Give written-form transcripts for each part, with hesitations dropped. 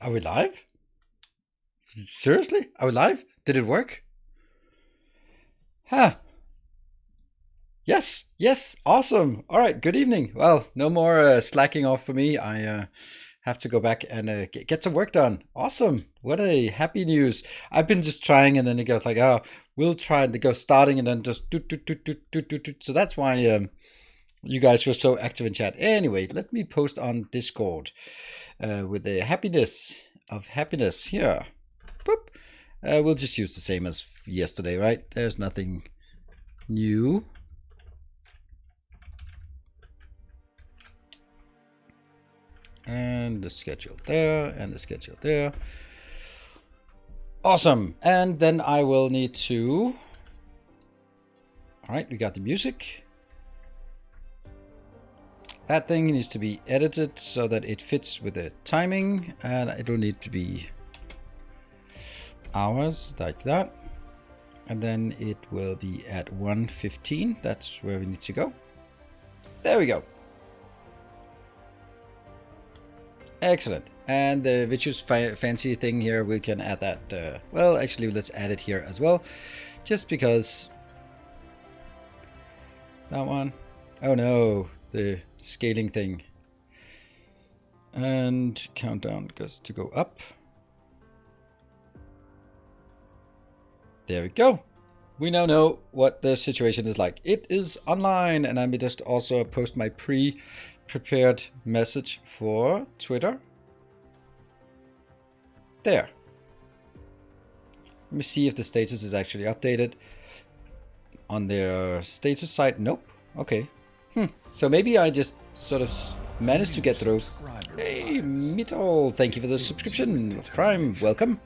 Are we live? Seriously? Are we live? Did it work? Huh. Yes, yes, awesome. All right, good evening. Well, no more slacking off for me. I have to go back and get some work done. Awesome. What a happy news. I've been just trying and then it goes like, oh, we'll try and go starting and then just do, do, do, do, do, do, do. So that's why you guys were so active in chat. Anyway, let me post on Discord with the happiness of happiness here. Boop. We'll just use the same as yesterday, right? There's nothing new. And the schedule there, and the schedule there. Awesome. And then I will need to... All right, we got the music. That thing needs to be edited so that it fits with the timing, and it will need to be hours like that. And then it will be at 1:15. That's where we need to go. There we go. Excellent. And the Vicious fancy thing here, we can add that. Well, actually, let's add it here as well. Just because... That one. Oh no, the scaling thing. And countdown goes to go up. There we go. We now know what the situation is like. It is online, and I may just also post my prepared message for Twitter. There. Let me see if the status is actually updated. On their status site, nope. Okay. So maybe I just sort of managed to get through. Hey, Mito, thank you for the subscription of Prime. Welcome.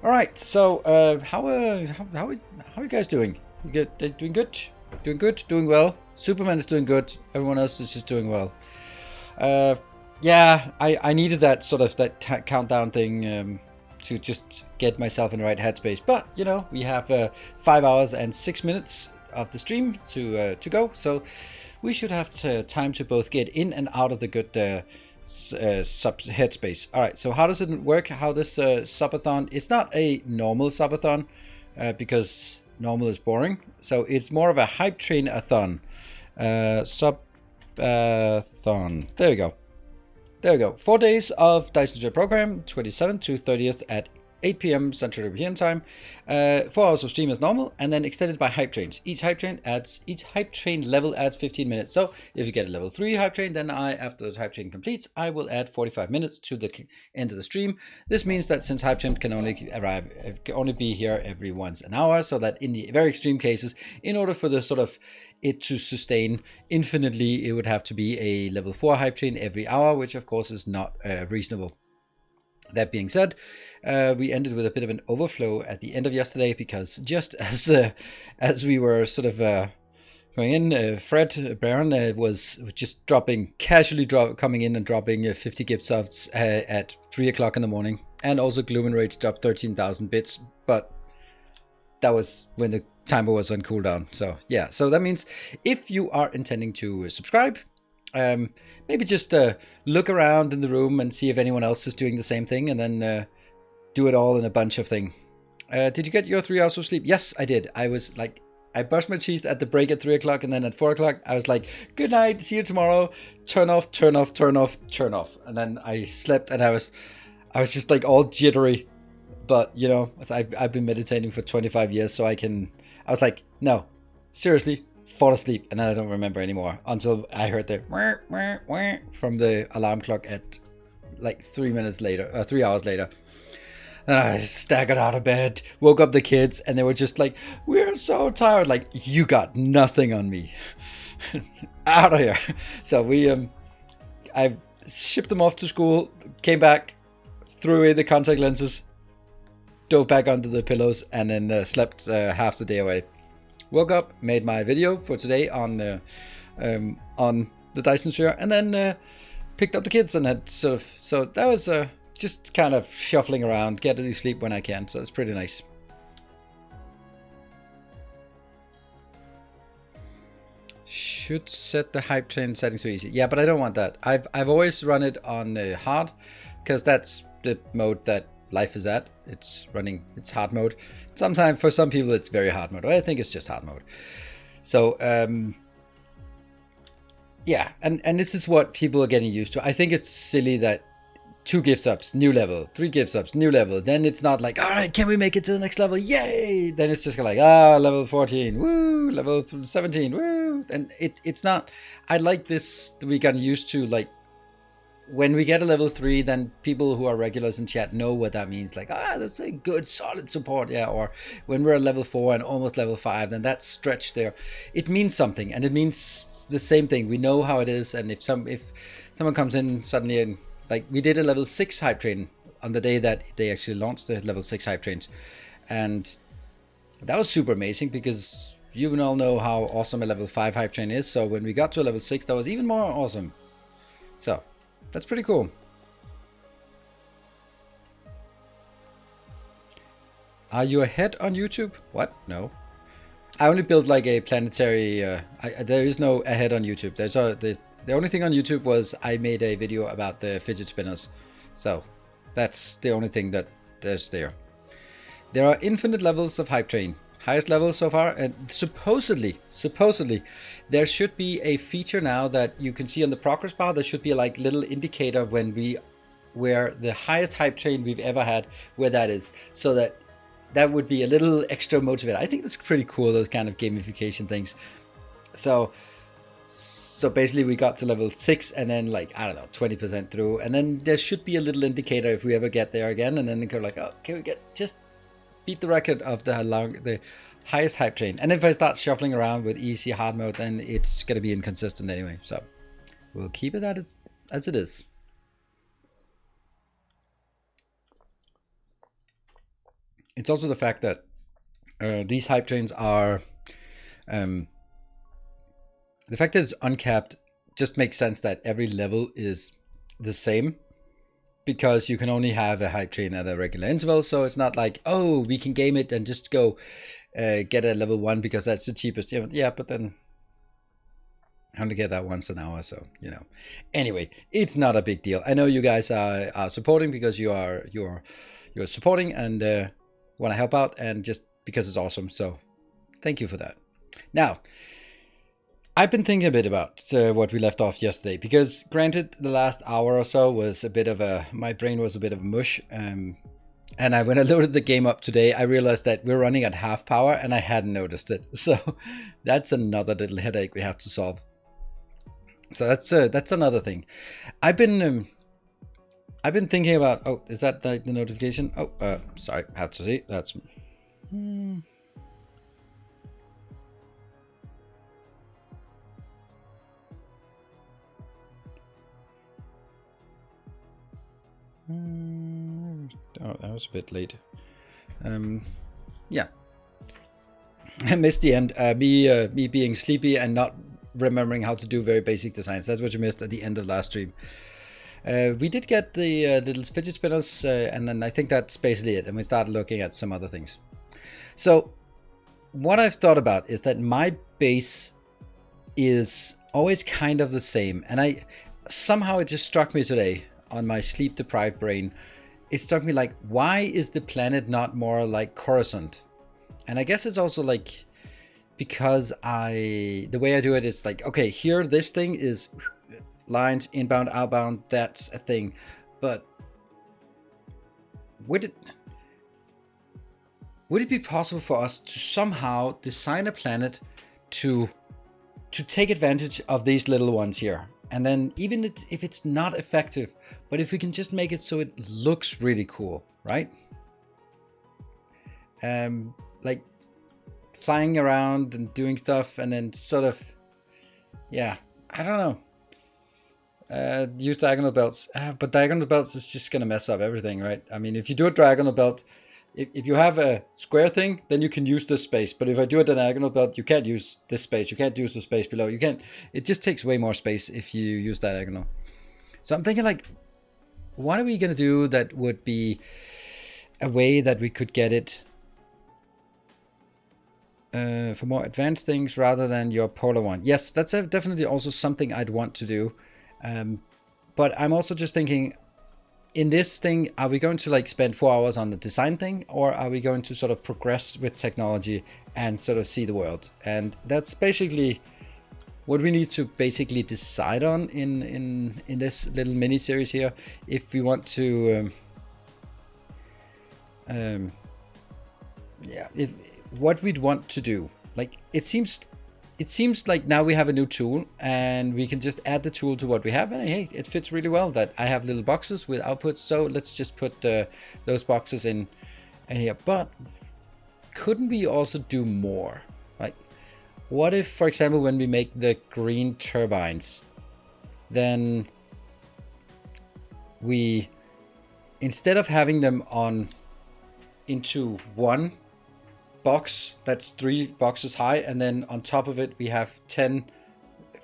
All right. So, how are you guys doing? You good? Doing good? Doing good? Doing well? Superman is doing good. Everyone else is just doing well. Yeah, I needed that sort of countdown thing to just get myself in the right headspace. But you know, we have 5 hours and 6 minutes of the stream to go, so we should have time to both get in and out of the good headspace. All right. So how does it work? How this subathon? It's not a normal subathon because normal is boring. So it's more of a hype train-a-thon. Subathon. There we go. There we go. 4 days of Dyson program, 27th to 30th at 8 p.m. Central European Time. 4 hours of stream as normal, and then extended by hype trains. Each hype train level adds 15 minutes. So if you get a level 3 hype train, then after the hype train completes, I will add 45 minutes to the end of the stream. This means that since hype train can only be here every once an hour, so that in the very extreme cases, in order for the sort of it to sustain infinitely, it would have to be a level 4 hype train every hour, which of course is not reasonable. That being said, we ended with a bit of an overflow at the end of yesterday because just as we were sort of going in, Fred Barron was just casually coming in and dropping 50 gift subs at 3 o'clock in the morning, and also Gloom and Rage dropped 13,000 bits, but that was when the timer was on cooldown. So yeah, so that means if you are intending to subscribe, maybe just look around in the room and see if anyone else is doing the same thing, and then do it all in a bunch of thing. Did you get your 3 hours of sleep? Yes, I did. I was like, I brushed my teeth at the break at 3 o'clock, and then at 4 o'clock, I was like, good night, see you tomorrow. Turn off, turn off, turn off, turn off. And then I slept, and I was just like all jittery. But you know, I've been meditating for 25 years, so I was like, no, seriously, fall asleep. And then I don't remember anymore until I heard the wah, wah, wah from the alarm clock at like 3 hours later. And I staggered out of bed, woke up the kids, and they were just like, we're so tired. Like, you got nothing on me. Out of here. So I shipped them off to school, came back, threw away the contact lenses, dove back onto the pillows, and then slept half the day away. Woke up, made my video for today on the Dyson Sphere, and then picked up the kids and had so that was just kind of shuffling around, get to sleep when I can. So it's pretty nice. Should set the hype train settings to easy. Yeah, but I don't want that. I've always run it on hard, because that's the mode that life is at. It's running, it's hard mode. Sometimes for some people it's very hard mode. I think it's just hard mode. So yeah, and this is what people are getting used to. I think it's silly that 2 gift ups, new level, 3 gift ups, new level. Then it's not like, all right, can we make it to the next level? Yay! Then it's just like, level 14, woo, level 17, woo. And it's not, I like this, we got used to, like, when we get a level 3, then people who are regulars in chat know what that means. Like, that's a good, solid support, yeah. Or when we're at level 4 and almost level 5, then that stretch there, it means something. And it means the same thing. We know how it is. And if someone comes in suddenly and, like, we did a level 6 hype train on the day that they actually launched the level 6 hype trains. And that was super amazing because you all know how awesome a level 5 hype train is. So when we got to a level 6, that was even more awesome. So that's pretty cool. Are you ahead on YouTube? What? No. I only built like a planetary... there is no ahead on YouTube. The only thing on YouTube was I made a video about the fidget spinners. So that's the only thing that there's there. There are infinite levels of hype train. Highest level so far. And supposedly, there should be a feature now that you can see on the progress bar. There should be a like little indicator where the highest hype train we've ever had, where that is. So that would be a little extra motivator. I think that's pretty cool, those kind of gamification things. So basically we got to level 6 and then, like, I don't know, 20% through. And then there should be a little indicator if we ever get there again. And then they go like, oh, can we just beat the record of the highest hype train? And if I start shuffling around with easy hard mode, then it's going to be inconsistent anyway. So we'll keep it as it is. It's also the fact that these hype trains are... the fact that it's uncapped just makes sense that every level is the same, because you can only have a hype train at a regular interval. So it's not like, oh, we can game it and just go get a level 1 because that's the cheapest. Yeah, but then I only get that once an hour, so, you know. Anyway, it's not a big deal. I know you guys are supporting because you're supporting and want to help out, and just because it's awesome. So thank you for that. Now, I've been thinking a bit about what we left off yesterday, because granted, the last hour or so was a bit of my brain was a bit of mush. And when I loaded the game up today, I realized that we're running at half power and I hadn't noticed it. So that's another little headache we have to solve. So that's another thing. I've been thinking about, oh, is that the notification? Oh, sorry, have to see. That's... Oh, that was a bit late. Yeah. I missed the end. Me being sleepy and not remembering how to do very basic designs. That's what you missed at the end of last stream. We did get the little fidget spinners, and then I think that's basically it. And we started looking at some other things. So what I've thought about is that my base is always kind of the same. And somehow it just struck me today on my sleep deprived brain. It struck me like, why is the planet not more like Coruscant? And I guess it's also like, because the way I do it is like, okay, here, this thing is lines, inbound, outbound, that's a thing. But would it be possible for us to somehow design a planet to take advantage of these little ones here? And then even if it's not effective, but if we can just make it so it looks really cool, right? Like flying around and doing stuff, and then sort of, yeah, I don't know. Use diagonal belts, but diagonal belts is just gonna mess up everything, right? I mean, if you do a diagonal belt, if you have a square thing, then you can use this space. But if I do a diagonal belt, you can't use this space. You can't use the space below. You can't. It just takes way more space if you use diagonal. So I'm thinking like, what are we gonna do that would be a way that we could get it for more advanced things rather than your polar one? Yes, that's definitely also something I'd want to do. But I'm also just thinking, in this thing, are we going to like spend 4 hours on the design thing, or are we going to sort of progress with technology and sort of see the world? And that's basically what we need to basically decide on in this little mini series here, if we want to yeah, if what we'd want to do. Like it seems like now we have a new tool and we can just add the tool to what we have, and hey, it fits really well that I have little boxes with outputs, so let's just put those boxes in here. But couldn't we also do more? Like, what if, for example, when we make the green turbines, then we, instead of having them on into one box that's 3 boxes high, and then on top of it we have 10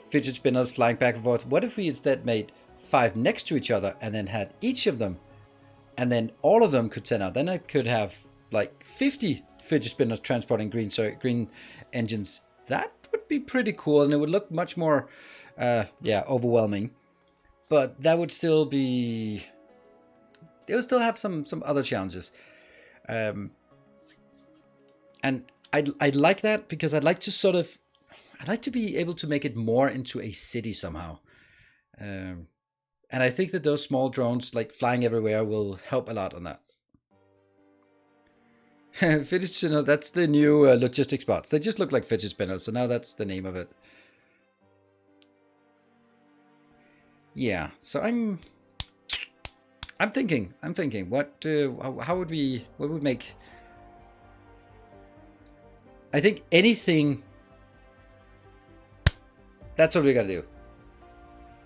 fidget spinners flying back and forth, what if we instead made 5 next to each other and then had each of them, and then all of them could send out? Then I could have like 50 fidget spinners transporting green engines. That would be pretty cool, and it would look much more yeah, overwhelming, but that would still be, it would still have some other challenges. And I'd like that, because I'd like to be able to make it more into a city somehow. And I think that those small drones like flying everywhere will help a lot on that. Fidget spinner, that's the new logistics bots. They just look like fidget spinners, so now that's the name of it. Yeah, so I'm thinking, what would make, I think anything, that's what we gotta do.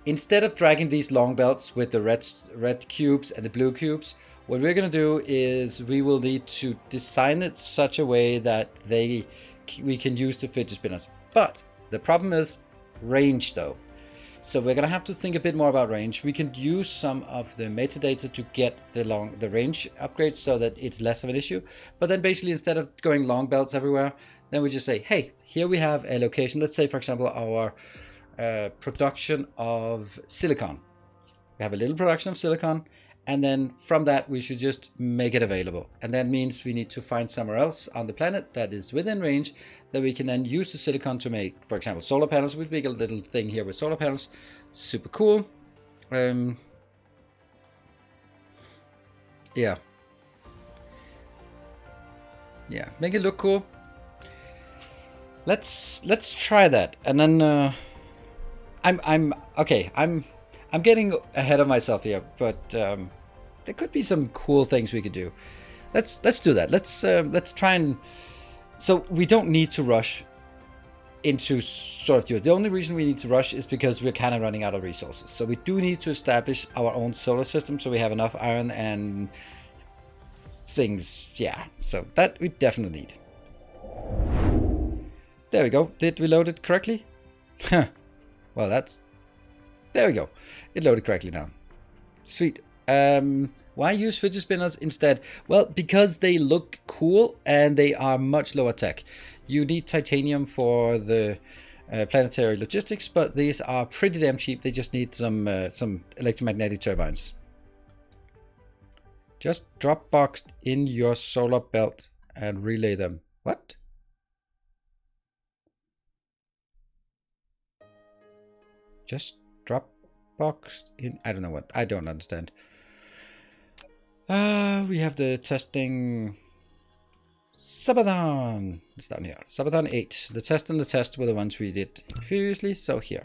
Instead of dragging these long belts with the red cubes and the blue cubes, what we're gonna do is we will need to design it such a way that we can use the fidget spinners. But the problem is range though. So we're gonna have to think a bit more about range. We can use some of the metadata to get the range upgrades so that it's less of an issue. But then basically, instead of going long belts everywhere, then we just say, hey, here we have a location. Let's say, for example, our production of silicon. We have a little production of silicon, and then from that we should just make it available. And that means we need to find somewhere else on the planet that is within range that we can then use the silicon to make, for example, solar panels. We make a little thing here with solar panels. Super cool. Yeah, make it look cool. Let's try that. And then I'm okay. I'm getting ahead of myself here, but there could be some cool things we could do. Let's do that. Let's try and, so we don't need to rush into sort of do it. The only reason we need to rush is because we're kind of running out of resources. So we do need to establish our own solar system so we have enough iron and things. Yeah, so that we definitely need. There we go. Did we load it correctly? Well, there we go. It loaded correctly now. Sweet. Why use fidget spinners instead? Well, because they look cool and they are much lower tech. You need titanium for the planetary logistics, but these are pretty damn cheap. They just need some electromagnetic turbines. Just drop boxed in your solar belt and relay them. What? Just drop boxed in. I don't know what. I don't understand. We have the testing. Sabaton. It's down here. Sabaton 8. The test and the test were the ones we did previously. So here.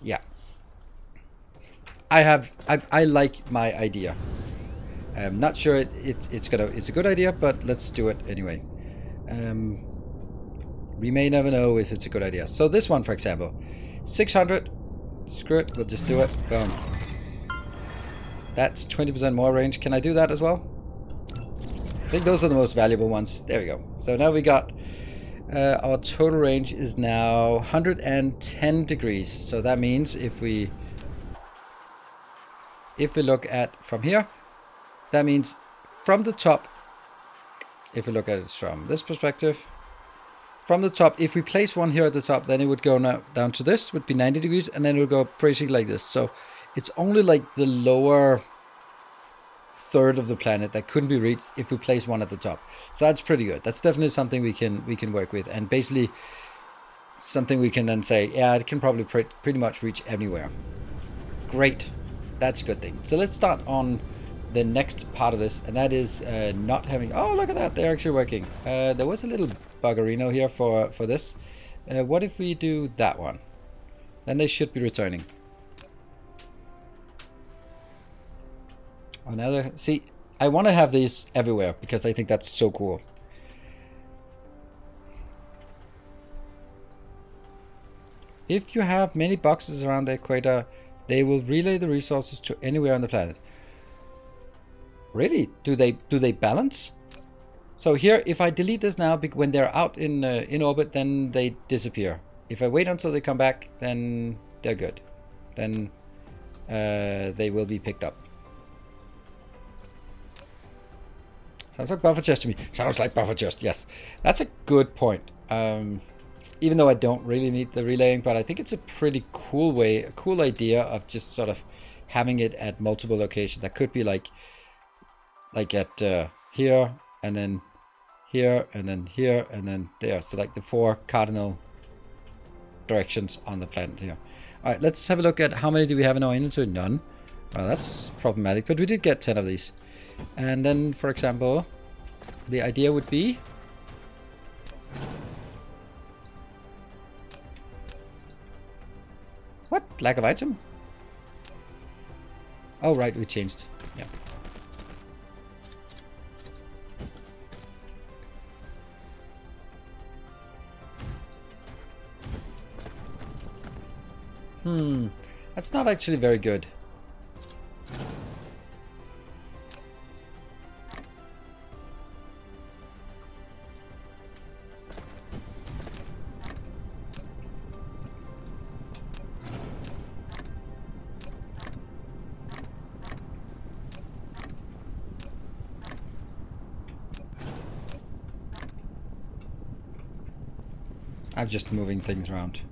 Yeah. I like my idea. I'm not sure it's a good idea, but let's do it anyway. We may never know if it's a good idea. So this one, for example, 600. Screw it. We'll just do it. Boom. That's 20% more range. Can I do that as well? I think those are the most valuable ones. There we go. So now we got our total range is now 110 degrees. So that means if we look at from here, that means from the top, if we look at it from this perspective, from the top, if we place one here at the top, then it would go now down to this, would be 90 degrees, and then it would go basically like this. So it's only like the lower third of the planet that couldn't be reached if we place one at the top. So that's pretty good. That's definitely something we can work with, and basically something we can then say, yeah, it can probably pretty much reach anywhere. Great, that's a good thing. So let's start on the next part of this, and that is not having. Oh, look at that! They're actually working. There was a little buggerino here for this. What if we do that one? Then they should be returning. Another. See, I want to have these everywhere because I think that's so cool. If you have many boxes around the equator, they will relay the resources to anywhere on the planet. Really? Do they balance? So here, if I delete this now, when they're out in orbit, then they disappear. If I wait until they come back, then they're good. Then they will be picked up. Sounds like buffer chest to me. Sounds like buffer chest, yes. That's a good point. Even though I don't really need the relaying, but I think it's a pretty cool way, a cool idea of just sort of having it at multiple locations. That could be like at here, and then here, and then here, and then there. So like the 4 cardinal directions on the planet here. All right, let's have a look at how many do we have in our inventory. None. Well, that's problematic, but we did get 10 of these. And then, for example, the idea would be what? Lack of item? Oh, right, we changed. Yeah. That's not actually very good. I'm just moving things around.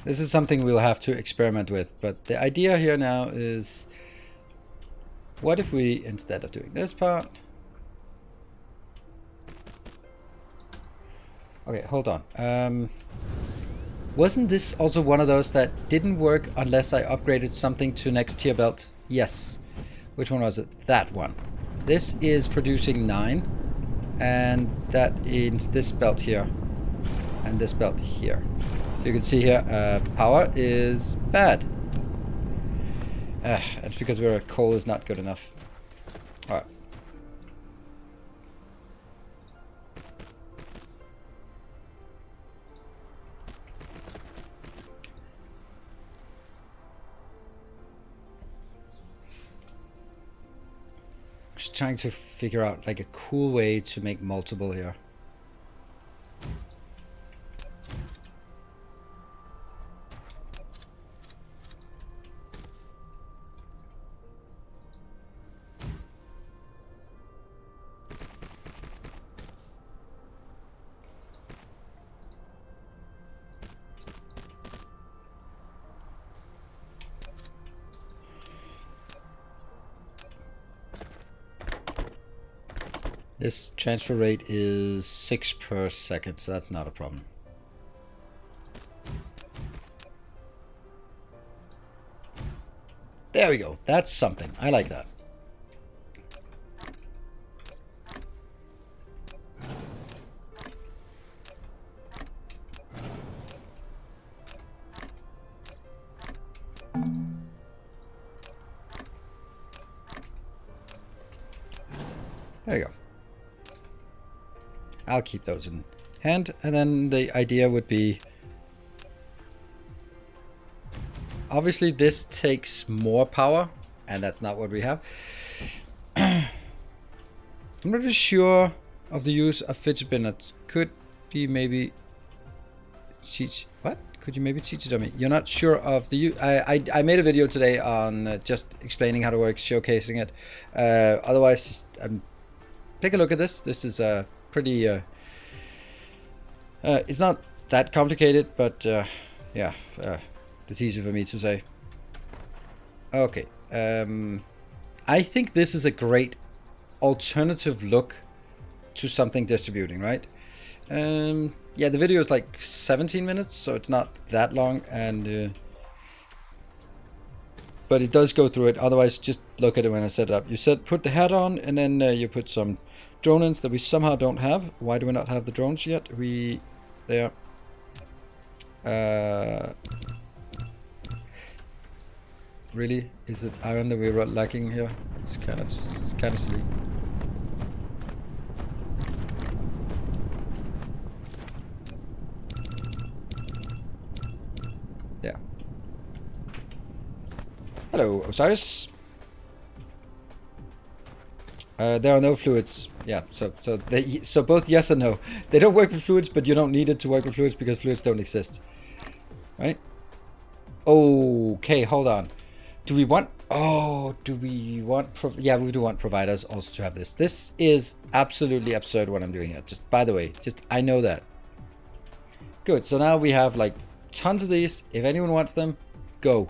This is something we'll have to experiment with, but the idea here now is, what if we, instead of doing this part... Okay, hold on. Wasn't this also one of those that didn't work unless I upgraded something to next tier belt? Yes. Which one was it? That one. This is producing 9, and that is this belt here, and this belt here. So you can see here, power is bad. That's because coal is not good enough. Alright. Just trying to figure out like a cool way to make multiple here. This transfer rate is 6 per second, so that's not a problem. There we go. That's something. I like that. There you go. I'll keep those in hand, and then the idea would be, obviously this takes more power, and that's not what we have. I'm not really sure of the use of fidget spinners. Could be maybe what? Could you maybe teach it to me? You're not sure of the... I made a video today on just explaining how to work, showcasing it. Otherwise, just take a look at this. This is pretty... it's not that complicated, but yeah, it's easy for me to say. Okay. I think this is a great alternative look to something distributing, right? Yeah, the video is like 17 minutes, so it's not that long, and but it does go through it. Otherwise, just look at it when I set it up. You said put the hat on, and then you put some drone ins that we somehow don't have. Why do we not have the drones yet? There. Really? Is it iron that we're lacking here? It's kind of silly. Yeah. Hello, Osiris. There are no fluids. Yeah, so both yes and no. They don't work with fluids, but you don't need it to work with fluids because fluids don't exist. Right? Okay, hold on. Do we want... Oh, do we want... Yeah, we do want providers also to have this. This is absolutely absurd what I'm doing here. Just, by the way, just, I know that. Good, so now we have like tons of these. If anyone wants them, go.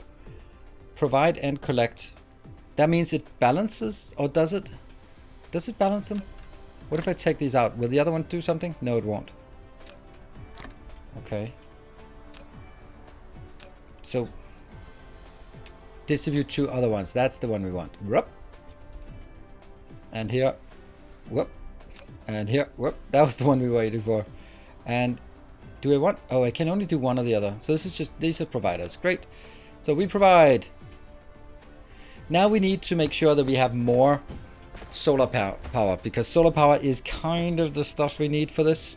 Provide and collect. That means it balances, or does it? Does it balance them? What if I take these out? Will the other one do something? No, it won't. Okay. So... distribute 2 other ones. That's the one we want. Whoop. And here. Whoop. And here. Whoop. That was the one we were waiting for. And do I want... Oh, I can only do one or the other. So this is just... These are providers. Great. So we provide. Now we need to make sure that we have more solar power. Because solar power is kind of the stuff we need for this.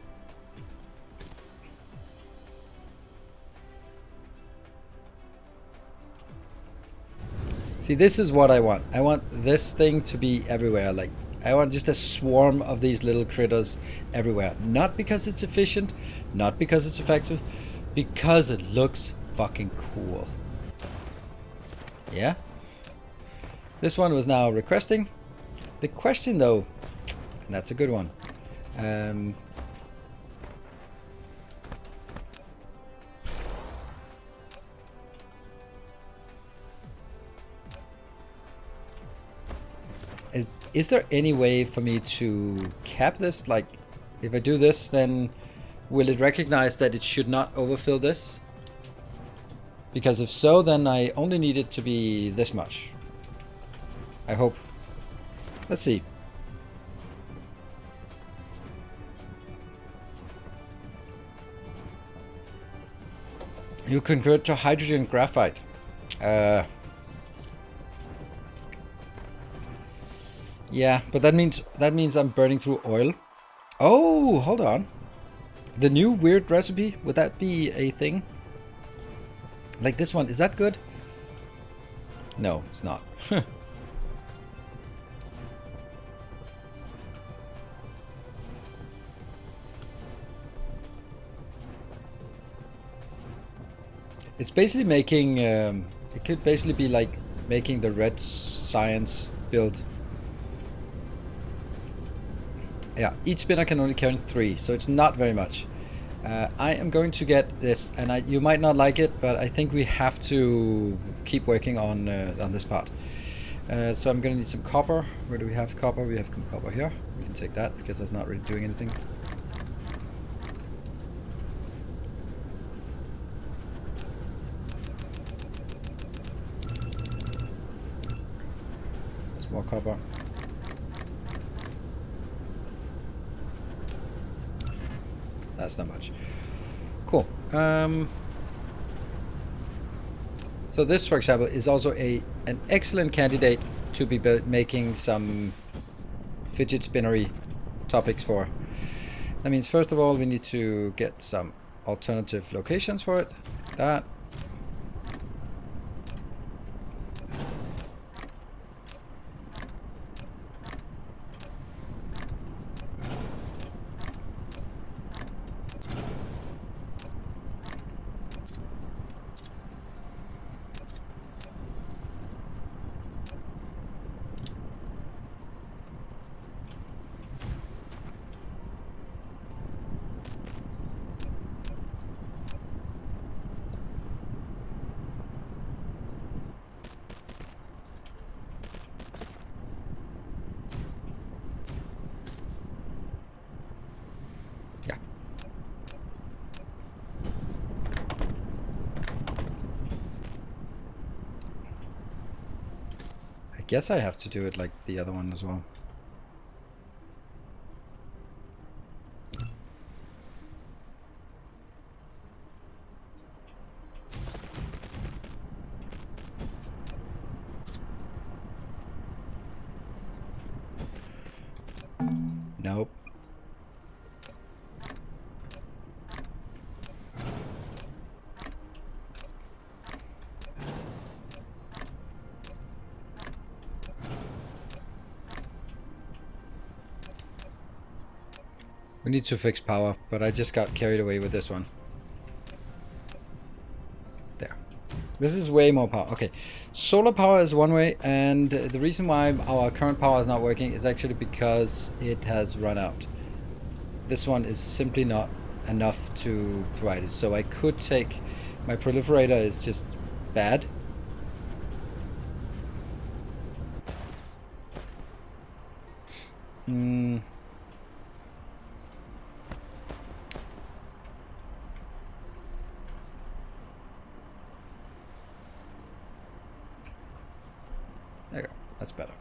See, this is what I want. I want this thing to be everywhere. Like, I want just a swarm of these little critters everywhere. Not because it's efficient, not because it's effective, because it looks fucking cool. Yeah? This one was now requesting. The question though, and that's a good one. Is there any way for me to cap this? Like, if I do this, then will it recognize that it should not overfill this? Because if so, then I only need it to be this much. I hope. Let's see. You convert to hydrogen graphite. Yeah, but that means I'm burning through oil. Oh, hold on. The new weird recipe, would that be a thing? Like this one, is that good? No, it's not. It's basically making, it could basically be like making the red science build. Yeah, each spinner can only carry 3, so it's not very much. I am going to get this, and you might not like it, but I think we have to keep working on this part. So I'm going to need some copper. Where do we have copper? We have some copper here. We can take that because that's not really doing anything. There's more copper. That's not much. Cool. So this, for example, is also an excellent candidate to be making some fidget spinnery topics for. That means first of all we need to get some alternative locations for it. That. guess I have to do it like the other one as well. Nope. We need to fix power, but I just got carried away with this one. There. This is way more power. Okay, solar power is one way, and the reason why our current power is not working is actually because it has run out. This one is simply not enough to provide it. So I could take... My proliferator is just bad. There you go. That's better.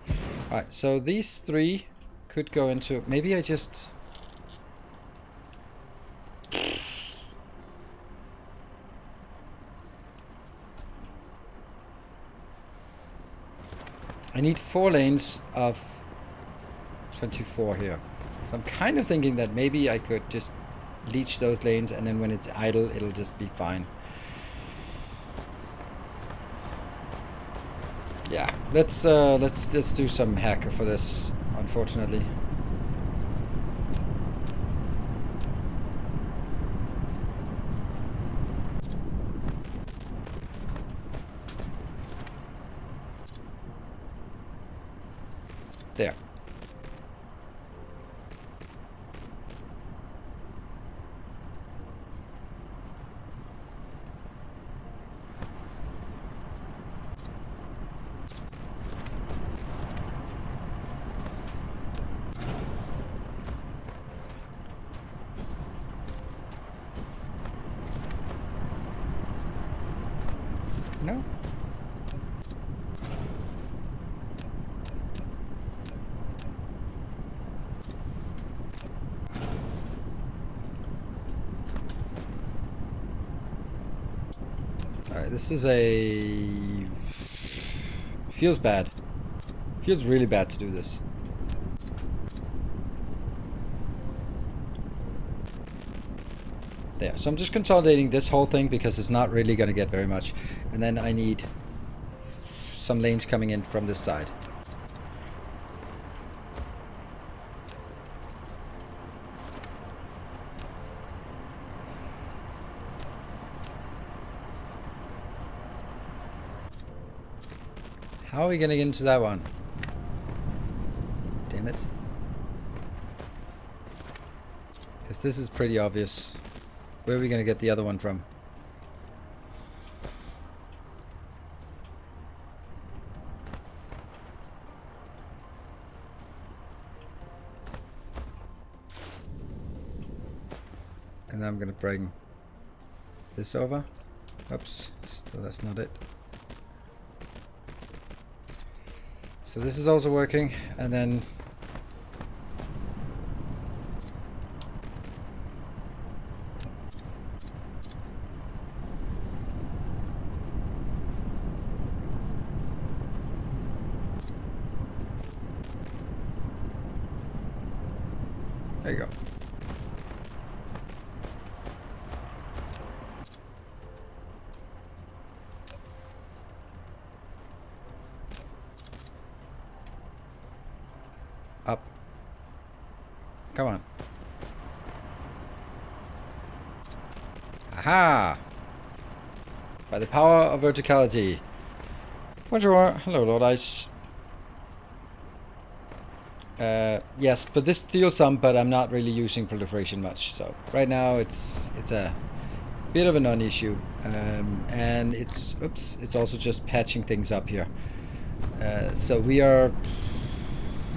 Alright, so these three could go into... Maybe I just... I need 4 lanes of 24 here. So I'm kind of thinking that maybe I could just leech those lanes, and then when it's idle, it'll just be fine. Yeah, let's do some hack for this, unfortunately. There. No? Alright, this is a... Feels bad. Feels really bad to do this. There, so I'm just consolidating this whole thing because it's not really going to get very much. And then I need some lanes coming in from this side. How are we going to get into that one? Damn it. Because this is pretty obvious. Where are we going to get the other one from? And then I'm going to bring this over. Oops, still that's not it. So this is also working, and then there you go. Up. Come on. Aha! By the power of verticality. Bonjour. Hello, Lord Ice. Yes, but this steals some, but I'm not really using proliferation much. So right now it's a bit of a non-issue, and it's also just patching things up here. So we are.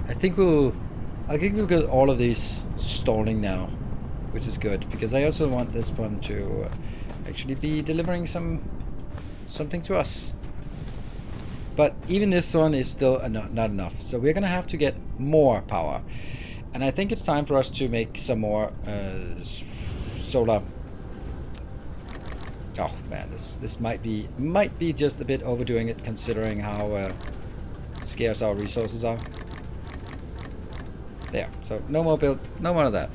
I think we'll get all of these stalling now, which is good, because I also want this one to actually be delivering something to us. But even this one is still not enough. So we're gonna have to get more power. And I think it's time for us to make some more solar. Oh man, this might be just a bit overdoing it, considering how scarce our resources are. There. So no more of that.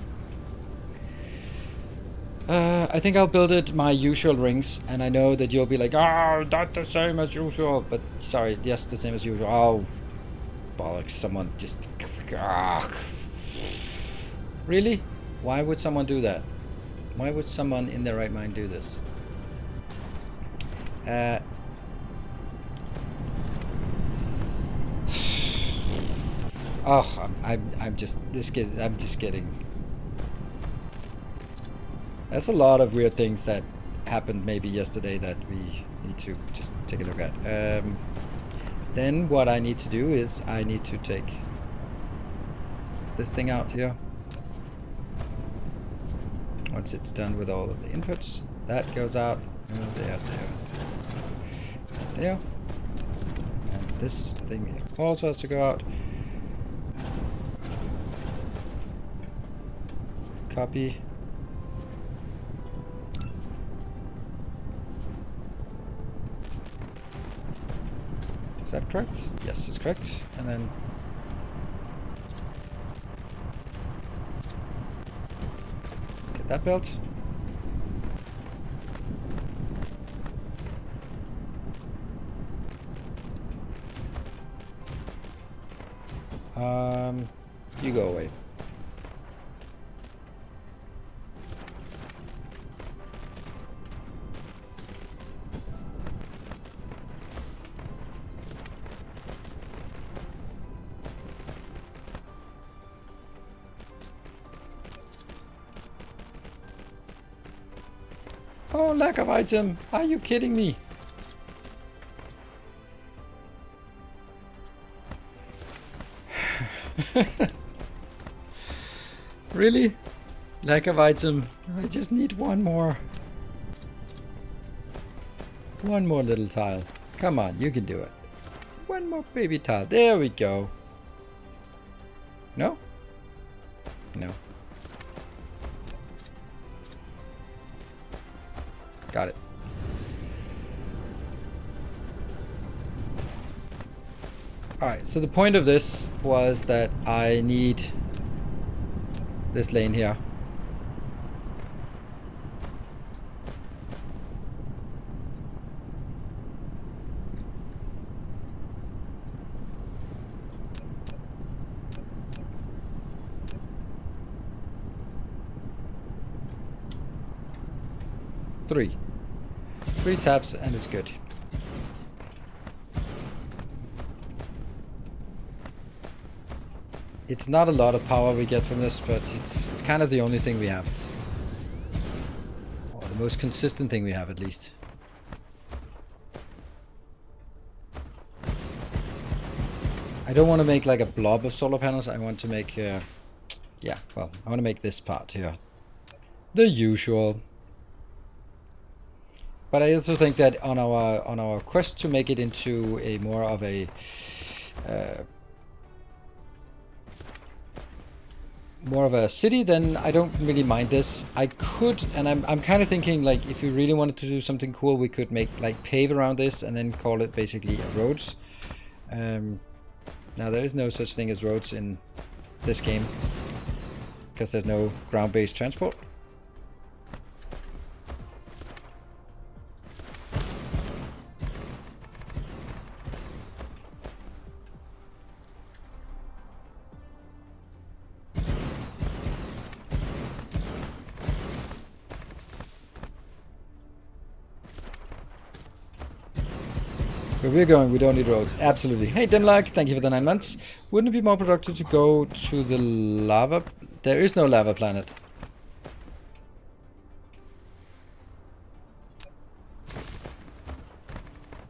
I think I'll build it my usual rings, and I know that you'll be like, oh, not the same as usual. But sorry, yes, the same as usual. Oh, bollocks! Someone just. Really? Why would someone do that? Why would someone in their right mind do this? Oh, I'm just getting. There's a lot of weird things that happened maybe yesterday that we need to just take a look at. Then what I need to do is I need to take this thing out here. Once it's done with all of the inputs, that goes out. There. And this thing also has to go out. Copy. Is that correct? Yes, it's correct. And then get that built. You go away. Oh, lack of item. Are you kidding me? Really? Lack of item. I just need one more. One more little tile. Come on, you can do it. One more baby tile. There we go. No? No. Got it. Alright, so the point of this was that I need this lane here. Three taps and it's good. It's not a lot of power we get from this, but it's kind of the only thing we have. Or the most consistent thing we have, at least. I don't want to make like a blob of solar panels. I want to make, yeah, well, I want to make this part here. The usual. But I also think that on our quest to make it into a more of a city, then I don't really mind this. I could, and I'm kind of thinking like if we really wanted to do something cool, we could make like pave around this and then call it basically roads. Now there is no such thing as roads in this game because there's no ground-based transport. Where we're going, we don't need roads. Absolutely. Hey, Dimlark, thank you for the 9 months. Wouldn't it be more productive to go to the lava? There is no lava planet.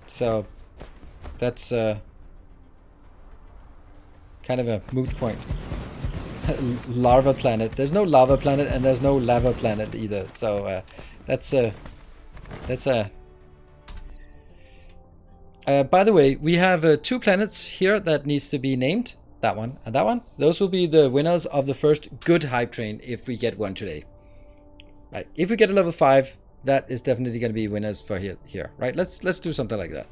So, that's kind of a moot point. Lava planet. There's no lava planet and there's no lava planet either. So, that's By the way, we have 2 planets here that needs to be named. That one and that one. Those will be the winners of the first good hype train if we get one today. Right. If we get a level 5, that is definitely going to be winners for here. Right. Let's do something like that.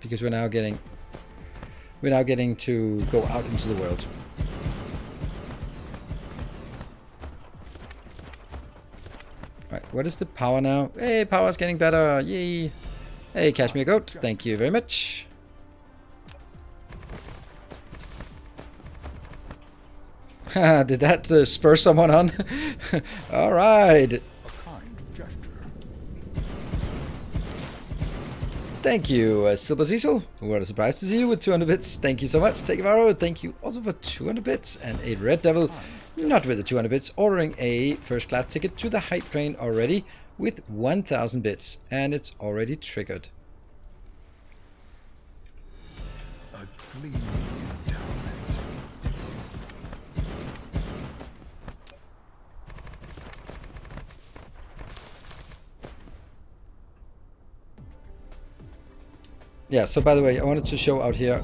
Because we're now getting to go out into the world. Right. What is the power now? Hey, power's getting better. Yay. Hey, Cashmere Goat. Thank you very much. Did that spur someone on? All right. Thank you, Silver Cecil. What a surprise to see you with 200 bits. Thank you so much. Take Varo. Thank you also for 200 bits. And a Red Devil, not with the 200 bits, ordering a first class ticket to the hype train already with 1000 bits. And it's already triggered. Yeah, so by the way, I wanted to show out here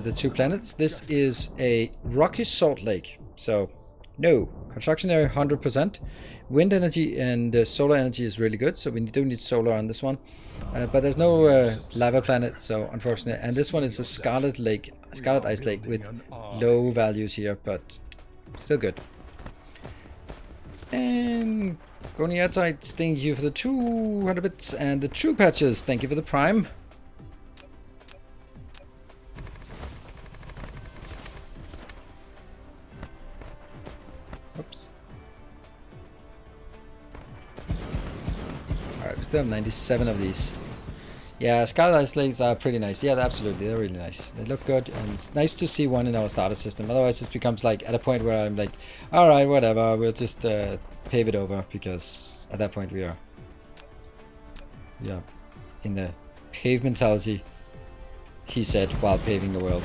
the 2 planets. This is a rocky salt lake. So, no. Construction area 100%. Wind energy and solar energy is really good, so we do need solar on this one. But there's no lava planet, so unfortunately. And this one is a scarlet ice lake with low values here, but still good. And Goniatites, thank you for the 200 bits. And the True Patches, thank you for the Prime. Oops. Alright, we still have 97 of these. Yeah, Scarlet Ice Lakes are pretty nice. Yeah, absolutely. They're really nice. They look good, and it's nice to see one in our starter system. Otherwise, it becomes like at a point where I'm like, alright, whatever, we'll just pave it over, because at that point we are in the pave mentality, he said, while paving the world.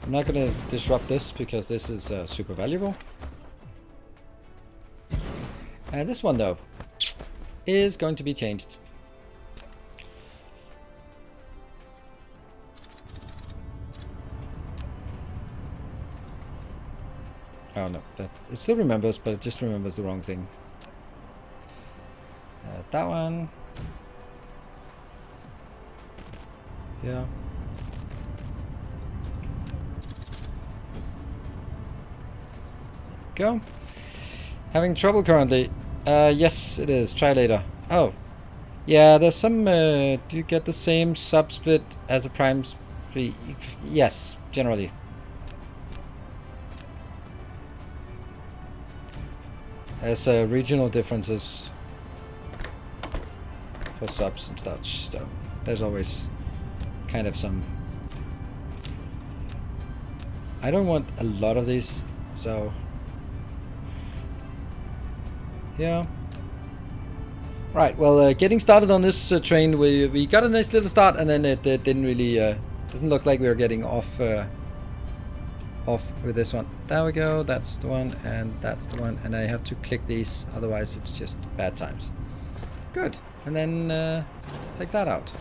I'm not going to disrupt this because this is super valuable. And this one, though, is going to be changed. Oh no, it still remembers, but it just remembers the wrong thing. That one. Yeah. Go. Having trouble currently. Yes, it is. Try later. Oh. Yeah, there's some... do you get the same sub-split as a prime split? Yes, generally. There's regional differences for subs and such, so there's always kind of some... I don't want a lot of these, so... Yeah. Right, well, getting started on this train, we got a nice little start, and then it didn't really... doesn't look like we were getting off with this one. There we go, that's the one, and that's the one, and I have to click these, otherwise it's just bad times. Good, and then take that out.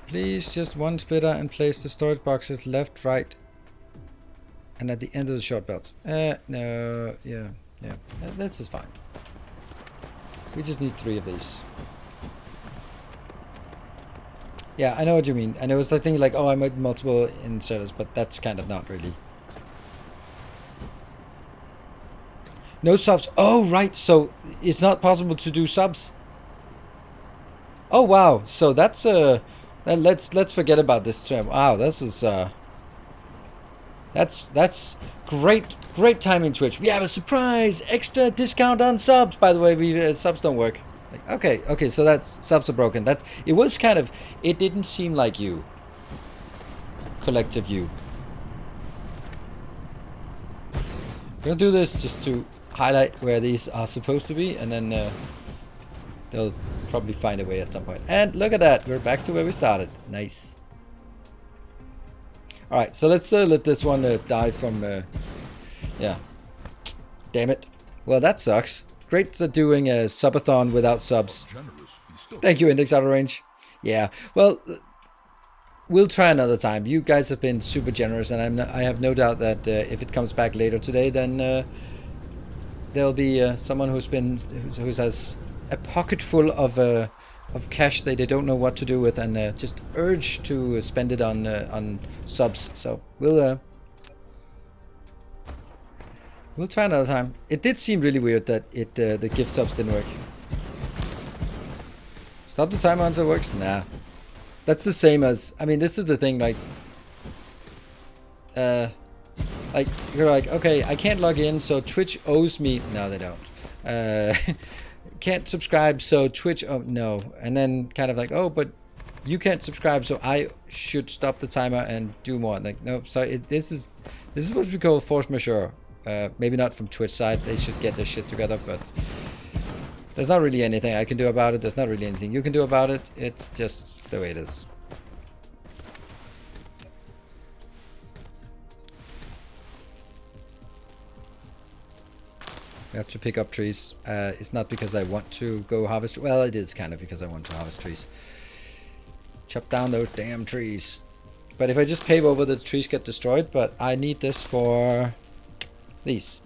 Please, just one splitter and place the storage boxes left, right, and at the end of the short belt. No, yeah, this is fine. We just need 3 of these. Yeah, I know what you mean. And it was the thing like, oh, I might multiple inserters, but that's kind of not really. No subs. Oh, right. So it's not possible to do subs. Oh, wow. So that's let's forget about this term. Wow, this is that's great timing, Twitch. We have a surprise extra discount on subs. By the way, we subs don't work. Like, okay, so that's subs are broken. It was kind of, it didn't seem like you, collective you. I'm gonna do this just to highlight where these are supposed to be, and then they'll probably find a way at some point. And look at that, we're back to where we started. Nice. All right, so let's let this one die from. Yeah. Damn it. Well, that sucks. Great doing a subathon without subs. Thank you, Index Out of Range. Yeah. Well, we'll try another time. You guys have been super generous, and I have no doubt that if it comes back later today, then there'll be someone who has a pocket full of cash that they don't know what to do with, and just urge to spend it on subs. So we'll try another time. It did seem really weird that the gift subs didn't work. Stop the timer until it works? Nah. That's the same as, I mean, this is the thing, like you're like, okay, I can't log in, so Twitch owes me. No, they don't. Can't subscribe, so Twitch, oh no. And then kind of like, oh, but you can't subscribe, so I should stop the timer and do more. Like, no, so this is what we call force majeure. Maybe not from Twitch side, they should get their shit together, but there's not really anything I can do about it. There's not really anything you can do about it. It's just the way it is. I have to pick up trees. It's not because I want to go harvest. Well, it is kind of because I want to harvest trees. Chop down those damn trees. But if I just pave over, the trees get destroyed. But I need this for these.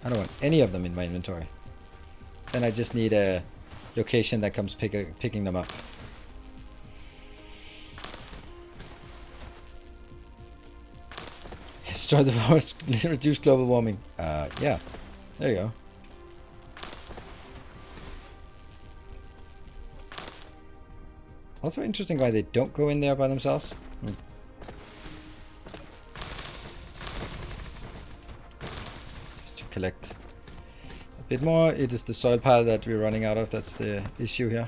I don't want any of them in my inventory. Then I just need a location that comes picking them up. Destroy the forest, reduce global warming. Yeah, there you go. Also interesting why they don't go in there by themselves. Just to collect a bit more. It is the soil pile that we're running out of. That's the issue here.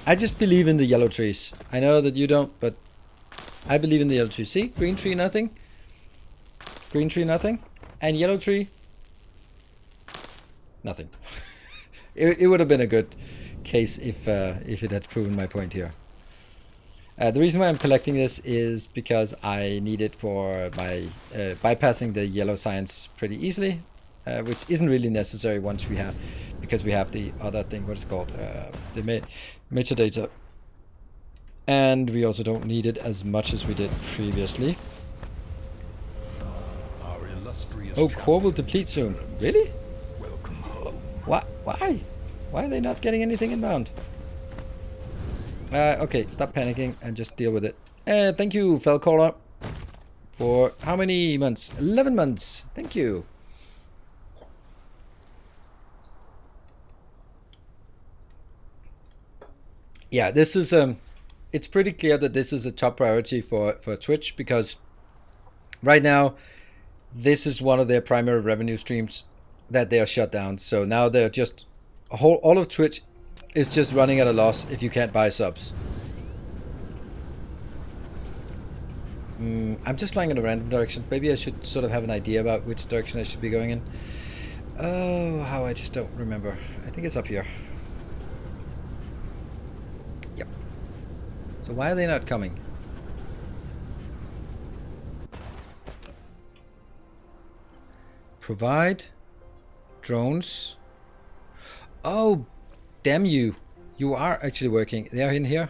I just believe in the yellow trees. I know that you don't, but I believe in the yellow tree. See? Green tree, nothing. Green tree, nothing. And yellow tree, nothing. It would have been a good case if it had proven my point here. The reason why I'm collecting this is because I need it for my bypassing the yellow science pretty easily, which isn't really necessary once we have, because we have the other thing, what is it called, the metadata, and we also don't need it as much as we did previously. Oh, core will deplete soon. Really? What? Why? Why are they not getting anything inbound? Okay, stop panicking and just deal with it. Thank you, Felcaller, for how many months? 11 months. Thank you. Yeah, this is it's pretty clear that this is a top priority for Twitch, because right now this is one of their primary revenue streams that they are shut down. So now they're just all of Twitch is just running at a loss if you can't buy subs. I'm just flying in a random direction. Maybe I should sort of have an idea about which direction I should be going in. Oh, how I just don't remember. I think it's up here. Yep. So why are they not coming? Provide drones. Oh, damn you. You are actually working. They are in here.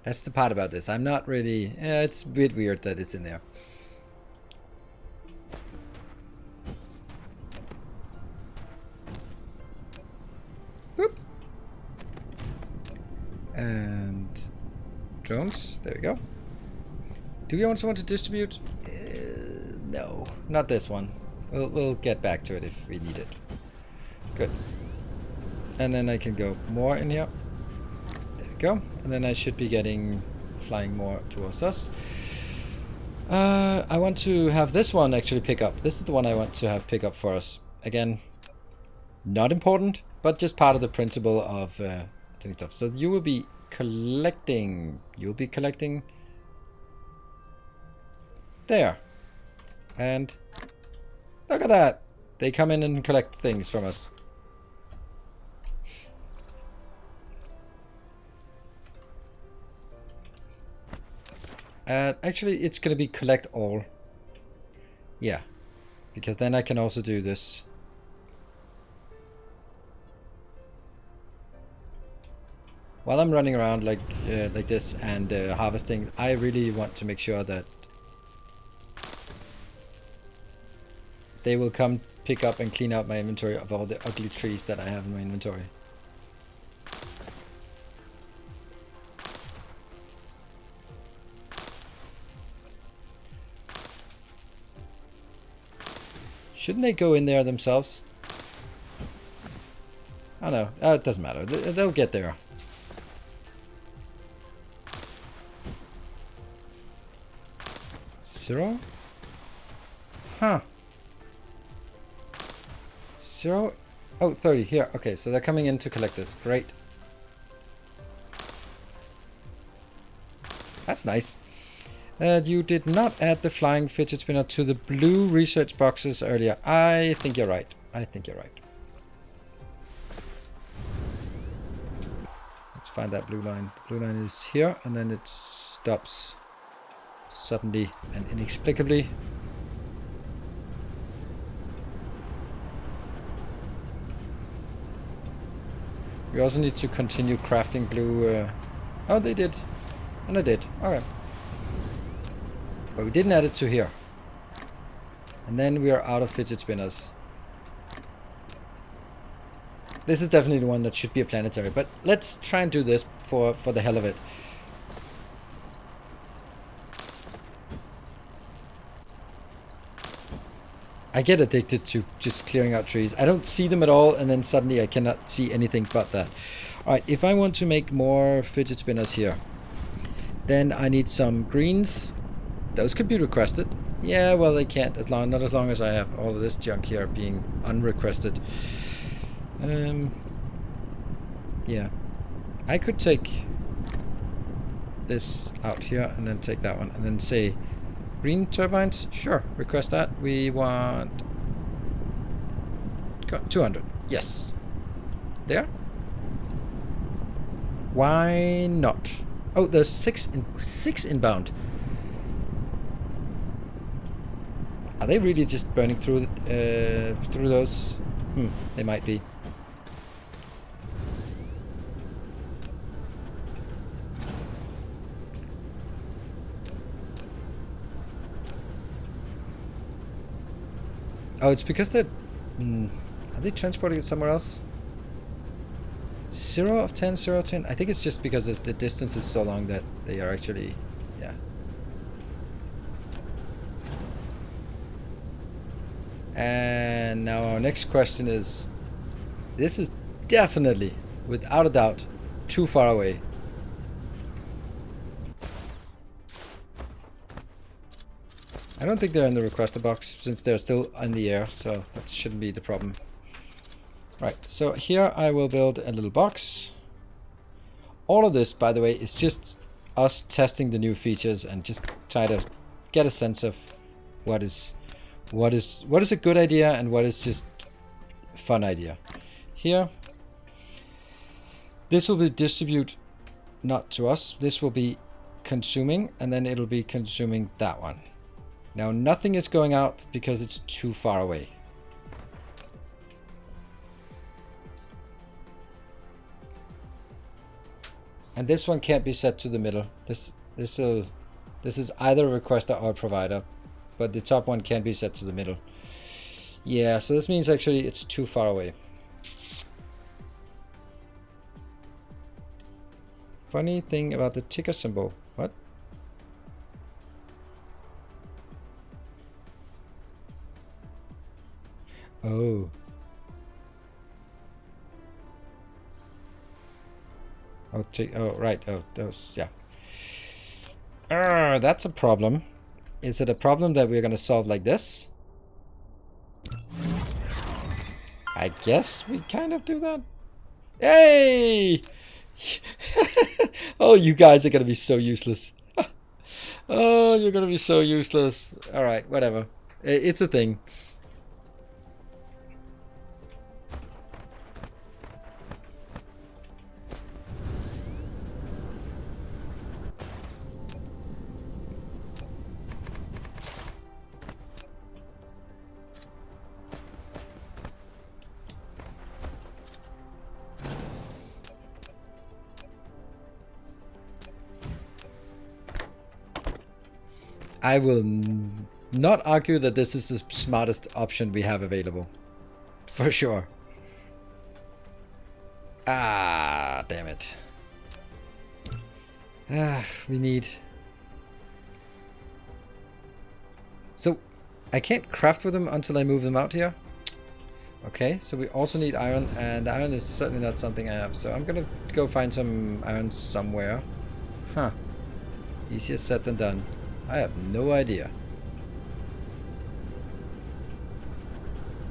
That's the part about this. I'm not really... it's a bit weird that it's in there. Boop. And drones. There we go. Do we also want to distribute? No, not this one. We'll get back to it if we need it. Good. And then I can go more in here. There we go. And then I should be flying more towards us. I want to have this one actually pick up. This is the one I want to have pick up for us. Again, not important, but just part of the principle of doing stuff. So you will be collecting. You'll be collecting there. And look at that. They come in and collect things from us. Actually, it's going to be collect all. Yeah. Because then I can also do this. While I'm running around like this and harvesting, I really want to make sure that they will come pick up and clean out my inventory of all the ugly trees that I have in my inventory. Shouldn't they go in there themselves? I don't know. It doesn't matter. They'll get there. Zero? Huh. 0? Oh, 30. Here. Okay, so they're coming in to collect this. Great. That's nice. You did not add the flying fidget spinner to the blue research boxes earlier. I think you're right. I think you're right. Let's find that blue line. The blue line is here, and then it stops suddenly and inexplicably. We also need to continue crafting blue. Oh, they did. And I did. Okay. But we didn't add it to here. And then we are out of fidget spinners. This is definitely the one that should be a planetary. But let's try and do this for the hell of it. I get addicted to just clearing out trees. I don't see them at all, and then suddenly I cannot see anything but that. Alright, if I want to make more fidget spinners here, then I need some greens. Those could be requested. Yeah, well, they can't, not as long as I have all of this junk here being unrequested. Yeah. I could take this out here and then take that one and then say green turbines. Sure, request that. We want 200. Yes. There. Why not? Oh, there's six inbound. Are they really just burning through those? They might be. Oh, it's because they're... are they transporting it somewhere else? 0 of 10, 0 of 10? I think it's just because the distance is so long that they are actually... Yeah. And now our next question is... This is definitely, without a doubt, too far away. I don't think they're in the requester box since they're still in the air, so that shouldn't be the problem. Right, so here I will build a little box. All of this, by the way, is just us testing the new features and just try to get a sense of what is a good idea and what is just a fun idea. Here, this will be distribute not to us. This will be consuming, and then it'll be consuming that one. Now nothing is going out because it's too far away. And this one can't be set to the middle. This is either a requester or a provider, but the top one can't be set to the middle. Yeah, so this means actually it's too far away. Funny thing about the ticker symbol. What? Oh. Oh, right. Oh, those, yeah. That's a problem. Is it a problem that we're going to solve like this? I guess we kind of do that. Hey! Oh, you guys are going to be so useless. Oh, you're going to be so useless. All right, whatever. It's a thing. I will not argue that this is the smartest option we have available. For sure. Ah, damn it. Ah, we need... So, I can't craft with them until I move them out here. Okay, so we also need iron, and iron is certainly not something I have. So I'm gonna go find some iron somewhere. Huh. Easier said than done. I have no idea.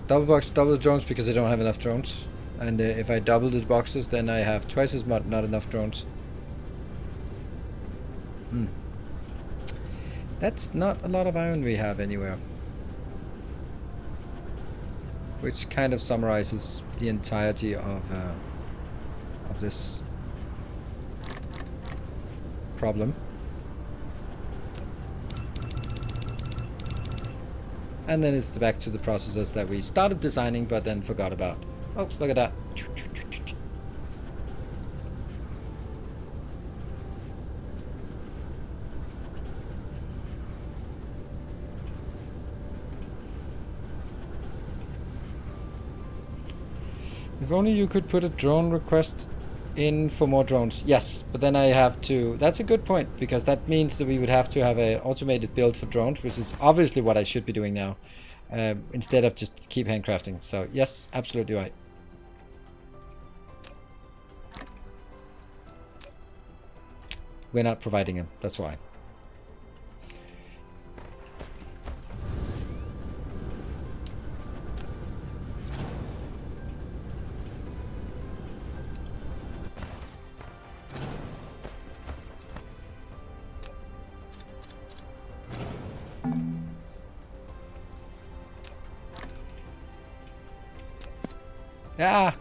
Double box, double the drones because I don't have enough drones. And if I double the boxes, then I have twice as much, not enough drones. That's not a lot of iron we have anywhere. Which kind of summarizes the entirety of this problem. And then it's back to the processes that we started designing but then forgot about. Oh, look at that. If only you could put a drone request in for more drones. Yes, but then I have to... That's a good point, because that means that we would have to have an automated build for drones, which is obviously what I should be doing now, instead of just keep handcrafting. So yes, absolutely right. We're not providing them, that's why. Ah!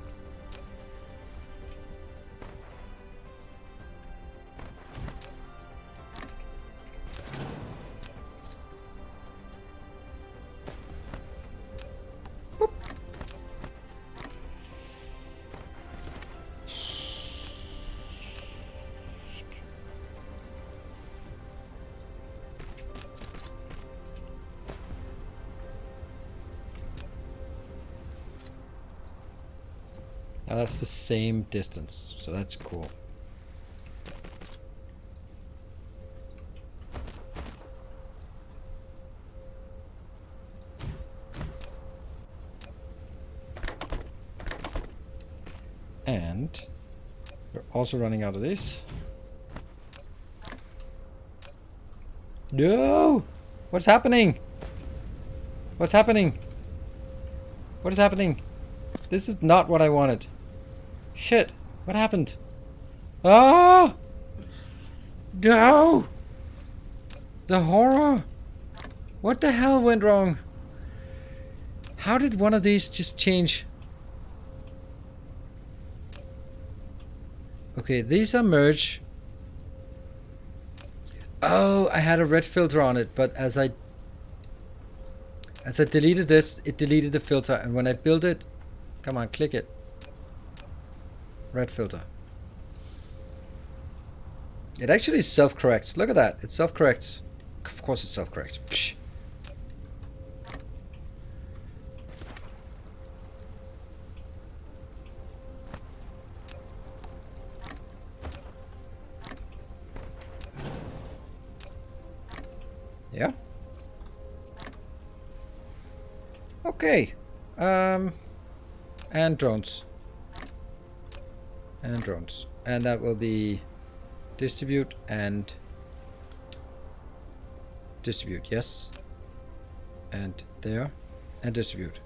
Boop. Now that's the same distance, so that's cool. And we're also running out of this. No! What's happening? What's happening? What is happening? This is not what I wanted. Shit, what happened? Ah! No! The horror! What the hell went wrong? How did one of these just change? Okay, these are merge. Oh, I had a red filter on it, but as I deleted this, it deleted the filter, and when I built it, come on, click it. Red filter. It actually self-corrects. Look at that. It self-corrects. Of course it self-corrects. Psh. Yeah. Okay. And drones. And drones. And that will be distribute and Distribute, yes. And there. And distribute.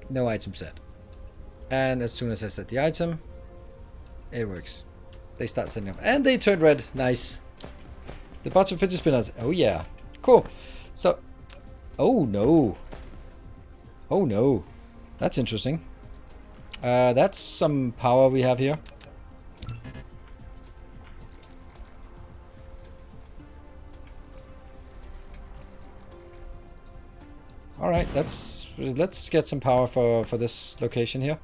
No item set. And as soon as I set the item, it works. They start setting up. And they turn red. Nice. The bots of fidget spinners. Oh yeah. Cool. So. Oh no. Oh no. That's interesting. That's some power we have here. Alright, let's get some power for this location here.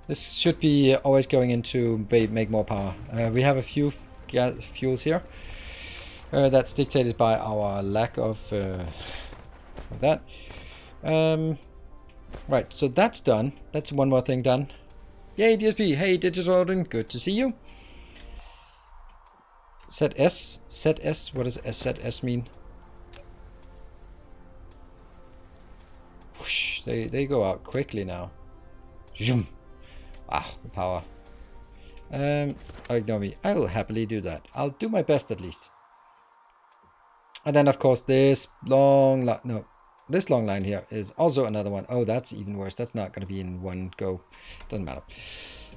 This should be always going into make more power. We have a few fuels here. That's dictated by our lack of that. Right, so that's done. That's one more thing done. Yay, DSP. Hey, Digital Odin. Good to see you. Set S. Set S. What does set S mean? Whoosh, they go out quickly now. Zoom. Ah, the power. Ignore me. I will happily do that. I'll do my best at least. And then of course this long line here is also another one. Oh, that's even worse. That's not going to be in one go. Doesn't matter.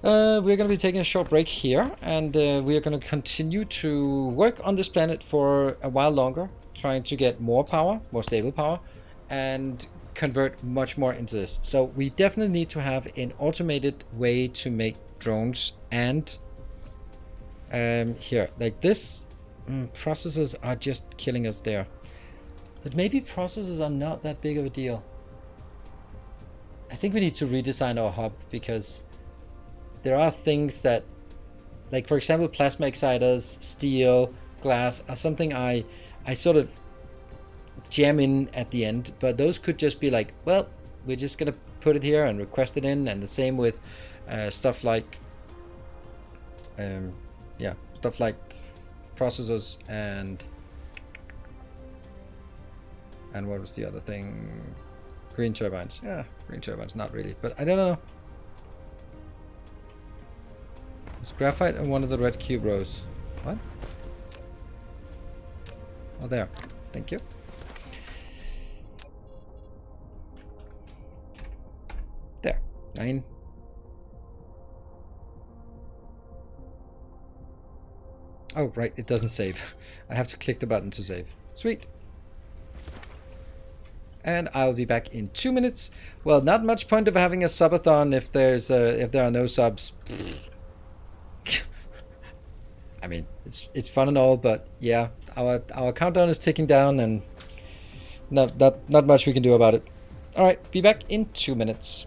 We're going to be taking a short break here, and we are going to continue to work on this planet for a while longer, trying to get more power, more stable power, and convert much more into this. So we definitely need to have an automated way to make drones, and here, like this, processors are just killing us there. But maybe processors are not that big of a deal. I think we need to redesign our hub, because there are things that, like for example, plasma exciters, steel, glass, are something I sort of jam in at the end, but those could just be like, well, we're just gonna put it here and request it in. And the same with stuff like stuff like processors and what was the other thing? Green turbines. Yeah, green turbines, not really, but I don't know. It's graphite and one of the red cube rows. What? Oh, there. Thank you. There. 9. Oh, right. It doesn't save. I have to click the button to save. Sweet. And I'll be back in 2 minutes. Well, not much point of having a subathon if there are no subs. I mean, it's fun and all, but yeah, our countdown is ticking down, and not much we can do about it. All right, be back in 2 minutes.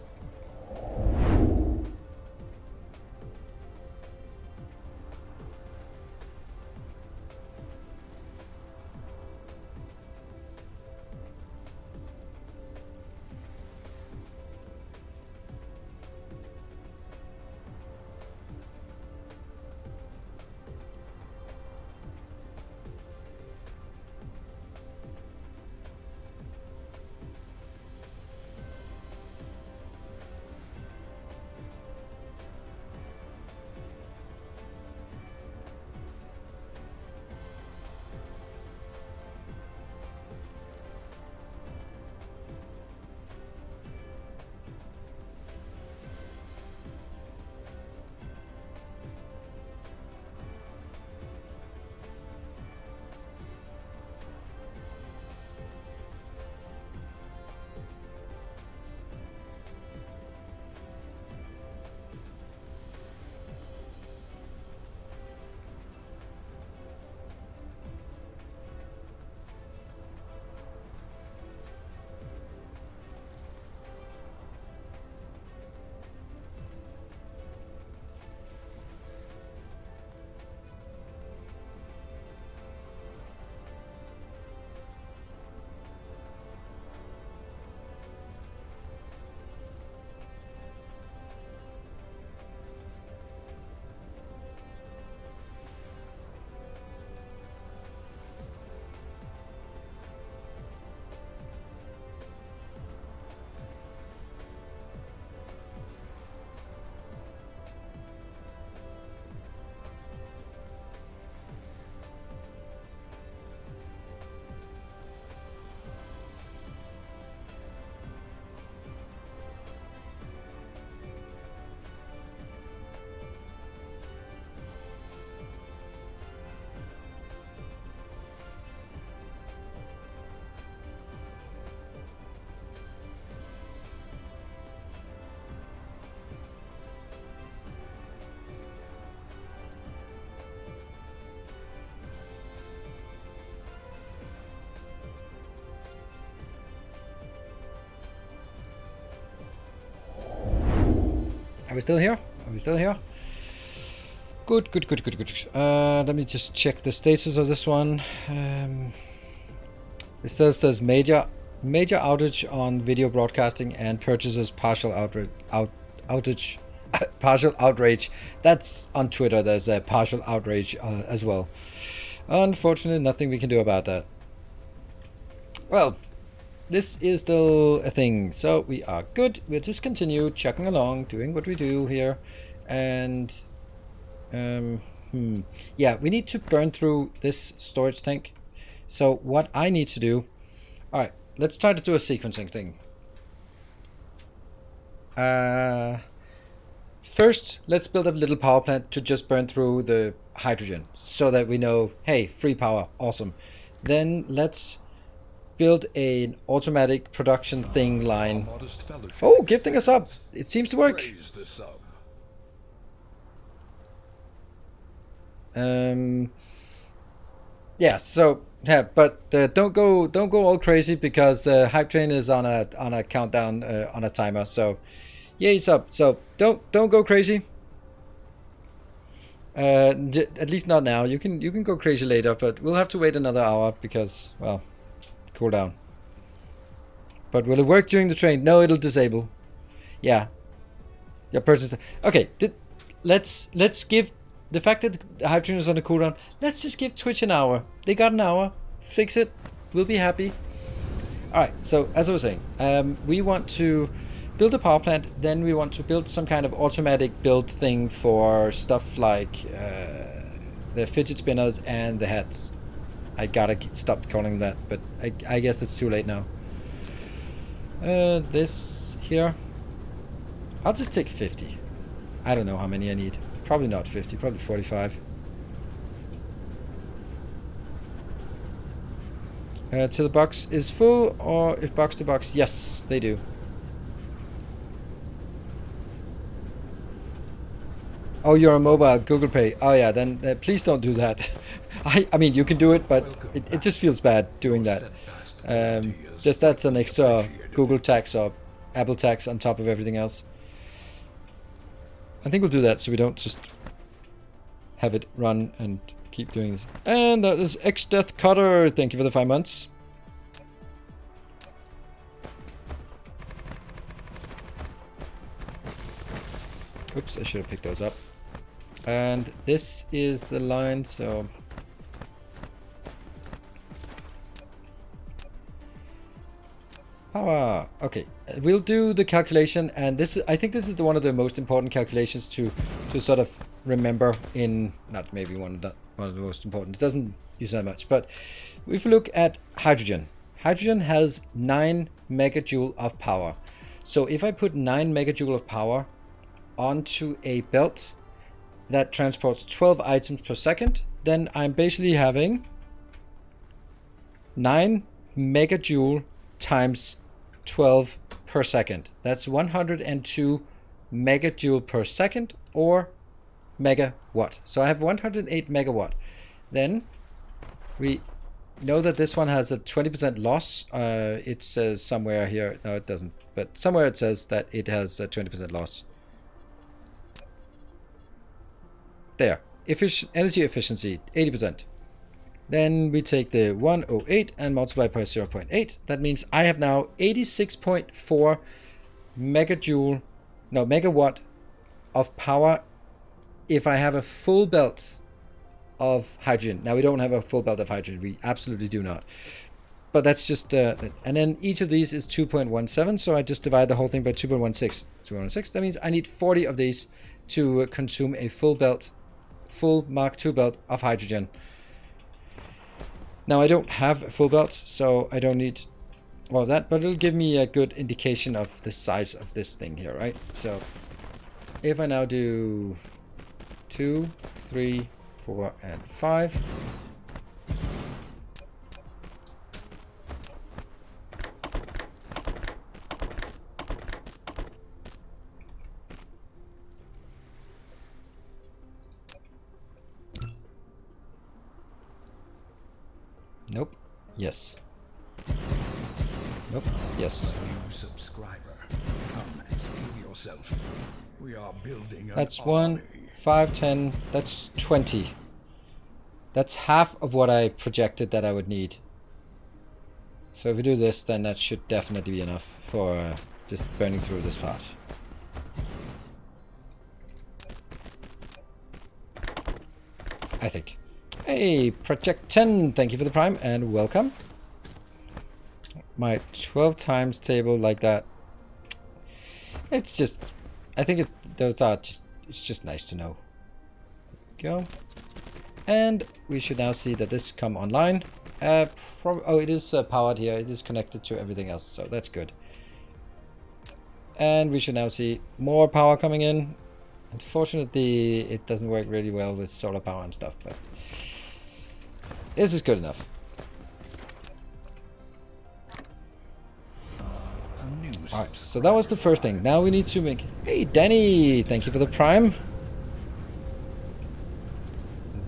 Are we still here? Are we still here? Good, good, good, good, good. Let me just check the status of this one. It says there's major outage on video broadcasting and purchases partial outage. Partial outrage. That's on Twitter. There's a partial outrage as well. Unfortunately, nothing we can do about that. Well, this is still a thing, so we are good. We'll just continue chugging along, doing what we do here, and yeah, we need to burn through this storage tank. So what I need to do, all right, let's try to do a sequencing thing. First, let's build a little power plant to just burn through the hydrogen so that we know, hey, free power, awesome. Then let's build an automatic production thing line. Oh, gifting us up. It seems to work. Yeah, so yeah, but don't go all crazy because Hype Train is on a countdown on a timer. So yeah, it's up. So don't go crazy. At least not now. You can go crazy later, but we'll have to wait another hour because, well, cool down. But will it work during the train? No, it'll disable. Yeah. Yeah, purchase. Okay. Let's give the fact that the Hype Train is on a cooldown. Let's just give Twitch an hour. They got an hour. Fix it. We'll be happy. All right. So as I was saying, we want to build a power plant. Then we want to build some kind of automatic build thing for stuff like the fidget spinners and the hats. I gotta stop calling them that, but I guess it's too late now. This here, I'll just take 50. I don't know how many I need. Probably not 50, probably 45. So the box is full, or if box to box, yes, they do. Oh, you're on mobile, Google Pay. Oh yeah, then please don't do that. I mean, you can do it, but it just feels bad doing that. Just that's an extra Google tax or Apple tax on top of everything else. I think we'll do that so we don't just have it run and keep doing this. And that is X-Death Cutter. Thank you for the 5 months. Oops, I should have picked those up. And this is the line, so power. Okay, we'll do the calculation, and this is, I think this is one of the most important calculations to sort of remember in, not maybe one of the most important. It doesn't use that much, but if we look at hydrogen, hydrogen has 9 megajoule of power. So if I put 9 megajoule of power onto a belt that transports 12 items per second, then I'm basically having 9 megajoule times 12 per second. That's 102 megajoule per second, or megawatt. So I have 108 megawatt. Then we know that this one has a 20% loss. It says somewhere here, no it doesn't, but somewhere it says that it has a 20% loss. There, energy efficiency, 80%. Then we take the 108 and multiply by 0.8. That means I have now 86.4 megawatt of power if I have a full belt of hydrogen. Now we don't have a full belt of hydrogen. We absolutely do not. But that's just, and then each of these is 2.17. So I just divide the whole thing by 2.16. 2.16. That means I need 40 of these to consume a full Mark II belt of hydrogen. Now I don't have a full belt, so I don't need all of that, but it'll give me a good indication of the size of this thing here, right? So if I now do 2, 3, 4, and 5. Nope. Yes. Nope. Yes. New subscriber, come and steal yourself. We are building an That's 1, army. 5, 10. That's 20. That's half of what I projected that I would need. So if we do this, then that should definitely be enough for just burning through this part. I think. Hey, Project 10, thank you for the prime and welcome. My 12 times table like that. It's just, I think those are just, it's just nice to know. Go. And we should now see that this come online. Oh, it is powered here. It is connected to everything else, so that's good. And we should now see more power coming in. Unfortunately, it doesn't work really well with solar power and stuff, but this is good enough. Alright, so that was the first thing. Now we need to make... Hey, Danny! Thank you for the prime.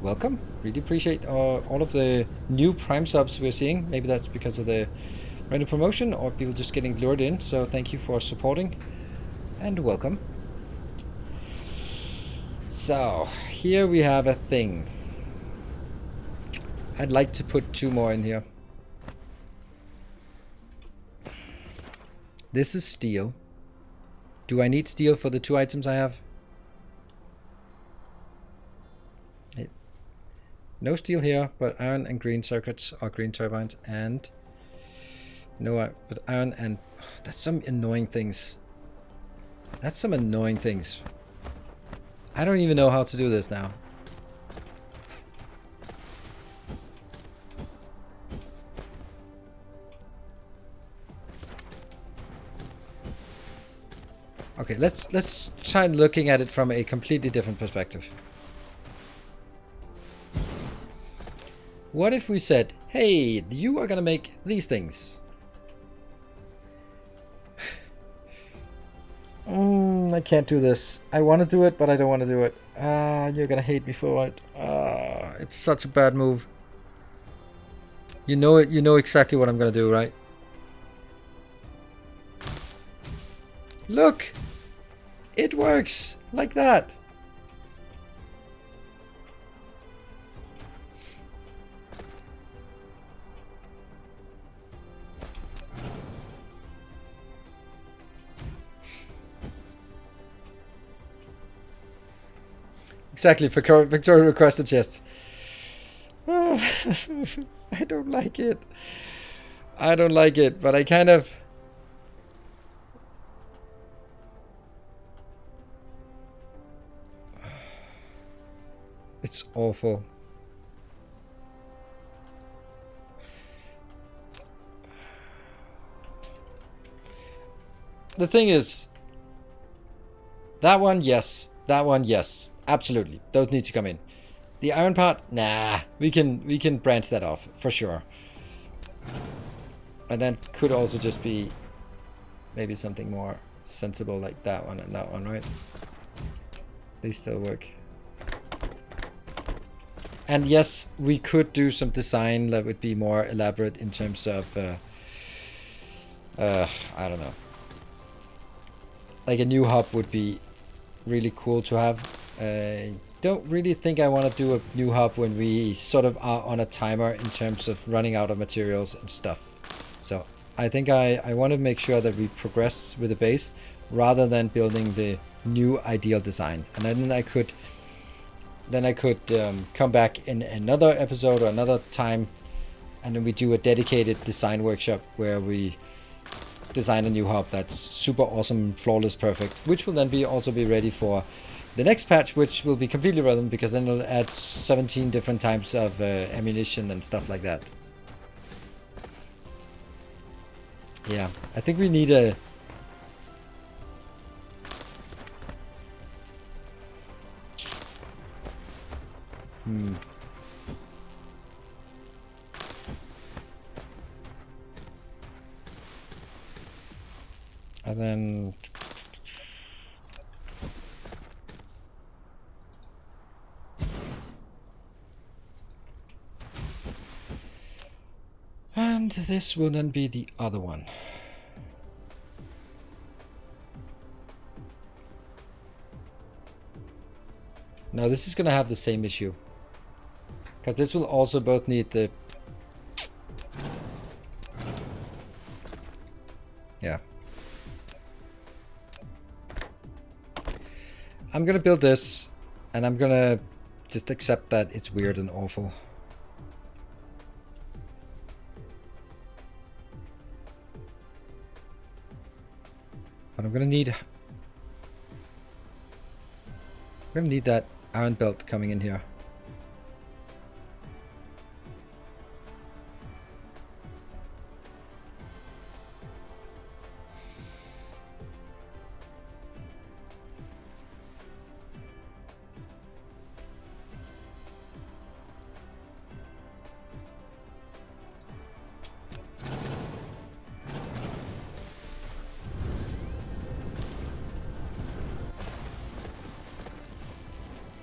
Welcome. Really appreciate all of the new prime subs we're seeing. Maybe that's because of the random promotion or people just getting lured in. So thank you for supporting and welcome. So here we have a thing. I'd like to put 2 more in here. This is steel. Do I need steel for the 2 items I have? No steel here, but iron and green circuits or green turbines, and no, but iron and that's some annoying things. That's some annoying things. I don't even know how to do this now. Okay, let's try looking at it from a completely different perspective. What if we said, hey, you are gonna make these things? I can't do this. I want to do it, but I don't want to do it. You're gonna hate me for it. It's such a bad move. You know it. You know exactly what I'm gonna do, right? Look! It works! Like that! Exactly, Victoria requested chest. I don't like it. I don't like it, but I kind of... It's awful. The thing is, that one, yes. That one, yes. Absolutely. Those need to come in. The iron part, nah. We can branch that off for sure. And then could also just be maybe something more sensible like that one and that one, right? They still work. And yes, we could do some design that would be more elaborate in terms of I don't know. Like a new hub would be really cool to have. I don't really think I want to do a new hub when we sort of are on a timer in terms of running out of materials and stuff. So I think I want to make sure that we progress with the base rather than building the new ideal design. And then I could come back in another episode or another time, and then we do a dedicated design workshop where we design a new hub that's super awesome, flawless, perfect, which will then also be ready for the next patch, which will be completely relevant because then it'll add 17 different types of ammunition and stuff like that. Yeah, I think we need a... And then... And this will then be the other one. No, this is gonna have the same issue. Because this will also both need the... Yeah. I'm gonna build this, and I'm gonna just accept that it's weird and awful. But I'm gonna need that iron belt coming in here.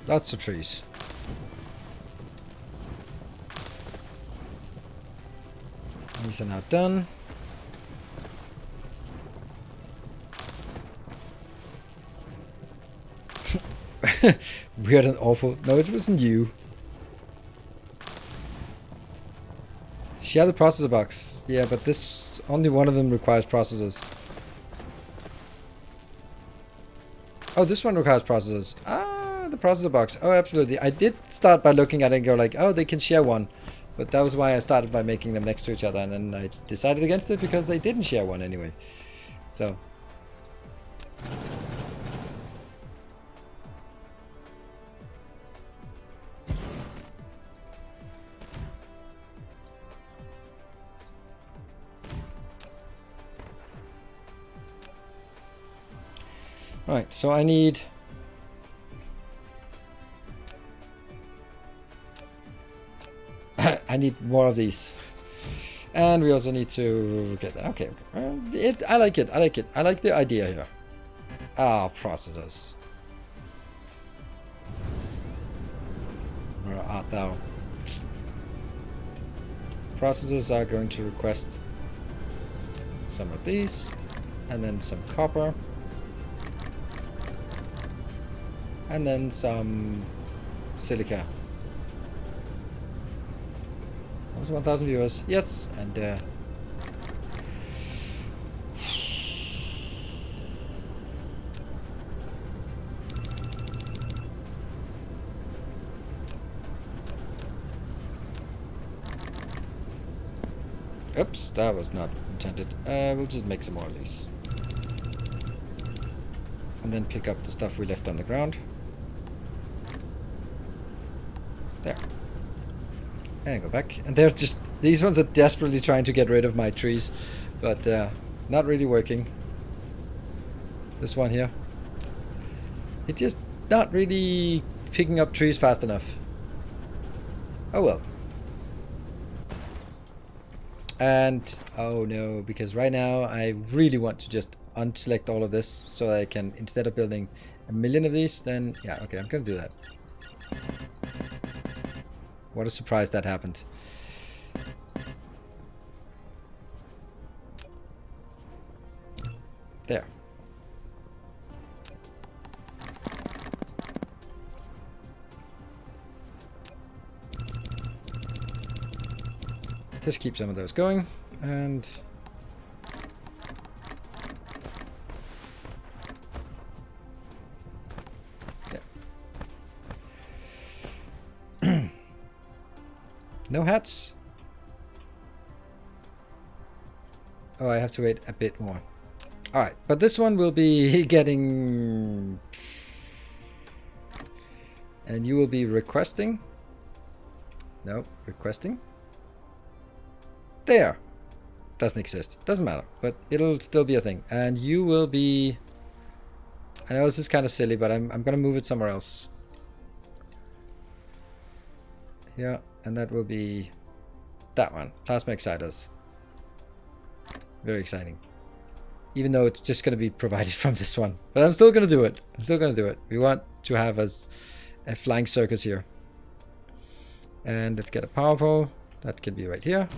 Lots of trees. These are now done. Weird and awful. No, it wasn't you. Share the processor box. Yeah, but this only one of them requires processors. Oh, this one requires processors. Ah, the processor box. Oh, absolutely. I did start by looking at it and go like, oh, they can share one. But that was why I started by making them next to each other, and then I decided against it because they didn't share one anyway. So. Right, so I need... I need more of these. And we also need to get that. Okay, okay. I like it, I like it. I like the idea here. Ah, processors. Where art thou? Processors are going to request some of these. And then some copper. And then some silica. Almost 1,000 viewers. Yes, and oops, that was not intended. We'll just make some more of these. And then pick up the stuff we left on the ground. There. And go back. And they're just... These ones are desperately trying to get rid of my trees. But not really working. This one here. It's just not really picking up trees fast enough. Oh well. And... oh no, because right now I really want to just unselect all of this so I can, instead of building a million of these, then... yeah, okay, I'm gonna do that. What a surprise that happened. There. Just keep some of those going, and... no hats? Oh, I have to wait a bit more. Alright, but this one will be getting... and you will be requesting... no, requesting? There! Doesn't exist. Doesn't matter, but it'll still be a thing. And you will be... I know this is kind of silly, but I'm gonna move it somewhere else. Yeah, and that will be that one. Plasma exciters. Very exciting. Even though it's just going to be provided from this one. But I'm still going to do it. I'm still going to do it. We want to have as a flying circus here. And let's get a power pole. That can be right here.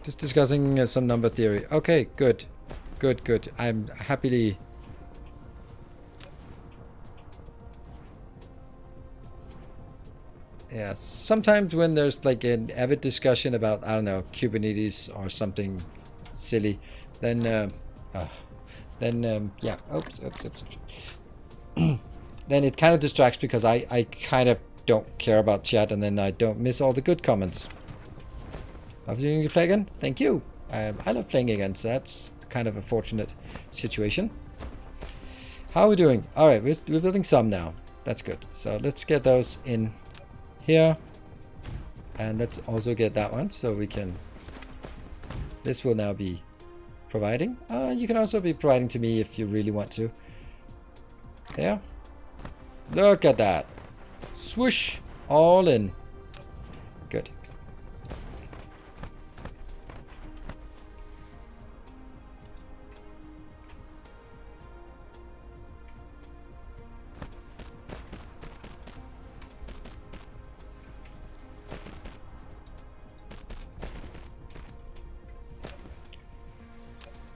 Just discussing some number theory. Okay, good. Good, good. I'm happily... Yeah, sometimes when there's like an avid discussion about, I don't know, Kubernetes or something silly, then yeah, oops. Then it kind of distracts because I kind of don't care about chat, and then I don't miss all the good comments. Love you play again? Thank you. I love playing again, so that's kind of a fortunate situation. How are we doing? All right, we're building some now. That's good. So let's get those in here. And let's also get that one so we can... This will now be providing. You can also be providing to me if you really want to. There. Look at that. Swoosh. All in. Good.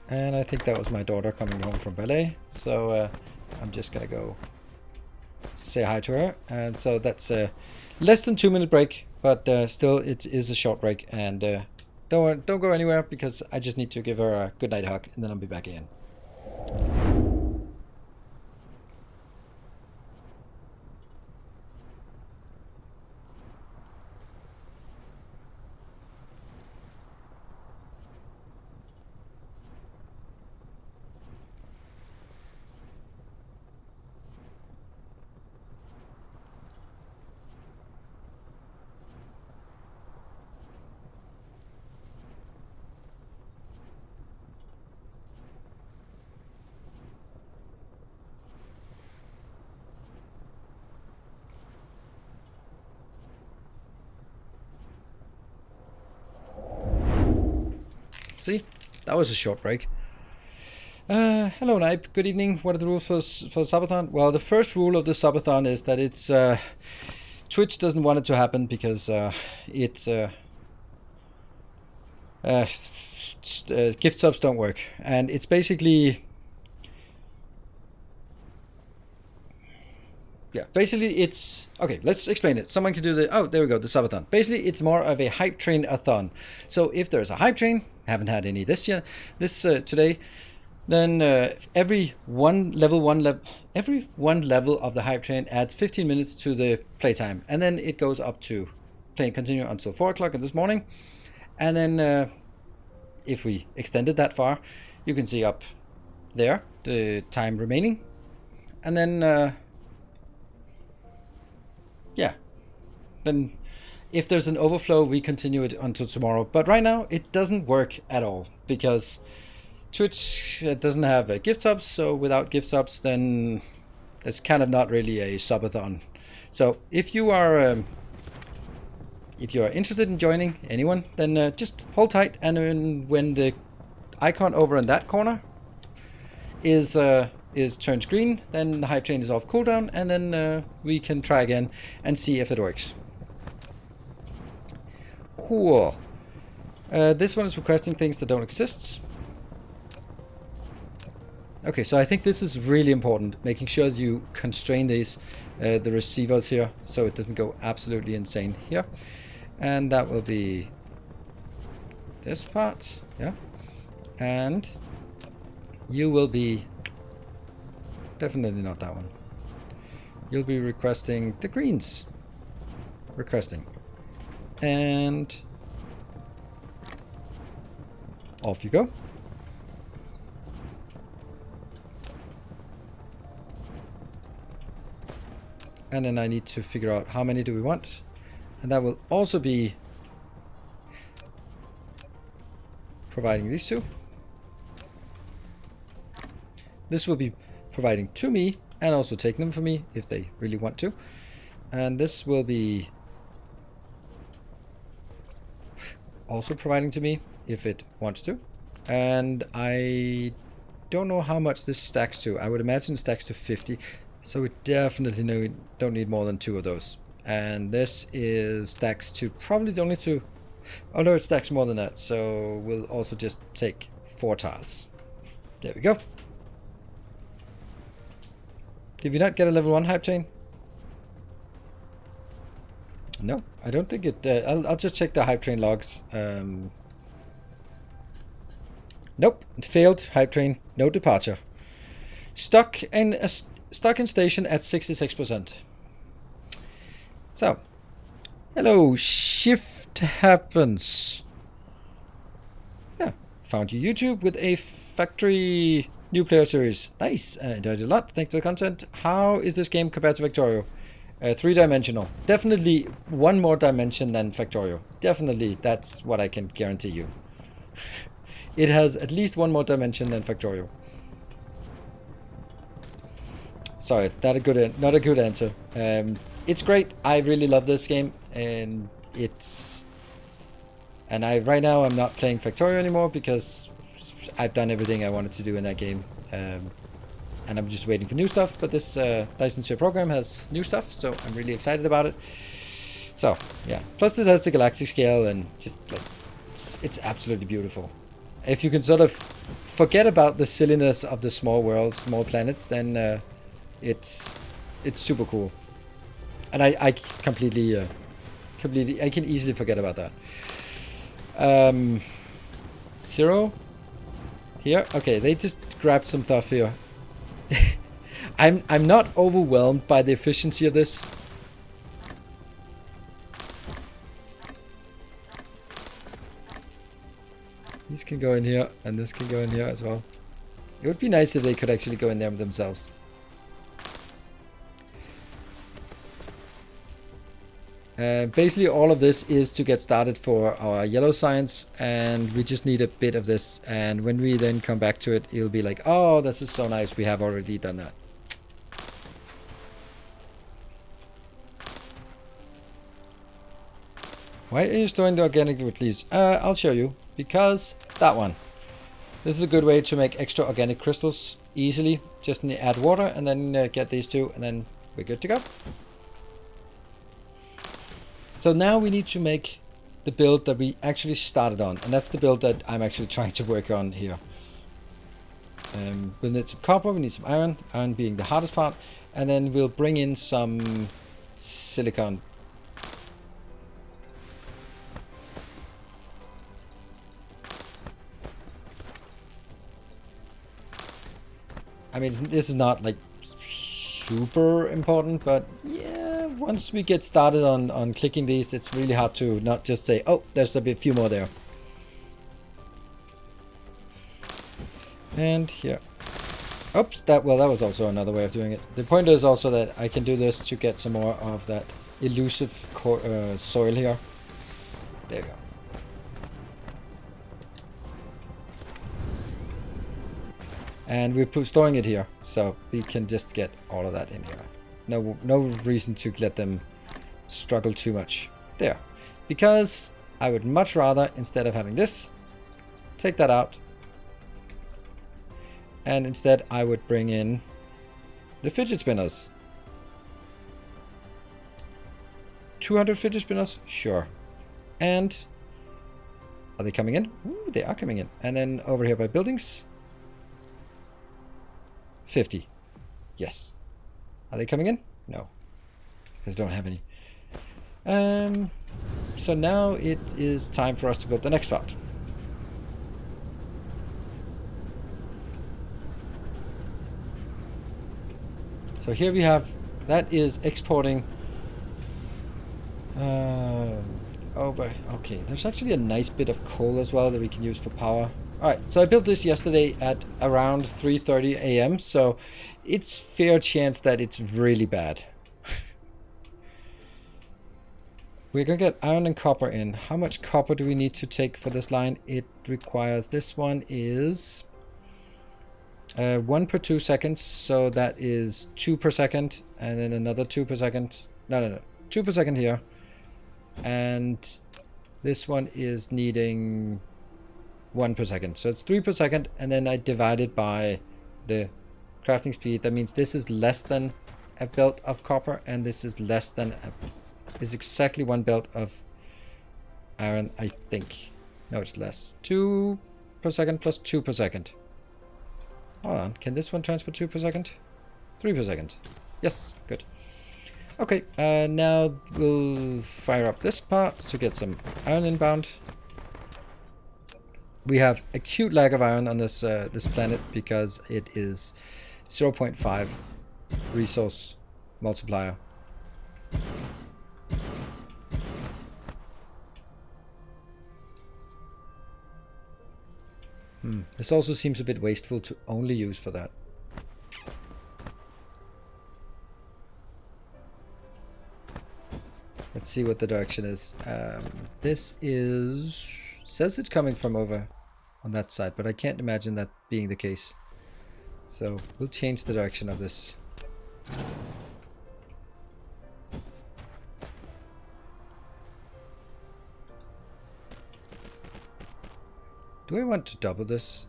And I think that was my daughter coming home from ballet. So I'm just going to go say hi to her. And so that's a less than 2-minute break, but still it is a short break. And don't go anywhere because I just need to give her a good night hug and then I'll be back in. See, that was a short break. Hello, Nipe. Good evening. What are the rules for the subathon? Well, the first rule of the subathon is that it's Twitch doesn't want it to happen because gift subs don't work, and it's basically it's okay. Let's explain it. Someone can do the there we go, the subathon. Basically, it's more of a hype train-a-thon. So if there's a hype train, haven't had any this year, today, then every one level of the hype train adds 15 minutes to the playtime, and then it goes up to playing continue until 4 o'clock in this morning, and then if we extend it that far, you can see up there the time remaining, and then yeah, then if there's an overflow, we continue it until tomorrow. But right now, it doesn't work at all because Twitch doesn't have gift subs. So without gift subs, then it's kind of not really a subathon. So if you are interested in joining, anyone, then just hold tight. And when the icon over in that corner is turns green, then the hype train is off cooldown, and then we can try again and see if it works. Cool. This one is requesting things that don't exist. Okay, so I think this is really important, making sure that you constrain these the receivers here so it doesn't go absolutely insane here. And that will be this part, yeah. And you will be definitely not that one. You'll be requesting the greens. Requesting. And off you go. And then I need to figure out how many do we want. And that will also be providing these two. This will be providing to me and also taking them for me if they really want to. And this will be also providing to me if it wants to. And I don't know how much this stacks to. I would imagine it stacks to 50. So we definitely don't need more than 2 of those. And this is stacks to probably only 2. Oh no, it stacks more than that. So we'll also just take 4 tiles. There we go. Did we not get a level 1 hype chain? No. I don't think it... I'll just check the hype train logs. Nope, it failed. Hype train, no departure. Stuck in station at 66%. So, hello, shift happens. Yeah, found your YouTube with a factory new player series. Nice, enjoyed it a lot. Thanks for the content. How is this game compared to Factorio? 3-dimensional. Definitely one more dimension than Factorio. Definitely, that's what I can guarantee you. It has at least one more dimension than Factorio. Sorry, not a good answer. It's great. I really love this game, and right now I'm not playing Factorio anymore because I've done everything I wanted to do in that game, and I'm just waiting for new stuff. But this Dyson Sphere program has new stuff, so I'm really excited about it. So yeah, plus this has the galactic scale, and just like it's absolutely beautiful. If you can sort of forget about the silliness of the small worlds, small planets, then it's super cool. And I completely I can easily forget about that. Zero here. Okay, they just grabbed some stuff here. I'm not overwhelmed by the efficiency of this. These can go in here, and this can go in here as well. It would be nice if they could actually go in there themselves. Basically all of this is to get started for our yellow science, and we just need a bit of this, and when we then come back to it, it'll be like, oh, this is so nice, we have already done that. Why are you storing the organic with leaves? I'll show you, because that one. This is a good way to make extra organic crystals easily. Just add water and then get these two, and then we're good to go. So now we need to make the build that we actually started on, and that's the build that I'm actually trying to work on here. We'll need some copper, we need some iron, iron being the hardest part, and then we'll bring in some silicon. I mean, this is not like super important, but yeah, once we get started on clicking these, it's really hard to not just say, oh, there's a few more there. And here. Oops, that was also another way of doing it. The point is also that I can do this to get some more of that elusive soil here. There we go. And we're storing it here, so we can just get all of that in here. No reason to let them struggle too much. There. Because I would much rather, instead of having this, take that out. And instead I would bring in the fidget spinners. 200 fidget spinners? Sure. And are they coming in? Ooh, they are coming in. And then over here by buildings. 50. Yes. Are they coming in? No. Because I don't have any. So now it is time for us to build the next part. So here we have, that is exporting. Okay, there's actually a nice bit of coal as well that we can use for power. Alright, so I built this yesterday at around 3:30 AM, so it's fair chance that it's really bad. We're gonna get iron and copper in. How much copper do we need to take for this line? It requires, this one is 1 per 2 seconds, so that is 2 per second, and then another 2 per second. No, 2 per second here. And this one is needing 1 per second, so it's 3 per second, and then I divide it by the crafting speed. That means this is less than a belt of copper, and this is less than is exactly 1 belt of iron, I think. No, it's less. 2 per second plus 2 per second. Hold on, can this one transport 2 per second? 3 per second. Yes, good. Okay, now we'll fire up this part to get some iron inbound. We have acute lack of iron on this this planet because it is 0.5 resource multiplier. This also seems a bit wasteful to only use for that. Let's see what the direction is. This is... says it's coming from over on that side, but I can't imagine that being the case. So we'll change the direction of this. Do I want to double this?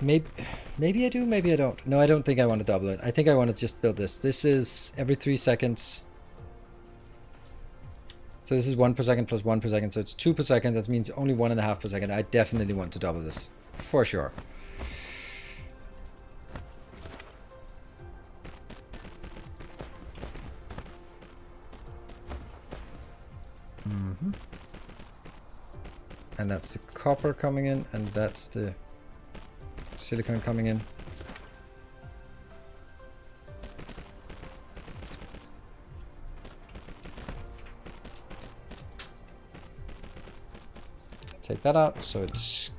Maybe I do, maybe I don't. No, I don't think I want to double it. I think I want to just build this. This is every 3 seconds. So this is 1 per second plus 1 per second. So it's 2 per second. That means only 1.5 per second. I definitely want to double this. For sure. And that's the copper coming in, and that's the silicon coming in. Take that out so it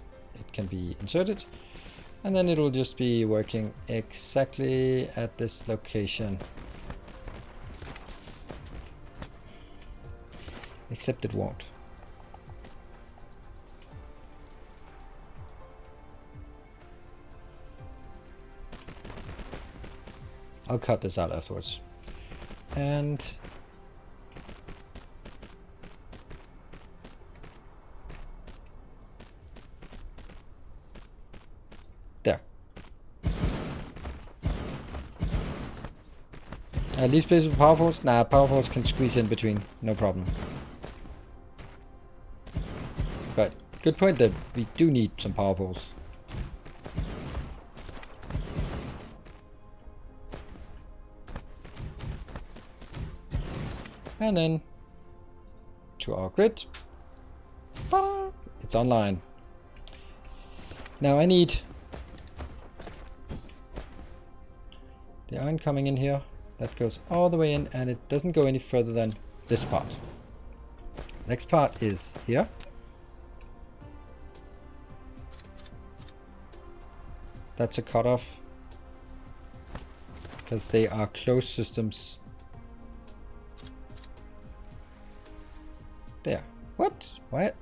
can be inserted, and then it will just be working exactly at this location, except it won't. I'll cut this out afterwards. And there. Leave space with power poles? Nah, power poles can squeeze in between, no problem. But good point that we do need some power poles. And then to our grid. It's online. Now I need the iron coming in here. That goes all the way in, and it doesn't go any further than this part. Next part is here. That's a cutoff because they are closed systems. There. What? What?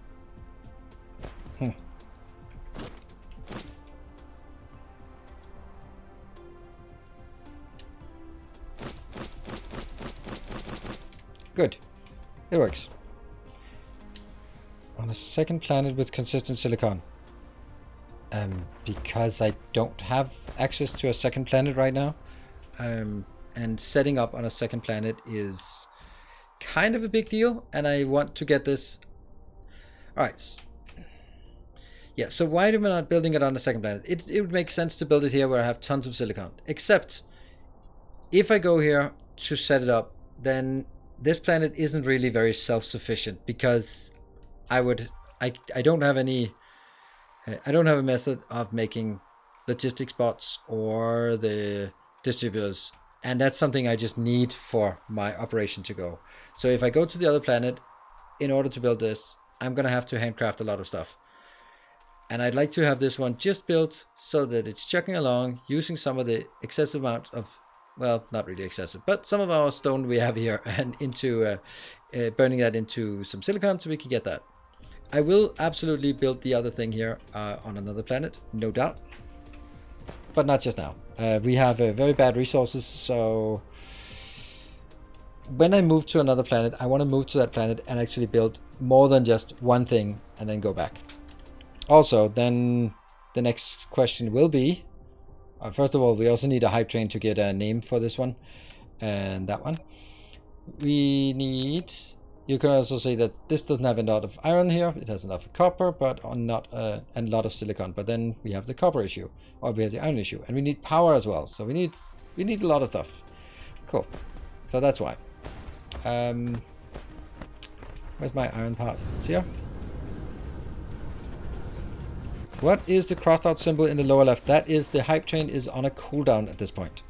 Good. It works. On a second planet with consistent silicon. Because I don't have access to a second planet right now. And setting up on a second planet is kind of a big deal, and I want to get this. Alright. Yeah, so why am I not building it on a second planet? It would make sense to build it here where I have tons of silicon. Except, if I go here to set it up, then this planet isn't really very self-sufficient, because I don't have any... I don't have a method of making logistics bots or the distributors. And that's something I just need for my operation to go. So if I go to the other planet, in order to build this, I'm going to have to handcraft a lot of stuff. And I'd like to have this one just built so that it's chugging along, using some of the excessive amount of, well, not really excessive, but some of our stone we have here, and into burning that into some silicon so we can get that. I will absolutely build the other thing here on another planet, no doubt. But not just now. We have very bad resources, so when I move to another planet, I want to move to that planet and actually build more than just one thing and then go back. Also, then the next question will be, first of all, we also need a hype train to get a name for this one and that one. We need You can also see that this doesn't have a lot of iron here. It has enough copper, but not a lot of silicon. But then we have the copper issue, or we have the iron issue, and we need power as well. So we need a lot of stuff. Cool. So that's why. Where's my iron part? It's here. What is the crossed out symbol in the lower left? That is the hype train is on a cooldown at this point.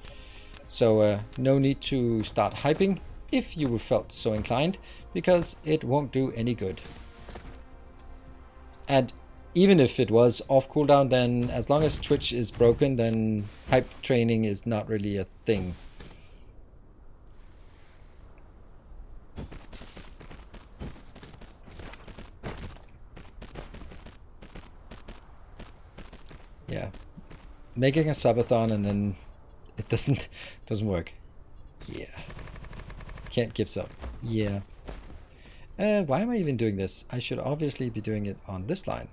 So no need to start hyping if you felt so inclined, because it won't do any good. And even if it was off cooldown, then as long as Twitch is broken, then hype training is not really a thing. Yeah, making a subathon and then it doesn't work. Yeah, can't give sub. Yeah. Why am I even doing this? I should obviously be doing it on this line.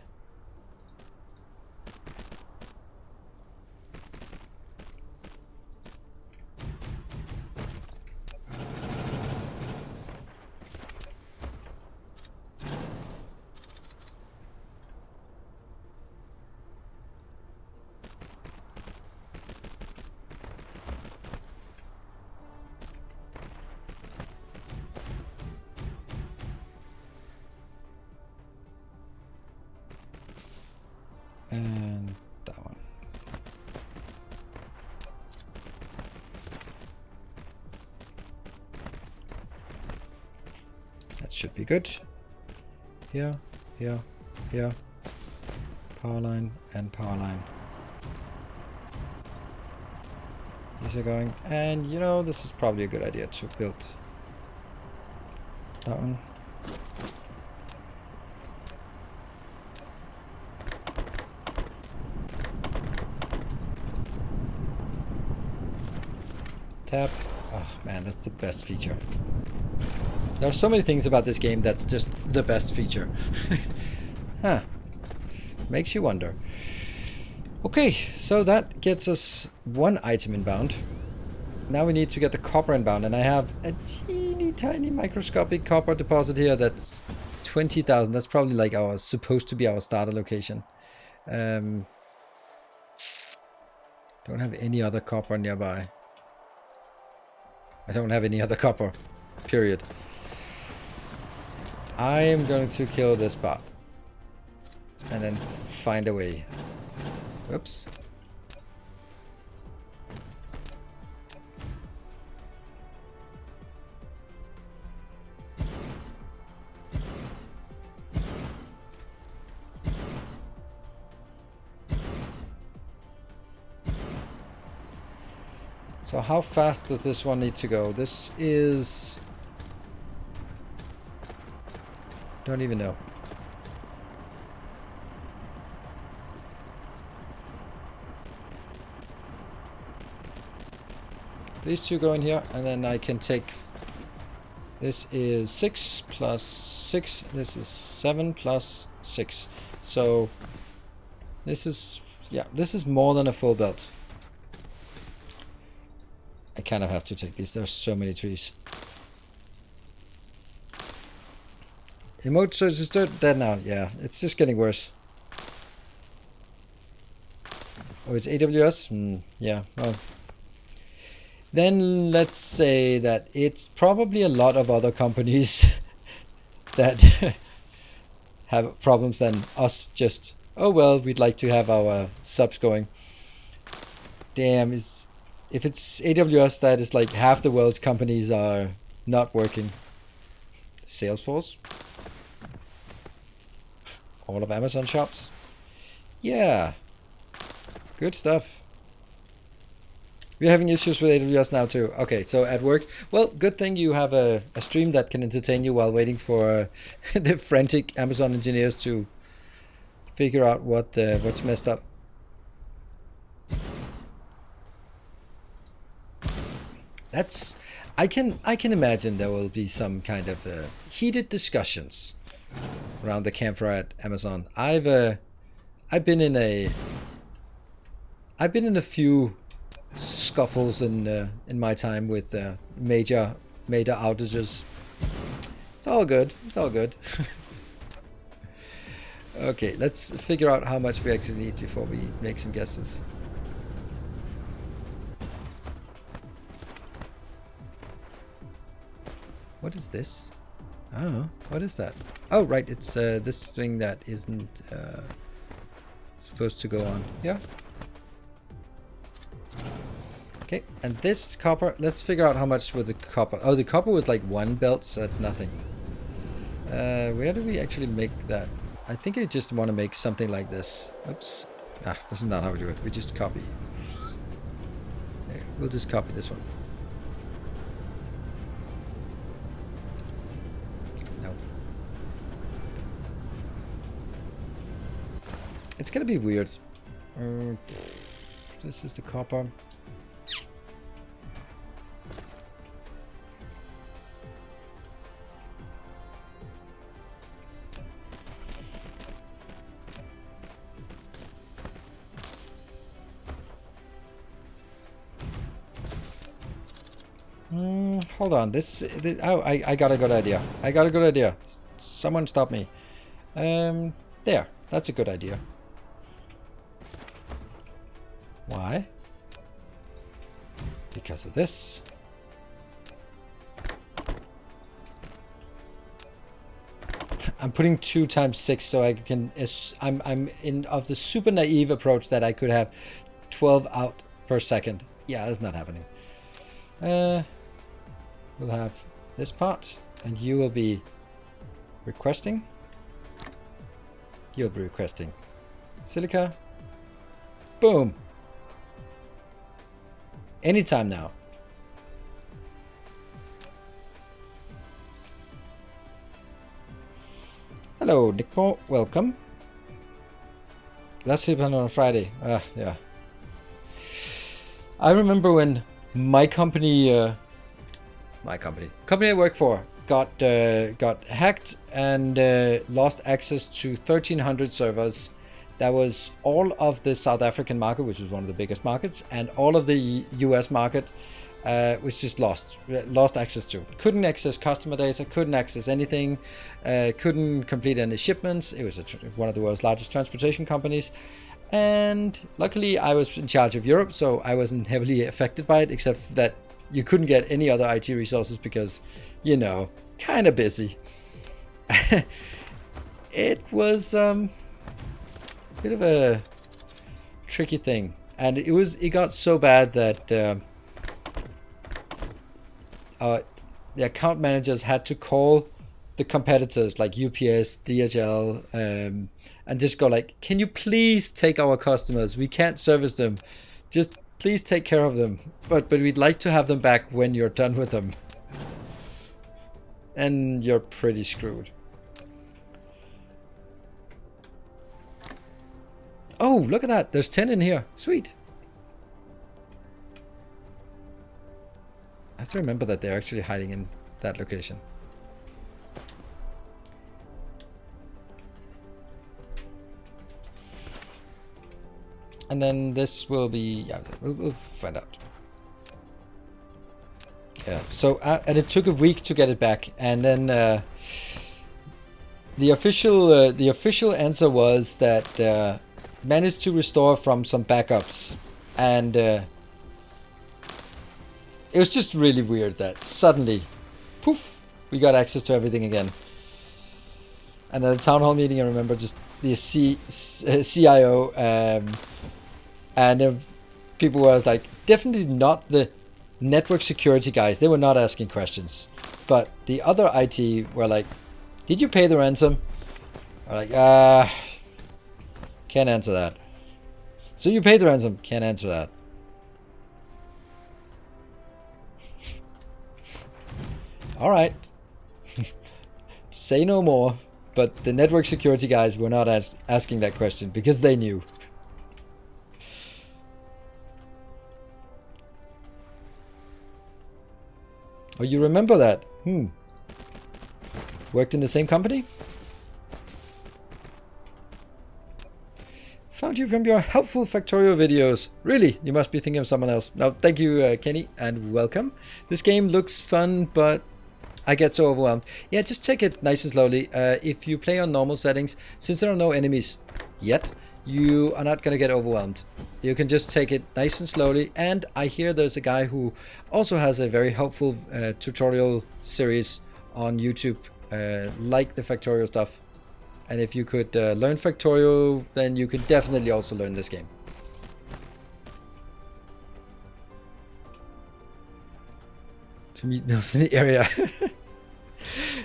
And that one. That should be good. Here, here, here. Power line and power line. These are going. And you know, this is probably a good idea to build that one. Tap. Oh man, that's the best feature. There are so many things about this game that's just the best feature. Huh. Makes you wonder. Okay, so that gets us one item inbound. Now we need to get the copper inbound, and I have a teeny tiny microscopic copper deposit here that's 20,000. That's probably like our supposed to be our starter location. Don't have any other copper nearby. I don't have any other copper, period. I am going to kill this bot and then find a way. Oops. So how fast does this one need to go? This is... don't even know. These two go in here, and then I can take... this is 6 plus 6. This is 7 plus 6. So this is... yeah, this is more than a full belt. I kind of have to take these. There's so many trees. Emote search is dead now. Yeah, it's just getting worse. Oh, it's AWS? Yeah, well. Then let's say that it's probably a lot of other companies that have problems than us just, oh well, we'd like to have our subs going. Damn, if it's AWS, that is like half the world's companies are not working. Salesforce. All of Amazon shops. Yeah. Good stuff. We're having issues with AWS now too. Okay, so at work. Well, good thing you have a stream that can entertain you while waiting for the frantic Amazon engineers to figure out what's messed up. That's... I can imagine there will be some kind of heated discussions around the campfire at Amazon. I've been in a few scuffles in my time with major outages, It's all good. It's all good. Okay, let's figure out how much we actually need before we make some guesses. What is this? Oh, what is that? Oh, right, it's this thing that isn't supposed to go on. Yeah. Okay, and this copper, let's figure out how much was the copper. Oh, the copper was like 1 belt, so that's nothing. Where do we actually make that? I think I just want to make something like this. Oops. Ah, this is not how we do it. We just copy. There, we'll just copy this one. No. It's gonna be weird. This is the copper. Hold on, oh, I got a good idea. I got a good idea. Someone stop me. There, that's a good idea. Why? Because of this. I'm putting 2 times 6 so I can. I'm in of the super naive approach that I could have 12 out per second. Yeah, that's not happening. We'll have this part, and you will be requesting. You'll be requesting silica. Boom. Anytime now. Hello, Nico. Welcome. Let's sleep on a Friday. Yeah. I remember when my company I work for got hacked and lost access to 1,300 servers. That was all of the South African market, which was one of the biggest markets, and all of the US market was just lost access to. Couldn't access customer data, couldn't access anything, couldn't complete any shipments. It was one of the world's largest transportation companies. And luckily I was in charge of Europe, so I wasn't heavily affected by it, except that you couldn't get any other IT resources because, you know, kind of busy. It was a bit of a tricky thing, and it got so bad that the account managers had to call the competitors like UPS, DHL, and just go like, can you please take our customers? We can't service them. Just please take care of them. But we'd like to have them back when you're done with them. And you're pretty screwed. Oh, look at that. There's 10 in here. Sweet. I have to remember that they're actually hiding in that location. And then this will be, yeah, we'll find out. Yeah, so, and it took a week to get it back. And then the official answer was that managed to restore from some backups. And it was just really weird that suddenly, poof, we got access to everything again. And at a town hall meeting, I remember just the CIO and people were like, definitely not the network security guys. They were not asking questions. But the other IT were like, did you pay the ransom? Or like, can't answer that. So you paid the ransom? Can't answer that. All right. Say no more. But the network security guys were not asking that question because they knew. Oh, you remember that? Worked in the same company? Found you from your helpful Factorio videos. Really? You must be thinking of someone else. No, thank you, Kenny, and welcome. This game looks fun, but I get so overwhelmed. Yeah, just take it nice and slowly. If you play on normal settings, since there are no enemies yet, you are not going to get overwhelmed. You can just take it nice and slowly. And I hear there's a guy who also has a very helpful tutorial series on YouTube, like the Factorio stuff. And if you could learn Factorio, then you could definitely also learn this game. To meet Mills in the area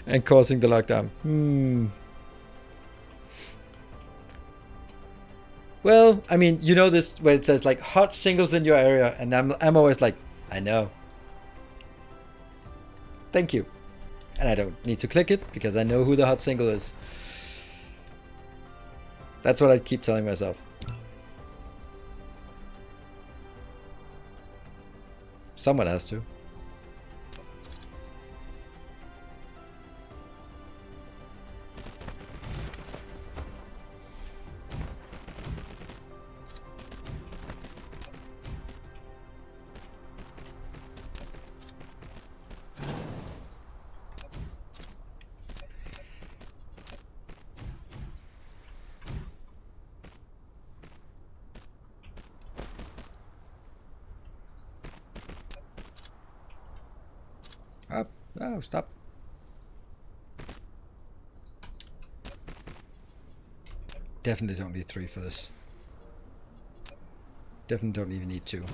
and causing the lockdown. Well, I mean, you know this where it says like hot singles in your area, and I'm always like, I know. Thank you. And I don't need to click it because I know who the hot single is. That's what I keep telling myself. Someone has to. Up. Oh, stop. Definitely don't need 3 for this. Definitely don't even need 2.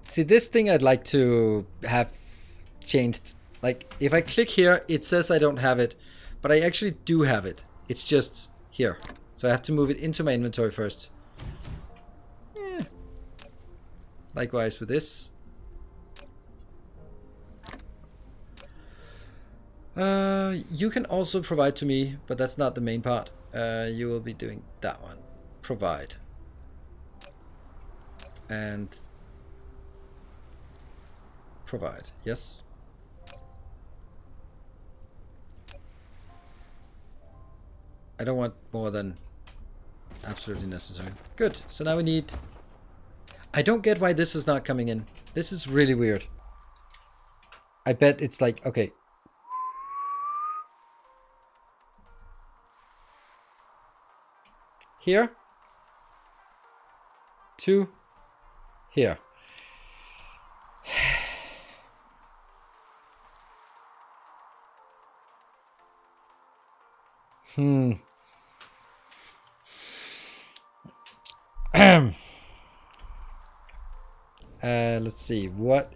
See, this thing I'd like to have changed. Like, if I click here, it says I don't have it, but I actually do have it. It's just here. So I have to move it into my inventory first. Yeah. Likewise with this. You can also provide to me, but that's not the main part. You will be doing that one. Provide. And provide. Yes. I don't want more than absolutely necessary. Good. So now we need... I don't get why this is not coming in. This is really weird. I bet it's like, okay. Here. 2. Here. Let's see. What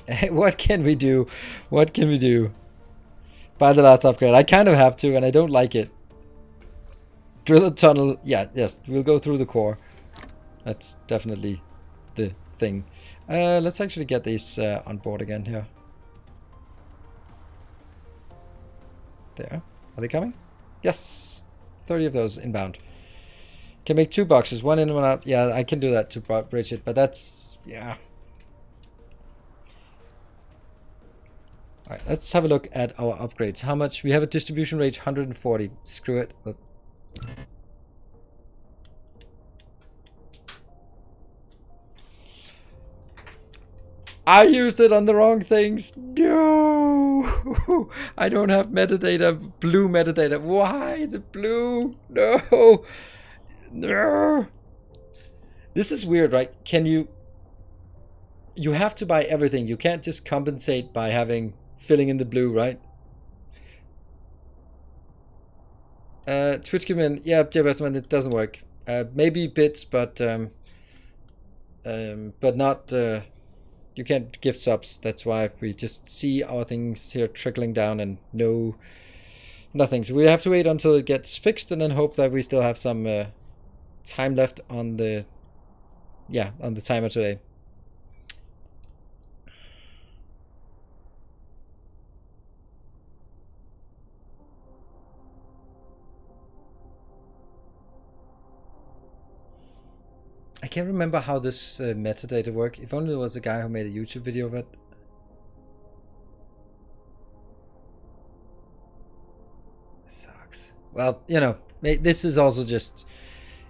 can we do? What can we do? Buy the last upgrade. I kind of have to, and I don't like it. Drill a tunnel. Yeah, yes. We'll go through the core. That's definitely the thing. Let's actually get these on board again here. There. Are they coming? Yes. 30 of those inbound. Can make 2 boxes. 1 in, 1 out. Yeah, I can do that to bridge it, but that's... yeah. Alright, let's have a look at our upgrades. How much? We have a distribution rate 140. Screw it. We'll... I used it on the wrong things. No! I don't have metadata. Blue metadata. Why the blue? No! No! This is weird, right? Can you... You have to buy everything. You can't just compensate by filling in the blue, right? Twitch command. Yeah, man, it doesn't work. Maybe bits, but not... you can't gift subs. That's why we just see our things here trickling down and nothing. So we have to wait until it gets fixed and then hope that we still have some time left on the timer today. I can't remember how this metadata worked. If only there was a guy who made a YouTube video of it. Sucks. Well, you know, this is also just...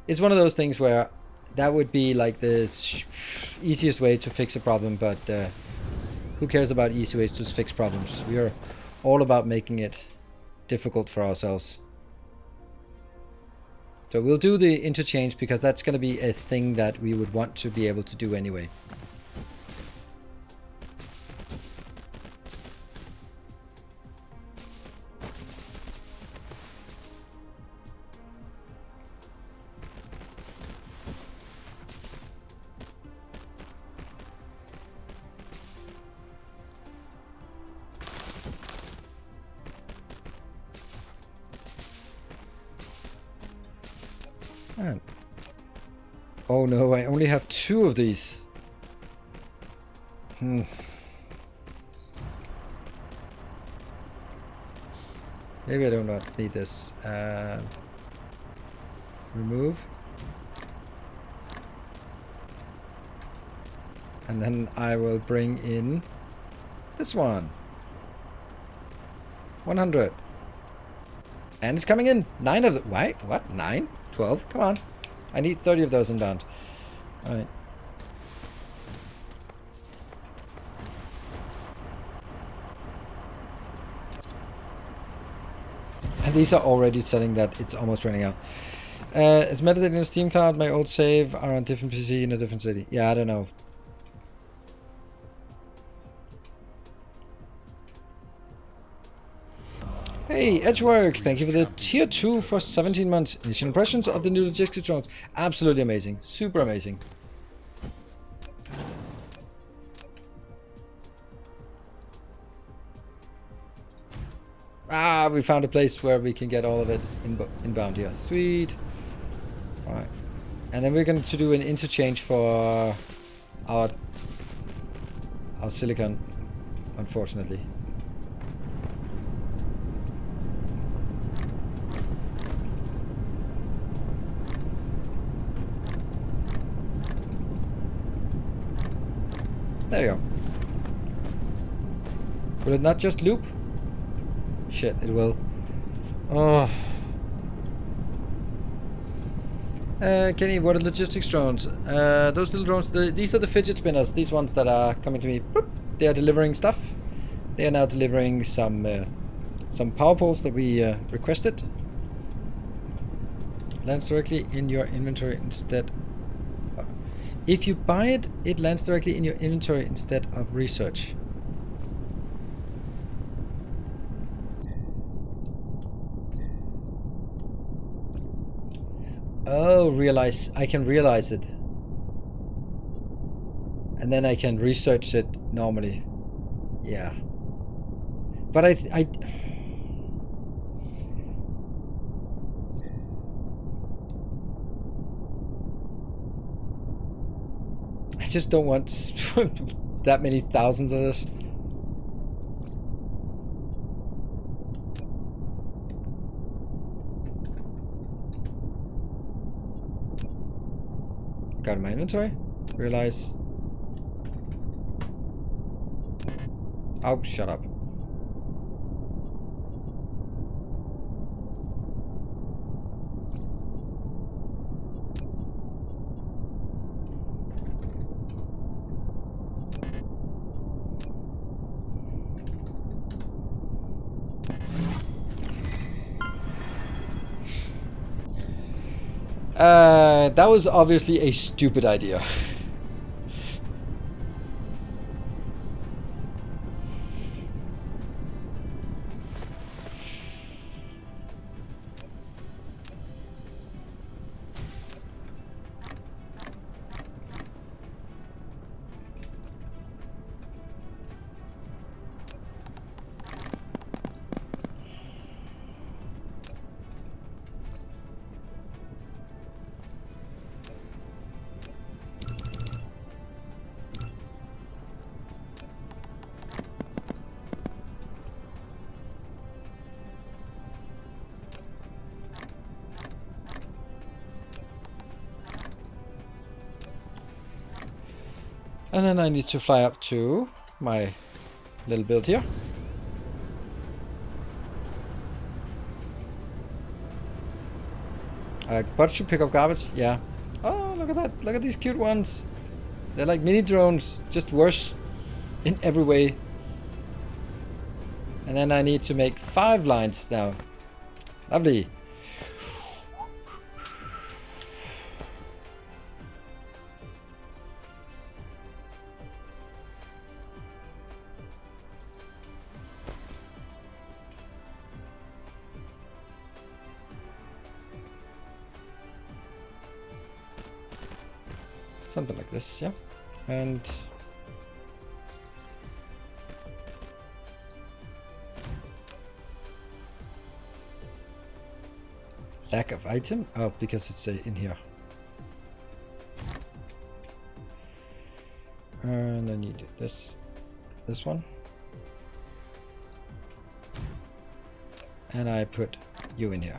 It's one of those things where that would be like the easiest way to fix a problem, but who cares about easy ways to fix problems? We are all about making it difficult for ourselves. So we'll do the interchange because that's going to be a thing that we would want to be able to do anyway. Oh no, I only have 2 of these. Maybe I do not need this. Remove. And then I will bring in this one. 100. And it's coming in. 9 of them. Why? What? 9? 12? Come on. I need 30 of those inbound. Alright. And these are already telling that it's almost running out. It's metadata in a Steam cloud. My old save are on different PC in a different city. Yeah, I don't know. Hey, Edgework, thank you for the tier 2 for 17 months. Initial impressions of the new logistics drones. Absolutely amazing. Super amazing. Ah, we found a place where we can get all of it inbound here. Sweet. Alright. And then we're going to do an interchange for our silicon, unfortunately. There you go. Will it not just loop? Shit, it will. Oh. Kenny, what are logistics drones? Those little drones, these are the fidget spinners. These ones that are coming to me. Boop, they are delivering stuff. They are now delivering some power poles that we requested. Lands directly in your inventory instead. If you buy it, it lands directly in your inventory instead of research. Oh, I can realize it. And then I can research it normally. Yeah. But I just don't want that many thousands of this. Got in my inventory. Realize. Oh, shut up. That was obviously a stupid idea. And then I need to fly up to my little build here. But should pick up garbage? Yeah. Oh, look at that. Look at these cute ones. They're like mini drones, just worse in every way. And then I need to make 5 lines now. Lovely. Something like this, yeah. And lack of item? Oh, because it's in here. And I need this one. And I put you in here.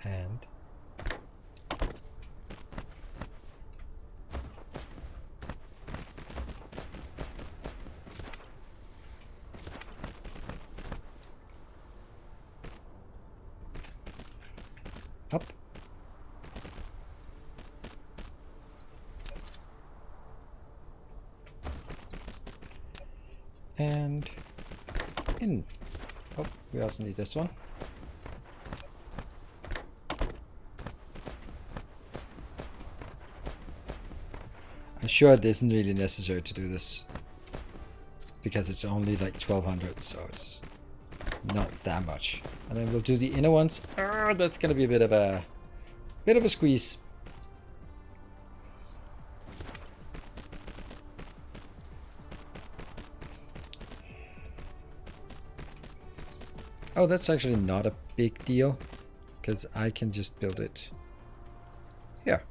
And up. And in. Oh, we also need this one. I'm sure it isn't really necessary to do this because it's only like 1200, so it's not that much. And then we'll do the inner ones. That's gonna be a bit of a squeeze. Oh, that's actually not a big deal because I can just build it here.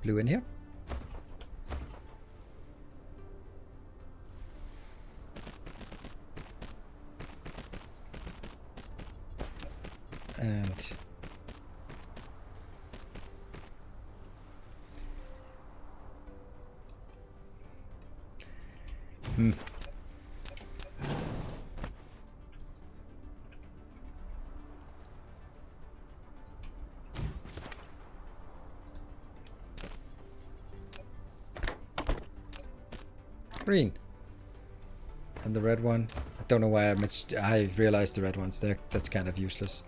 Blue in here. And green. And the red one, I don't know why I realized the red one's there. That's kind of useless.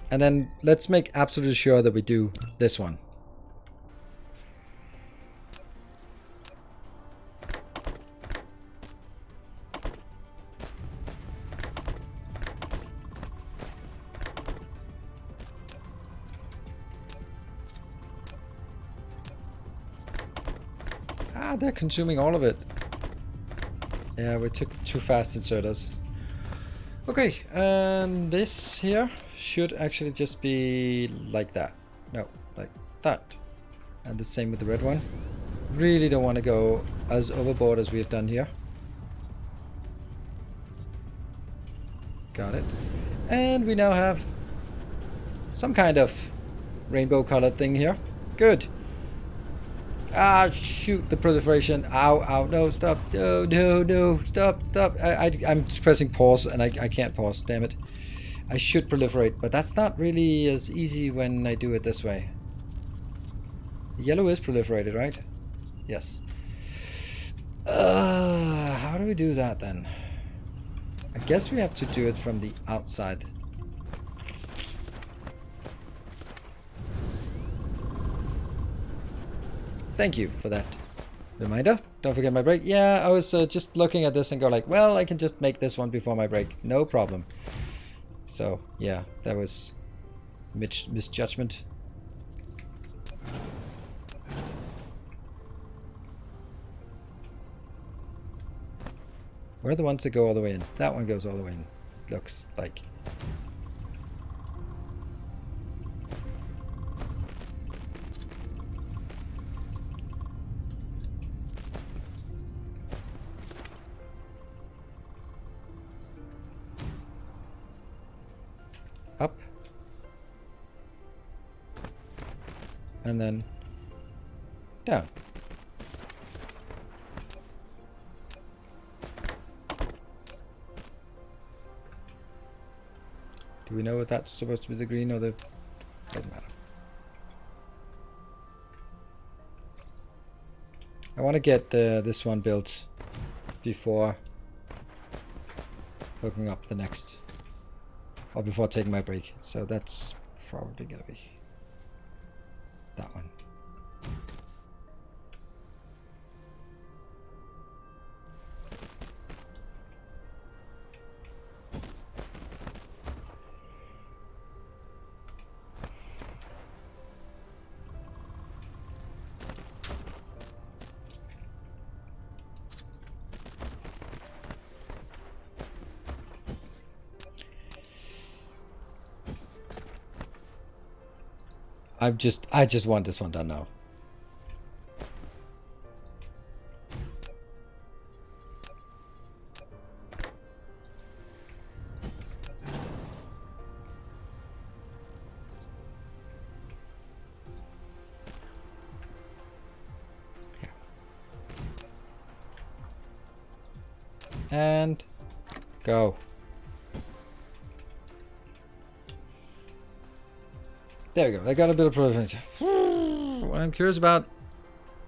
And then let's make absolutely sure that we do this one. Ah, they're consuming all of it. Yeah, we took 2 fast inserters. Okay, and this here should actually just be like that. No, like that. And the same with the red one. Really don't want to go as overboard as we have done here. Got it. And we now have some kind of rainbow colored thing here. Good. Ah, shoot, the proliferation. Ow, ow, no, stop. No, no, no, stop, stop. I'm pressing pause and I can't pause, damn it. I should proliferate, but that's not really as easy when I do it this way. Yellow is proliferated, right? Yes. How do we do that then? I guess we have to do it from the outside. Thank you for that reminder. Don't forget my break. Yeah, I was just looking at this and go like, well, I can just make this one before my break. No problem. So, yeah, that was misjudgment. Where are the ones that go all the way in? That one goes all the way in. Looks like. up. And then down. Do we know what that's supposed to be, the green or the... Doesn't matter. I want to get this one built before hooking up the next. Or before taking my break. So that's probably going to be that one. I just want this one done now. And go. There we go. I got a bit of proliferation. What I'm curious about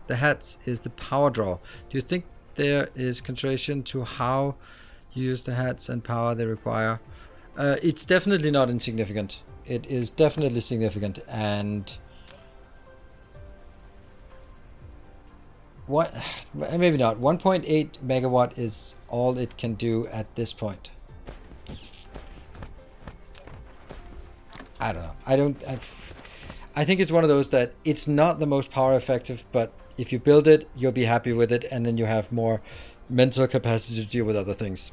the hats is the power draw. Do you think there is consideration to how you use the hats and power they require? It's definitely not insignificant. It is definitely significant, and what? Maybe not. 1.8 megawatt is all it can do at this point. I don't know. I think it's one of those that it's not the most power effective, but if you build it, you'll be happy with it, and then you have more mental capacity to deal with other things.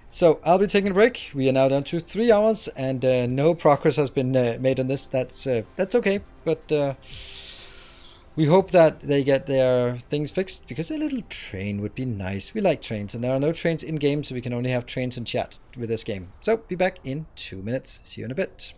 So I'll be taking a break. We are now down to 3 hours, and no progress has been made on this. That's okay, but we hope that they get their things fixed, because a little train would be nice. We like trains, and there are no trains in game, so we can only have trains in chat with this game. So be back in 2 minutes. See you in a bit.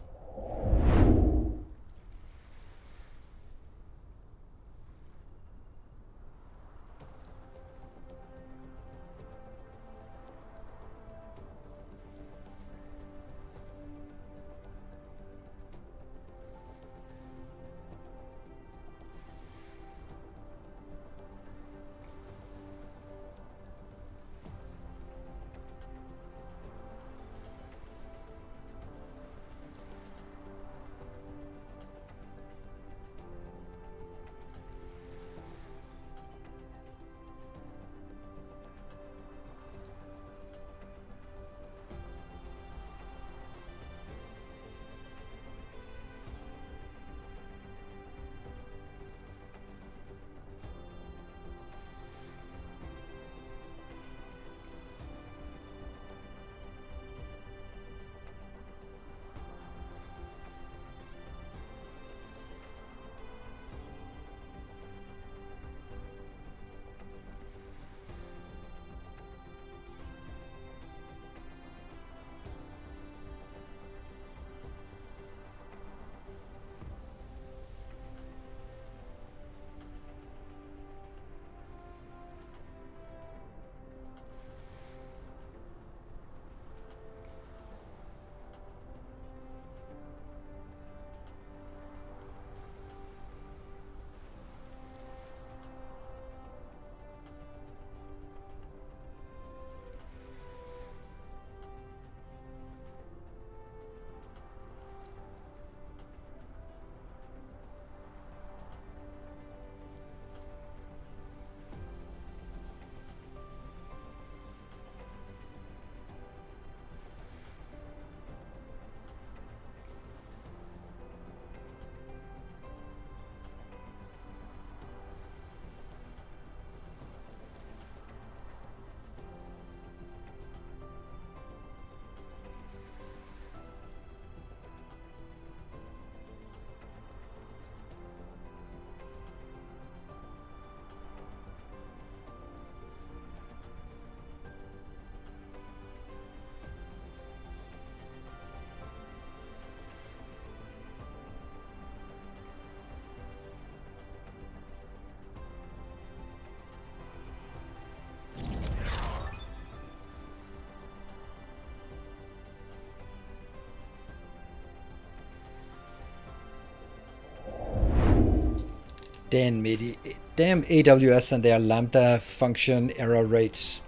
Damn AWS and their Lambda function error rates.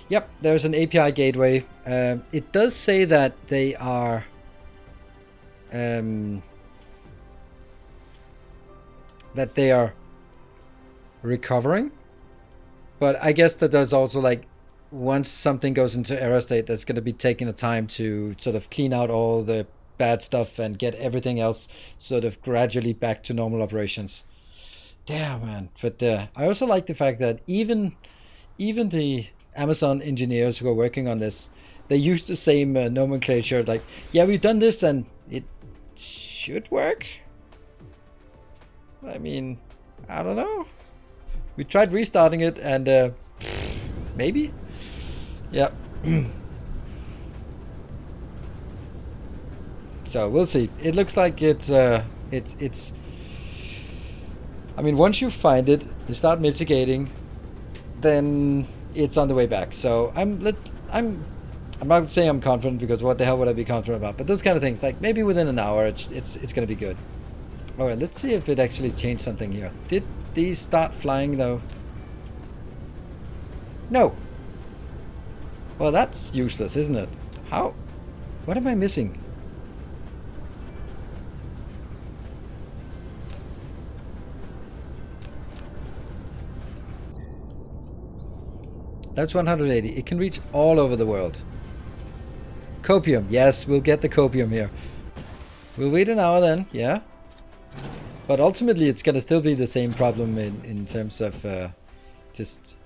Yep, there's an API gateway. It does say that they are recovering, but I guess that there's also like once something goes into error state, that's going to be taking a time to sort of clean out all the bad stuff and get everything else sort of gradually back to normal operations. Damn, man. But I also like the fact that even the Amazon engineers who are working on this, they use the same nomenclature. Like, yeah, we've done this and it should work. I mean, I don't know. We tried restarting it and maybe. Yeah. So we'll see. It looks like it's. I mean, once you find it, you start mitigating, then it's on the way back. So I'm not saying I'm confident, because what the hell would I be confident about? But those kind of things, like maybe within an hour, it's going to be good. All right, let's see if it actually changed something here. Did these start flying though? No. Well, that's useless, isn't it? How? What am I missing? That's 180. It can reach all over the world. Copium. Yes, we'll get the copium here. We'll wait an hour then, yeah. But ultimately, it's going to still be the same problem in terms of just...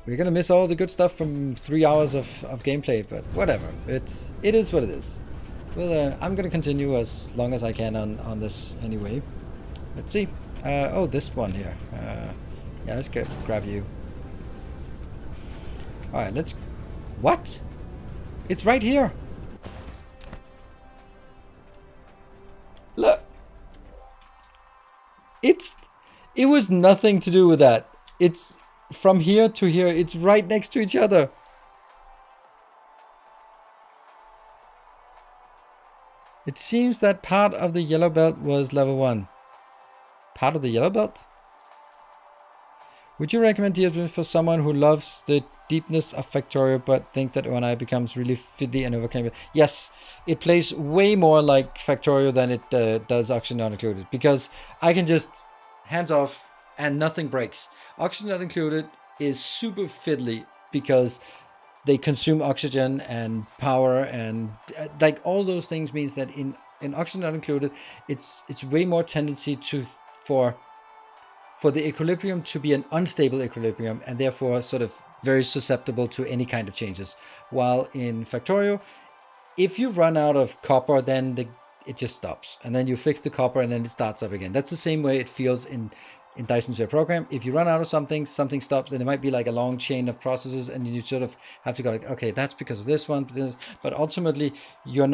We're going to miss all the good stuff from 3 hours of gameplay, but whatever. It is what it is. Well, I'm going to continue as long as I can on this anyway. Let's see. Oh, this one here. Yeah, let's grab you. Alright, let's... What? It's right here. Look. It was nothing to do with that. It's from here to here. It's right next to each other. It seems that part of the yellow belt was level 1. Part of the yellow belt? Would you recommend Dyson for someone who loves the deepness of Factorio but think that when I becomes really fiddly and overcame it? Yes, it plays way more like Factorio than it does Oxygen Not Included, because I can just hands off and nothing breaks. Oxygen Not Included is super fiddly because they consume oxygen and power and like all those things means that in Oxygen Not Included, it's way more tendency for the equilibrium to be an unstable equilibrium and therefore sort of very susceptible to any kind of changes. While in Factorio, if you run out of copper, then it just stops. And then you fix the copper and then it starts up again. That's the same way it feels in Dyson's program. If you run out of something stops, and it might be like a long chain of processes and you sort of have to go like, okay, that's because of this one. But ultimately, your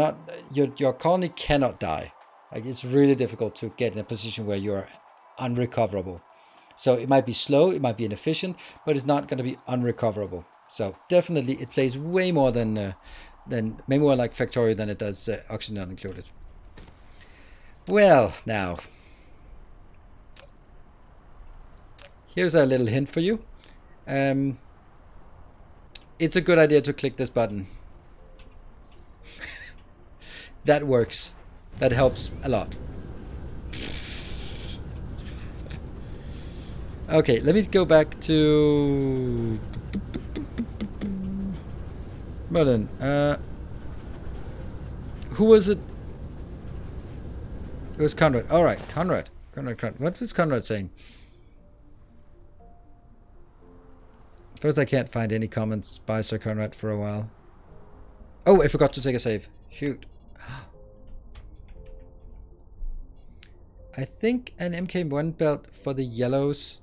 colony cannot die. Like, it's really difficult to get in a position where you're unrecoverable. So it might be slow, it might be inefficient, but it's not going to be unrecoverable. So definitely it plays way more way more like Factorio than it does Oxygen Not Included. Well, now here's a little hint for you. It's a good idea to click this button. That works. That helps a lot. Okay, let me go back to Merlin. Who was it? It was Conrad. All right, Conrad. What was Conrad saying? First, I can't find any comments by Sir Conrad for a while. Oh, I forgot to take a save. Shoot. I think an MK1 belt for the yellows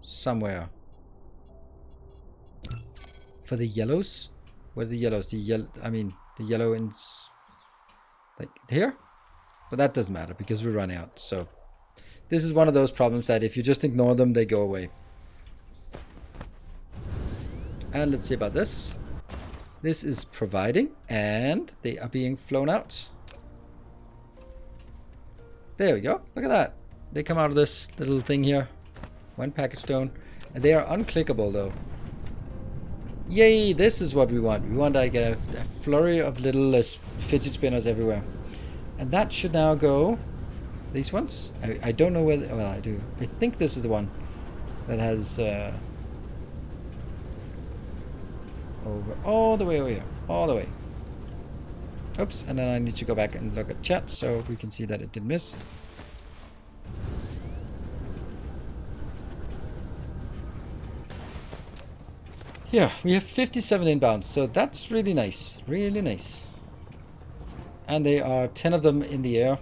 somewhere. For the yellows? What are the yellows? The yellow in like here? But that doesn't matter because we're running out. So this is one of those problems that if you just ignore them, they go away. And let's see about this. This is providing, and they are being flown out. There we go. Look at that. They come out of this little thing here. One package stone. And they are unclickable though. Yay, this is what we want. We want like a flurry of little fidget spinners everywhere. And that should now go... These ones? I don't know whether... Well, I do. I think this is the one that has... over all the way over here. All the way. Oops, and then I need to go back and look at chat so we can see that it didn't miss. Here, we have 57 inbounds, so that's really nice. Really nice. And there are 10 of them in the air.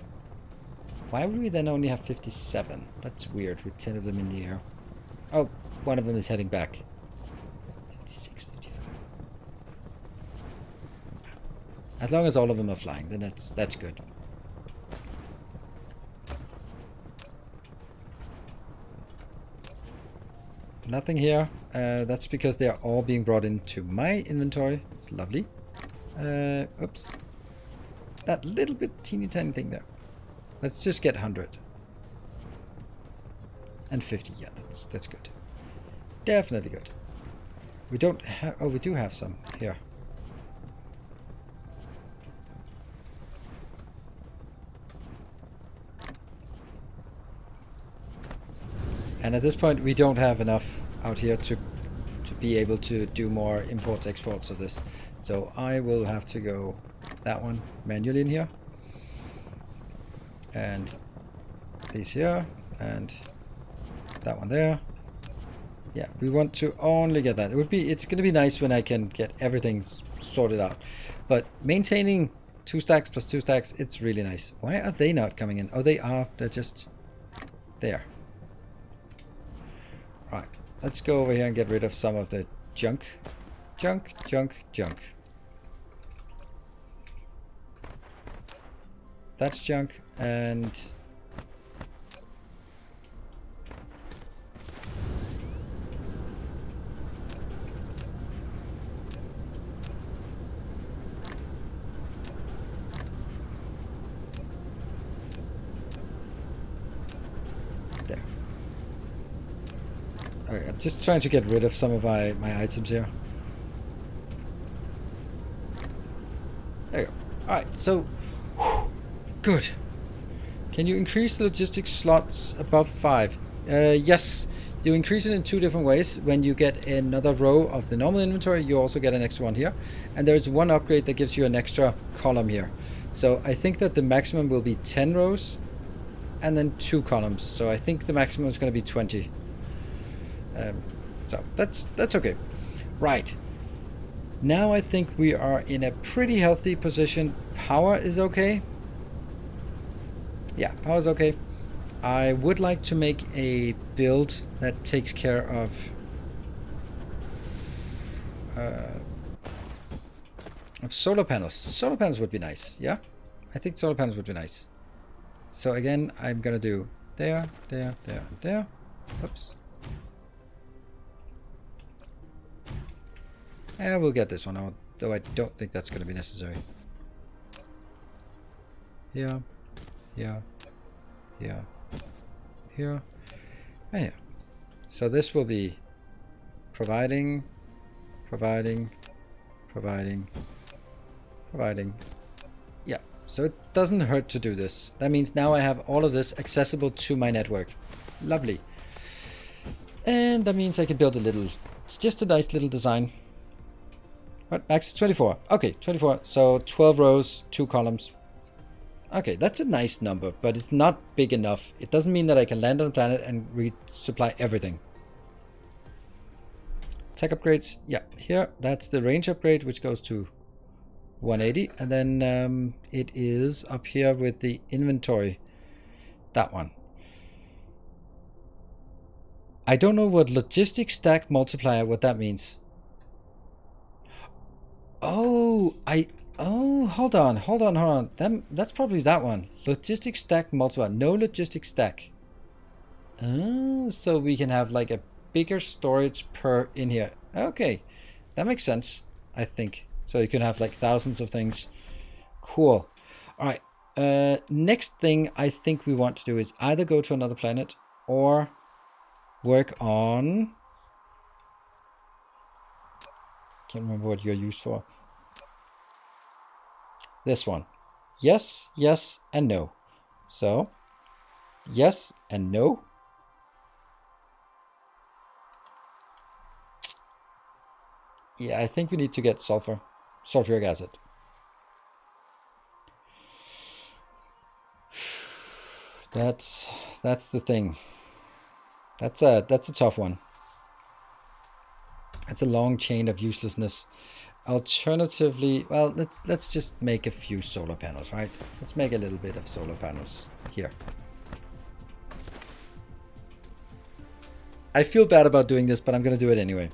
Why would we then only have 57? That's weird with 10 of them in the air. Oh, one of them is heading back. 56, 55. As long as all of them are flying, then that's good. Nothing here. That's because they are all being brought into my inventory. It's lovely. Oops. That little bit teeny tiny thing there. Let's just get 100. And 50. Yeah, that's good. Definitely good. We don't have... Oh, we do have some here. And at this point, we don't have enough out here to be able to do more imports, exports of this. So I will have to go that one manually in here. And these here. And that one there. Yeah, we want to only get that. It's going to be nice when I can get everything sorted out. But maintaining 2 stacks plus 2 stacks, it's really nice. Why are they not coming in? Oh, they are. They're just there. Right, let's go over here and get rid of some of the junk. Junk. That's junk, and... there. Okay, I'm just trying to get rid of some of my items here. There you go. Alright, so... Good. Can you increase the logistics slots above 5? Yes. You increase it in 2 different ways. When you get another row of the normal inventory, you also get an extra one here. And there's one upgrade that gives you an extra column here. So I think that the maximum will be 10 rows and then 2 columns. So I think the maximum is going to be 20. So that's okay. Right. Now I think we are in a pretty healthy position. Power is okay. Yeah, power's okay. I would like to make a build that takes care of solar panels. Solar panels would be nice, yeah? I think solar panels would be nice. So again, I'm gonna do there. Oops. Yeah, we'll get this one out, though I don't think that's gonna be necessary. Here. And here. So this will be providing. Yeah, so it doesn't hurt to do this. That means now I have all of this accessible to my network. Lovely. And that means I can build just a nice little design. What? Max is 24. Okay, 24. So 12 rows, 2 columns. Okay, that's a nice number, but it's not big enough. It doesn't mean that I can land on the planet and resupply everything. Tech upgrades. Yeah, here, that's the range upgrade, which goes to 180. And then it is up here with the inventory. That one. I don't know what logistic stack multiplier, what that means. Oh, hold on. That's probably that one. Logistic stack multiplier. No logistic stack. Oh, so we can have like a bigger storage per in here. Okay, that makes sense, I think. So you can have like thousands of things. Cool. All right. Next thing I think we want to do is either go to another planet or work on... Can't remember what you're used for. This one. Yes, yes, and no. So, yes and no. Yeah, I think we need to get sulfuric acid. That's the thing. That's a tough one. It's a long chain of uselessness. Alternatively, well, let's just make a few solar panels, right? Let's make a little bit of solar panels here. I feel bad about doing this, but I'm gonna do it anyway.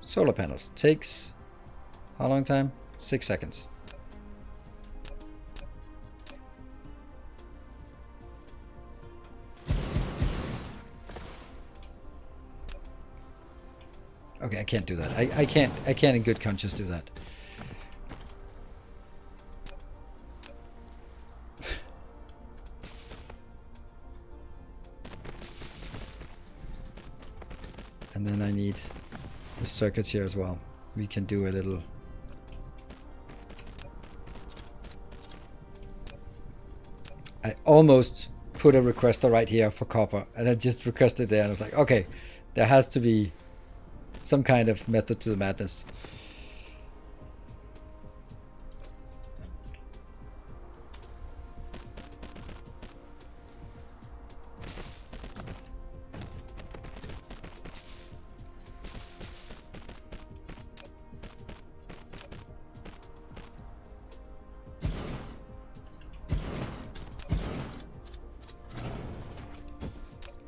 Solar panels takes how long time? 6 seconds. Okay, I can't do that. I can't in good conscience do that. And then I need the circuits here as well. We can do a little... I almost put a requester right here for copper, and I just requested there, and I was like, okay, there has to be some kind of method to the madness.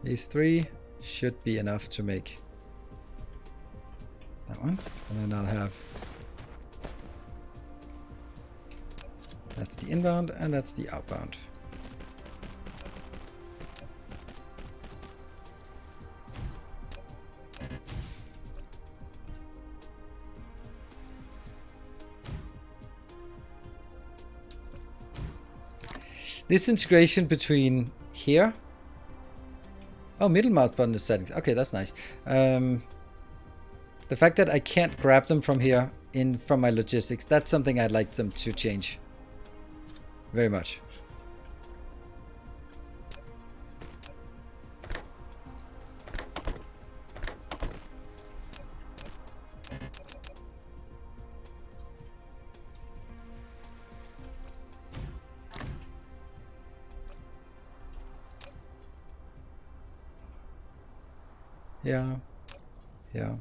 These 3 should be enough to make that one, and then I'll have... That's the inbound, and that's the outbound. This integration between here... Oh, middle mouse button is settings. Okay, that's nice. The fact that I can't grab them from here from my logistics, that's something I'd like them to change. Very much. Yeah. Yeah.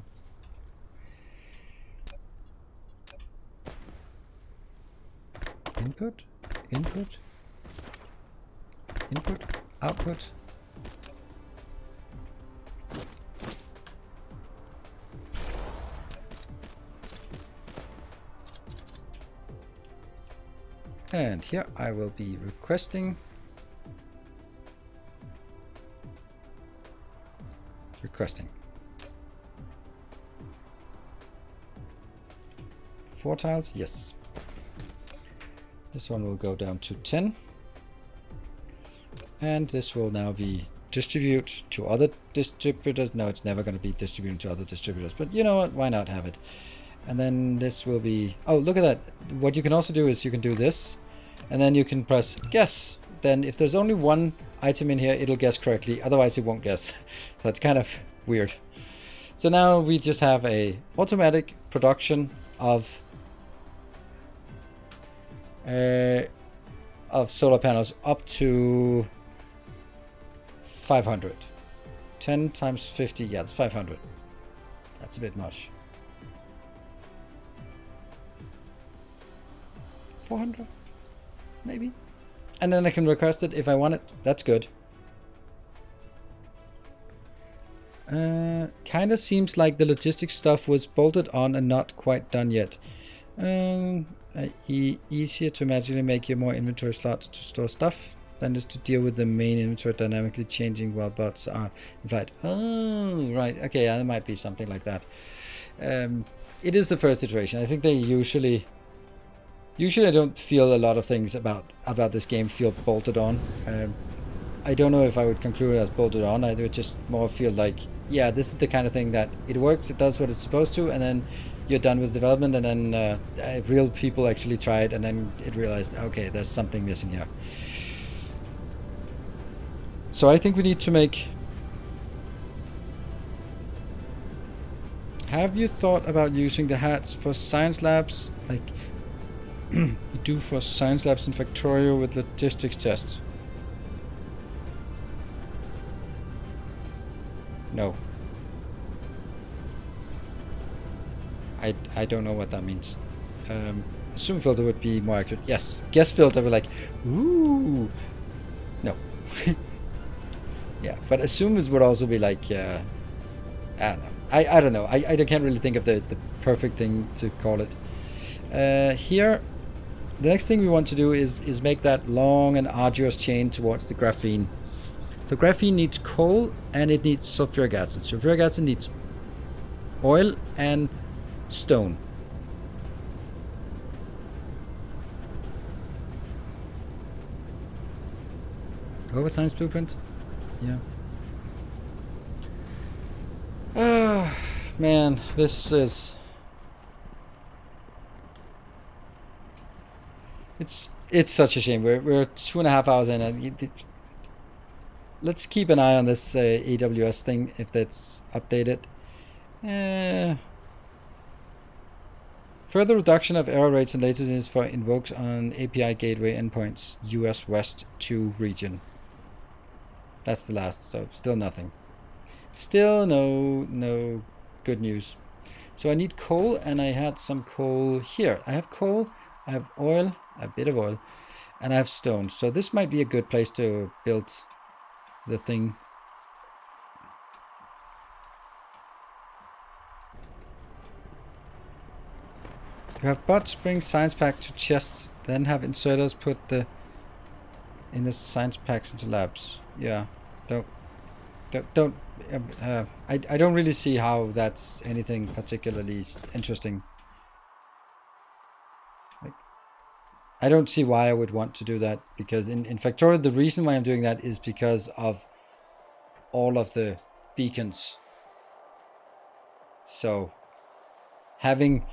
Input, input, input, output. And here I will be requesting requesting 4 tiles, yes. This one will go down to 10, and this will now be distribute to other distributors. No, it's never going to be distributed to other distributors, but you know what, why not have it? And then this will be, oh, look at that. What you can also do is you can do this, and then you can press guess. Then if there's only one item in here, it'll guess correctly, otherwise it won't guess. So it's kind of weird. So now we just have a automatic production of solar panels up to 500. 10 times 50, yeah, that's 500. That's a bit much. 400, maybe. And then I can request it if I want it. That's good. Kind of seems like the logistics stuff was bolted on and not quite done yet. Easier to magically make your more inventory slots to store stuff than is to deal with the main inventory dynamically changing while bots are in flight. Oh, right. Okay, yeah, there might be something like that. It is the first iteration. I think they usually Usually I don't feel a lot of things about this game feel bolted on. I don't know if I would conclude it as bolted on. I would just more feel like, yeah, this is the kind of thing that it works, it does what it's supposed to, and then you're done with development, and then real people actually try it, and then it realized, okay, there's something missing here. So I think we need to make... Have you thought about using the hats for science labs, like you do for science labs in Factorio with logistics tests? No. I don't know what that means. Assume filter would be more accurate. Yes. Guess filter would be like, ooh. No. Yeah, but assumes would also be like, I don't know. I don't know. I can't really think of the perfect thing to call it. Here, the next thing we want to do is make that long and arduous chain towards the graphene. So graphene needs coal and it needs sulfuric acid. Sulfuric acid needs oil and stone. Over science blueprint? Yeah. Ah, man, this is... It's such a shame. We're 2.5 hours in, and let's keep an eye on this AWS thing if that's updated. Further reduction of error rates and latencies for invokes on API gateway endpoints, US West 2 region. That's the last, so still nothing. Still no good news. So I need coal, and I had some coal here. I have coal, I have oil, a bit of oil, and I have stone. So this might be a good place to build the thing. You have bots bring science pack to chests, then have inserters put in the science packs into labs. Yeah, don't. I don't really see how that's anything particularly interesting. Like, I don't see why I would want to do that, because in Factorio the reason why I'm doing that is because of all of the beacons. So having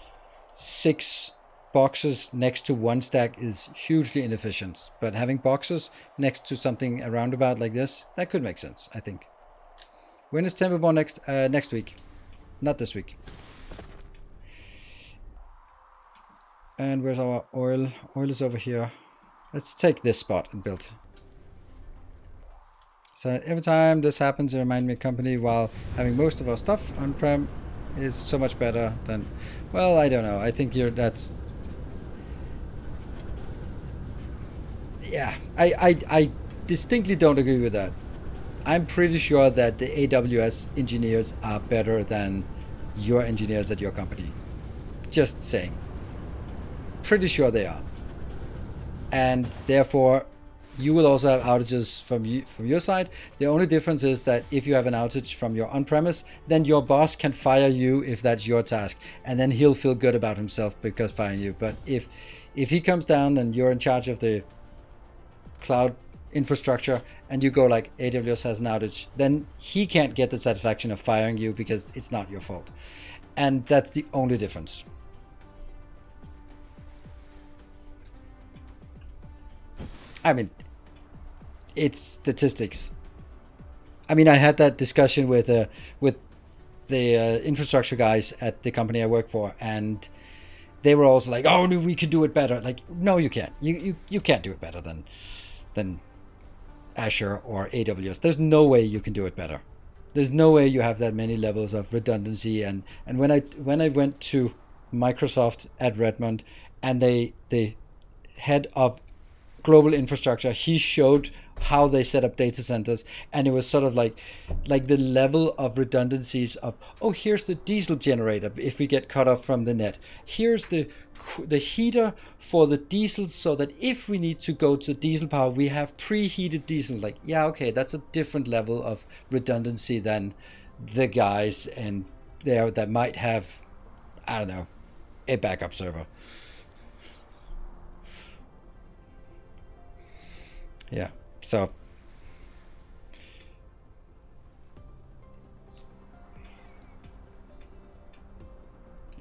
6 boxes next to one stack is hugely inefficient, but having boxes next to something around about like this, that could make sense, I think. When is Temperborn next? Next week, not this week. And where's our oil? Oil is over here. Let's take this spot and build. So every time this happens, it reminds me of company, while having most of our stuff on-prem is so much better than... Well, I don't know. I think that's... Yeah, I distinctly don't agree with that. I'm pretty sure that the AWS engineers are better than your engineers at your company. Just saying. Pretty sure they are. And therefore, you will also have outages from your side. The only difference is that if you have an outage from your on-premise, then your boss can fire you if that's your task, and then he'll feel good about himself because firing you. But if he comes down and you're in charge of the cloud infrastructure and you go like, AWS has an outage, then he can't get the satisfaction of firing you because it's not your fault. And that's the only difference. I mean, it's statistics. I mean, I had that discussion with the infrastructure guys at the company I work for, and they were also like, "Oh, no, we can do it better." Like, no, you can't. You can't do it better than Azure or AWS. There's no way you can do it better. There's no way you have that many levels of redundancy. And when I went to Microsoft at Redmond, and the head of global infrastructure, he showed how they set up data centers, and it was sort of like the level of redundancies of, oh, here's the diesel generator if we get cut off from the net, here's the heater for the diesel, so that if we need to go to diesel power, we have preheated diesel. Like, yeah, okay, that's a different level of redundancy than the guys and there that might have, I don't know, a backup server. Yeah. So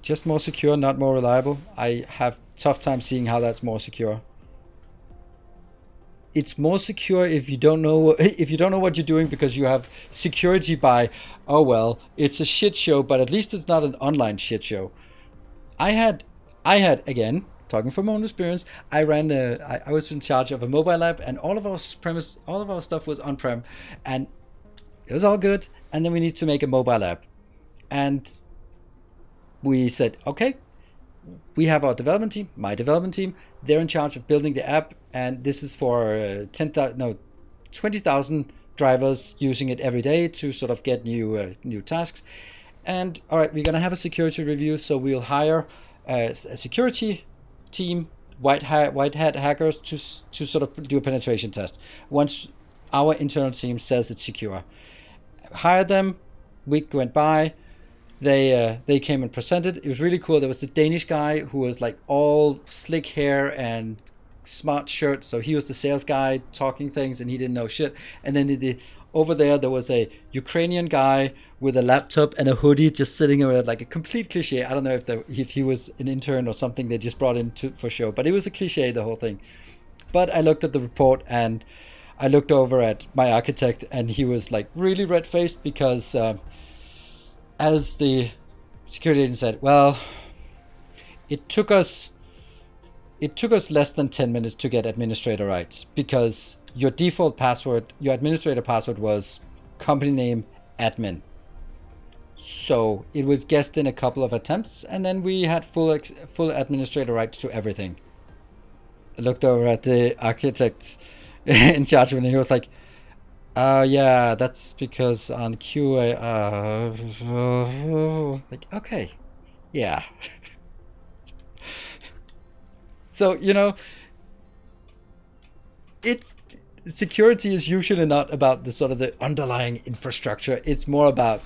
just more secure, not more reliable. I have tough time seeing how that's more secure. It's more secure if you don't know what you're doing, because you have security by, oh well, it's a shit show, but at least it's not an online shit show. I had again, talking from my own experience, I was in charge of a mobile lab, and all of our stuff was on-prem, and it was all good. And then we need to make a mobile app, and we said, okay, we have our development team, my development team. They're in charge of building the app, and this is for 20,000 drivers using it every day to sort of get new tasks. And all right, we're gonna have a security review, so we'll hire a security team, white hat hackers, to sort of do a penetration test. Once our internal team says it's secure, hired them. Week went by. They came and presented. It was really cool. There was the Danish guy who was like all slick hair and smart shirt, so he was the sales guy talking things, and he didn't know shit. And then over there was a Ukrainian guy with a laptop and a hoodie, just sitting there, like a complete cliche. I don't know if he was an intern or something they just brought in for show, but it was a cliche, the whole thing. But I looked at the report, and I looked over at my architect, and he was like really red-faced because as the security agent said, well, it took us less than 10 minutes to get administrator rights, because your default password, your administrator password, was company name admin. So it was guessed in a couple of attempts, and then we had full administrator rights to everything. I looked over at the architect in charge of it, and he was like, yeah, that's because on QA, like, okay, yeah. So, it's security is usually not about the sort of the underlying infrastructure. It's more about,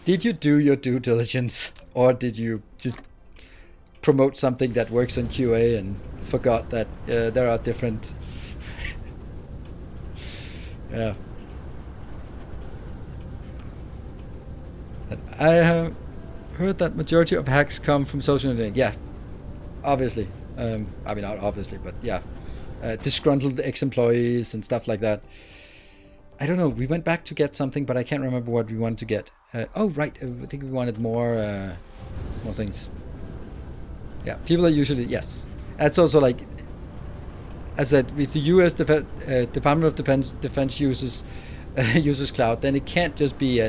did you do your due diligence, or did you just promote something that works on QA and forgot that there are different yeah. I have heard that majority of hacks come from social engineering. Yeah, obviously. I mean, not obviously, but yeah. Disgruntled ex-employees and stuff like that. I don't know. We went back to get something, but I can't remember what we wanted to get. Oh, right. I think we wanted more things. Yeah, people are usually, yes. That's also like, as I said, if the U.S. Department of Defense uses cloud, then it can't just be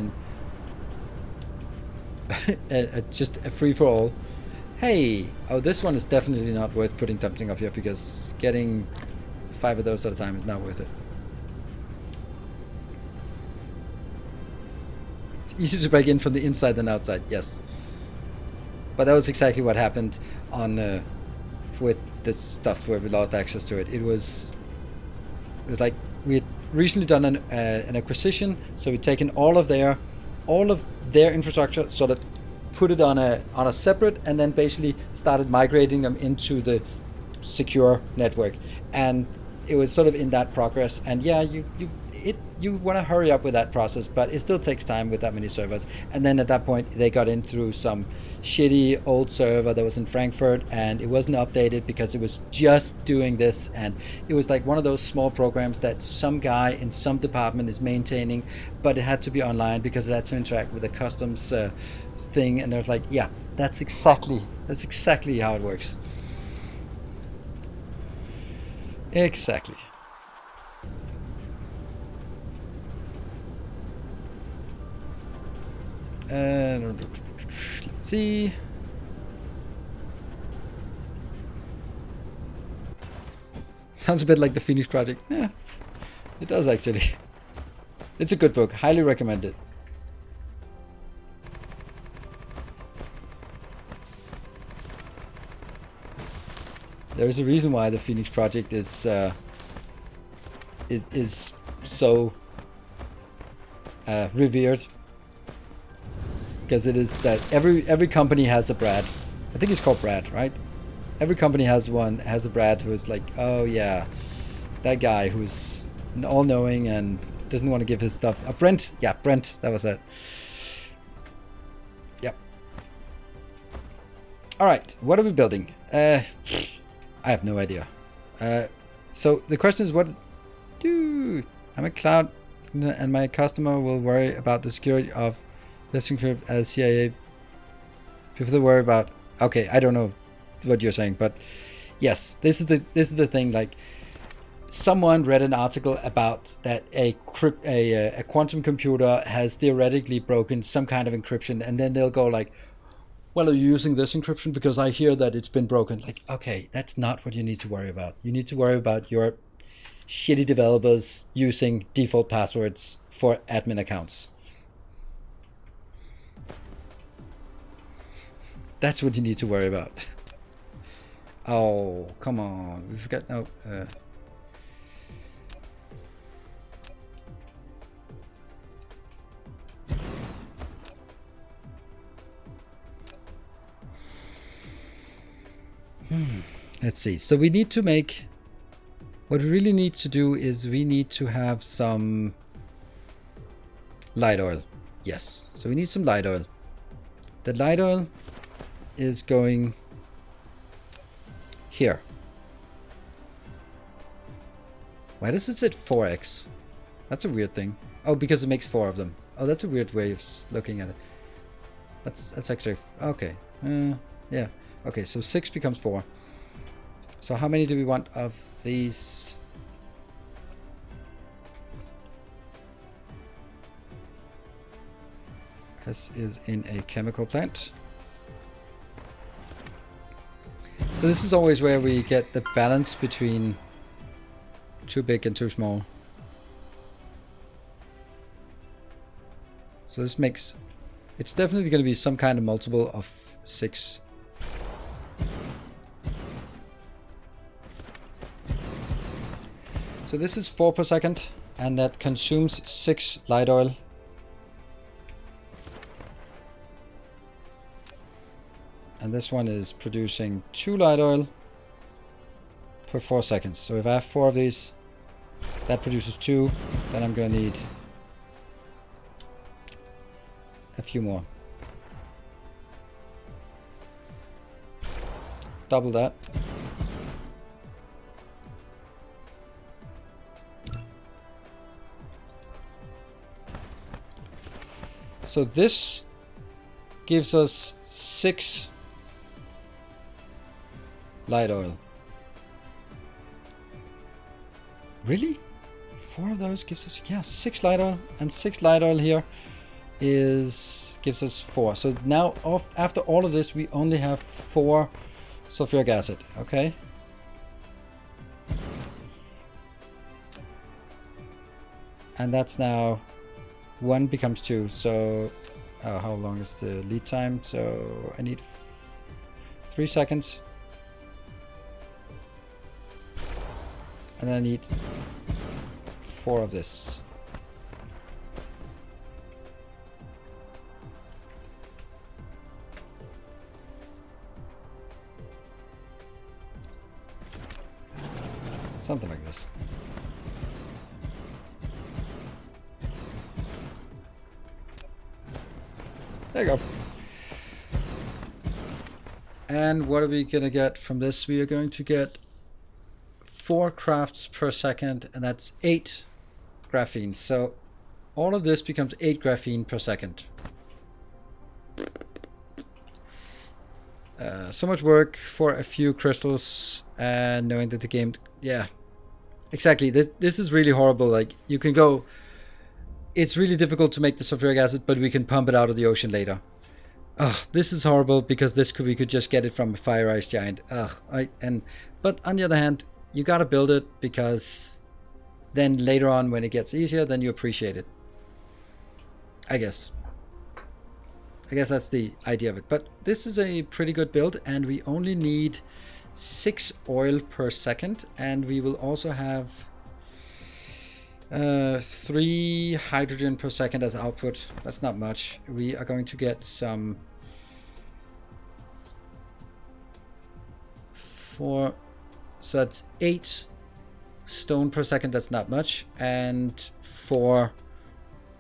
just a free-for-all. Hey, this one is definitely not worth putting something up here, because getting 5 of those at a time is not worth it. It's easier to break in from the inside than outside, yes. But that was exactly what happened on with this stuff where we lost access to it. It was like we had recently done an acquisition, so we'd taken all of their infrastructure, sort of put it on a separate, and then basically started migrating them into the secure network. And it was sort of in that progress. And yeah, you want to hurry up with that process, but it still takes time with that many servers. And then at that point, they got in through some shitty old server that was in Frankfurt, and it wasn't updated because it was just doing this. And it was like one of those small programs that some guy in some department is maintaining, but it had to be online because it had to interact with a customs thing. And they're like, yeah, that's exactly how it works. Exactly. Let's see. Sounds a bit like the Phoenix Project. Yeah, it does actually. It's a good book. Highly recommend it. There is a reason why the Phoenix Project is so revered. Because it is that every company has a Brad. I think it's called Brad, right? Every company has a Brad who's like, oh yeah, that guy who's and all-knowing and doesn't want to give his stuff. Brent, yeah, Brent, that was it. Yep. All right, what are we building? I have no idea. So the question is, what? Dude, I'm a cloud, and my customer will worry about the security of this encrypt as CIA. Before they worry about. Okay, I don't know what you're saying, but yes, this is the thing. Like, someone read an article about that a quantum computer has theoretically broken some kind of encryption, and then they'll go like, well, are you using this encryption because I hear that it's been broken? Like, okay, that's not what you need to worry about. You need to worry about your shitty developers using default passwords for admin accounts. That's what you need to worry about. Oh, come on. We forgot. No. Let's see. So we need to make. What we really need to do is we need to have some light oil. Yes. So we need some light oil. The light oil is going here. Why does it say 4x? That's a weird thing. Oh, because it makes 4 of them. Oh, that's a weird way of looking at it. That's actually okay. Yeah. Okay, so 6 becomes 4. So how many do we want of these? This is in a chemical plant. So this is always where we get the balance between too big and too small. So this makes, it's definitely going to be some kind of multiple of 6. So this is 4 per second, and that consumes 6 light oil. And this one is producing 2 light oil per 4 seconds. So if I have 4 of these, that produces 2, then I'm going to need a few more. Double that. So this gives us 6 light oil. Really? 4 of those gives us, yeah, 6 light oil, and 6 light oil here gives us 4. So now after all of this, we only have 4 sulfuric acid. Okay. And that's now 1 becomes 2. So how long is the lead time? So I need 3 seconds. And then I need 4 of this. Something like this. There you go. And what are we going to get from this? We are going to get 4 crafts per second, and that's 8 graphene. So all of this becomes 8 graphene per second. So much work for a few crystals, and knowing that the game, yeah, exactly. This is really horrible. Like, you can go, it's really difficult to make the sulfuric acid, but we can pump it out of the ocean later. Ugh, this is horrible because we could just get it from a fire ice giant. But on the other hand, you gotta build it, because then later on when it gets easier, then you appreciate it. I guess that's the idea of it. But this is a pretty good build, and we only need 6 oil per second, and we will also have 3 hydrogen per second as output. That's not much. We are going to get some 4, so that's 8 stone per second, that's not much, and 4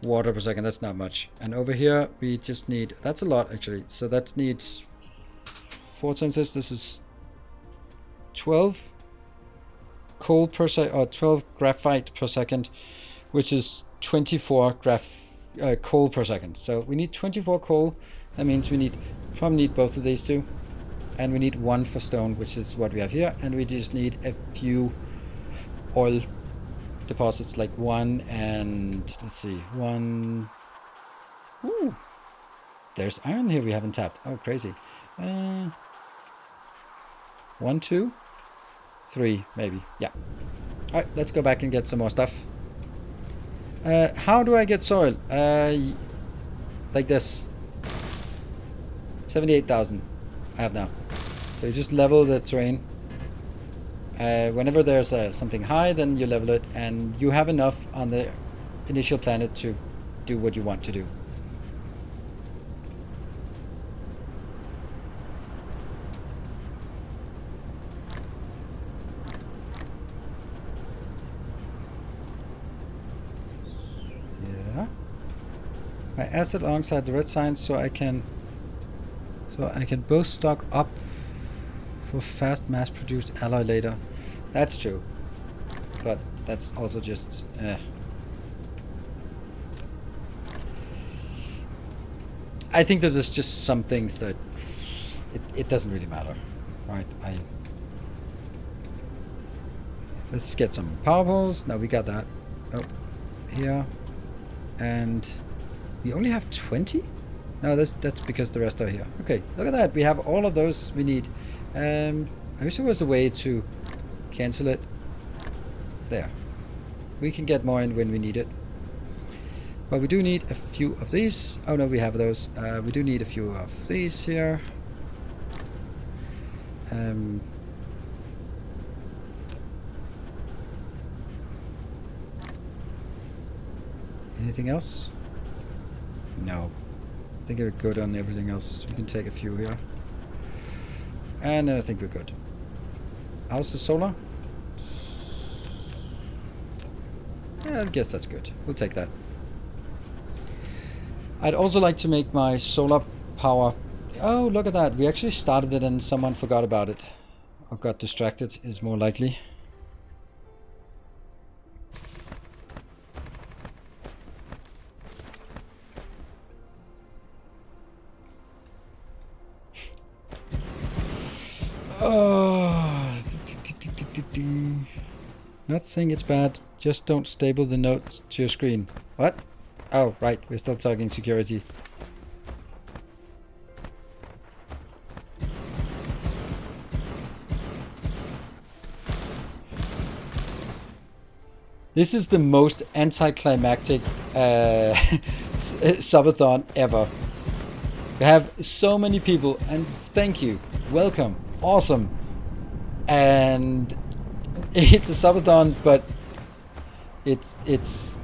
water per second, that's not much. And over here we just need, that's a lot actually, so that needs 4 times this is 12 coal per second, or 12 graphite per second, which is 24 coal per second. So we need 24 coal. That means we probably need both of these two, and we need 1 for stone, which is what we have here, and we just need a few oil deposits, like 1 and let's see, 1. Ooh, there's iron here we haven't tapped. Oh, crazy. 1, 2, 3, maybe. Yeah. All right, let's go back and get some more stuff. How do I get soil? Like this. 78,000 I have now. So you just level the terrain. Whenever there's something high, then you level it, and you have enough on the initial planet to do what you want to do. Yeah. I asset alongside the red signs so I can both stock up for fast mass-produced alloy later. That's true, but that's also just I think there's just some things that it doesn't really matter, right? Let's get some power poles. Now we got that. Oh, here, and we only have 20. No, that's because the rest are here. Okay, look at that. We have all of those we need. I wish there was a way to cancel it. There. We can get more in when we need it. But we do need a few of these. Oh no, we have those. We do need a few of these here. Anything else? No. I think we're good on everything else. We can take a few here. And then I think we're good. How's the solar? Yeah, I guess that's good. We'll take that. I'd also like to make my solar power... Oh, look at that. We actually started it and someone forgot about it. Or got distracted, is more likely. Oh, not saying it's bad, just don't stable the notes to your screen. What? Oh, right, we're still talking security. This is the most anticlimactic subathon ever. We have so many people, and thank you, welcome. Awesome. And it's a subathon, but it's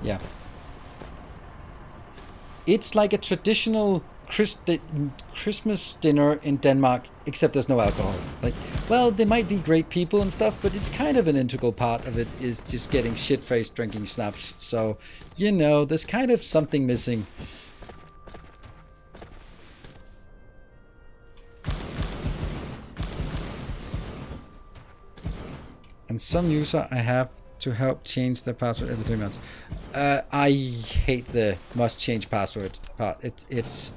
yeah, it's like a traditional Christmas dinner in Denmark, except there's no alcohol. Like, well, there might be great people and stuff, but it's kind of an integral part of it is just getting shit-faced drinking schnapps. So, you know, there's kind of something missing. And some user I have to help change their password every 3 months. I hate the must change password part. It's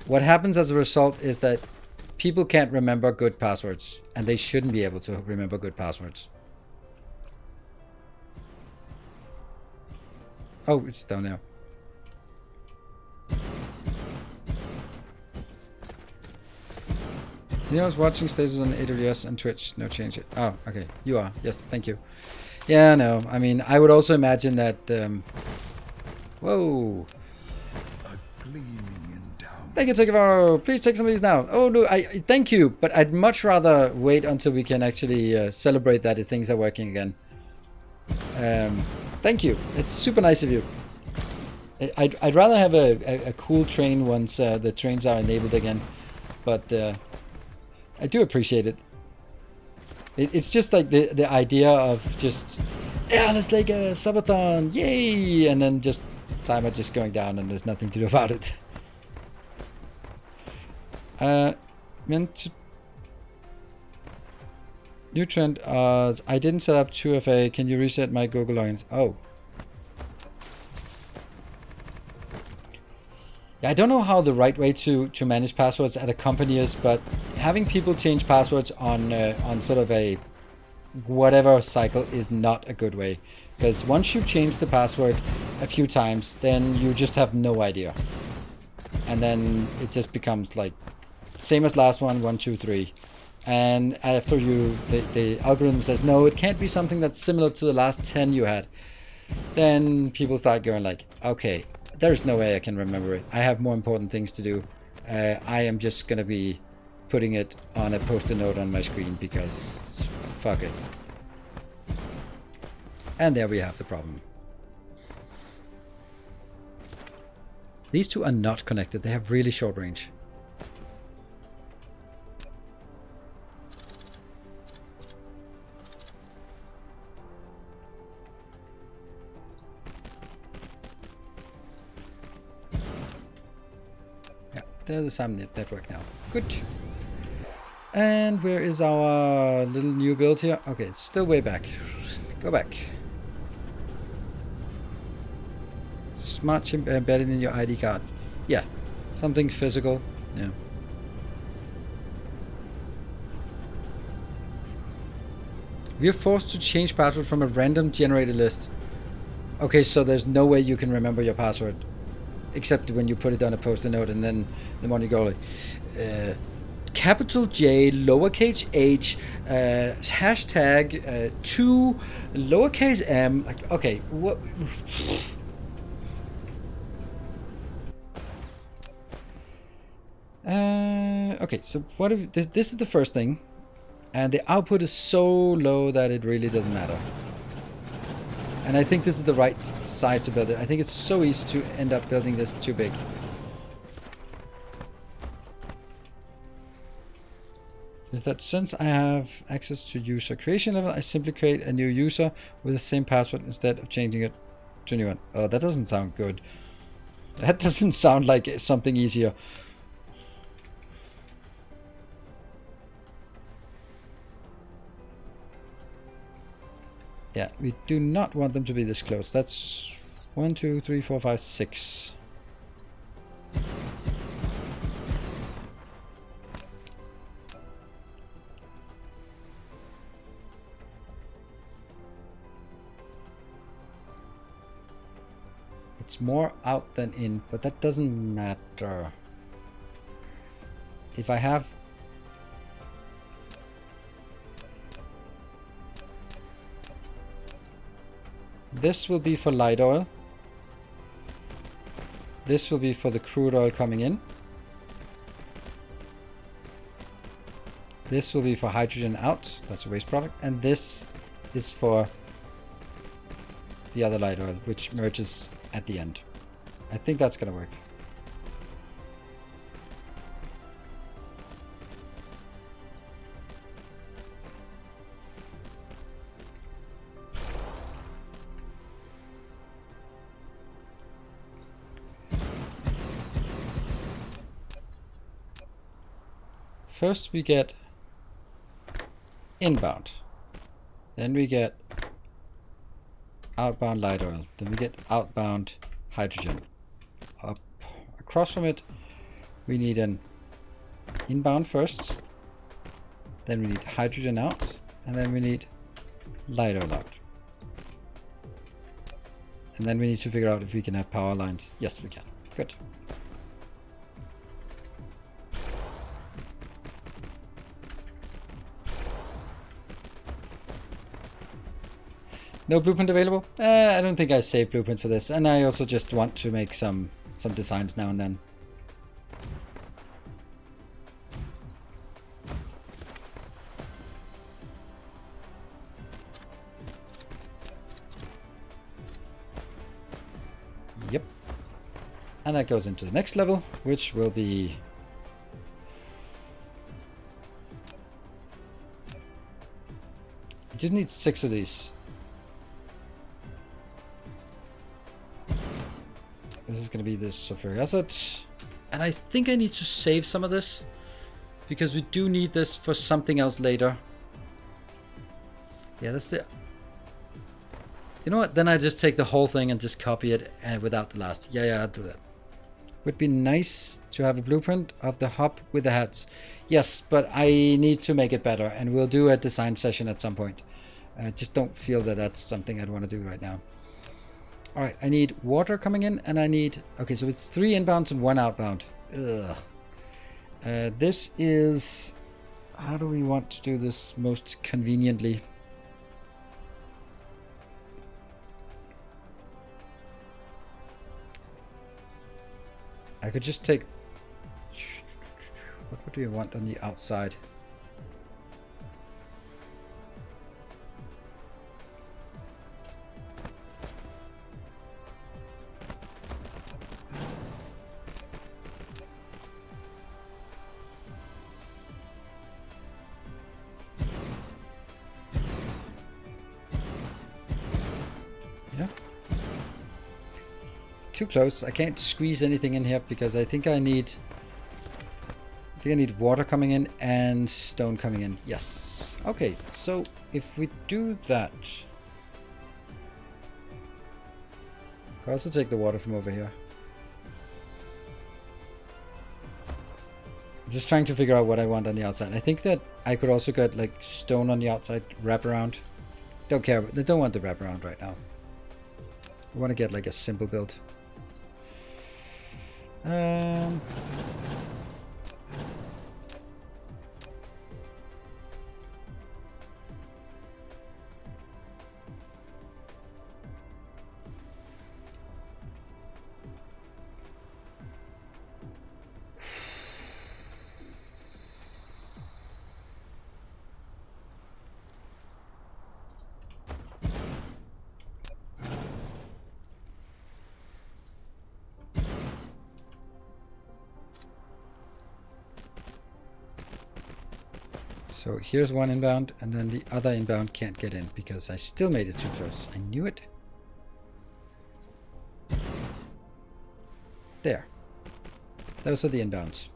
what happens as a result is that people can't remember good passwords, and they shouldn't be able to remember good passwords. Oh, it's down there. I was watching stages on AWS and Twitch. No change it. Oh, okay. You are. Yes, thank you. Yeah, no. I mean, I would also imagine that... whoa. Thank you, Takevaro. Please take some of these now. Oh, no. Thank you, but I'd much rather wait until we can actually celebrate that if things are working again. Thank you. It's super nice of you. I'd rather have a cool train once the trains are enabled again. But... I do appreciate it. It's just like the idea of just, yeah, let's like a subathon, yay, and then just timer just going down and there's nothing to do about it. Meant to new trend. I didn't set up 2FA. Can you reset my Google logins? Oh. Yeah, I don't know how the right way to manage passwords at a company is, but having people change passwords on sort of a whatever cycle is not a good way. Because once you change the password a few times, then you just have no idea. And then it just becomes like same as last one, 1, 2, 3. And after the algorithm says, no, it can't be something that's similar to the last 10 you had. Then people start going like, okay, there's no way I can remember it. I have more important things to do. I am just going to be putting it on a post-it note on my screen because fuck it. And there we have the problem. These two are not connected. They have really short range. Yeah, they're the same network now. Good. And where is our little new build here? Okay, it's still way back. Go back. Smart chip embedded in your ID card. Yeah, something physical. Yeah. We are forced to change password from a random generated list. Okay, so there's no way you can remember your password, except when you put it on a post-it note, and then the morning you go like, capital J, lowercase h, hashtag 2, lowercase m. Like, okay, what? Okay, so what if this is the first thing, and the output is so low that it really doesn't matter. And I think this is the right size to build it. I think it's so easy to end up building this too big. Is that since I have access to user creation level, I simply create a new user with the same password instead of changing it to a new one. Oh, that doesn't sound good. That doesn't sound like something easier. Yeah, we do not want them to be this close. That's 1, 2, 3, 4, 5, 6. It's more out than in, but that doesn't matter. If I have this will be for light oil. This will be for the crude oil coming in. This will be for hydrogen out. That's a waste product. And this is for the other light oil, which merges at the end. I think that's gonna work. First we get inbound, then we get outbound light oil, then we get outbound hydrogen. Up across from it we need an inbound first, then we need hydrogen out, and then we need light oil out. And then we need to figure out if we can have power lines. Yes, we can. Good. No blueprint available? I don't think I saved blueprint for this, and I also just want to make some designs now and then. Yep. And that goes into the next level, which will be I just need 6 of these. This is going to be this sulfuric acid. And I think I need to save some of this, because we do need this for something else later. Yeah, that's it. You know what? Then I just take the whole thing and just copy it without the last. Yeah, I'll do that. Would be nice to have a blueprint of the hub with the hats. Yes, but I need to make it better, and we'll do a design session at some point. I just don't feel that that's something I'd want to do right now. All right, I need water coming in, and I need... Okay, so it's 3 inbounds and 1 outbound. Ugh. This is... How do we want to do this most conveniently? I could just take... What do we want on the outside? Too close. I can't squeeze anything in here because I think I need water coming in and stone coming in. Yes. Okay, so if we do that, I'll also take the water from over here. I'm just trying to figure out what I want on the outside. I think that I could also get like stone on the outside, wrap around. Don't care. They don't want the wrap around right now. I want to get like a simple build. So here's one inbound, and then the other inbound can't get in because I still made it too close. I knew it. There. Those are the inbounds.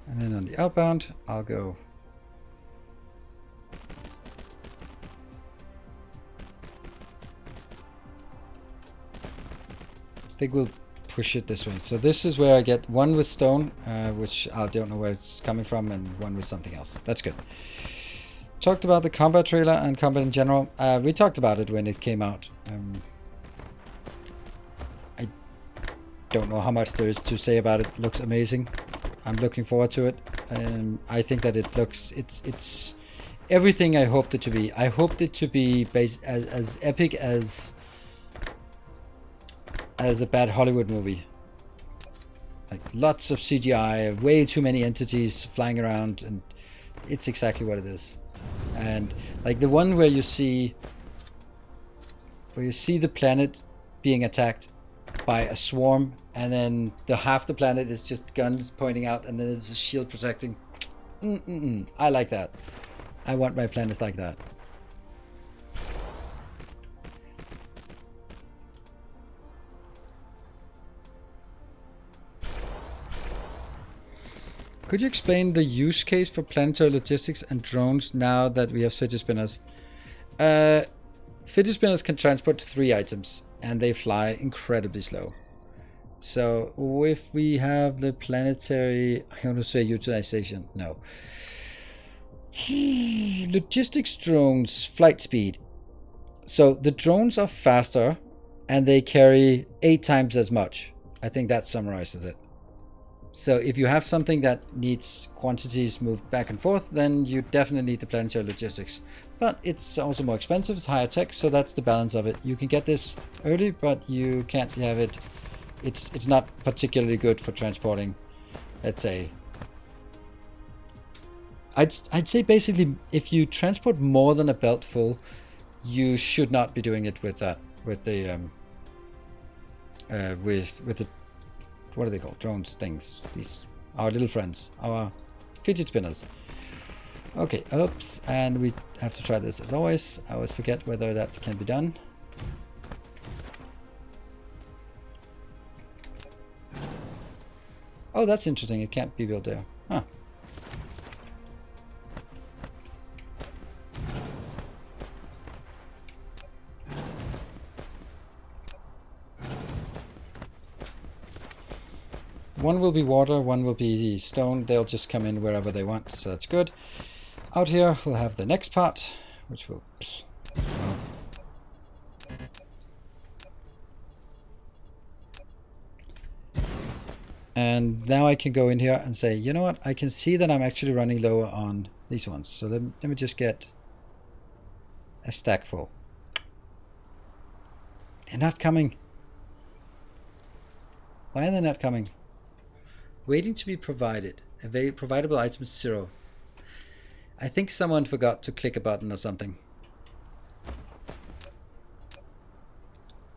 And then on the outbound, I'll go I think we'll push it this way. So this is where I get one with stone, which I don't know where it's coming from, and one with something else. That's good. Talked about the combat trailer and combat in general. We talked about it when it came out. I don't know how much there is to say about it. It looks amazing. I'm looking forward to it. I think that it looks... It's everything I hoped it to be. I hoped it to be as epic as a bad Hollywood movie. Like lots of CGI, way too many entities flying around, and it's exactly what it is. And like the one where you see the planet being attacked by a swarm, and then half the planet is just guns pointing out, and then there's a shield protecting. I like that. I want my planets like that. Could you explain the use case for planetary logistics and drones now that we have fidget spinners? Fidget spinners can transport 3 items, and they fly incredibly slow. So if we have the planetary, I want to say utilization, no. Logistics drones, flight speed. So the drones are faster, and they carry 8 times as much. I think that summarizes it. So if you have something that needs quantities moved back and forth, then you definitely need the planetary logistics. But it's also more expensive, it's higher tech, so that's the balance of it. You can get this early, but you can't have it. It's not particularly good for transporting, let's say. I'd say basically if you transport more than a belt full, you should not be doing it with that with the with the, what are they called? Drones things. These, our little friends, our fidget spinners. Okay, oops, and we have to try this as always. I always forget whether that can be done. Oh, that's interesting. It can't be built there. Huh. One will be water, one will be stone. They'll just come in wherever they want, so that's good. Out here, we'll have the next part, which will... And now I can go in here and say, you know what? I can see that I'm actually running lower on these ones. So let me just get a stack full. They're not coming. Why are they not coming? Waiting to be provided. Providable items 0. I think someone forgot to click a button or something.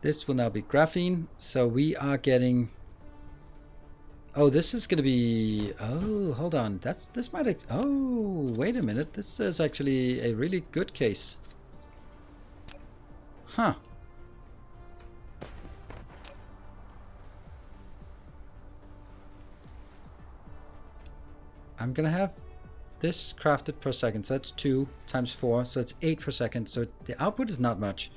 This will now be graphene. So we are getting... Oh, this is going to be... Oh, hold on. This might... Oh, wait a minute. This is actually a really good case. Huh. I'm going to have this crafted per second. So that's 2 times 4. So it's 8 per second. So the output is not much.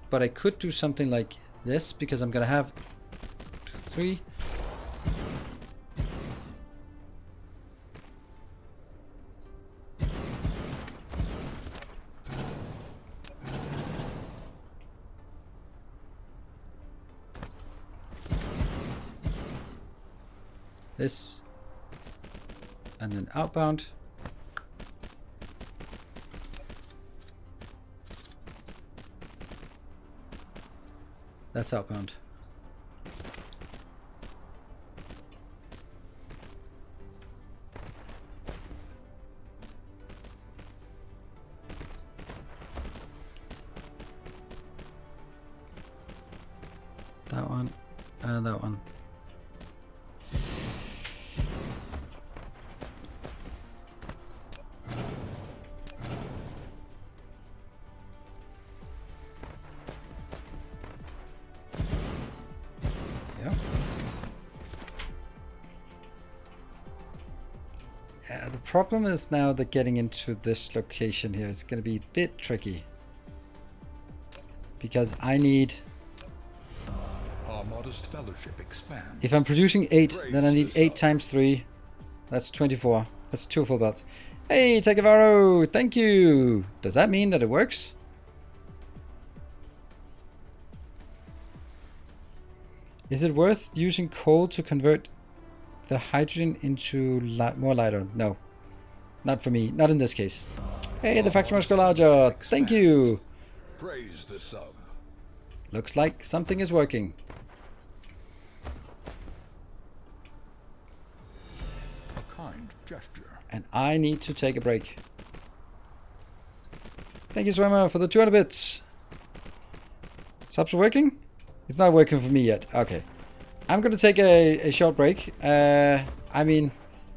But I could do something like this, because I'm gonna have 3. This, and then outbound. That's outbound. That one, and that one. The problem is now that getting into this location here is going to be a bit tricky, because I need... Our modest fellowship expands. If I'm producing 8, then I need 8 times 3. That's 24. That's 2 full belts. Hey, Takavaro, thank you. Does that mean that it works? Is it worth using coal to convert the hydrogen into more lighter? No. Not for me. Not in this case. Hey, the factory must go larger. Thank you. Praise the sub. Looks like something is working. A kind gesture. And I need to take a break. Thank you, Swimmer, for the 200 bits. Subs are working? It's not working for me yet. Okay. I'm going to take a short break. I mean,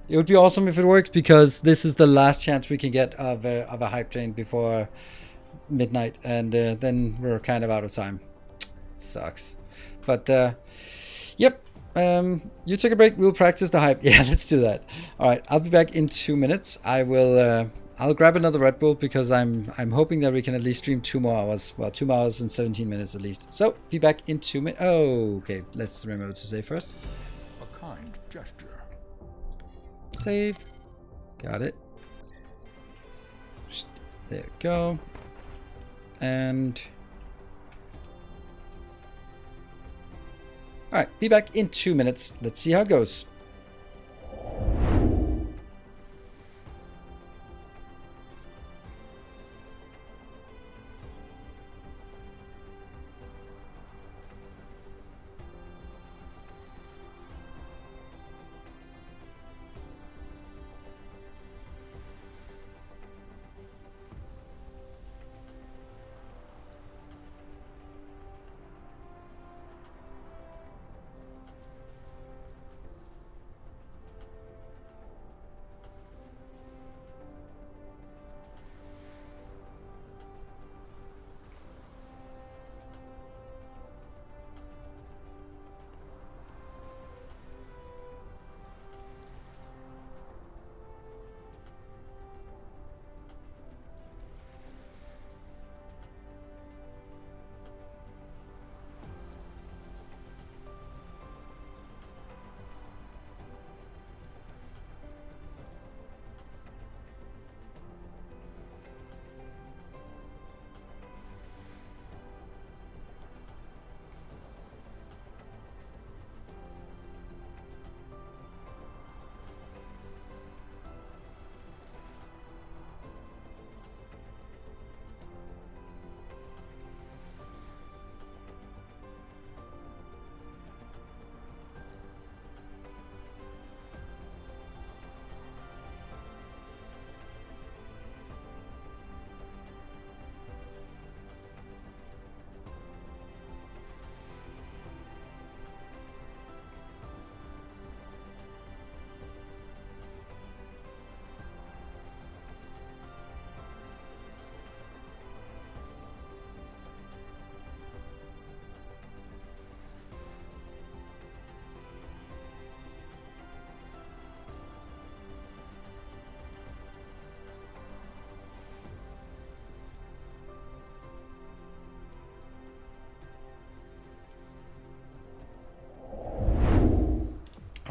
it would be awesome if it worked, because this is the last chance we can get of a hype train before midnight. And then we're kind of out of time. Sucks. But, yep. You take a break. We'll practice the hype. Yeah, let's do that. All right. I'll be back in 2 minutes. I will... I'll grab another Red Bull, because I'm hoping that we can at least stream 2 more hours. Well, 2 hours and 17 minutes at least. So, be back in 2 minutes. Oh, okay. Let's remember to save first. A kind gesture. Save. Got it. There we go. And... Alright, be back in 2 minutes. Let's see how it goes.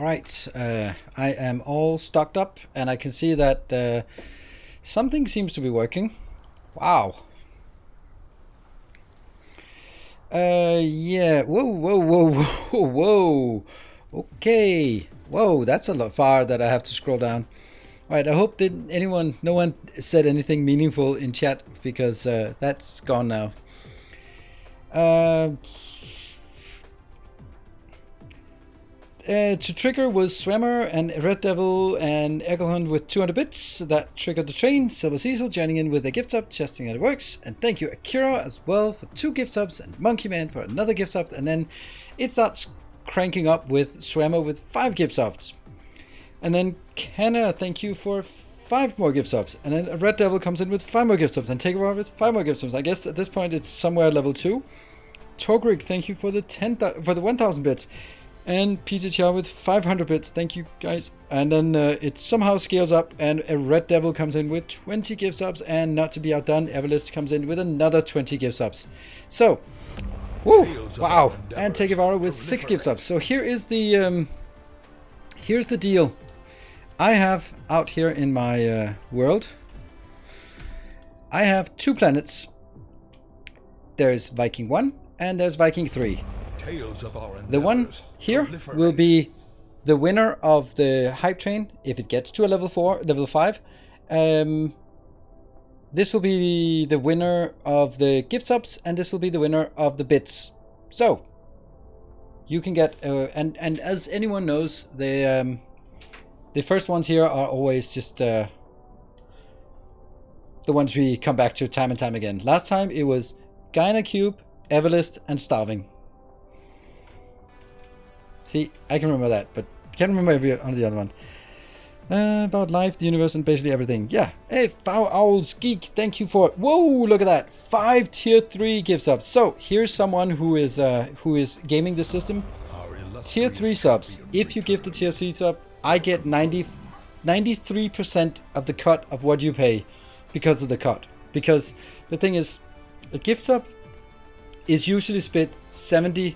right, I am all stocked up, and I can see that something seems to be working. Wow. Yeah. Whoa, whoa, whoa, whoa, whoa. Okay. Whoa, that's a lot far that I have to scroll down. All right. I hope no one said anything meaningful in chat, because that's gone now. To trigger was Swimmer and Red Devil and Egelhund with 200 bits. That triggered the train. Silver Cecil joining in with a gift sub, testing that it works. And thank you Akira as well for 2 gift subs, and Monkey Man for another gift sub. And then it starts cranking up with Swimmer with 5 gift subs. And then Kenna, thank you for 5 more gift subs. And then Red Devil comes in with 5 more gift subs. And Takeover with 5 more gift subs. I guess at this point it's somewhere level 2. Togrig, thank you for the 1,000 bits. And Peter Chow with 500 bits. Thank you, guys. And then it somehow scales up, and a Red Devil comes in with 20 gift subs. And not to be outdone, Everlist comes in with another 20 gift subs. So, woo, wow. And Takeover with 6 gift subs. So here is the here's the deal. I have out here in my world, I have 2 planets. There's Viking 1 and there's Viking 3. The one here will be the winner of the hype train if it gets to a level 5. This will be the winner of the gift subs, and this will be the winner of the bits. So you can get and as anyone knows, the first ones here are always just the ones we come back to time and time again. Last time it was Gyna Cube, Everlist, and Starving. See, I can remember that, but can't remember every on the other one. About life, the universe, and basically everything. Yeah. Hey, Foul Owls Geek, thank you for... Whoa, look at that. 5 tier 3 gift subs. So, here's someone who is gaming the system. Tier 3 subs. If you give the tier 3 sub, I get 93% of the cut of what you pay because of the cut. Because the thing is, a gift sub is usually split 70%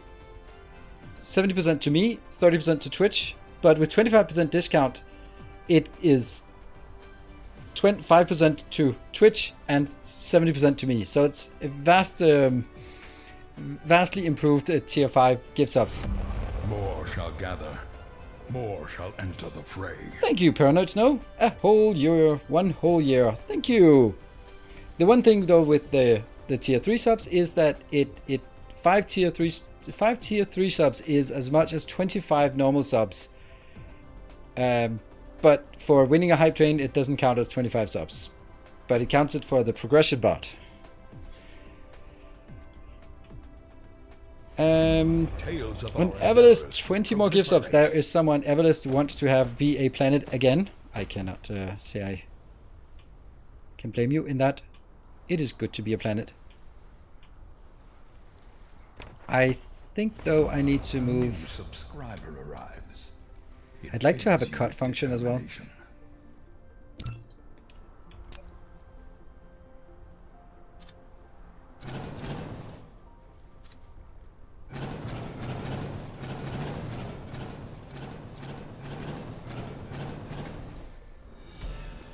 to me, 30% to Twitch, but with 25% discount, it is 25% to Twitch and 70% to me. So it's a vastly improved tier 5 gift subs. More shall gather, more shall enter the fray. Thank you, Paranoid Snow. A whole year, 1 whole year. Thank you. The one thing though with the tier 3 subs is that it 5 tier 3 subs is as much as 25 normal subs. But for winning a hype train, it doesn't count as 25 subs. But it counts it for the progression bot. On Everlist, 20 more gift subs. There is someone Everlist wants to have be a planet again. I cannot say I can blame you in that. It is good to be a planet. I think though I need to move. Subscriber arrives. I'd like to have a cut function as well.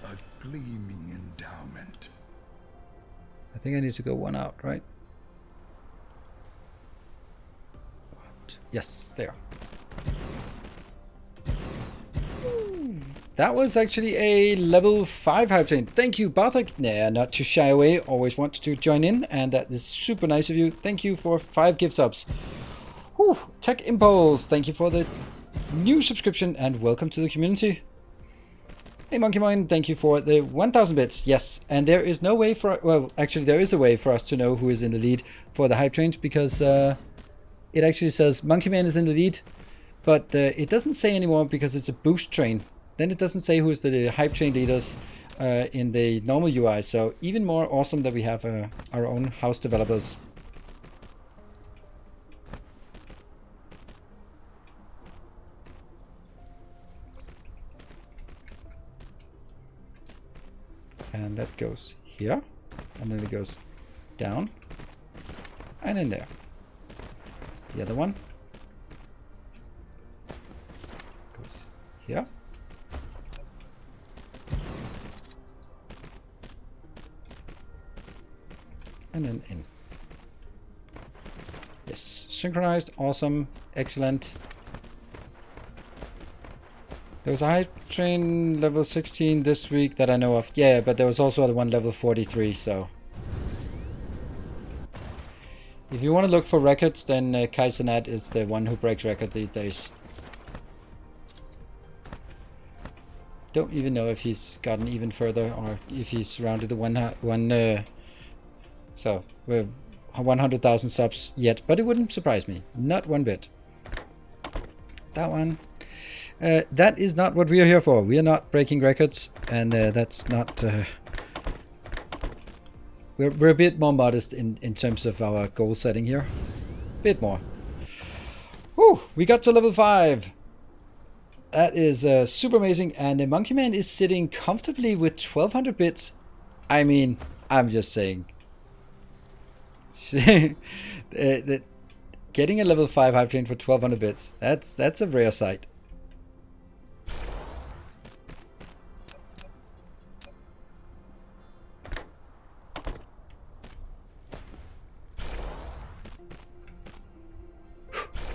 A gleaming endowment. I think I need to go 1 out, right? Yes, there. That was actually a level 5 hype train. Thank you, Barthak. Nah, not to shy away. Always want to join in, and that is super nice of you. Thank you for 5 gift subs. Whew. Tech Impulse, thank you for the new subscription, and welcome to the community. Hey, Monkey Mine, thank you for the 1,000 bits. Yes, and there is no way for... Well, actually, there is a way for us to know who is in the lead for the hype trains, because... it actually says Monkey Man is in the lead, but it doesn't say anymore because it's a boost train. Then it doesn't say who's the hype train leaders in the normal UI. So even more awesome that we have our own house developers. And that goes here, and then it goes down and in there. The other one goes here. And then in. Yes, synchronized, awesome, excellent. There was a hype train level 16 this week that I know of. Yeah, but there was also the one level 43, so. If you want to look for records, then Kaizenat is the one who breaks records these days. Don't even know if he's gotten even further or if he's rounded the so we're 100,000 subs yet, but it wouldn't surprise me, not one bit. That one, that is not what we are here for. We are not breaking records, and that's not. We're a bit more modest in terms of our goal setting here, bit more. Whew, we got to level 5. That is super amazing, and the Monkey Man is sitting comfortably with 1200 bits. I mean, I'm just saying. Getting a level 5 hype train for 1200 bits, that's a rare sight.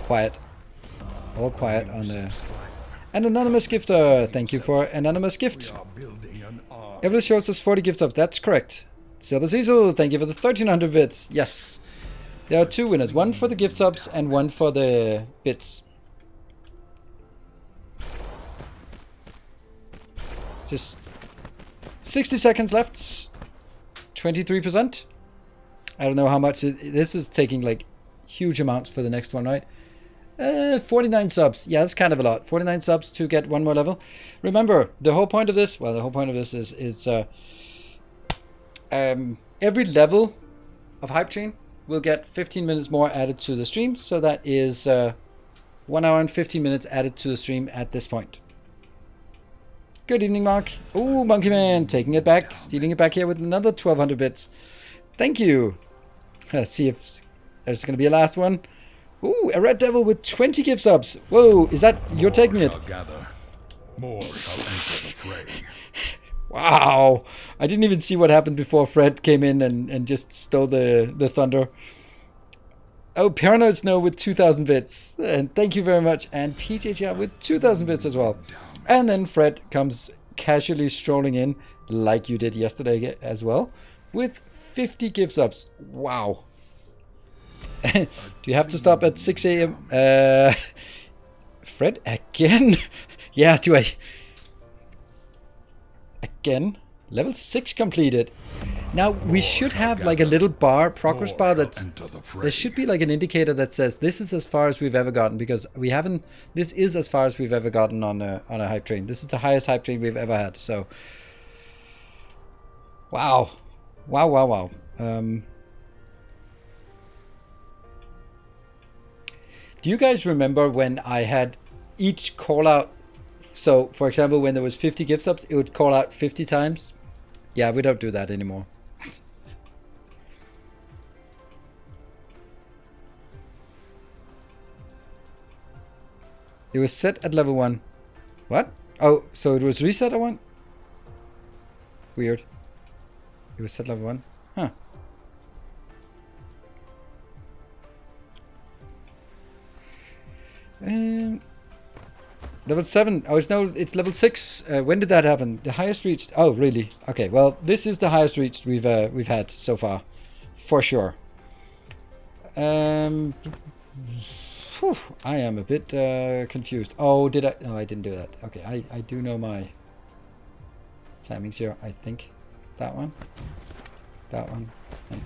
Quiet. All quiet on the... An anonymous gifter. Thank you for anonymous gift. Evelyn shows us 40 gifts up. That's correct. Silver Cecil, thank you for the 1300 bits. Yes. There are 2 winners. One for the gift subs and one for the bits. Just 60 seconds left. 23%. I don't know how much this is taking, like huge amounts for the next one, right? 49 subs. Yeah, that's kind of a lot. 49 subs to get one more level. Remember, the whole point of this, well, the whole point of this is every level of Hype Train will get 15 minutes more added to the stream. So that is 1 hour and 15 minutes added to the stream at this point. Good evening, Mark. Ooh, Monkey Man, taking it back, stealing it back here with another 1200 bits. Thank you. Let's see if there's going to be a last one. Ooh, a Red Devil with 20 gift subs. Whoa, is that you're taking it? More shall enter the fray. Wow. I didn't even see what happened before Fred came in and just stole the thunder. Oh, Paranoid Snow with 2,000 bits. And thank you very much. And PJTR with 2,000 bits as well. And then Fred comes casually strolling in, like you did yesterday as well, with 50 gift subs. Wow. Do you have to stop at 6 a.m.? Fred, again? Yeah, do I? Again? Level 6 completed. Now, we should have like a little bar, progress bar, that's... There should be like an indicator that says this is as far as we've ever gotten, because we haven't... This is as far as we've ever gotten on a hype train. This is the highest hype train we've ever had, so... Wow. Wow, wow, wow. Do you guys remember when I had each call out? So, for example, when there was 50 gift subs, it would call out 50 times. Yeah, we don't do that anymore. It was set at level 1. What? Oh, so it was reset at 1? Weird. It was set level 1? Huh. Level 7. Oh, it's level 6. When did that happen? The highest reached. Oh, really? Okay. Well, this is the highest reached we've had so far, for sure. Whew, I am a bit confused. Oh, did I? No, I didn't do that. Okay, I do know my timings here. I think that one, and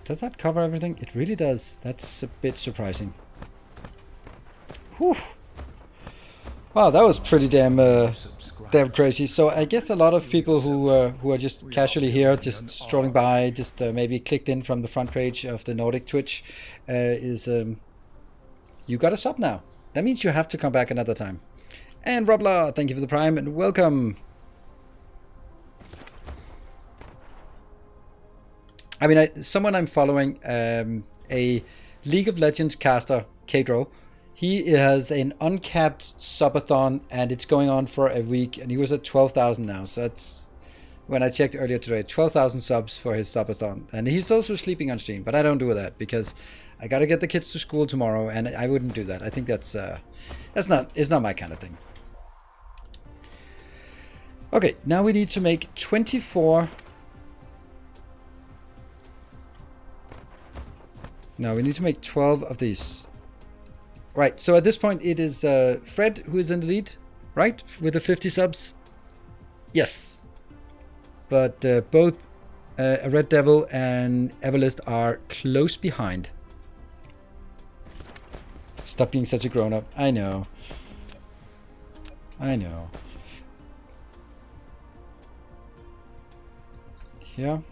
does that cover everything? It really does. That's a bit surprising. Whew. Wow, that was pretty damn crazy. So I guess a lot of people who are just casually here, just strolling by, just maybe clicked in from the front page of the Nordic Twitch, you got a sub now. That means you have to come back another time. And Robla, thank you for the Prime and welcome. I mean, someone I'm following, a League of Legends caster, Kadro, he has an uncapped subathon, and it's going on for a week, and he was at 12,000 now. So that's, when I checked earlier today, 12,000 subs for his subathon. And he's also sleeping on stream, but I don't do that because I got to get the kids to school tomorrow, and I wouldn't do that. I think it's not my kind of thing. Okay, now we need to make 24. No, we need to make 12 of these. Right, so at this point it is Fred who is in the lead, right? With the 50 subs. Yes. But both a Red Devil and Everlist are close behind. Stop being such a grown-up. I know. I know. Here.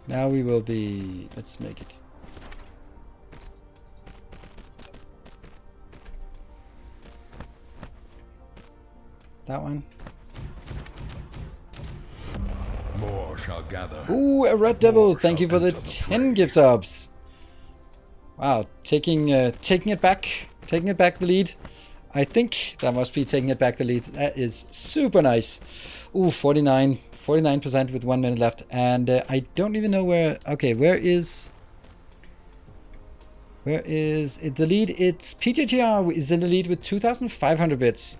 Now we will be... Let's make it. That one. More shall gather. Ooh, a Red Devil. More Thank you for shall the enter the 10 fray. gift subs. Wow, taking it back. Taking it back the lead. I think that must be taking it back the lead. That is super nice. Ooh, 49% with 1 minute left. And I don't even know where... Okay, where is it the lead? It's PJTR is in the lead with 2,500 bits.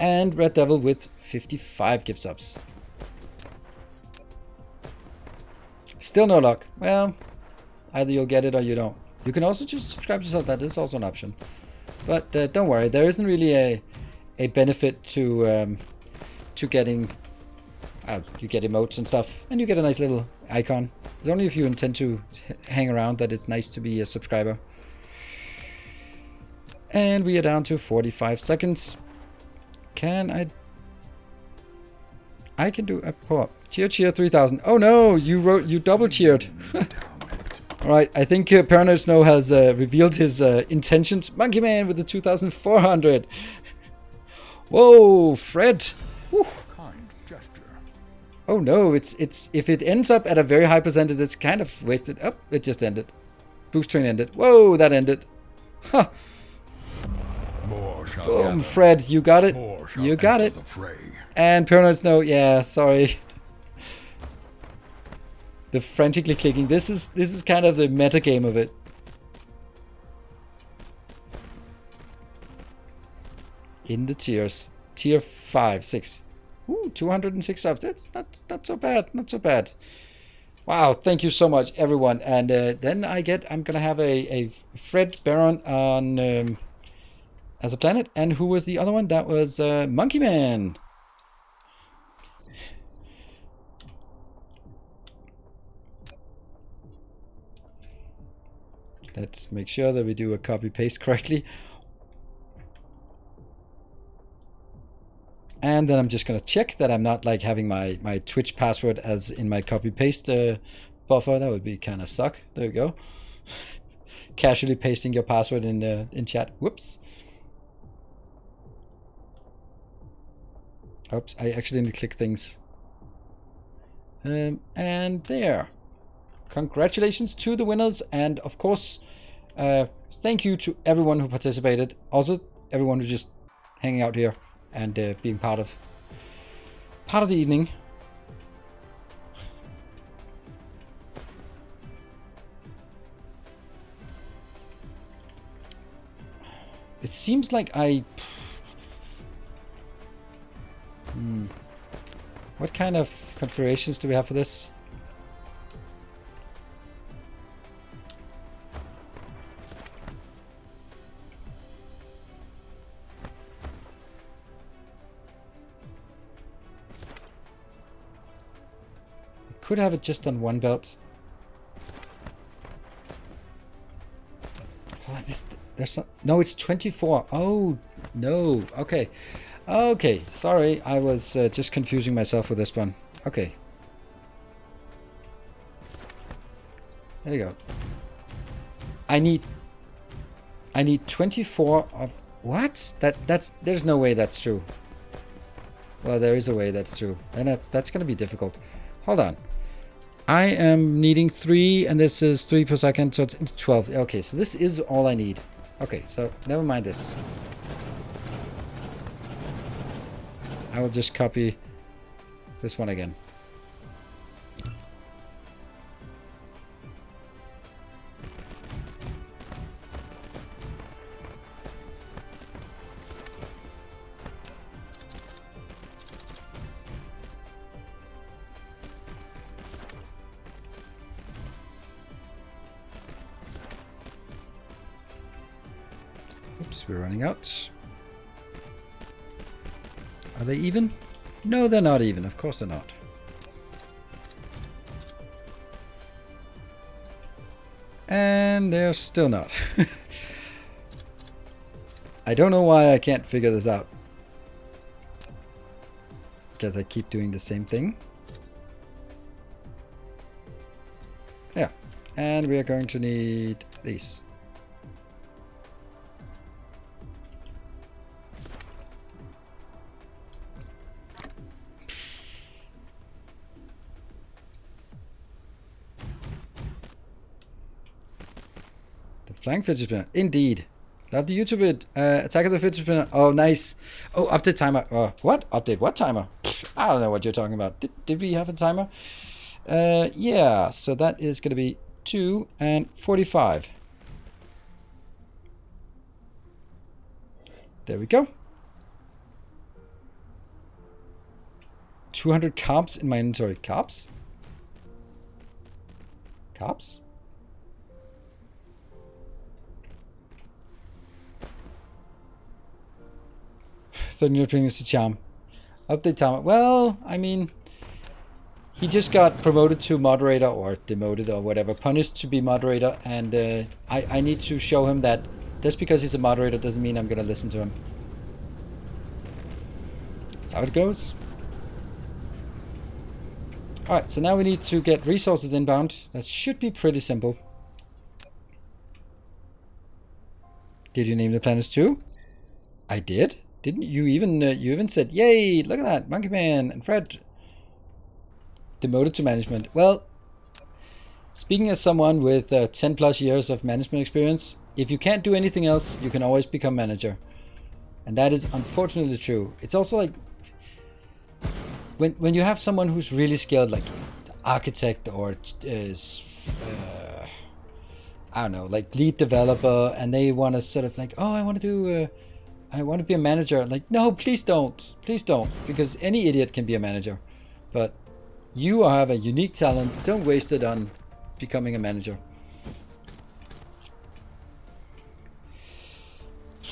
And Red Devil with 55 gift subs. Still no luck. Well, either you'll get it or you don't. You can also just subscribe yourself. That is also an option. But don't worry, there isn't really a benefit to getting... you get emotes and stuff, and you get a nice little icon. It's only if you intend to hang around that it's nice to be a subscriber. And we are down to 45 seconds. Can I can do a pull-up. Cheer 3000. Oh no, you double cheered. Alright, I think Paranoid Snow has revealed his intentions. Monkey Man with the 2400. Whoa, Fred. Whew. Kind gesture. Oh no, it's if it ends up at a very high percentage, it's kind of wasted. Oh, it just ended. Boost train ended. Whoa, that ended. Huh. More shall Boom, gather. Fred, you got it. More shall You got enter it. the fray. And Paranoid Snow, yeah, sorry. The frantically clicking. This is kind of the meta game of it. In the tiers. Tier 5, 6. Ooh, 206 subs. That's not so bad. Not so bad. Wow, thank you so much, everyone. And then I'm gonna have a Fred Baron on as a planet. And who was the other one? That was Monkey Man. Let's make sure that we do a copy paste correctly. And then I'm just going to check that I'm not like having my Twitch password as in my copy paste buffer. That would be kind of suck. There we go. Casually pasting your password in chat. Whoops. Oops, I accidentally clicked things. And there. Congratulations to the winners, and of course, thank you to everyone who participated. Also, everyone who's just hanging out here and being part of the evening. It seems like what kind of configurations do we have for this? Could have it just on one belt. Oh, no, it's 24. Oh, no. Okay. Okay. Sorry. I was just confusing myself with this one. Okay. There you go. I need 24 of... What? There's no way that's true. Well, there is a way that's true. And that's going to be difficult. Hold on. I am needing 3, and this is 3 per second, so it's 12. Okay, so this is all I need. Okay, so never mind this. I will just copy this one again. Oops, we're running out. Are they even? No, they're not even. Of course they're not. And they're still not. I don't know why I can't figure this out. Because I keep doing the same thing. Yeah. And we are going to need these. Flying fidget spinner. Indeed. Love the YouTube vid. Attack of the fidget spinner. Oh, nice. Oh, update timer. What? Update what timer? I don't know what you're talking about. Did we have a timer? Yeah. So that is going to be 2 and 45. There we go. 200 carbs in my inventory. Carbs? Carbs? So you're bringing us a charm. Update timer. Well, I mean, he just got promoted to moderator or demoted or whatever, punished to be moderator, and I need to show him that just because he's a moderator doesn't mean I'm gonna listen to him. That's how it goes. Alright, so now we need to get resources inbound. That should be pretty simple. Did you name the planets too? I did. Didn't you even you even said, yay, look at that, Monkey Man and Fred demoted to management. Well, speaking as someone with 10 plus years of management experience, if you can't do anything else, you can always become manager. And that is unfortunately true. It's also like when you have someone who's really skilled, like the architect or is I don't know, like lead developer, and they want to sort of like, oh, I want to do I want to be a manager. Like, no, please don't, because any idiot can be a manager. But you have a unique talent. Don't waste it on becoming a manager.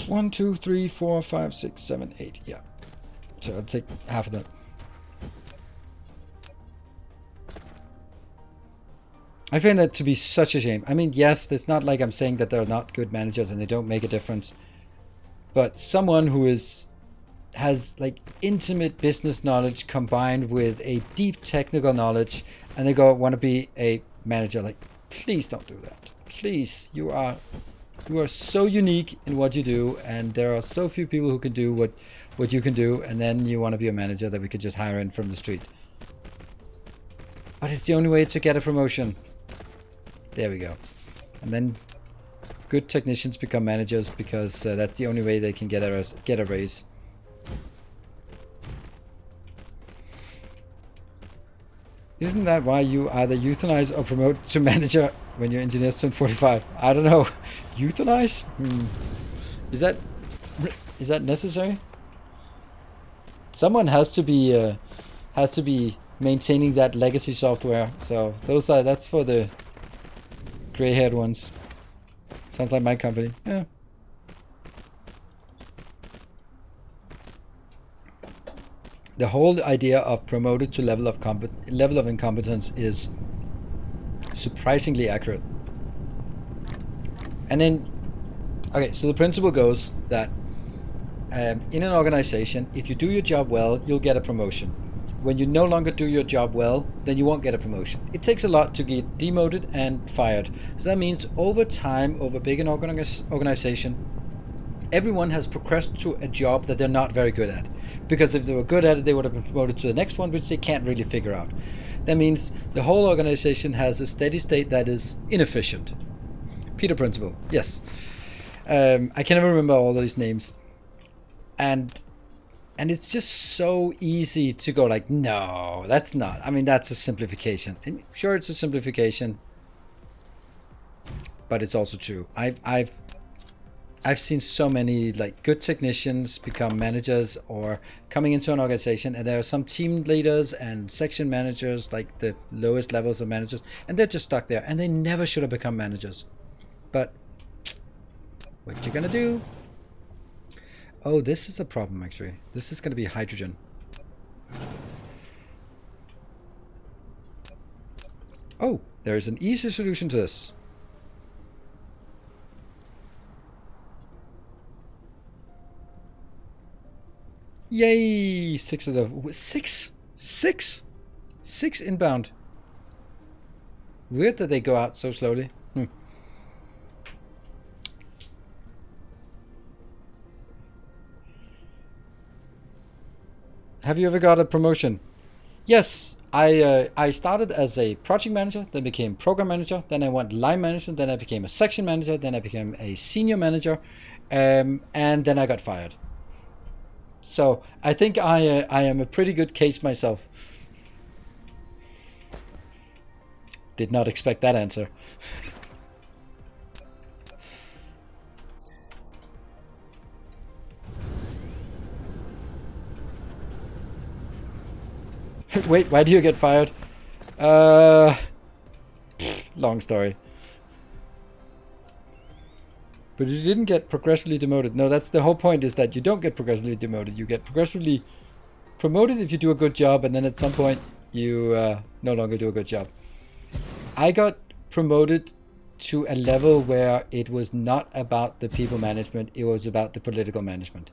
1, 2, 3, 4, 5, 6, 7, 8. Yeah. So I'll take half of that. I find that to be such a shame. I mean, yes, it's not like I'm saying that they're not good managers and they don't make a difference. But someone who has like intimate business knowledge combined with a deep technical knowledge, and they want to be a manager, like, please don't do that. Please, you are so unique in what you do, and there are so few people who can do what you can do, and then you want to be a manager that we could just hire in from the street. But it's the only way to get a promotion. There we go. And then good technicians become managers because that's the only way they can get a raise. Isn't that why you either euthanize or promote to manager when your engineers turn 45? I don't know. Euthanize? Is that necessary? Someone has to be maintaining that legacy software. So that's for the gray-haired ones. Sounds like my company. Yeah. The whole idea of promoted to level of incompetence is surprisingly accurate. And then, okay, so the principle goes that in an organization, if you do your job well, you'll get a promotion. When you no longer do your job well, then you won't get a promotion. It takes a lot to get demoted and fired. So that means over time, over big an organization, everyone has progressed to a job that they're not very good at. Because if they were good at it, they would have been promoted to the next one, which they can't really figure out. that means the whole organization has a steady state that is inefficient. Peter Principle, yes. I can never remember all those names. And it's just so easy to go like, no, that's not. I mean, that's a simplification. And sure, it's a simplification, but it's also true. I've seen so many like good technicians become managers or coming into an organization, and there are some team leaders and section managers, like the lowest levels of managers, and they're just stuck there, and they never should have become managers. But what you gonna do? Oh, this is a problem actually. This is gonna be hydrogen. Oh, there is an easy solution to this. Yay! 6 of the... Six inbound. Weird that they go out so slowly. Have you ever got a promotion? Yes, I started as a project manager, then became program manager, then I went line management, then I became a section manager, then I became a senior manager, and then I got fired. So I think I am a pretty good case myself. Did not expect that answer. Wait, why do you get fired? Long story. But you didn't get progressively demoted. No, that's the whole point, is that you don't get progressively demoted. You get progressively promoted if you do a good job, and then at some point you no longer do a good job. I got promoted to a level where it was not about the people management, it was about the political management.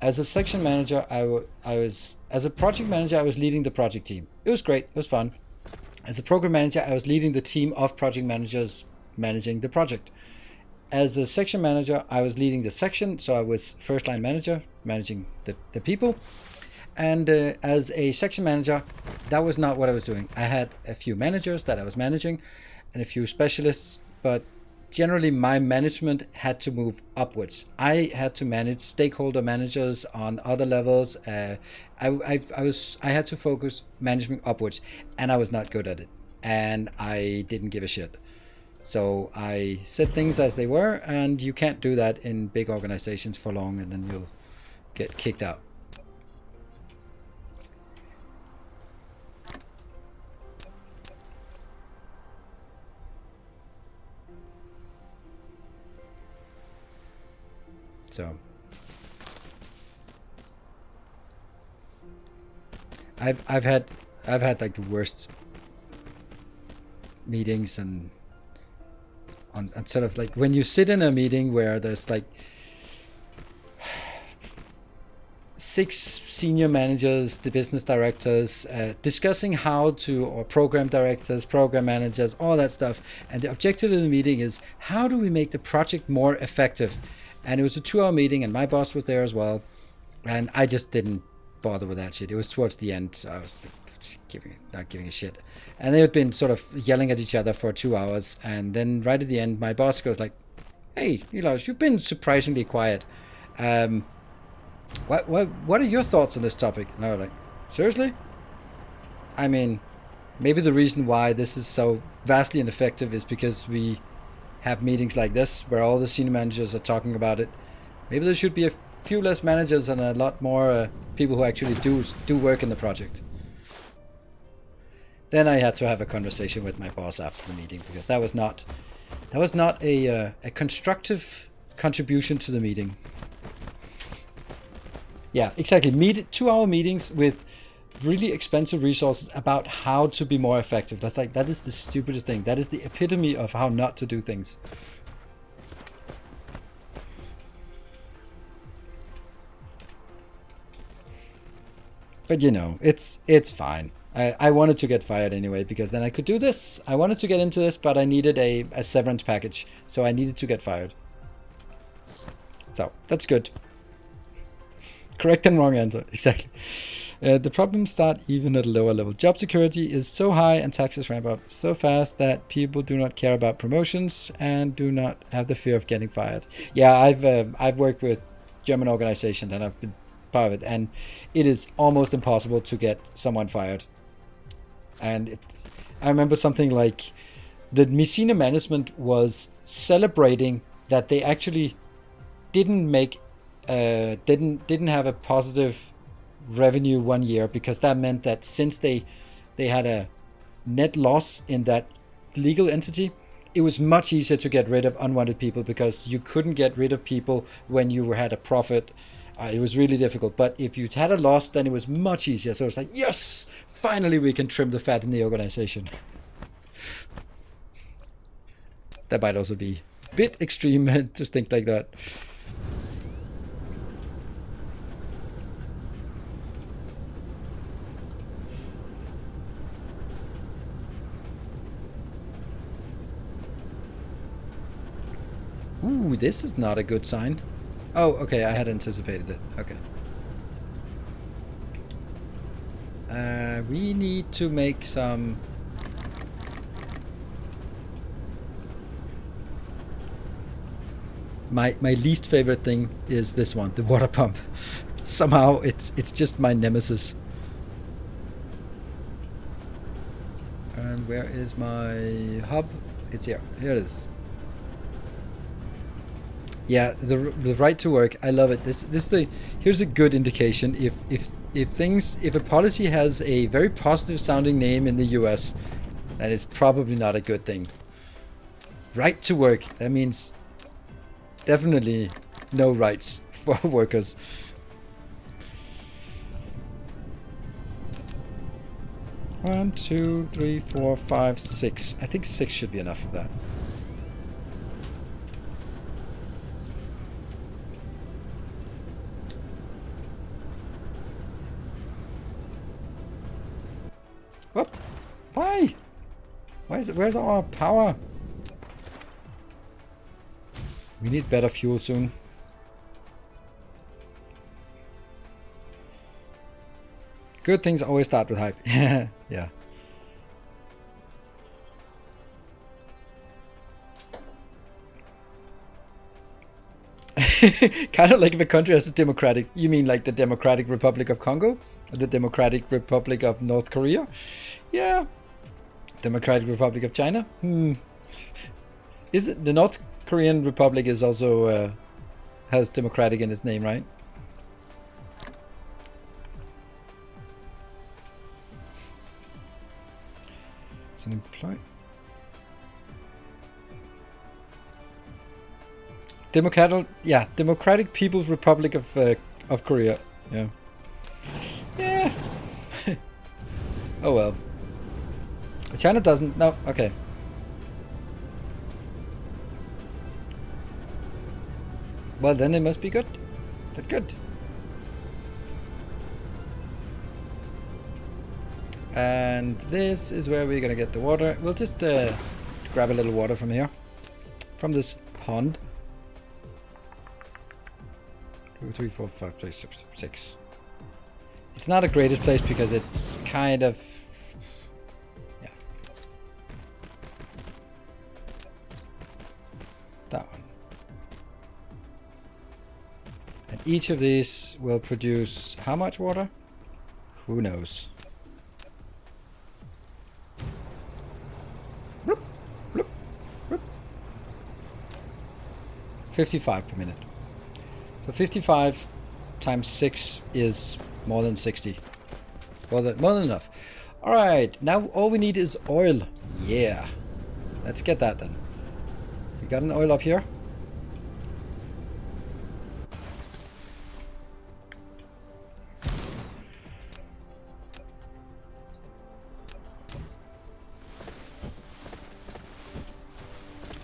As a section manager, as a project manager, I was leading the project team. It was great, it was fun. As a program manager, I was leading the team of project managers managing the project. As a section manager, I was leading the section, so I was first line manager, managing the people. And as a section manager, that was not what I was doing. I had a few managers that I was managing and a few specialists, but generally my management had to move upwards. I had to manage stakeholder managers on other levels. I had to focus management upwards, and I was not good at it, and I didn't give a shit. So I said things as they were, and you can't do that in big organizations for long, and then you'll get kicked out. So I've had like the worst meetings, and on sort of like when you sit in a meeting where there's like 6 senior managers, the business directors, discussing how to, or program directors, program managers, all that stuff, and the objective of the meeting is how do we make the project more effective. And it was a 2-hour meeting, and my boss was there as well, and I just didn't bother with that shit. It was towards the end, so I was not giving a shit. And they had been sort of yelling at each other for 2 hours, and then right at the end, my boss goes like, "Hey, Elias, you've been surprisingly quiet. What are your thoughts on this topic?" And I was like, "Seriously? I mean, maybe the reason why this is so vastly ineffective is because we have meetings like this where all the senior managers are talking about it. Maybe there should be a few less managers and a lot more people who actually do work in the project." Then I had to have a conversation with my boss after the meeting, because that was not a constructive contribution to the meeting. Yeah, exactly. 2-hour meetings with really expensive resources about how to be more effective. That is the stupidest thing. That is the epitome of how not to do things. But you know, it's fine. I wanted to get fired anyway, because then I could do this. I wanted to get into this, but I needed a severance package, so I needed to get fired. So that's good. Correct and wrong answer, exactly. The problems start even at a lower level. Job security is so high and taxes ramp up so fast that people do not care about promotions and do not have the fear of getting fired. Yeah, I've worked with German organizations and I've been part of it, and it is almost impossible to get someone fired. And I remember something like the Messina management was celebrating that they actually didn't have a positive revenue 1 year, because that meant that since they had a net loss in that legal entity, it was much easier to get rid of unwanted people, because you couldn't get rid of people when you had a profit. It was really difficult, but if you had a loss, then it was much easier. So it's like, yes, finally we can trim the fat in the organization. That might also be a bit extreme to think like that. Ooh, this is not a good sign. Oh, okay, I had anticipated it. Okay. We need to make some... My least favorite thing is this one, the water pump. Somehow it's just my nemesis. And where is my hub? It's here. Here it is. Yeah, the right to work. I love it. Here's a good indication. If a policy has a very positive sounding name in the US, that is probably not a good thing. Right to work. That means definitely no rights for workers. One, two, three, four, five, six. I think 6 should be enough of that. Whoop! Why? Where's our power? We need better fuel soon. Good things always start with hype. Yeah. Kind of like if a country has a democratic... You mean like the Democratic Republic of Congo? Or the Democratic Republic of North Korea? Yeah. Democratic Republic of China? Is it... The North Korean Republic is also... has democratic in its name, right? It's an employee. Democratic People's Republic of Korea. Yeah. Yeah. Oh well. China doesn't. No. Okay. Well, then it must be good. That's good. And this is where we're gonna get the water. We'll just grab a little water from here, from this pond. 2, 3, 4, 5, 6, 6. It's not the greatest place because it's kind of... Yeah. That one. And each of these will produce how much water? Who knows? Bloop, bloop, bloop. 55 per minute. So 55 times 6 is more than 60. More than enough. Alright, now all we need is oil. Yeah. Let's get that then. We got an oil up here.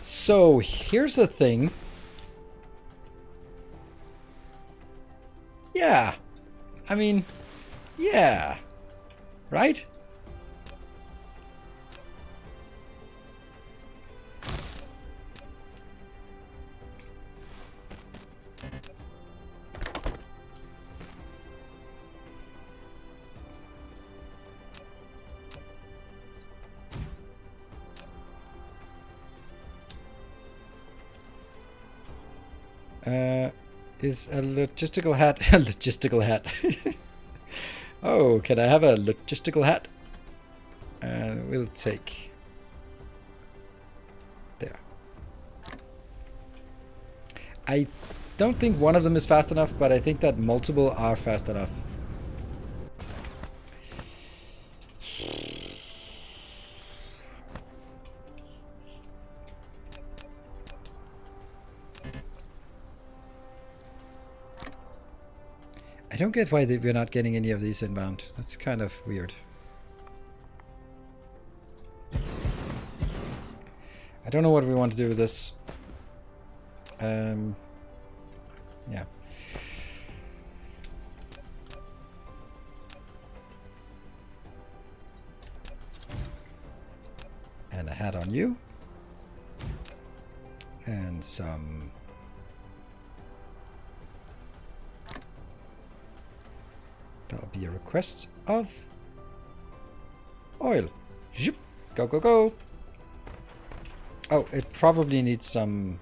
So here's the thing. Yeah. I mean, yeah. Right? Is a logistical hat a logistical hat? Oh, can I have a logistical hat? We'll take there. I don't think one of them is fast enough, but I think that multiple are fast enough. I don't get why we're not getting any of these inbound. That's kind of weird. I don't know what we want to do with this. Yeah. And a hat on you. And some... That'll be a request of oil. Zoop. Go, go, go. Oh, it probably needs some...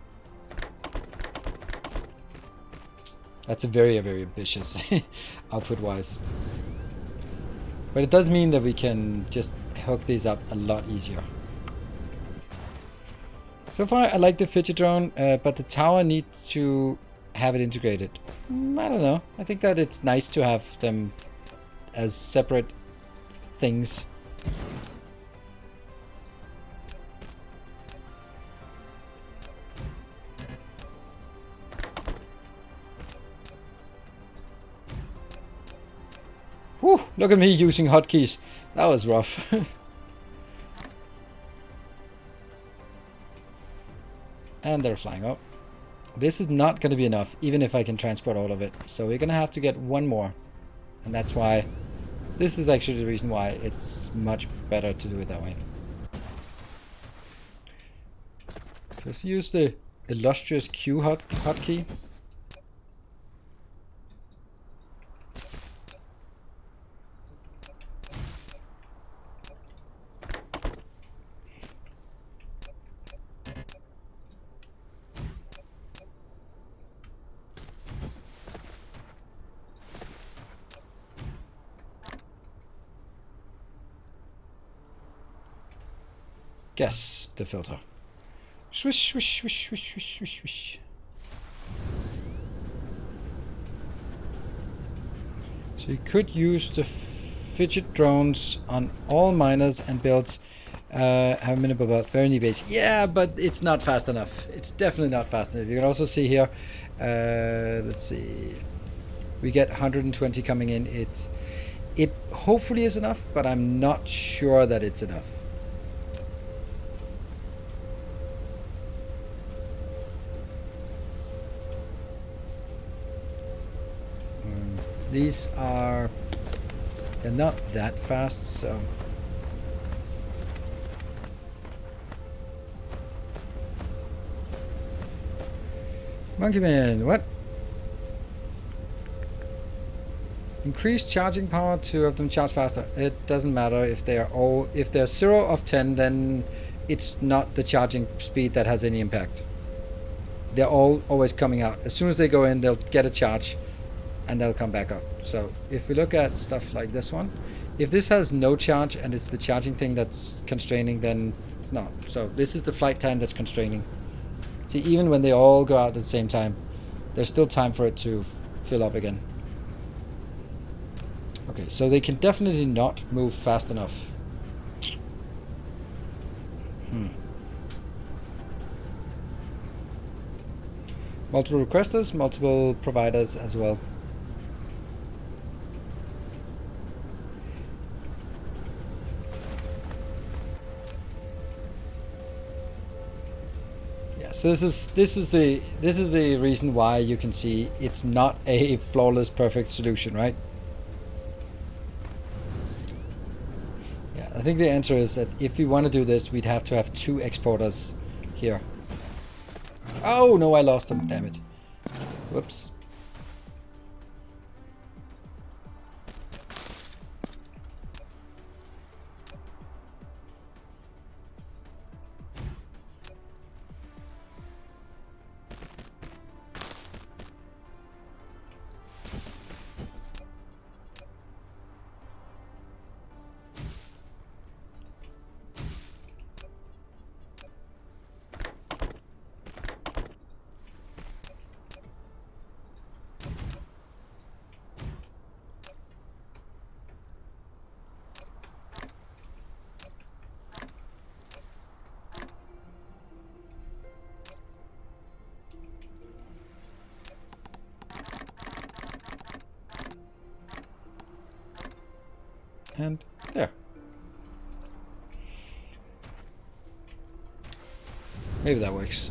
That's a very, very ambitious output-wise. But it does mean that we can just hook these up a lot easier. So far, I like the fidget drone, but the tower needs to have it integrated. I don't know. I think that it's nice to have them as separate things. Whew, look at me using hotkeys. That was rough. And they're flying up. This is not going to be enough, even if I can transport all of it. So we're going to have to get one more. And that's why... This is actually the reason why it's much better to do it that way. Just use the illustrious Q hotkey. Guess the filter. Swish, swish, swish, swish, swish, swish, swish. So you could use the fidget drones on all miners and builds. Have a minute about very base. Yeah, but it's not fast enough. It's definitely not fast enough. You can also see here. Let's see. We get 120 coming in. It hopefully is enough, but I'm not sure that it's enough. These are... They're not that fast, so... Monkeyman, what? Increase charging power to have them charge faster. It doesn't matter if they are all... If they're 0 of 10, then it's not the charging speed that has any impact. They're all always coming out. As soon as they go in, they'll get a charge. And they'll come back up. So if we look at stuff like this one, if this has no charge and it's the charging thing that's constraining, then it's not. So this is the flight time that's constraining. See, even when they all go out at the same time, there's still time for it to fill up again. Okay, so they can definitely not move fast enough. Multiple requesters, multiple providers as well. So this is the reason why you can see it's not a flawless perfect solution, right? Yeah, I think the answer is that if we want to do this, we'd have to have 2 exporters here. Oh no, I lost them, damn it. Whoops. And there. Maybe that works.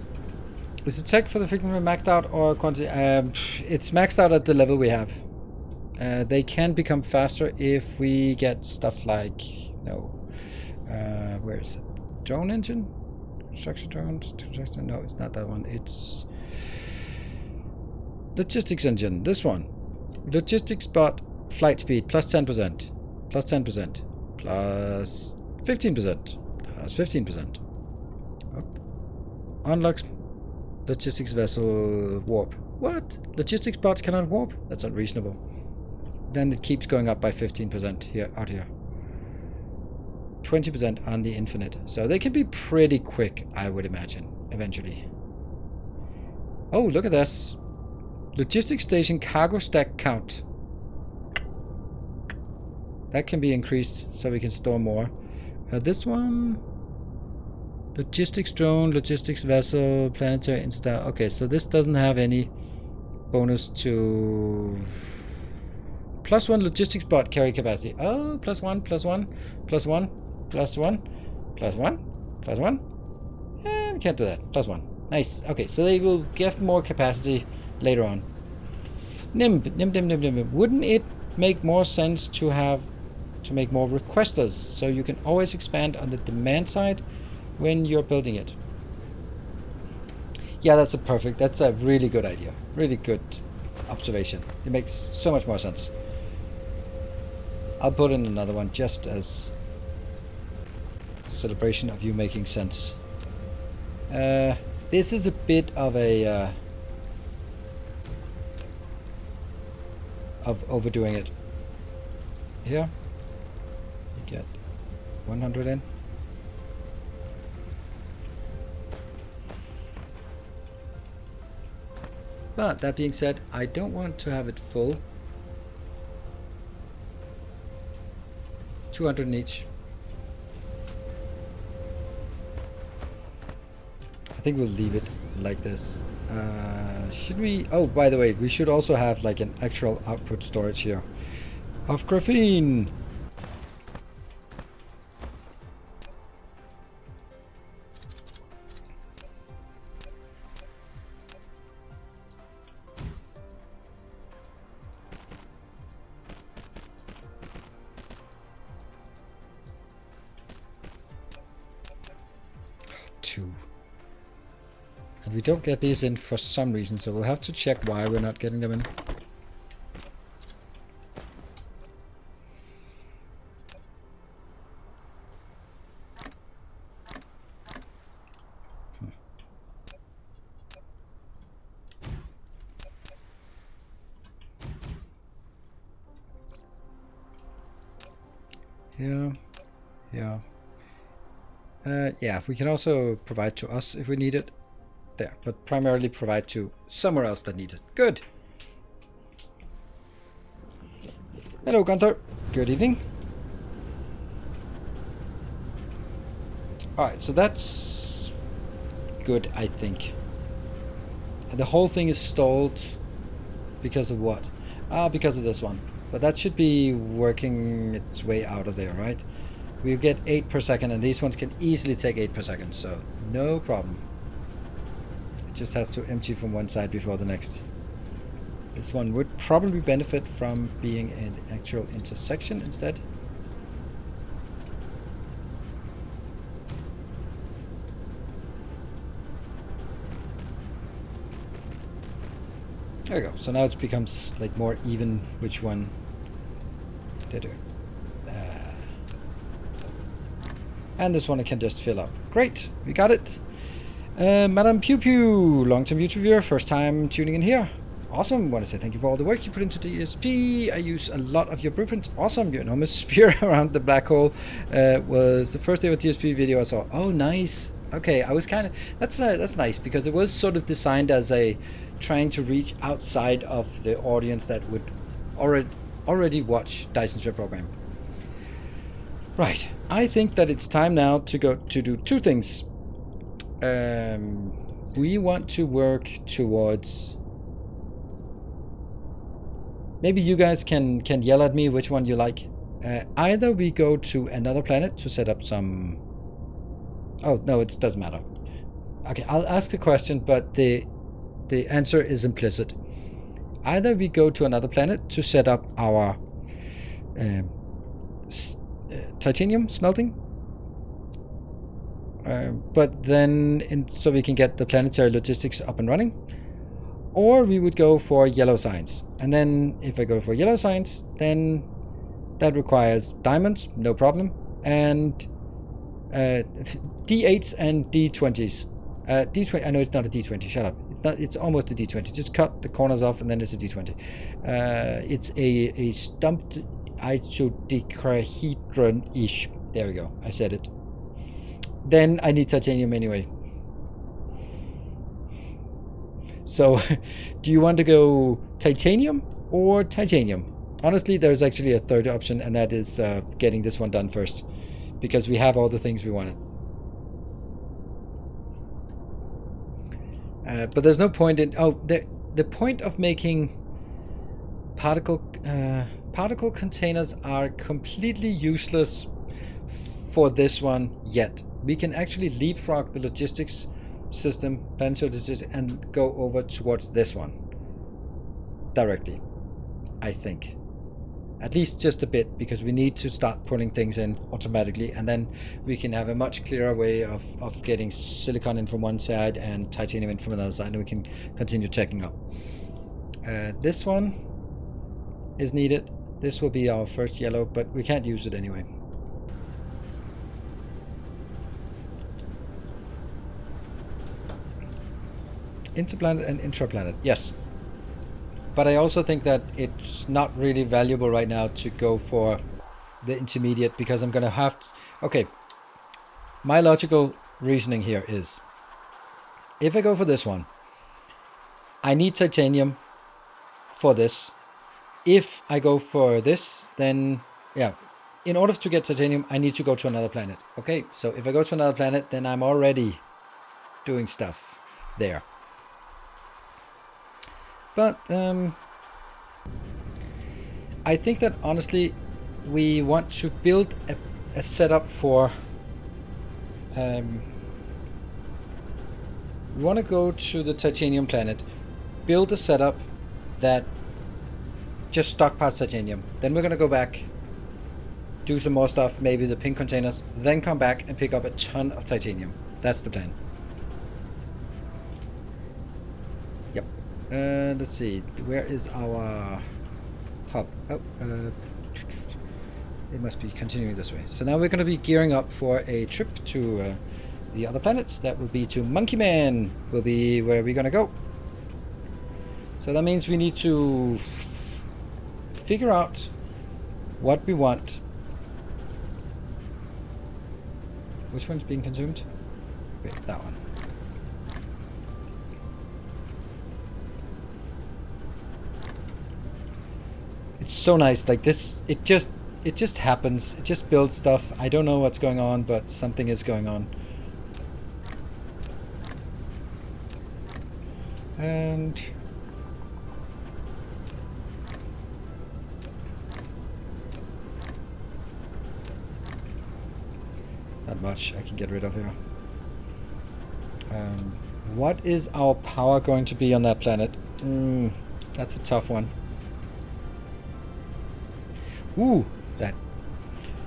Is the tech for the figment maxed out or quantity? It's maxed out at the level we have. They can become faster if we get stuff like... No. Where is it? Drone engine? Construction drones? No, it's not that one. It's... Logistics engine. This one. Logistics bot flight speed plus 10%. Plus 10%. Plus 15%. Plus 15%. Unlocks logistics vessel warp. What? Logistics bots cannot warp? That's unreasonable. Then it keeps going up by 15% here, out here. 20% on the infinite. So they can be pretty quick, I would imagine, eventually. Oh, look at this. Logistics station cargo stack count. That can be increased so we can store more. This one... Logistics drone, logistics vessel, planetary install. Okay, so this doesn't have any bonus to... +1 logistics bot carry capacity. Oh, +1, +1, +1, +1, +1, +1. We can't do that. +1. Nice. Okay, so they will get more capacity later on. Nim. Wouldn't it make more sense to make more requesters so you can always expand on the demand side when you're building it? Yeah, that's a really good idea. Really good observation. It makes so much more sense. I'll put in another one just as celebration of you making sense. This is a bit of a of overdoing it. Here, you get 100 in. But that being said, I don't want to have it full. 200 in each. I think we'll leave it like this. Should we... Oh, by the way, we should also have like an actual output storage here of graphene. And we don't get these in for some reason, so we'll have to check why we're not getting them in. Yeah, we can also provide to us if we need it. There, but primarily provide to somewhere else that needs it. Good. Hello, Gunther. Good evening. Alright, so that's good, I think. And the whole thing is stalled because of what? Because of this one. But that should be working its way out of there, right? We'll get 8 per second, and these ones can easily take 8 per second, so no problem. It just has to empty from one side before the next. This one would probably benefit from being an actual intersection instead. There we go. So now it becomes like more even which one they do. And this one I can just fill up. Great, we got it. Madam Pew Pew, long-term YouTube viewer, first time tuning in here. Awesome, want to say thank you for all the work you put into DSP. I use a lot of your blueprints. Awesome, your enormous sphere around the black hole was the first ever DSP video I saw. Oh, nice. Okay, I was kind of, that's nice because it was sort of designed as a trying to reach outside of the audience that would already watch Dyson's web program. Right, I think that it's time now to go to do two things. We want to work towards... Maybe you guys can yell at me which one you like. Either we go to another planet to set up some... Oh, no, it doesn't matter. Okay, I'll ask the question, but the answer is implicit. Either we go to another planet to set up our titanium smelting, but then so we can get the planetary logistics up and running, or we would go for yellow science. And then if I go for yellow science, then that requires diamonds, no problem, and D8s and D20s. D20. I know it's not a D20. Shut up. It's not. It's almost a D20. Just cut the corners off, and then it's a D20. It's a stumped isodecahedron-ish. There we go. I said it. Then I need titanium anyway. So, do you want to go titanium or titanium? Honestly, there's actually a third option, and that is getting this one done first, because we have all the things we wanted. But there's no point in... Oh, the point of making particle containers are completely useless for this one yet. We can actually leapfrog the logistics system, planetary logistics, and go over towards this one directly, I think. At least just a bit, because we need to start pulling things in automatically, and then we can have a much clearer way of getting silicon in from one side and titanium in from another side, and we can continue checking up. This one is needed. This will be our first yellow, but we can't use it anyway. Interplanet and intraplanet, yes. But I also think that it's not really valuable right now to go for the intermediate, because I'm going to have to... Okay, my logical reasoning here is, if I go for this one, I need titanium for this. If I go for this, then, yeah, in order to get titanium, I need to go to another planet. Okay, so if I go to another planet, then I'm already doing stuff there. But I think that honestly we want to build a setup for... we want to go to the titanium planet, build a setup that just stockpiles titanium. Then we're going to go back, do some more stuff, maybe the pink containers, then come back and pick up a ton of titanium. That's the plan. Yep. Let's see, where is our hub? Oh, it must be continuing this way. So now we're going to be gearing up for a trip to the other planets. That will be to Monkey Man, will be where we're going to go. So that means we need to figure out what we want. Which one's being consumed? Wait, that one. It's so nice, like this, it just happens. It just builds stuff. I don't know what's going on, but something is going on. And not much I can get rid of here. What is our power going to be on that planet? That's a tough one. Ooh, that.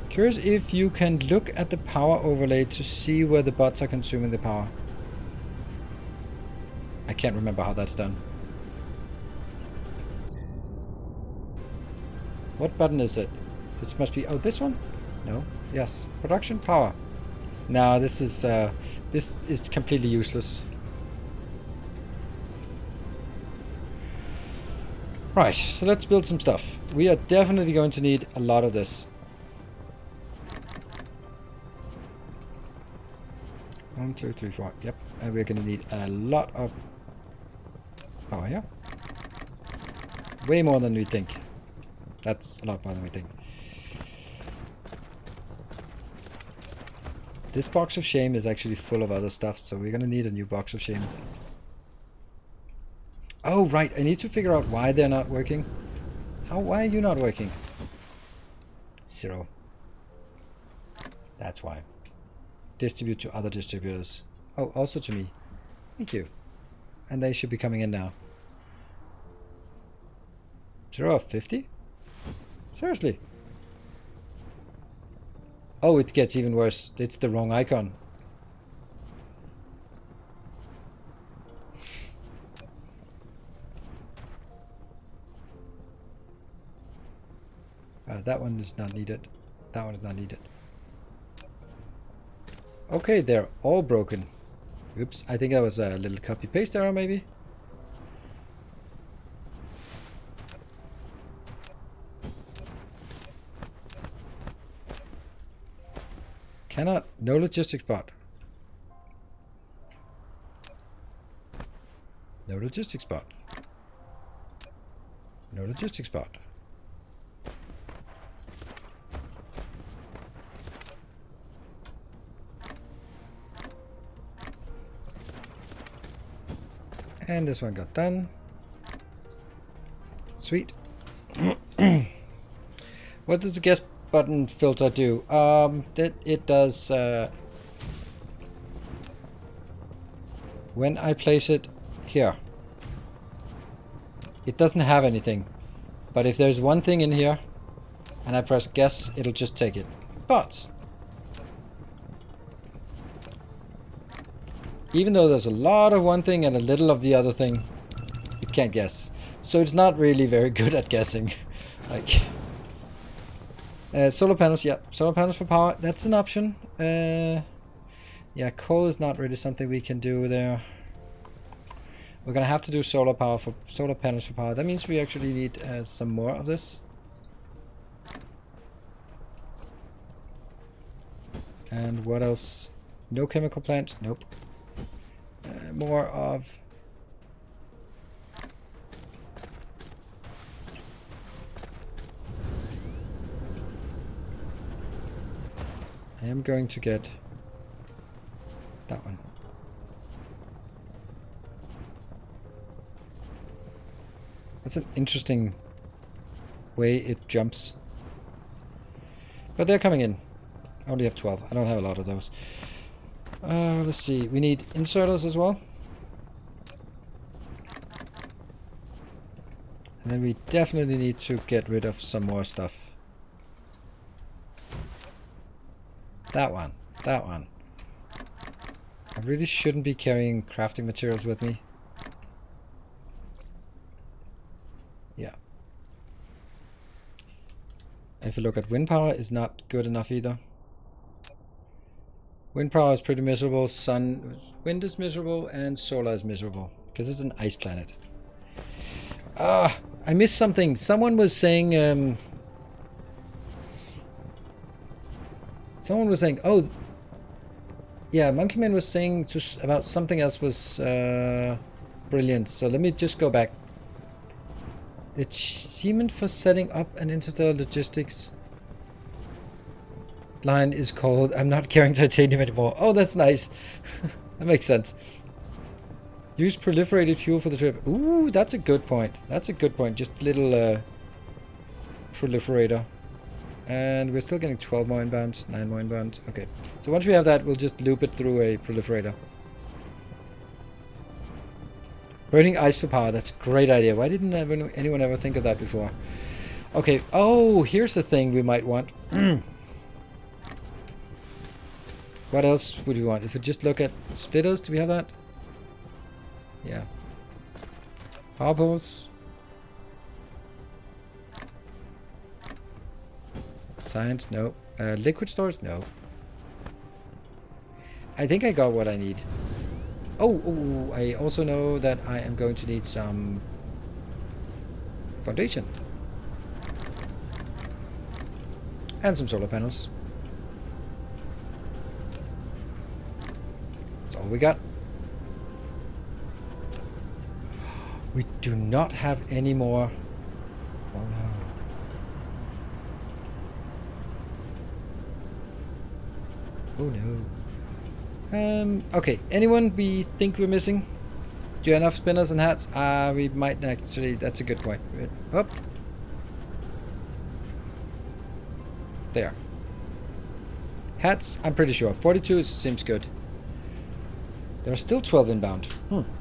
Curious if you can look at the power overlay to see where the bots are consuming the power. I can't remember how that's done. What button is it? It must be... Oh, this one? No. Yes. Production power. No, this is completely useless. Right, so let's build some stuff. We are definitely going to need a lot of this. 1, 2, 3, 4. Yep, and we're going to need a lot of power here. Way more than we think. That's a lot more than we think. This box of shame is actually full of other stuff, so we're going to need a new box of shame. Oh, right. I need to figure out why they're not working. Why are you not working? 0. That's why. Distribute to other distributors. Oh, also to me. Thank you. And they should be coming in now. 0 of 50? Seriously? Oh, it gets even worse. It's the wrong icon. That one is not needed. That one is not needed. Okay, they're all broken. Oops, I think that was a little copy-paste error, maybe. Cannot. No logistics bot. No logistics bot. No logistics bot. And this one got done. Sweet. What does the guest button filter do? That it does when I place it here. It doesn't have anything. But if there's one thing in here and I press guess, it'll just take it. But even though there's a lot of one thing and a little of the other thing, it can't guess. So it's not really very good at guessing. Like solar panels, yeah, solar panels for power, that's an option. Yeah, coal is not really something we can do there. We're gonna have to do solar panels for power. That means we actually need some more of this. And what else? No chemical plant, nope. More of I am going to get that one. That's an interesting way it jumps. But they're coming in. I only have 12. I don't have a lot of those. Let's see. We need inserters as well. And then we definitely need to get rid of some more stuff. That one. That one. I really shouldn't be carrying crafting materials with me. Yeah. If you look at wind power, is not good enough either. Wind power is pretty miserable, wind is miserable, and solar is miserable. Because it's an ice planet. I missed something. Someone was saying, oh, yeah, Monkeyman was saying about something else was brilliant. So let me just go back. The achievement for setting up an interstellar logistics line is called I'm not carrying titanium anymore. Oh, that's nice. That makes sense. Use proliferated fuel for the trip. Ooh, that's a good point. That's a good point. Just a little proliferator. And we're still getting 12 more inbounds, 9 more inbounds. Okay. So once we have that, we'll just loop it through a proliferator. Burning ice for power. That's a great idea. Why didn't anyone ever think of that before? Okay. Oh, here's the thing we might want. What else would we want? If we just look at splitters, do we have that? Yeah. Power poles. Science, no. Liquid storage, no. I think I got what I need. Oh, I also know that I am going to need some foundation. And some solar panels. That's all we got. We do not have any more. Oh no. Oh no. Okay, anyone we think we're missing? Do you have enough spinners and hats? We might actually, that's a good point. Up. There. Hats, I'm pretty sure. 42 seems good. There are still 12 inbound.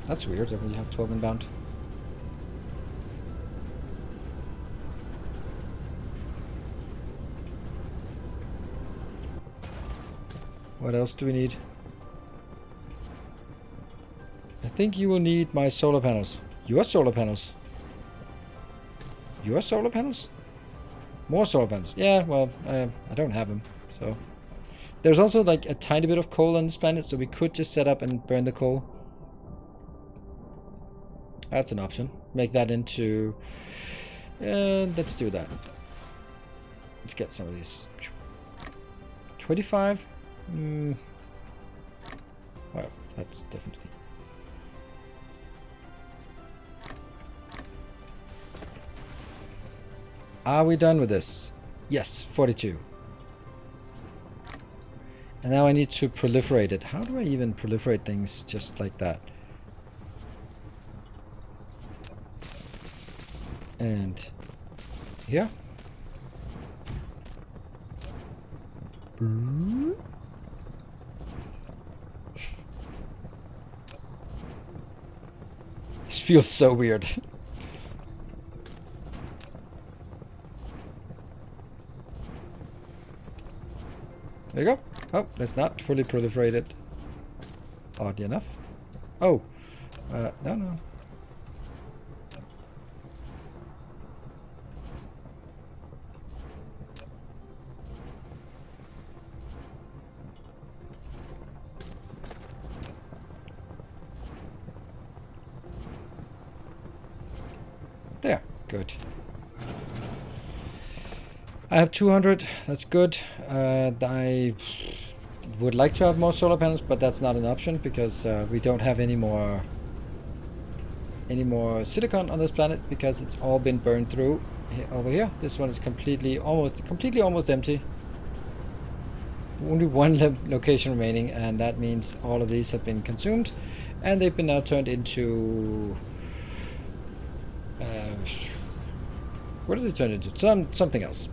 That's weird that we have 12 inbound. What else do we need? I think you will need my solar panels. Your solar panels. Your solar panels? More solar panels. Yeah, well, I don't have them, so... There's also like a tiny bit of coal on this planet, so we could just set up and burn the coal. That's an option. Make that into... let's do that. Let's get some of these. 25? Well, that's definitely... Are we done with this? Yes, 42. And now I need to proliferate it. How do I even proliferate things just like that? And here. This feels so weird. There you go. Oh, that's not fully proliferated. Oddly enough. Oh. No. There. Good. I have 200. That's good. I would like to have more solar panels, but that's not an option because we don't have any more silicon on this planet because it's all been burned through over here. This one is completely almost empty. Only one location remaining, and that means all of these have been consumed, and they've been now turned into what did they turn into? Something else.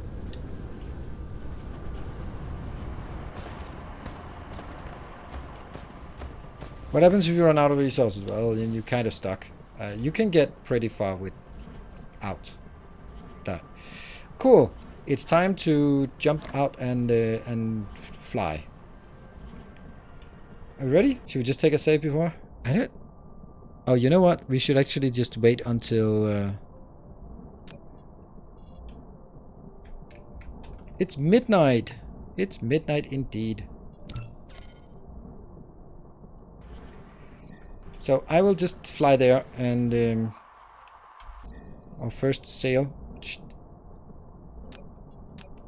What happens if you run out of resources? Well, then you're kind of stuck. You can get pretty far without that. Cool. It's time to jump out and fly. Are we ready? Should we just take a save before? Oh, you know what? We should actually just wait until... It's midnight. It's midnight indeed. So I will just fly there and our first sail.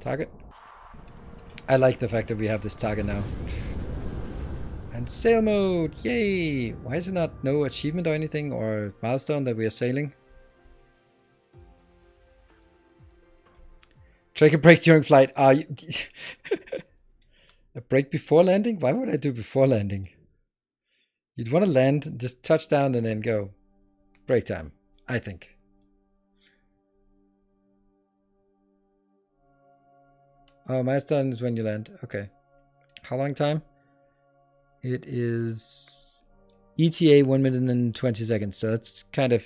Target. I like the fact that we have this target now. And sail mode, yay! Why is it not no achievement or anything or milestone that we are sailing? Take a break during flight. A break before landing? Why would I do before landing? You'd want to land, just touch down and then go. Break time, I think. Oh, milestone is when you land. Okay. How long time? It is ETA 1 minute and 20 seconds. So that's kind of...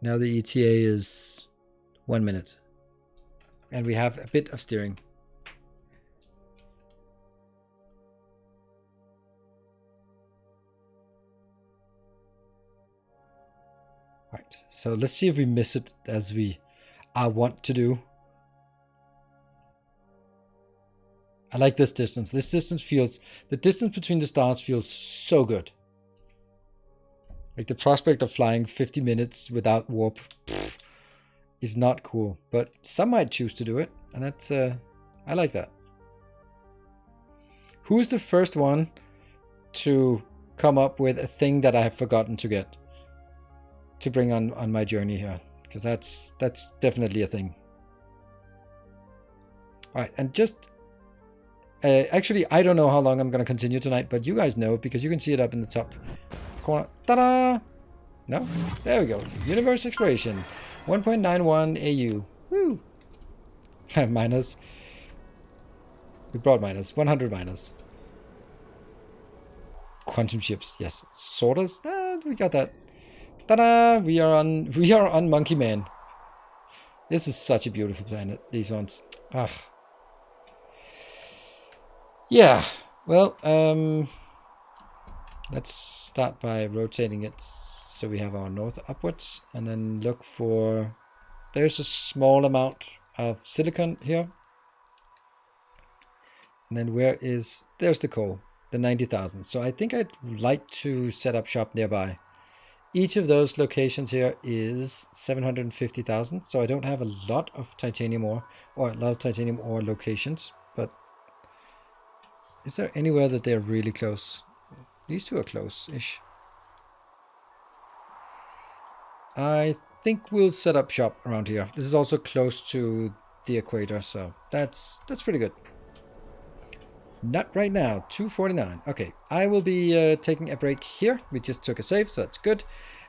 Now the ETA is 1 minute. And we have a bit of steering. Right, so let's see if we miss it as we want to do. I like this distance. This distance feels... The distance between the stars feels so good. Like the prospect of flying 50 minutes without warp is not cool. But some might choose to do it. And that's... I like that. Who is the first one to come up with a thing that I have forgotten to get? To bring on my journey here. Because that's definitely a thing. Alright, and just... actually, I don't know how long I'm going to continue tonight, but you guys know because you can see it up in the top corner. Ta-da! No? There we go. Universe exploration. 1.91 AU. Woo! Minus. We brought minus. 100 minus. Quantum ships. Yes. Sorters. We got that. Ta-da! We are on Monkey Man. This is such a beautiful planet. These ones. Ah. Yeah. Well, let's start by rotating it so we have our north upwards, and then look for. There's a small amount of silicon here. And then there's the coal, the 90,000. So I think I'd like to set up shop nearby. Each of those locations here is 750,000. So I don't have a lot of titanium ore, or a lot of titanium ore locations. But is there anywhere that they're really close? These two are close-ish. I think we'll set up shop around here. This is also close to the equator, so that's pretty good. Not right now. 249. Okay, I will be taking a break here. We just took a save, so that's good.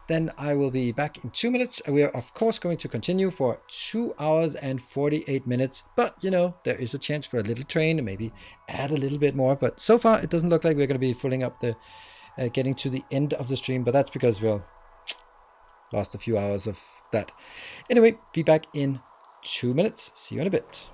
Then I will be back in 2 minutes. We are, of course, going to continue for 2 hours and 48 minutes. But, you know, there is a chance for a little train and maybe add a little bit more. But so far, it doesn't look like we're going to be filling up the... getting to the end of the stream. But that's because, well, lost a few hours of that. Anyway, be back in 2 minutes. See you in a bit.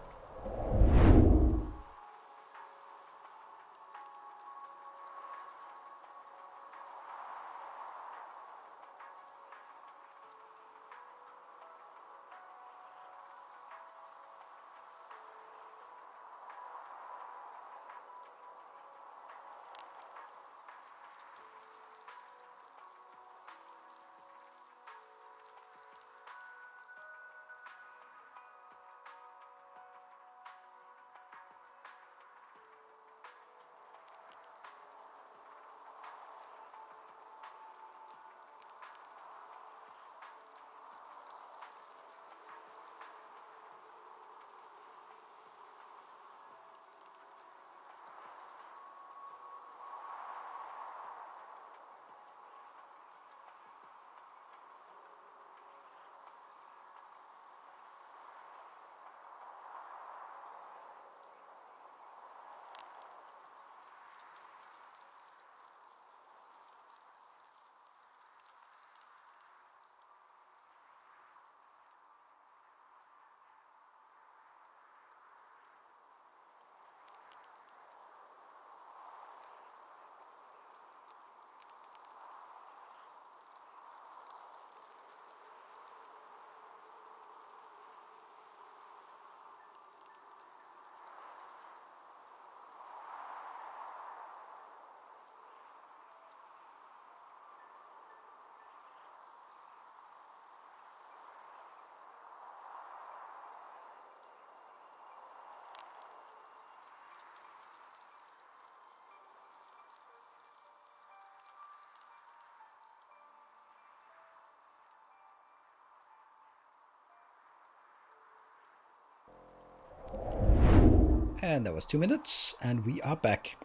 And that was 2 minutes, and we are back.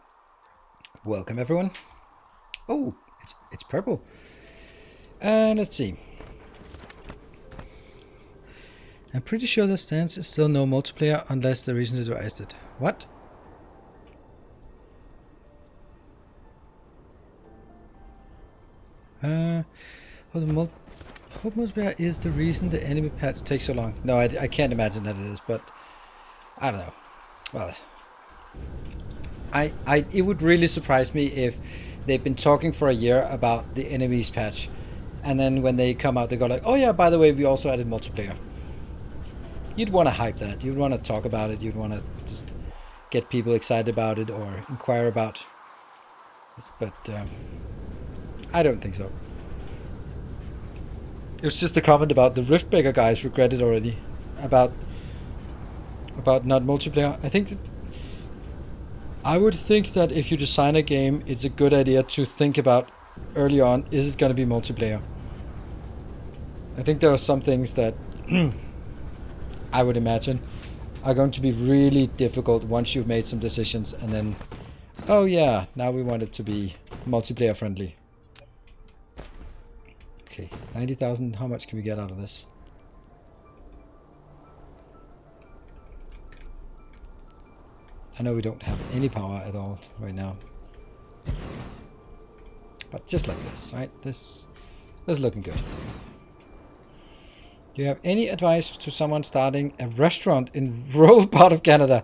Welcome, everyone. Oh, it's purple. And let's see. I'm pretty sure the stance is still no multiplayer unless the reason is raised it. What? The hope multiplayer is the reason the enemy patch takes so long. No, I can't imagine that it is, but I don't know. Well, it would really surprise me if they've been talking for a year about the enemies patch, and then when they come out, they go like, "Oh yeah, by the way, we also added multiplayer." You'd want to hype that. You'd want to talk about it. You'd want to just get people excited about it or inquire about. But I don't think so. It was just a comment about the Riftbreaker guys regretted already about not multiplayer. I would think that if you design a game, it's a good idea to think about early on, is it going to be multiplayer? I think there are some things that I would imagine are going to be really difficult once you've made some decisions and then, oh yeah, now we want it to be multiplayer friendly. Okay, 90,000, how much can we get out of this? I know we don't have any power at all right now. But just like this, right? This is looking good. Do you have any advice to someone starting a restaurant in rural part of Canada?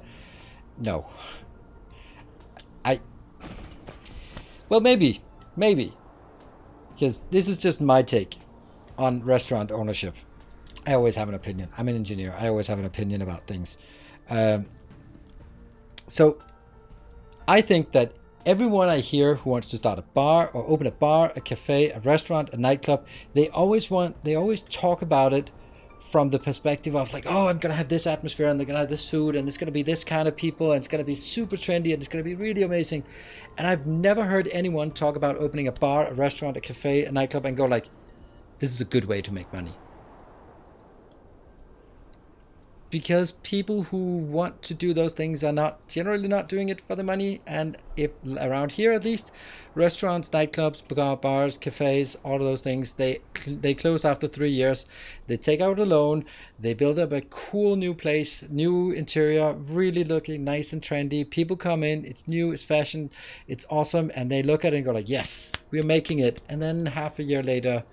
No. Well, maybe. Because this is just my take on restaurant ownership. I always have an opinion. I'm an engineer. I always have an opinion about things. So I think that everyone I hear who wants to start a bar or open a bar, a cafe, a restaurant, a nightclub, they always talk about it from the perspective of like, oh, I'm going to have this atmosphere and they're going to have this food and it's going to be this kind of people and it's going to be super trendy and it's going to be really amazing. And I've never heard anyone talk about opening a bar, a restaurant, a cafe, a nightclub and go like, this is a good way to make money. Because people who want to do those things are generally not doing it for the money. And if around here at least, restaurants, nightclubs, bars, cafes, all of those things, they close after 3 years. They take out a loan. They build up a cool new place, new interior, really looking nice and trendy. People come in, it's new, it's fashion, it's awesome. And they look at it and go like, yes, we're making it. And then half a year later,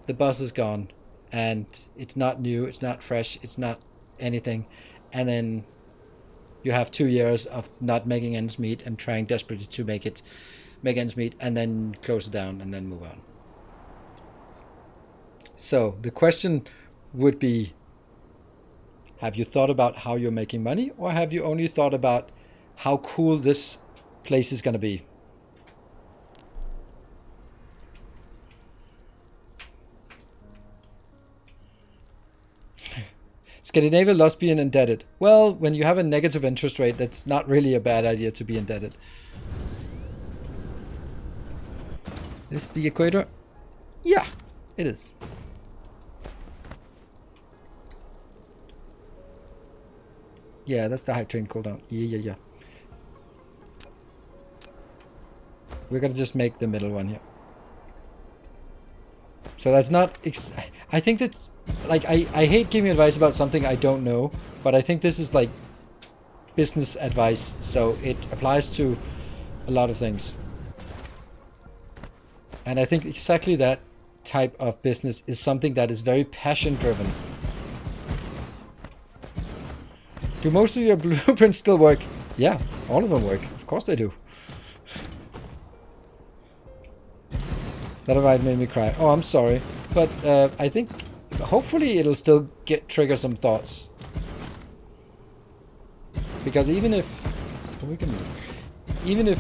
the buzz is gone. And it's not new, it's not fresh, it's not anything, and then you have 2 years of not making ends meet and trying desperately to make ends meet, and then close it down and then move on. So the question would be, have you thought about how you're making money, or have you only thought about how cool this place is going to be? Scandinavia loves being indebted. Well, when you have a negative interest rate, that's not really a bad idea to be indebted. Is the equator? Yeah, it is. Yeah, that's the hype train cooldown. Yeah. We're gonna just make the middle one here. So that's not... I think that's... Like, I hate giving advice about something I don't know, but I think this is like business advice, so it applies to a lot of things. And I think exactly that type of business is something that is very passion driven. Do most of your blueprints still work? Yeah, all of them work. Of course they do. That ride made me cry. Oh, I'm sorry. But I think hopefully it'll still trigger some thoughts. Because even if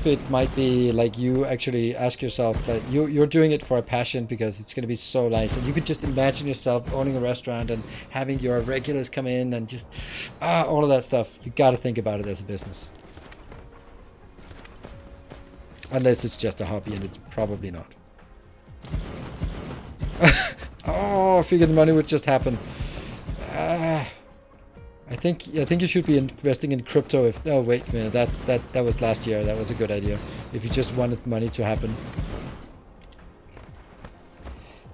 it might be like you actually ask yourself that you're doing it for a passion because it's going to be so nice, and you could just imagine yourself owning a restaurant and having your regulars come in and just all of that stuff. You got to think about it as a business. Unless it's just a hobby, and it's probably not. Oh, I figured the money would just happen. I think you should be investing in crypto. If oh wait a minute, that was last year. That was a good idea. If you just wanted money to happen.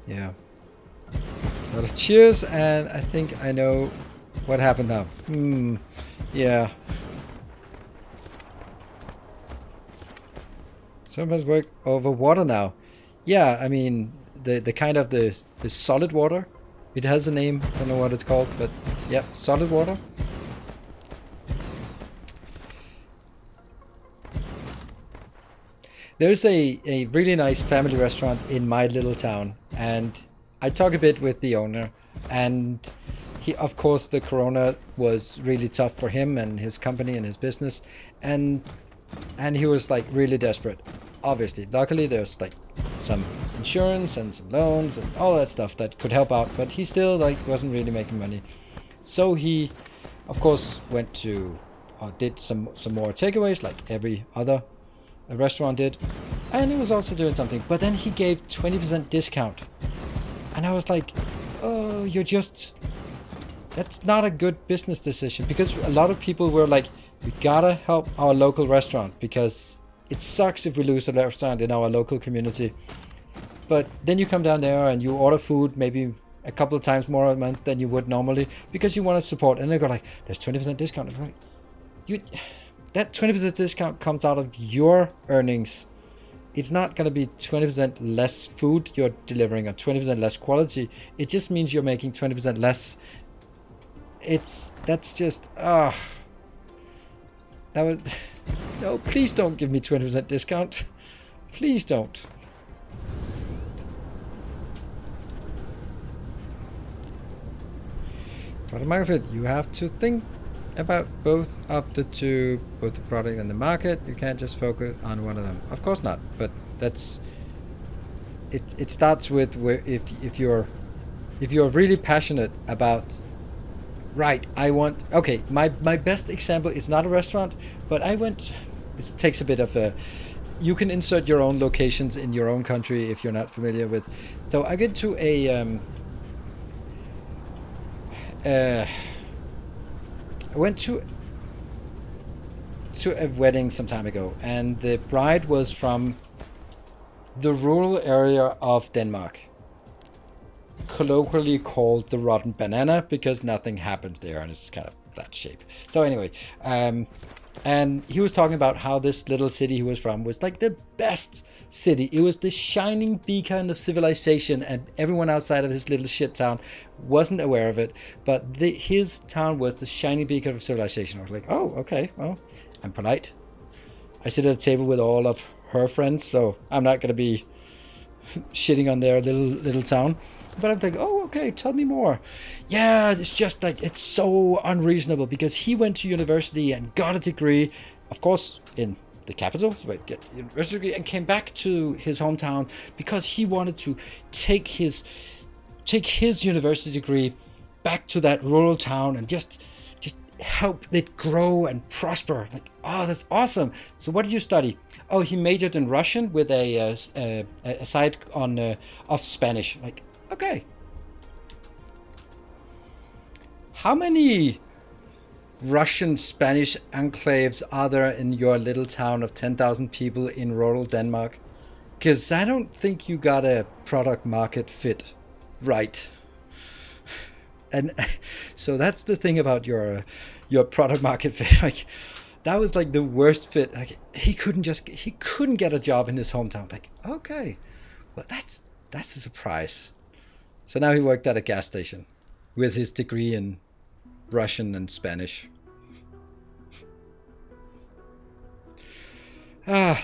Yeah. Well, cheers, and I think I know what happened now. Yeah. Sometimes work over water now. Yeah, I mean the kind of the solid water. It has a name, I don't know what it's called, but yeah, solid water. There's a really nice family restaurant in my little town, and I talk a bit with the owner, and he, of course, the corona was really tough for him and his company and his business, and he was like really desperate. Obviously, luckily there's like some insurance and some loans and all that stuff that could help out, but he still like wasn't really making money. So he, of course, went to did some more takeaways like every other restaurant did, and he was also doing something. But then he gave 20% discount, and I was like, oh, that's not a good business decision, because a lot of people were like, we gotta help our local restaurant because it sucks if we lose a restaurant in our local community. But then you come down there and you order food maybe a couple of times more a month than you would normally because you want to support. And they go like, there's 20% discount. I'm like, that 20% discount comes out of your earnings. It's not going to be 20% less food you're delivering or 20% less quality. It just means you're making 20% less. That's just, that was, no, please don't give me 20% discount. Please don't. Product market fit, you have to think about both of the two, both the product and the market. You can't just focus on one of them. Of course not, but that's it. It starts with where if you're really passionate about, right, I want, okay, my best example is not a restaurant, but I went, it takes a bit of a, you can insert your own locations in your own country if you're not familiar with. So I get to I went to a wedding some time ago, and the bride was from the rural area of Denmark, colloquially called the rotten banana, because nothing happens there and it's kind of that shape. So anyway, and he was talking about how this little city he was from was like the best city. It was the shining beacon of civilization, and everyone outside of his little shit town wasn't aware of it, but his town was the shining beacon of civilization. I was like, oh, okay, well, I'm polite. I sit at a table with all of her friends, so I'm not going to be shitting on their little town. But I'm like, oh, okay, tell me more. Yeah, it's just like, it's so unreasonable because he went to university and got a degree, of course, in the capital, so get a university degree, and came back to his hometown because he wanted to take his university degree back to that rural town and just help it grow and prosper. Like, oh, that's awesome. So what did you study? Oh, he majored in Russian with a side on of Spanish. Like, okay. How many Russian Spanish enclaves are there in your little town of 10,000 people in rural Denmark? Because I don't think you got a product market fit right. And so that's the thing about your product market fit. Like, that was like the worst fit. Like, he couldn't get a job in his hometown. Like, okay, well, that's a surprise. So now he worked at a gas station with his degree in Russian and Spanish.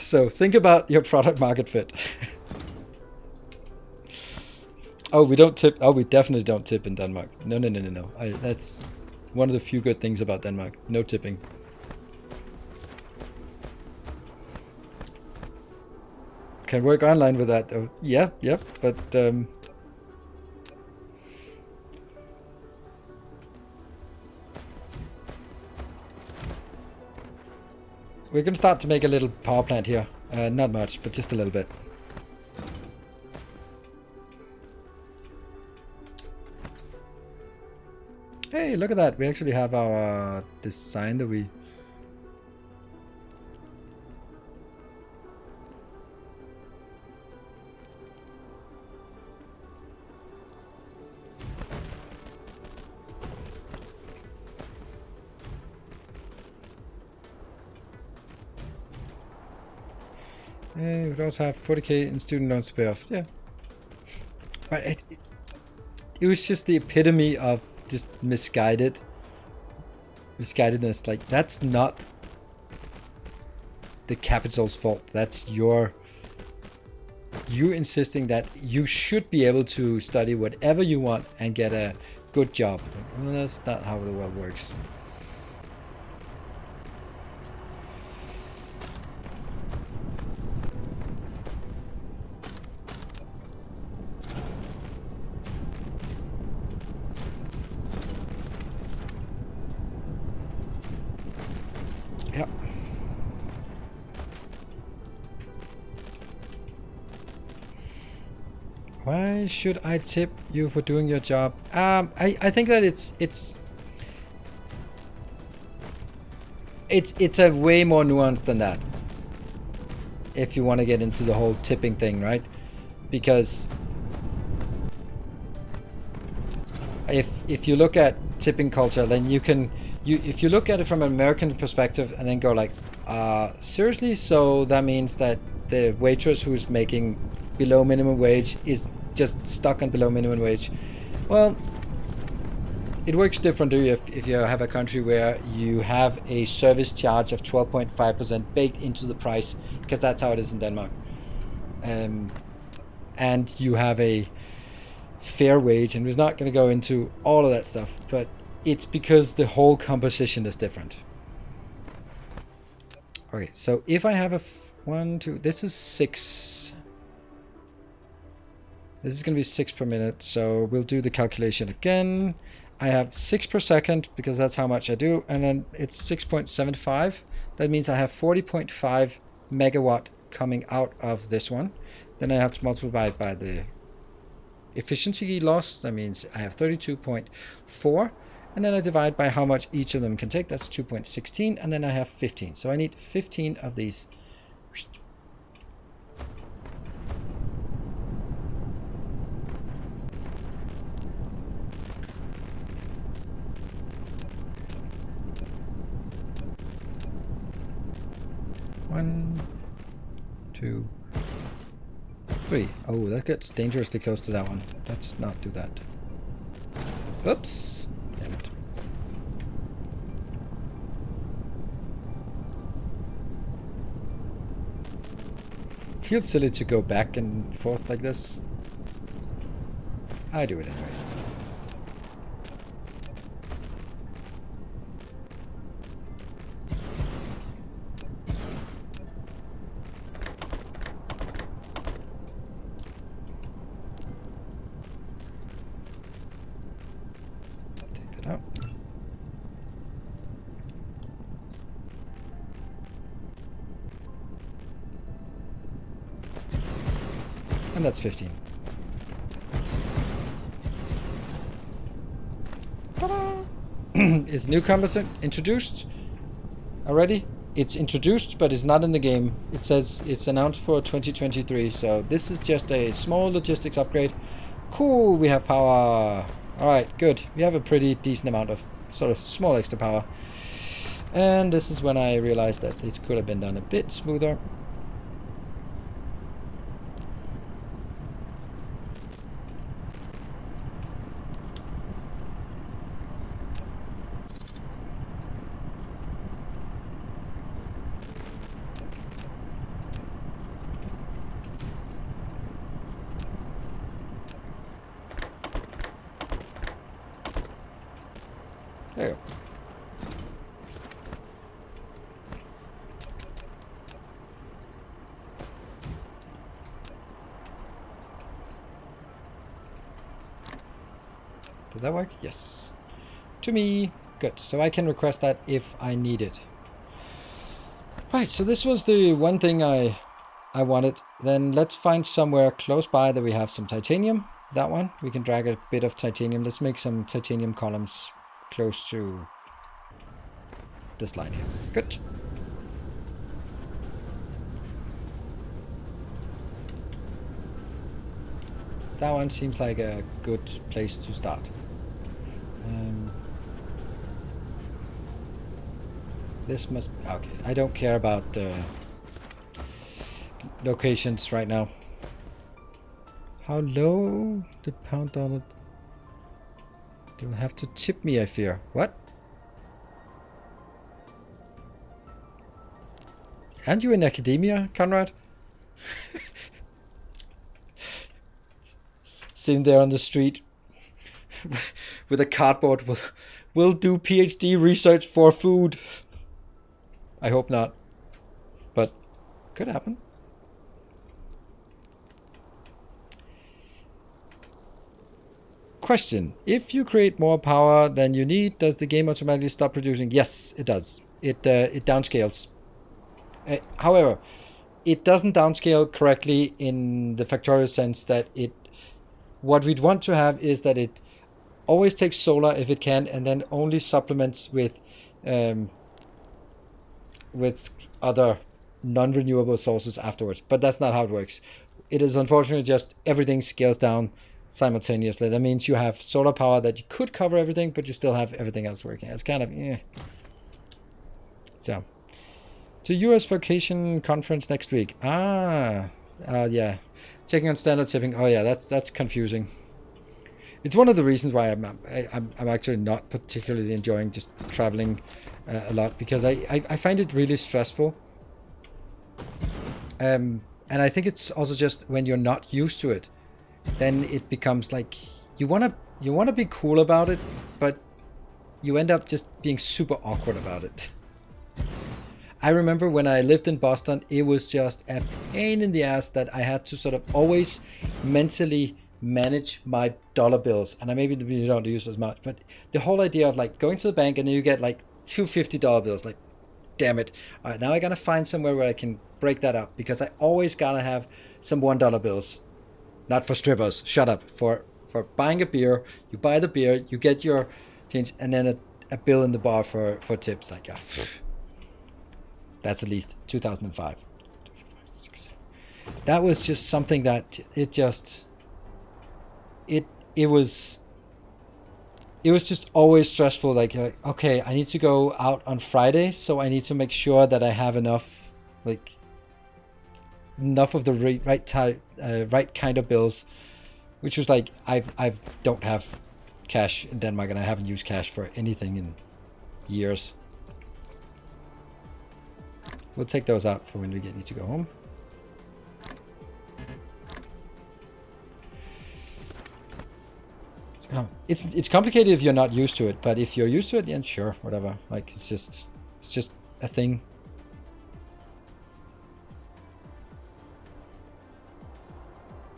So think about your product market fit. Oh, we don't tip. Oh, we definitely don't tip in Denmark. No. That's one of the few good things about Denmark. No tipping. Can work online with that though. Yeah, but we're gonna start to make a little power plant here. Not much, but just a little bit. Hey, look at that. We actually have our design that we... Hey, we also have 40k in student loans to pay off. Yeah. But it was just the epitome of just misguidedness. Like, that's not the capital's fault. That's you insisting that you should be able to study whatever you want and get a good job. Well, that's not how the world works. Yep. Why should I tip you for doing your job? I think that it's a way more nuanced than that. If you want to get into the whole tipping thing, right? Because if you look at tipping culture, then you can if you look at it from an American perspective and then go like, seriously? So that means that the waitress who's making below minimum wage is just stuck on below minimum wage. Well, it works differently if you have a country where you have a service charge of 12.5% baked into the price, because that's how it is in Denmark. And you have a fair wage, and we're not going to go into all of that stuff, but it's because the whole composition is different. Okay, so if I have a this is 6. This is going to be 6 per minute, so we'll do the calculation again. I have 6 per second because that's how much I do, and then it's 6.75. That means I have 40.5 megawatt coming out of this one. Then I have to multiply it by the efficiency loss. That means I have 32.4, and then I divide by how much each of them can take. That's 2.16, and then I have 15. So I need 15 of these. One, 2, 3. Oh, that gets dangerously close to that one. Let's not do that. Oops. Damn it. Feels silly to go back and forth like this. I do it anyway. And that's 15. Is new composite introduced already? It's introduced, but it's not in the game. It says it's announced for 2023, so this is just a small logistics upgrade. Cool, we have power. Alright, good. We have a pretty decent amount of sort of small extra power. And this is when I realized that it could have been done a bit smoother. There you go. Did that work? Yes. To me. Good. So I can request that if I need it. Right, so this was the one thing I wanted. Then let's find somewhere close by that we have some titanium. That one. We can drag a bit of titanium. Let's make some titanium columns close to this line here. Good. That one seems like a good place to start. This must... Okay, I don't care about locations right now. How low the pound dollar... They will have to tip me, I fear. What? Aren't you in academia, Conrad? Sitting there on the street with a cardboard. We'll do PhD research for food. I hope not. But could happen. Question. If you create more power than you need, does the game automatically stop producing? Yes, it does. It downscales. However, it doesn't downscale correctly in the factorial sense that what we'd want to have is that it always takes solar if it can, and then only supplements with other non-renewable sources afterwards. But that's not how it works. It is unfortunately just everything scales down simultaneously. That means you have solar power that you could cover everything, but you still have everything else working. It's kind of, So, to US vacation conference next week. Yeah. Taking on standard tipping. Oh yeah, that's confusing. It's one of the reasons why I'm actually not particularly enjoying just traveling a lot, because I find it really stressful. And I think it's also just when you're not used to it, then it becomes like you wanna be cool about it, but you end up just being super awkward about it. I remember when I lived in Boston, it was just a pain in the ass that I had to sort of always mentally manage my dollar bills. And I maybe really don't use as much, but the whole idea of like going to the bank and then you get like two $50 bills, like, damn it. All right, now I gotta find somewhere where I can break that up, because I always gotta have some $1 bills. Not for strippers, shut up. For buying a beer, you buy the beer, you get your change, and then a bill in the bar for tips. Like, that's at least 2005. That was just something that it was just always stressful. Like, okay, I need to go out on Friday, so I need to make sure that I have enough of the right kind of bills, which was like, I don't have cash in Denmark, and I haven't used cash for anything in years. We'll take those out for when we need to go home. It's complicated if you're not used to it, but if you're used to it, then sure, whatever. Like, it's just a thing.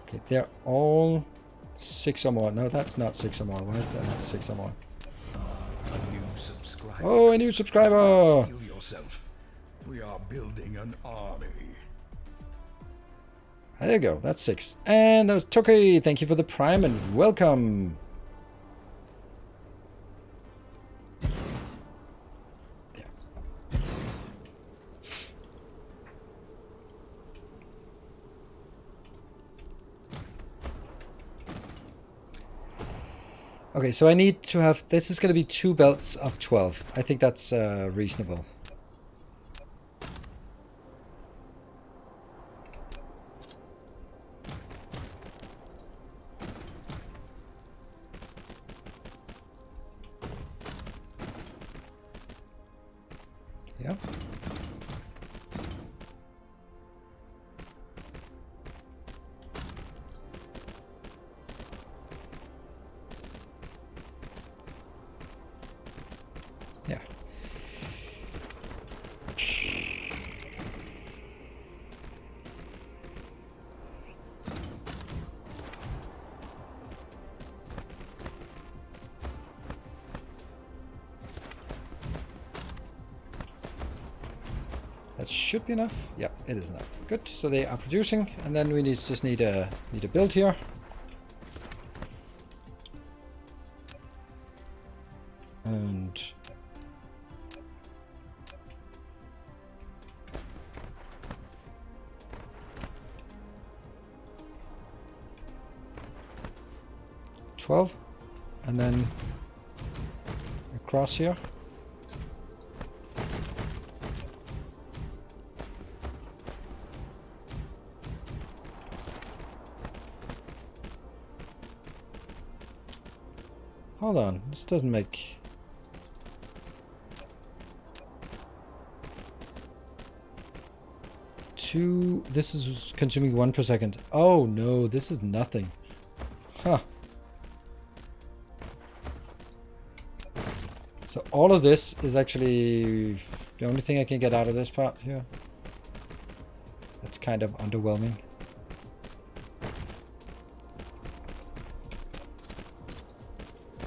Okay, they're all 6 or more. No, that's not 6 or more. Why is that not 6 or more? A new subscriber. Oh, a new subscriber! Steel yourself. We are building an army. There you go. That's 6. And that was Toki. Thank you for the prime and welcome. There. Okay, so I need to have... This is going to be 2 belts of 12. I think that's reasonable. Yeah. Yeah. That should be enough. Yep, it is enough. Good. So they are producing, and then we just need a build here. And $12, and then across here. Hold on, this doesn't make... This is consuming 1 per second. Oh no, this is nothing. Huh. So all of this is actually the only thing I can get out of this part here. That's kind of underwhelming.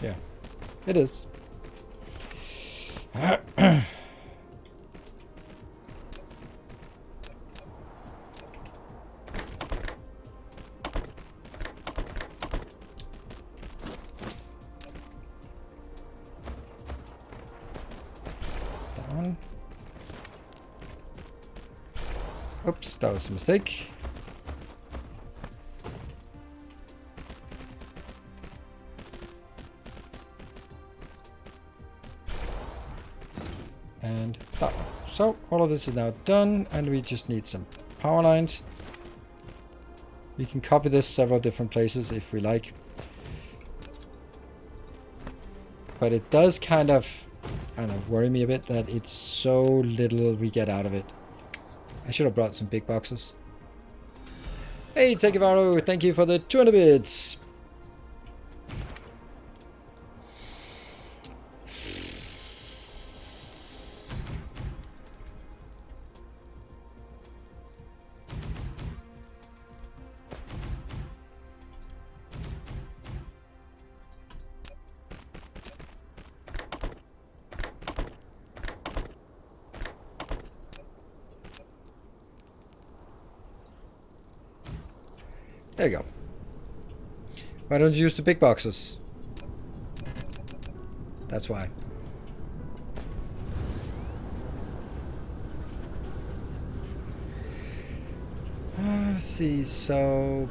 Yeah, it is. Oops, that was a mistake. and that one. So all of this is now done, and we just need some power lines. We can copy this several different places if we like. But it does kind of, I don't know, worry me a bit that it's so little we get out of it. I should have brought some big boxes. Hey, Tekivaro, thank you for the 200 bits. There you go. Why don't you use the big boxes? That's why. Let's see, so...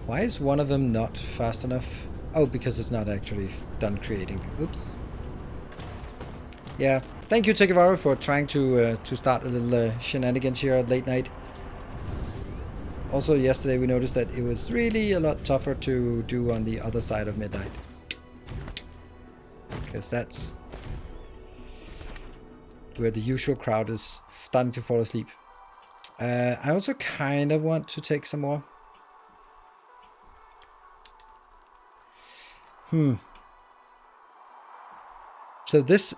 Why is one of them not fast enough? Oh, because it's not actually done creating. Oops. Yeah, thank you, Tekivaro, for trying to start a little shenanigans here at late night. Also, yesterday we noticed that it was really a lot tougher to do on the other side of midnight. Because that's where the usual crowd is starting to fall asleep. I also kind of want to take some more. So this...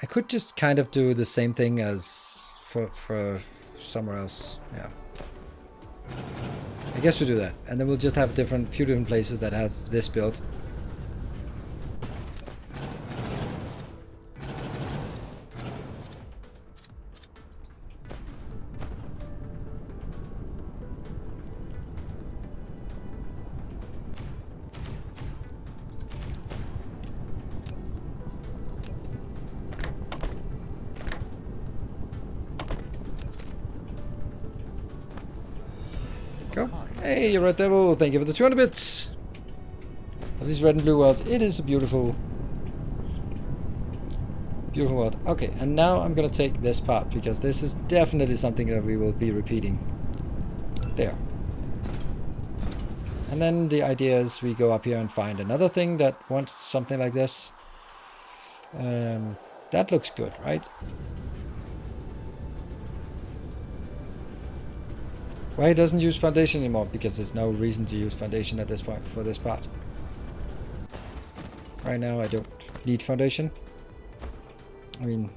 I could just kind of do the same thing as for somewhere else. Yeah. I guess we'll do that. And then we'll just have few different places that have this built. Go. Hey, Red Devil, thank you for the 200 bits. Of these red and blue worlds, it is a beautiful world. Okay, and now I'm gonna take this part because this is definitely something that we will be repeating. There. And then the idea is we go up here and find another thing that wants something like this. That looks good, right? Why it doesn't use foundation anymore? Because there's no reason to use foundation at this point for this part. Right now I don't need foundation. I mean,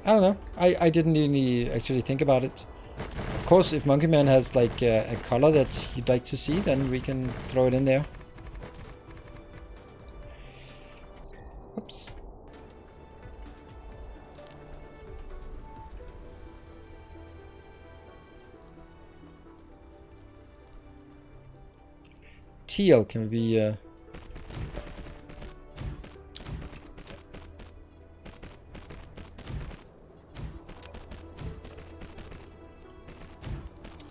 I don't know. I didn't really actually think about it. Of course, if Monkey Man has like a color that you'd like to see, then we can throw it in there. Oops. Teal can be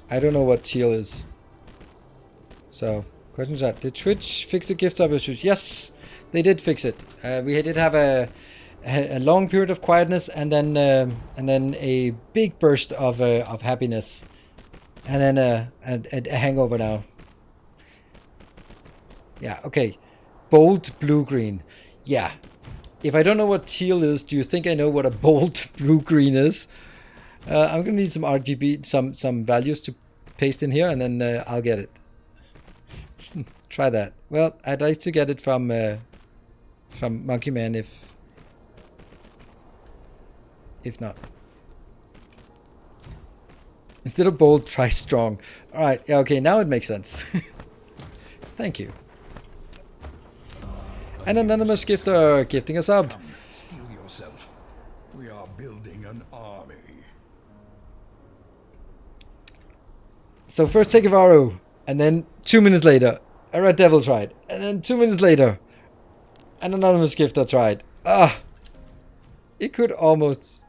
I don't know what teal is. So, question chat. Did Twitch fix the gift sub issues? Yes, they did fix it. We did have a long period of quietness and then a big burst of happiness, and then a hangover now. Yeah, okay. Bold blue-green. Yeah. If I don't know what teal is, do you think I know what a bold blue-green is? I'm going to need some RGB, some values to paste in here, and then I'll get it. Try that. Well, I'd like to get it from Monkey Man if not. Instead of bold, try strong. Alright, yeah, okay, now it makes sense. Thank you. An anonymous gifter gifting a sub. Steel yourself. We are building an army. So first Tekivaro, and then 2 minutes later, a Red Devil tried, and then 2 minutes later, an anonymous gifter tried. Ah, it could almost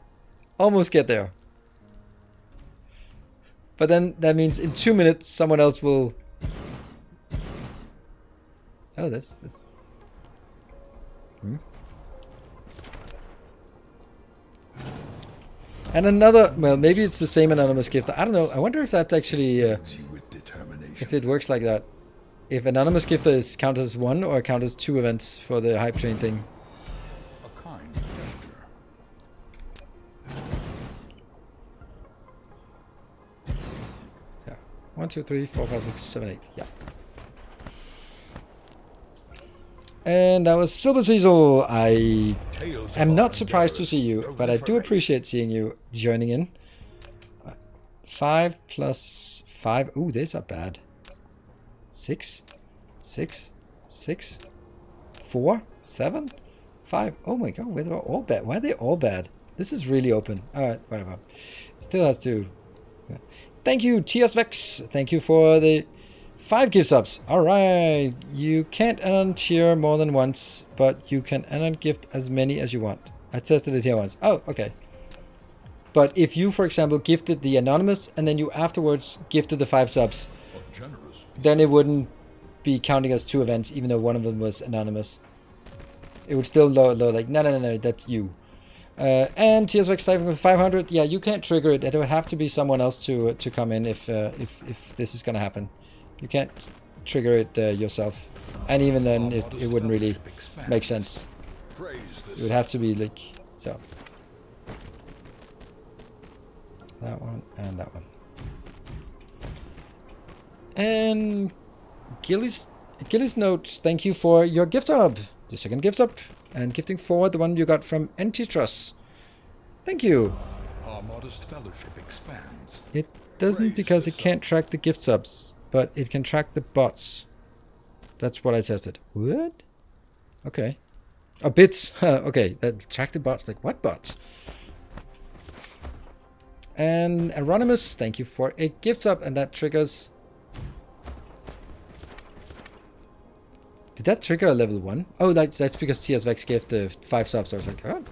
get there. But then that means in 2 minutes someone else will Oh, that's And another, well, maybe it's the same anonymous gift. I don't know. I wonder if that's actually, if it works like that. If anonymous gifter is counted as 1 or counted as 2 events for the hype train thing. A kind gesture. Yeah. 1, 2, 3, 4, 5, 6, 7, 8. Yeah. And that was Silver Cecil. I am not surprised to see you, but I do appreciate seeing you joining in. 5 plus 5. Ooh, these are bad. 6, 6, 6, 4, 7, 5. Oh my god, they're all bad. Why are they all bad? This is really open. Alright, whatever. Still has to. Yeah. Thank you, TS Vex. Thank you for the 5 gift subs. Alright. You can't uncheer more than once, but you can ungift as many as you want. I tested it here once. Oh, okay. But if you, for example, gifted the anonymous and then you afterwards gifted the 5 subs, then it wouldn't be counting as 2 events, even though one of them was anonymous. It would still load like, no, that's you. And TSX saving with 500. Yeah, you can't trigger it. It would have to be someone else to come in if this is gonna happen. You can't trigger it yourself, and even then it wouldn't really make sense. It would have to be like so. That one and that one. And Gilly's notes. Thank you for your gift sub. The second gift sub. And gifting forward the one you got from Antitrust. Thank you. Our modest fellowship expands. It doesn't because it can't track the gift subs, but it can track the bots. That's what I tested. What? Okay. Oh, bits. Okay, that track the bots. Like, what bots? And Anonymous, thank you for a gift sub, and that triggers... Did that trigger a level 1? Oh, that's because TSVX gave the 5 subs. I was like, oh.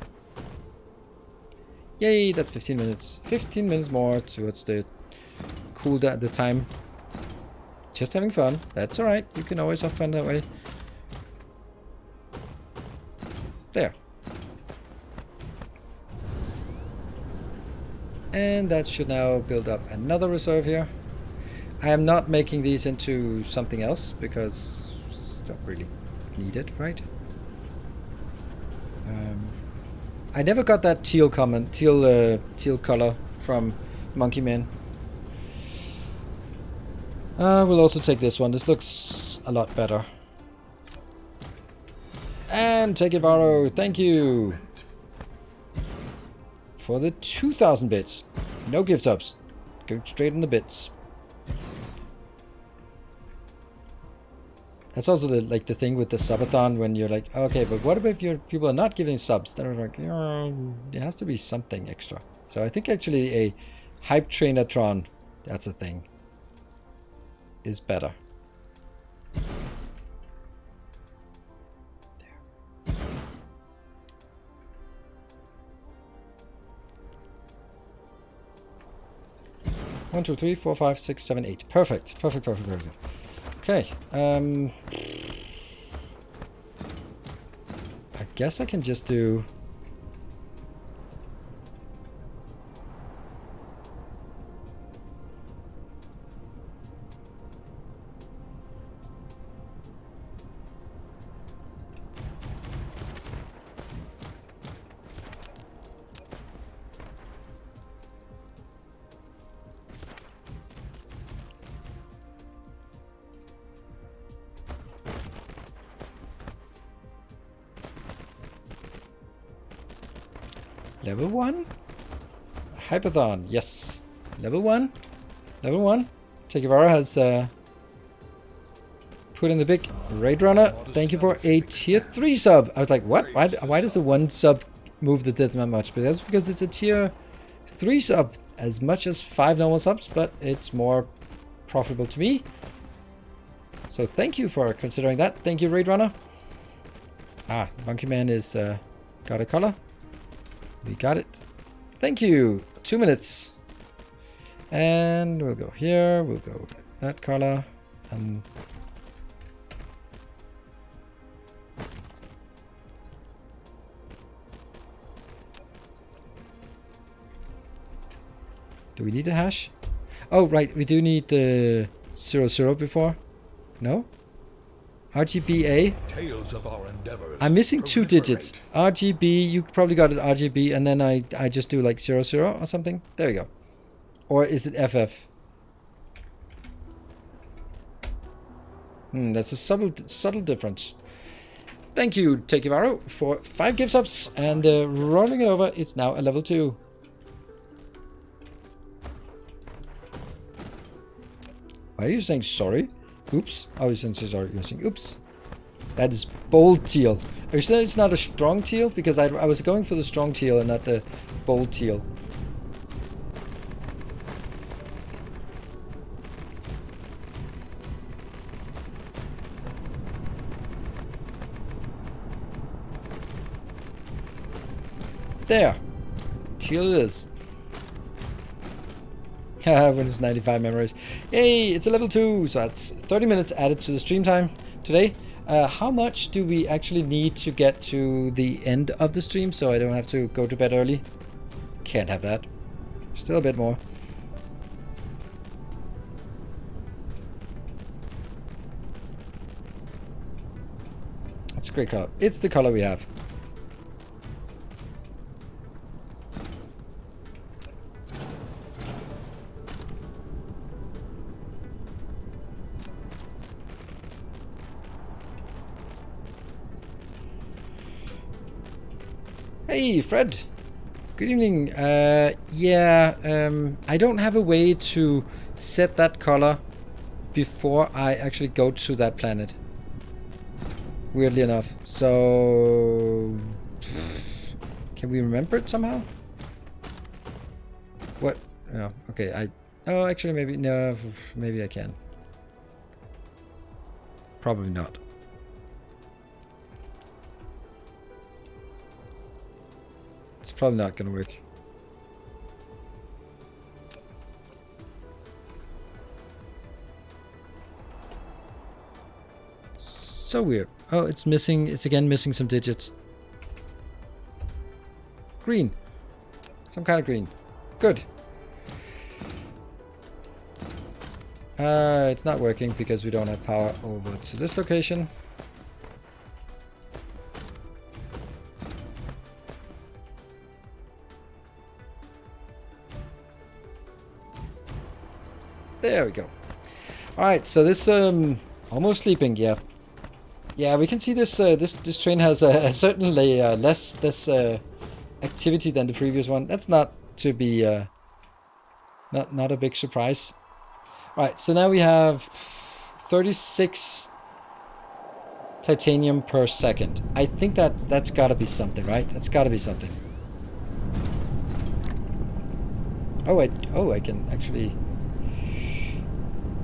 Yay, that's 15 minutes. 15 minutes more towards the cooldown, the time. Just having fun. That's alright. You can always have fun that way. There. And that should now build up another reserve here. I am not making these into something else because it's not really needed, right? I never got that teal comment, teal color from Monkey Man. We'll also take this one. This looks a lot better. And take it, Varo. Thank you for the 2,000 bits. No gift subs. Go straight in the bits. That's also the thing with the subathon when you're like, okay, but what about if people are not giving subs? Then we're like, there has to be something extra. So I think actually a hype trainatron, that's a thing, is better. There. 1, 2, 3, 4, 5, 6, 7, 8. Perfect. Perfect. Okay. I guess I can just do... Level 1? Hypathon, yes. Level 1. Level 1. Tekivara has put in the big Raid Runner. Thank you for a tier 3 sub. I was like, what? Why does a 1 sub move the that much? But that's because it's a tier 3 sub. As much as 5 normal subs, but it's more profitable to me. So thank you for considering that. Thank you, Raid Runner. Ah, Monkey Man is got a color. We got it. Thank you. 2 minutes. And we'll go here. We'll go that color. And Do we need a hash? Oh, right. We do need the 00 before. No? RGBA. Tales of our endeavors. I'm missing 2 digits. RGB. You probably got it RGB, and then I just do like 00 or something. There we go. Or is it FF? That's a subtle difference. Thank you, Tekivaru, for 5 gift subs, and rolling it over, it's now a level 2. Why are you saying sorry? Oops. Oh, you're saying sorry. You're saying oops. That is bold teal. Are you saying it's not a strong teal? Because I was going for the strong teal and not the bold teal. There. Teal it is. Windows 95 memories. Yay, it's a level 2, so that's 30 minutes added to the stream time today. How much do we actually need to get to the end of the stream so I don't have to go to bed early? Can't have that. Still a bit more. That's a great color. It's the color we have. Hey, Fred. Good evening. Yeah, I don't have a way to set that color before I actually go to that planet. Weirdly enough. So... Can we remember it somehow? What? Oh, okay. Oh, actually, maybe... No, maybe I can. Probably not. It's probably not going to work. So weird. Oh, it's missing. It's again missing some digits. Green. Some kind of green. Good. It's not working because we don't have power over to this location. There we go. All right, so this almost sleeping. Yeah, we can see this this train has certainly less activity than the previous one. That's not to be not a big surprise. All right, so now we have 36 titanium per second. I think that's got to be something, right? That's got to be something. Oh, I can actually.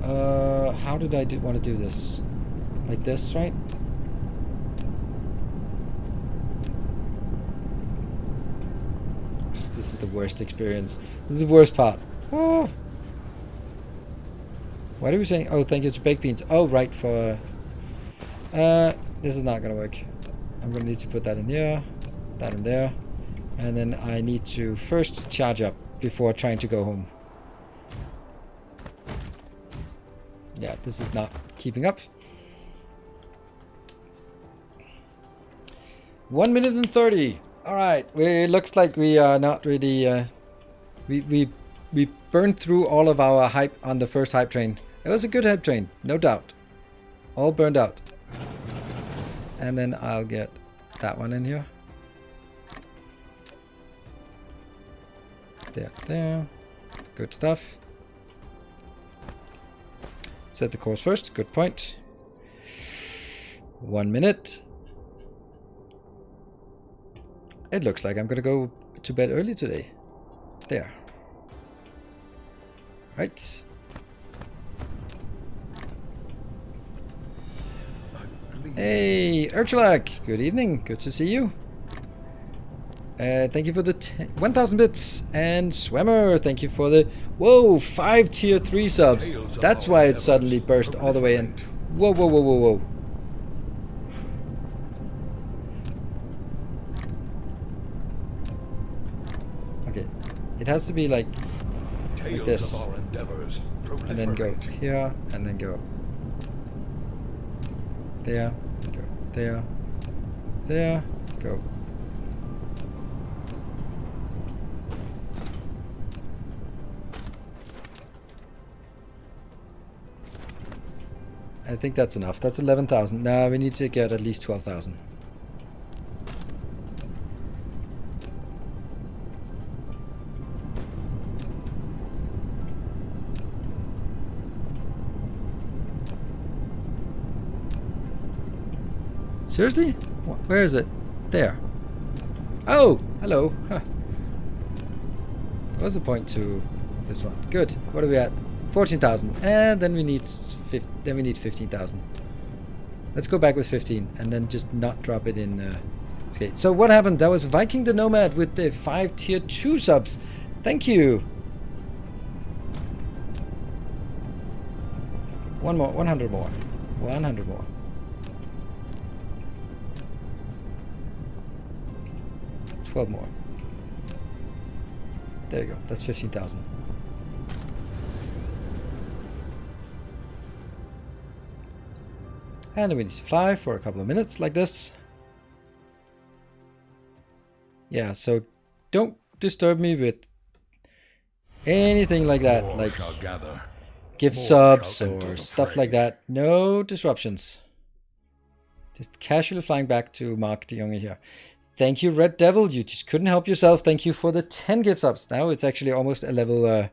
How did I want to do this? Like this, right? This is the worst experience. This is the worst part. Oh. What are we saying? Oh, thank you to baked beans. Oh, right, for... this is not gonna work. I'm gonna need to put that in here, that in there, and then I need to first charge up before trying to go home. Yeah, this is not keeping up. 1 minute and 30. All right, it looks like we are not really. We burned through all of our hype on the first hype train. It was a good hype train, no doubt. All burned out. And then I'll get that one in here. There. Good stuff. Set the course first. Good point. 1 minute. It looks like I'm gonna go to bed early today. There. Right. Hey, Urchalak. Good evening. Good to see you. Thank you for the 1,000 bits. And Swimmer, thank you for the... Whoa, 5 tier 3 subs. That's why it suddenly burst all the way in. Whoa, whoa, whoa, whoa, whoa. Okay. It has to be like... like this, Our endeavors and then go proliferate. here, and then go there, go there, there, go. I think that's enough. That's 11,000. Now we need to get at least 12,000. Seriously? Where is it? There. Oh, hello. Huh. There was a point to this one. Good. What are we at? 14,000. And then we need 15,000. Let's go back with 15 and then just not drop it in. Okay. So what happened? That was Viking the Nomad with the 5 tier 2 subs. Thank you. One more. 100 more. 100 more. More. There you go. That's 15,000. And then we need to fly for a couple of minutes like this. Yeah, so don't disturb me with anything like that, More like shall gather. give More subs shall enter or the stuff fray. like that. No disruptions. Just casually flying back to Mark de Jonge here. Thank you, Red Devil. You just couldn't help yourself. Thank you for the 10 gift subs. Now it's actually almost a level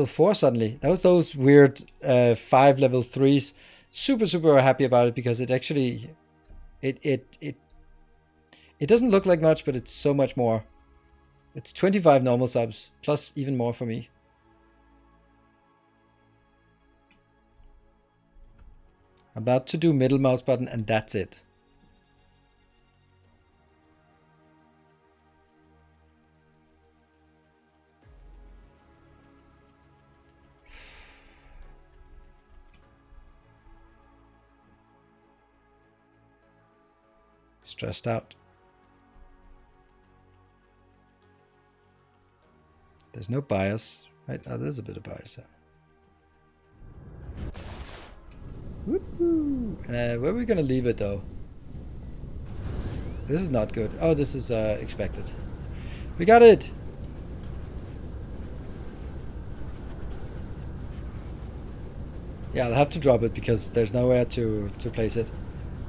4 suddenly. That was those weird 5 level 3s. Super happy about it because it actually it doesn't look like much, but it's so much more. It's 25 normal subs plus even more for me. About to do middle mouse button and that's it. Stressed out. There's no bias, right? Oh, there's a bit of bias there. Woo-hoo. And where are we gonna leave it though? This is not good. Oh, this is expected. We got it! Yeah, I'll have to drop it because there's nowhere to place it.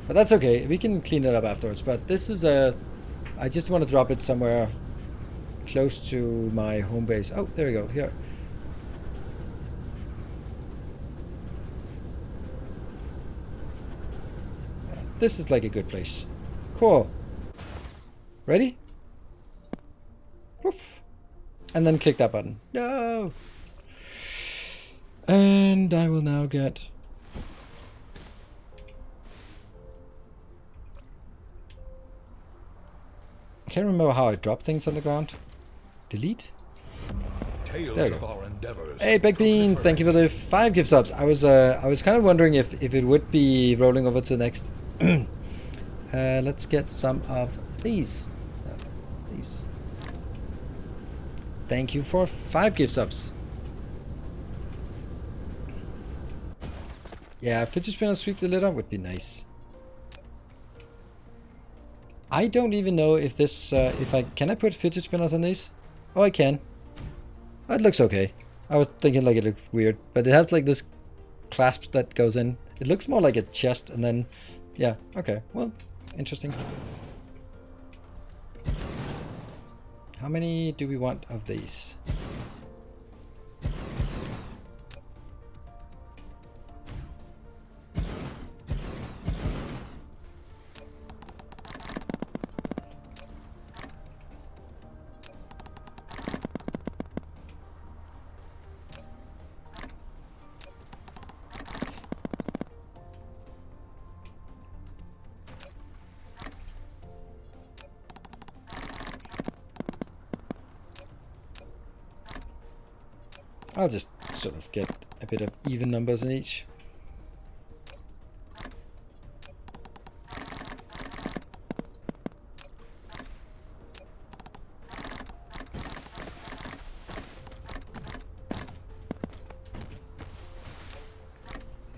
But that's okay. We can clean it up afterwards. But this is I just want to drop it somewhere close to my home base. Oh, there we go. Here. Yeah, this is like a good place. Cool. Ready? Poof. And then click that button. No! And I will now get... I can't remember how I drop things on the ground. Delete? Tales There we of go. our endeavors Hey, Big Bean, thank you for the 5 gift subs. I was kind of wondering if it would be rolling over to the next. Let's get some of these. These. Thank you for 5 gift subs. Yeah, fidget spinner sweep the litter would be nice. I don't even know if this, can I put fidget spinners on these? Oh, I can. Oh, it looks okay. I was thinking like it looked weird, but it has like this clasp that goes in. It looks more like a chest and then, yeah, okay. Well, interesting. How many do we want of these? I'll just sort of get a bit of even numbers in each.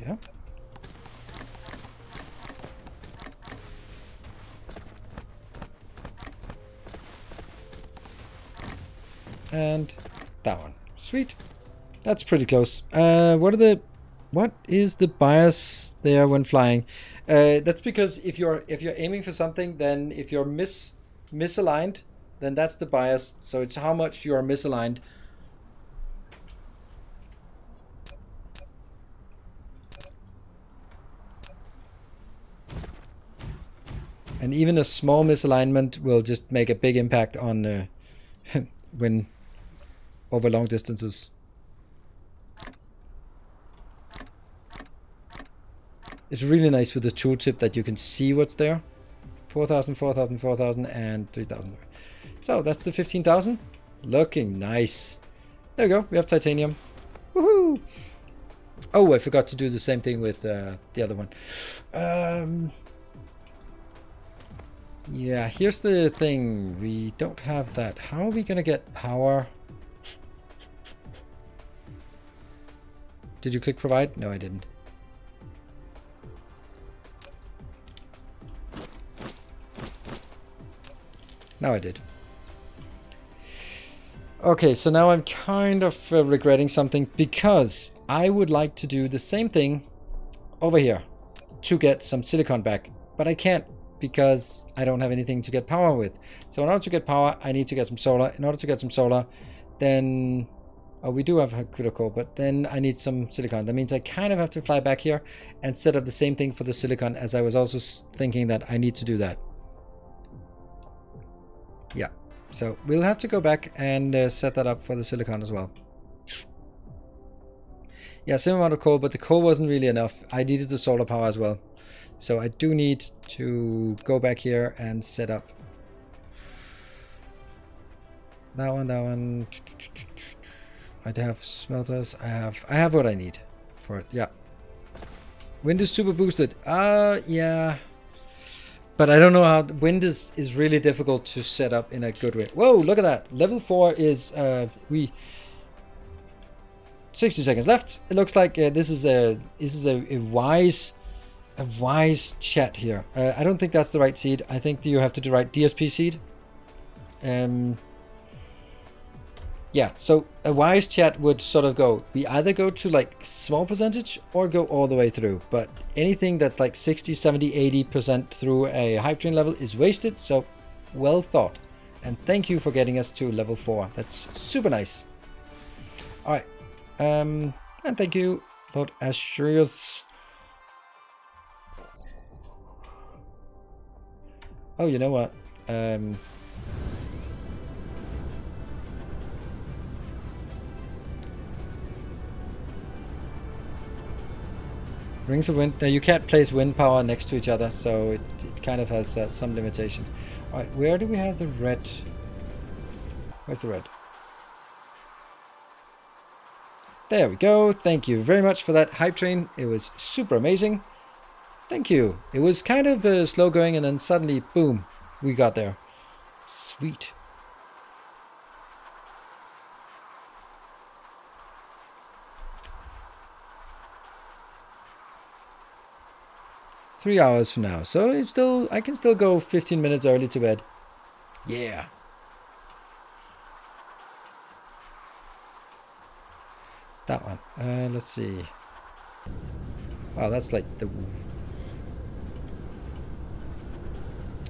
Yeah. And that one. Sweet. That's pretty close. What is the bias there when flying? That's because if you're aiming for something, then if you're misaligned, then that's the bias. So it's how much you are misaligned. And even a small misalignment will just make a big impact on when over long distances. It's really nice with the tooltip that you can see what's there. 4,000, 4,000, 4,000, and 3,000. So that's the 15,000. Looking nice. There we go. We have titanium. Woohoo! Oh, I forgot to do the same thing with the other one. Yeah, here's the thing. We don't have that. How are we going to get power? Did you click provide? No, I didn't. Now I did. Okay, so now I'm kind of regretting something because I would like to do the same thing over here to get some silicon back, but I can't because I don't have anything to get power with. So in order to get power, I need to get some solar. In order to get some solar, then... Oh, we do have a critical, but then I need some silicon. That means I kind of have to fly back here and set up the same thing for the silicon, as I was also thinking that I need to do that. Yeah, so we'll have to go back and set that up for the silicon as well. Yeah, same amount of coal, but the coal wasn't really enough. I needed the solar power as well. So I do need to go back here and set up that one. I have smelters. I have what I need for it. Yeah. Wind is super boosted. Yeah. But I don't know how... Wind is really difficult to set up in a good way. Whoa, look at that. Level 4 is... 60 seconds left. It looks like this is a wise chat here. I don't think that's the right seed. I think you have to do right DSP seed. Yeah, so a wise chat would sort of go, we either go to like small percentage or go all the way through. But anything that's like 60, 70, 80% through a hype train level is wasted. So well thought. And thank you for getting us to level 4. That's super nice. All right. And thank you, Lord Ashurius. Oh, you know what? Rings of wind. Now you can't place wind power next to each other, so it kind of has some limitations. All right, where do we have the red? Where's the red? There we go. Thank you very much for that hype train. It was super amazing. Thank you. It was kind of slow going, and then suddenly, boom, we got there. Sweet. Three hours from now, so it's still, I can still go 15 minutes early to bed. Yeah. That one. Let's see. Wow, that's like the...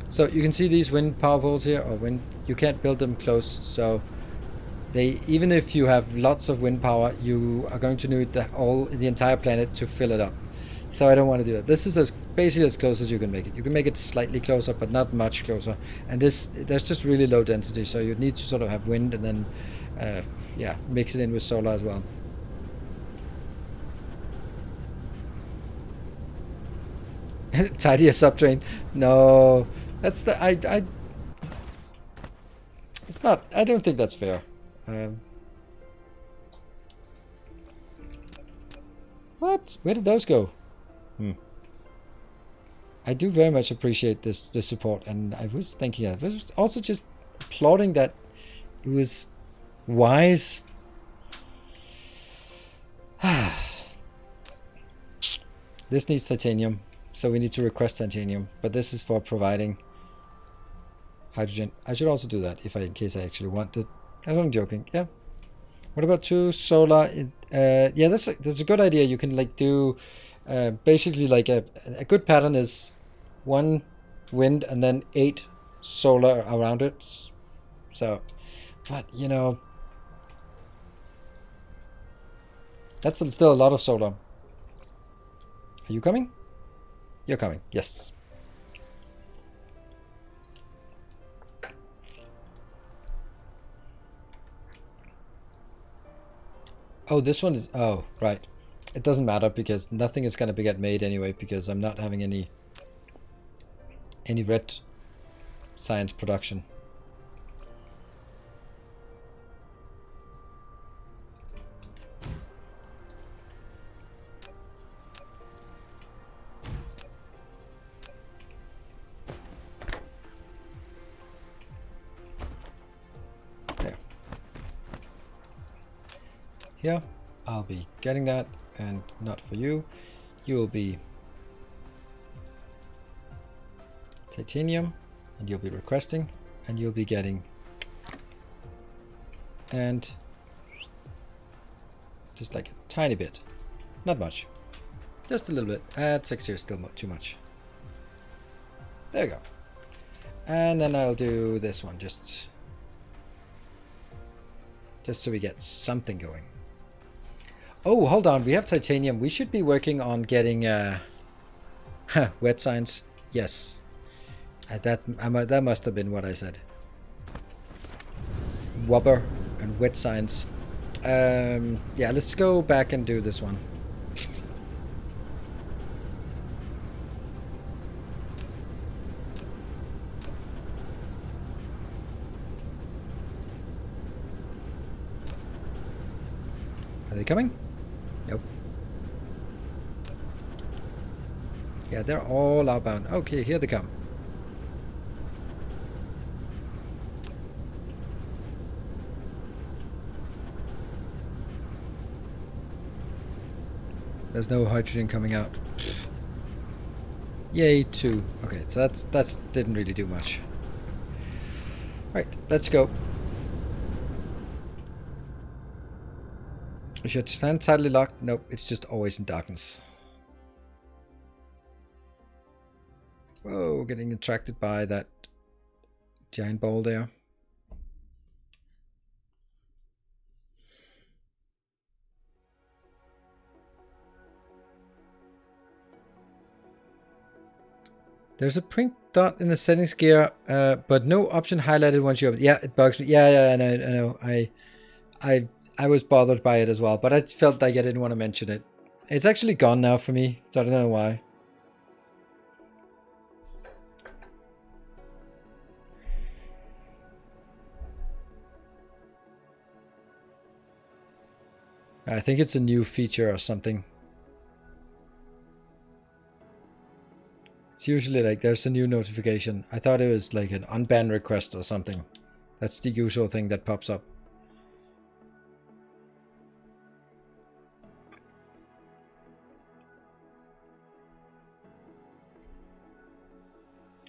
So you can see these wind power poles here, or wind. You can't build them close, so they, even if you have lots of wind power, you are going to need the entire planet to fill it up. So I don't want to do that. This is basically as close as you can make it. You can make it slightly closer, but not much closer. And there's just really low density, so you need to sort of have wind and then, yeah, mix it in with solar as well. Tidy a subtrain. No, that's the it's not. I don't think that's fair. What? Where did those go? I do very much appreciate this support, and I was thinking, I was also just applauding that it was wise. This needs titanium, so we need to request titanium. But this is for providing hydrogen. I should also do that in case I actually want it. I'm only joking. Yeah. What about 2 solar? Yeah, that's a good idea. You can like do basically like a good pattern is 1 wind and then 8 solar around it. So, but you know, that's still a lot of solar. Are you coming? You're coming. Yes. Oh, this one is... Oh, right. It doesn't matter because nothing is going to get made anyway because I'm not having any red science production. There. Here, I'll be getting that, and not for you. You will be titanium, and you'll be requesting, and you'll be getting, and just like a tiny bit, not much, just a little bit. 6 here is still not too much. There you go. And then I'll do this one just so we get something going. Oh, hold on, we have titanium. We should be working on getting wet science. Yes. That must have been what I said. Wobber and wet science. Yeah, let's go back and do this one. Are they coming? Nope. Yeah, they're all outbound. Okay, here they come. There's no hydrogen coming out. Yay, 2. Okay, so that's didn't really do much. Right, let's go. Is your stand tightly locked? Nope, it's just always in darkness. Whoa, getting attracted by that giant ball there. There's a pink dot in the settings gear, but no option highlighted once you open. Yeah, it bugs me. Yeah, I know. I was bothered by it as well, but I felt like I didn't want to mention it. It's actually gone now for me, so I don't know why. I think it's a new feature or something. It's usually like there's a new notification. I thought it was like an unban request or something. That's the usual thing that pops up.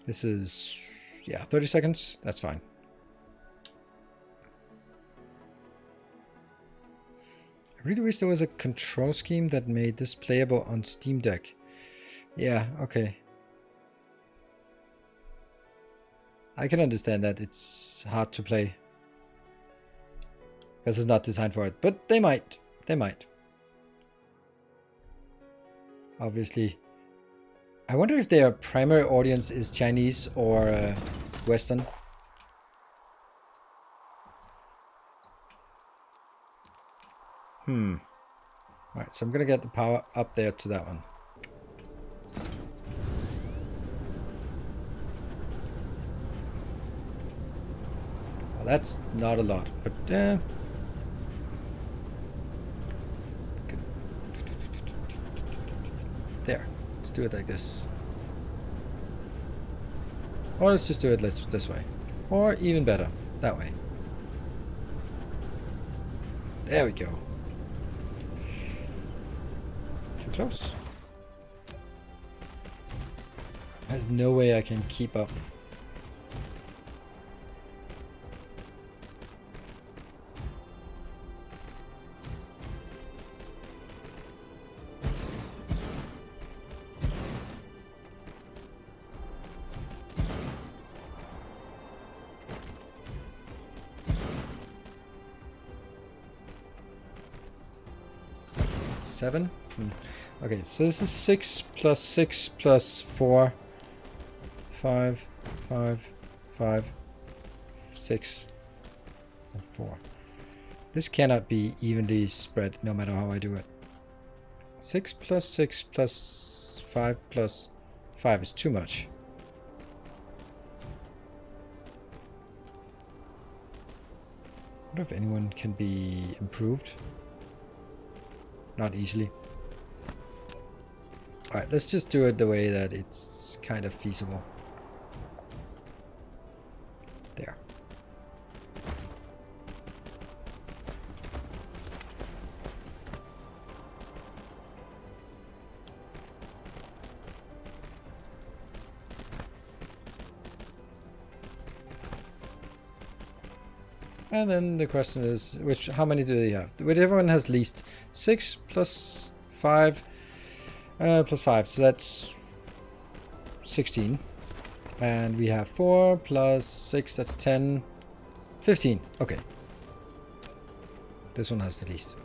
This is, yeah, 30 seconds. That's fine. I really wish there was a control scheme that made this playable on Steam Deck. Yeah, okay. I can understand that it's hard to play. Because it's not designed for it. But they might. They might. Obviously. I wonder if their primary audience is Chinese or Western. Right, so I'm gonna get the power up there to that one. Well, that's not a lot, but there, let's do it like this. Or let's just do it this way. Or even better, that way. There we go. Too close. There's no way I can keep up. Seven? Okay, so this is 6 plus 6 plus 4. 5, 5, 5, 6, and 4. This cannot be evenly spread no matter how I do it. 6 plus 6 plus 5 plus 5 is too much. I wonder if anyone can be improved. Not easily. Alright, let's just do it the way that it's kind of feasible. There. And then the question is, how many do they have? Whichever one has least. 6 plus 5 plus 5, so that's 16. And we have 4 plus 6, that's 10. 15, okay. This one has the least.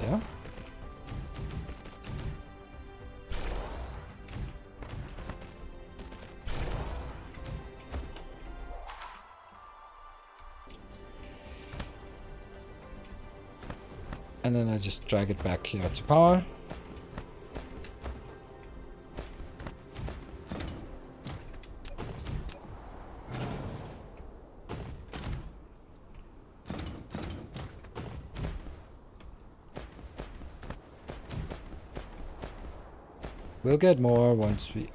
Yeah. And then I just drag it back here to power. We'll get more once we...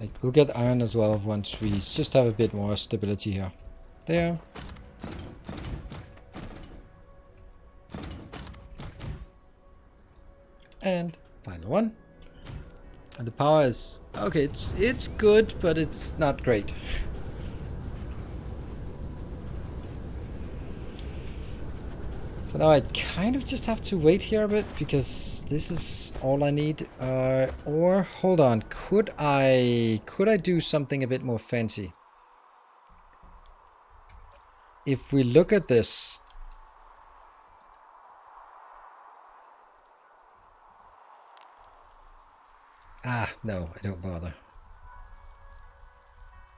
like, we'll get iron as well once we just have a bit more stability here. There. And final one. And the power is... okay, it's good, but it's not great. So now I kind of just have to wait here a bit, because this is all I need. Or, hold on, could I do something a bit more fancy? If we look at this... ah, no, I don't bother.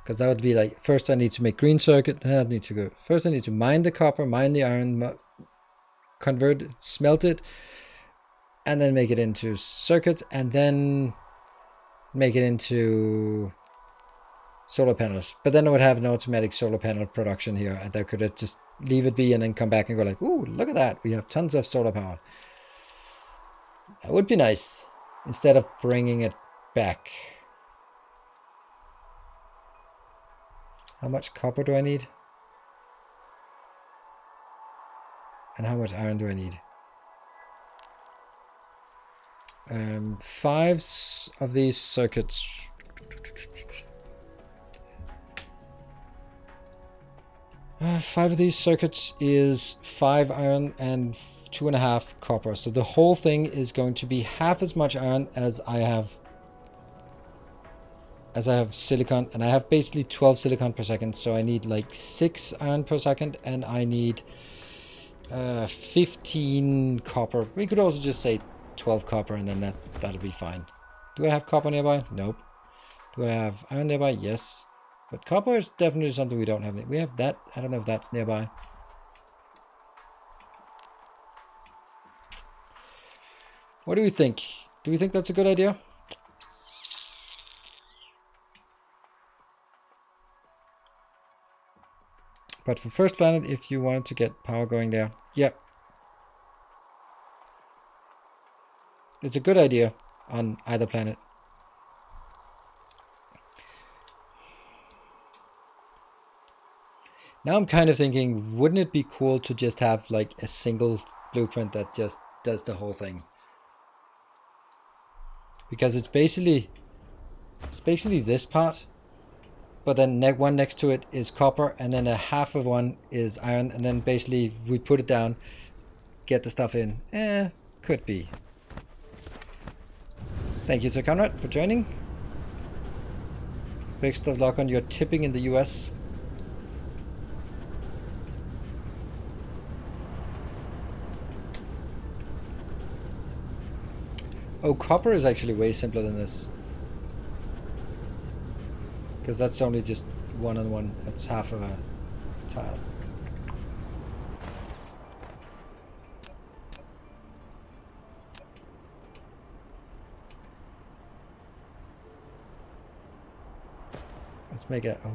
Because that would be like, first I need to make green circuit, then I need to go... first I need to mine the copper, mine the iron... convert it, smelt it, and then make it into circuits, and then make it into solar panels. But then I would have an automatic solar panel production here, and I could just leave it be and then come back and go like, ooh, look at that, we have tons of solar power. That would be nice, instead of bringing it back. How much copper do I need? And how much iron do I need? 5 of these circuits. Five of these circuits is 5 iron and 2.5 copper. So the whole thing is going to be half as much iron as I have silicon, and I have basically 12 silicon per second. So I need like 6 iron per second, and I need 15 copper. We could also just say 12 copper, and then that'll be fine. Do I have copper nearby? Nope. Do I have iron nearby? Yes. But copper is definitely something we don't have. We have that. I don't know if that's nearby. What do we think? Do we think that's a good idea? But for first planet, if you wanted to get power going there, yeah. It's a good idea on either planet. Now I'm kind of thinking, wouldn't it be cool to just have like a single blueprint that just does the whole thing? Because it's basically this part, but then one next to it is copper, and then a half of one is iron, and then basically we put it down, get the stuff in. Could be. Thank you to Conrad for joining. Best of luck on your tipping in the US. Oh, copper is actually way simpler than this. Because that's only just 1 on 1. That's half of a tile. Let's make it. Oh.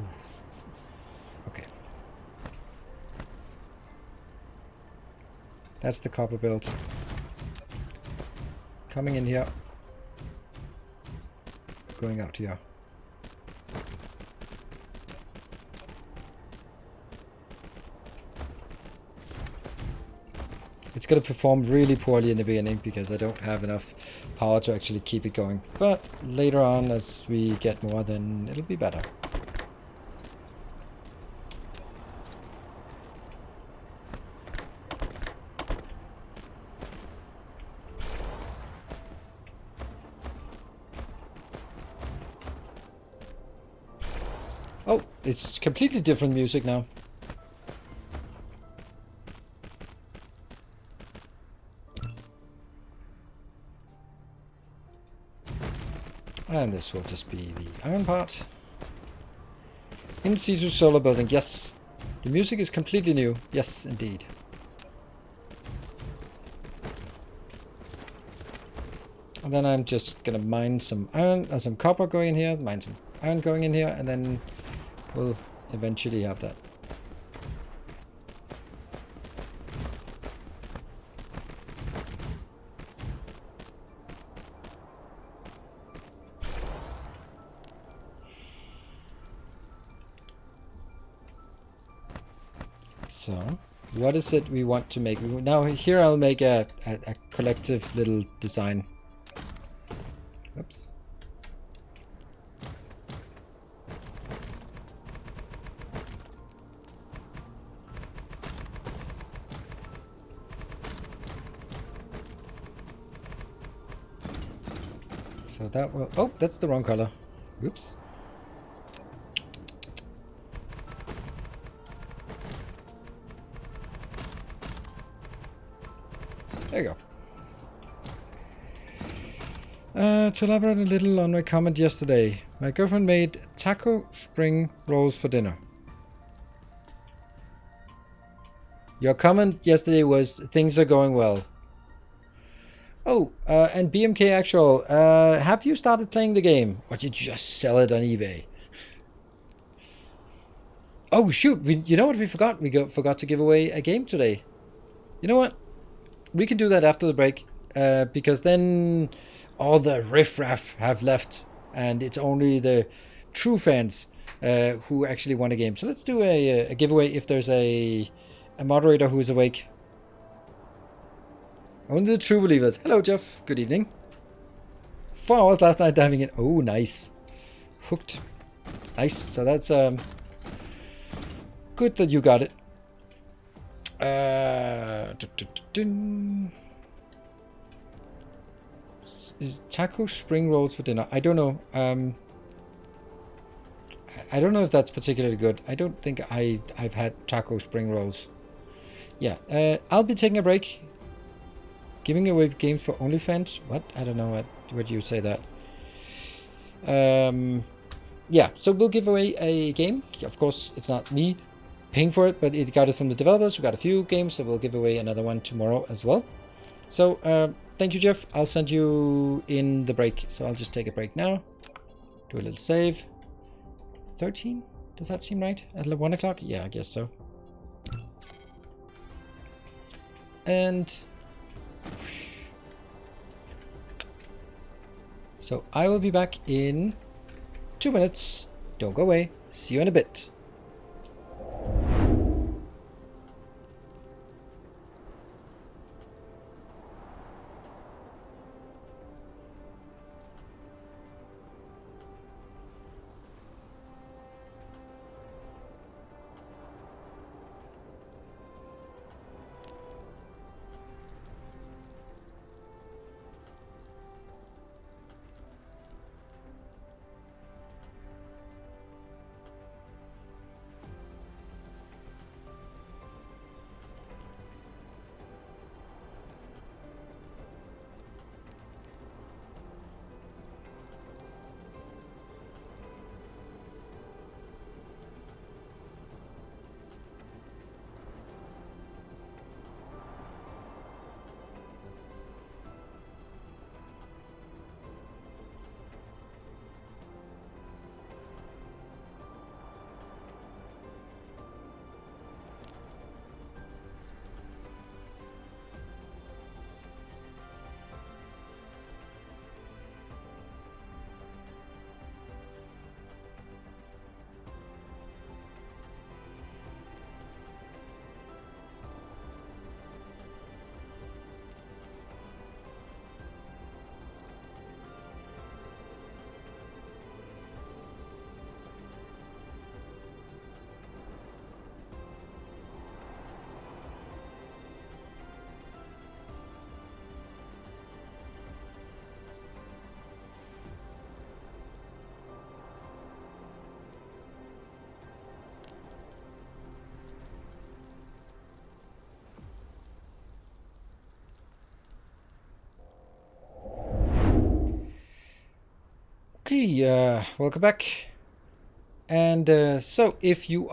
Okay. That's the copper build. Coming in here. Going out here. It's going to perform really poorly in the beginning because I don't have enough power to actually keep it going. But later on, as we get more, then it'll be better. Oh, it's completely different music now. And this will just be the iron part. In situ solar building, yes. The music is completely new. Yes, indeed. And then I'm just gonna mine some iron, some copper going in here, mine some iron going in here, and then we'll eventually have that. So, what is it we want to make? Now here I'll make a collective little design. Oops. So that will... Oh, that's the wrong color. Oops. There you go. To elaborate a little on my comment yesterday, my girlfriend made taco spring rolls for dinner. Your comment yesterday was things are going well. Oh, and BMK Actual, have you started playing the game? Or did you just sell it on eBay? Oh shoot, you know what we forgot? We forgot to give away a game today. You know what? We can do that after the break, because then all the riffraff have left, and it's only the true fans who actually want a game. So let's do a giveaway if there's a moderator who is awake. Only the true believers. Hello, Jeff. Good evening. 4 hours last night diving in. Oh, nice. Hooked. It's nice. So that's good that you got it. Taco spring rolls for dinner. I don't know. I don't know if that's particularly good. I don't think I've had taco spring rolls. Yeah. I'll be taking a break. Giving away games for OnlyFans? What? I don't know what you say that. Yeah. So we'll give away a game. Of course, it's not me paying for it, but it got it from the developers. We got a few games, so we'll give away another one tomorrow as well. So thank you, Jeff. I'll send you in the break. So I'll just take a break now. Do a little save. 13? Does that seem right? At 1 o'clock? Yeah, I guess so. And so I will be back in 2 minutes. Don't go away. See you in a bit. Okay, welcome back. And so if you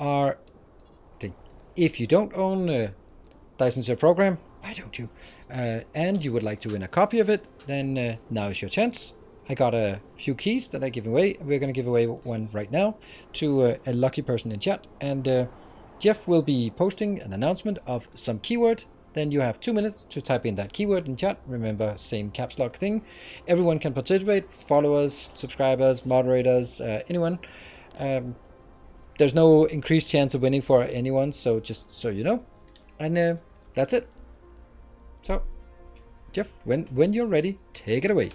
don't own Dyson Share program, why don't you? And you would like to win a copy of it, then now is your chance. I got a few keys that I give away. We're going to give away one right now to a lucky person in chat. And Jeff will be posting an announcement of some keyword. Then you have 2 minutes to type in that keyword in chat. Remember, same caps lock thing. Everyone can participate. Followers, subscribers, moderators, anyone. There's no increased chance of winning for anyone, so just so you know. And that's it. So, Jeff, when you're ready, take it away.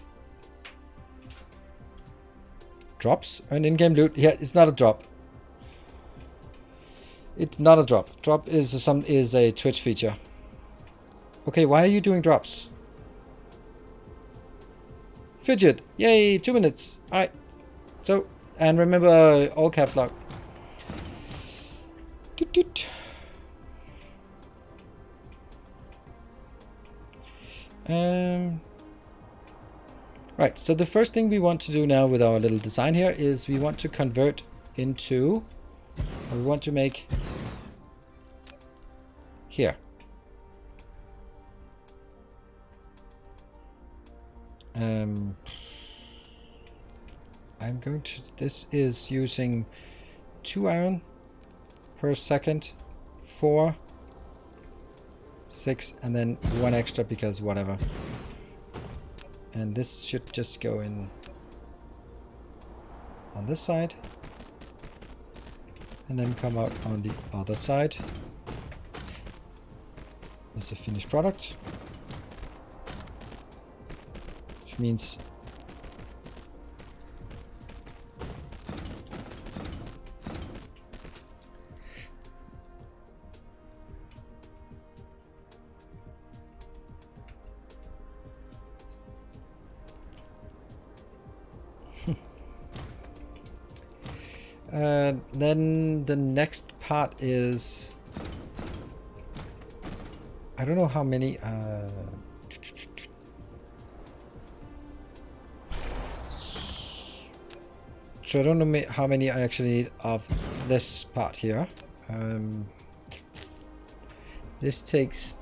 Drops and in-game loot. Yeah, it's not a drop. It's not a drop. Drop is a Twitch feature. Okay, why are you doing drops? Fidget. Yay, 2 minutes. Alright. So, and remember all caps lock. Doot, doot. Right, so the first thing we want to do now with our little design here is we want to convert into, or we want to make here. I'm going to, this is using 2 iron per second, 4, 6, and then 1 extra because whatever. And this should just go in on this side and then come out on the other side. It's a finished product, which means then the next part is, I don't know how many so I don't know how many I actually need of this part here. This takes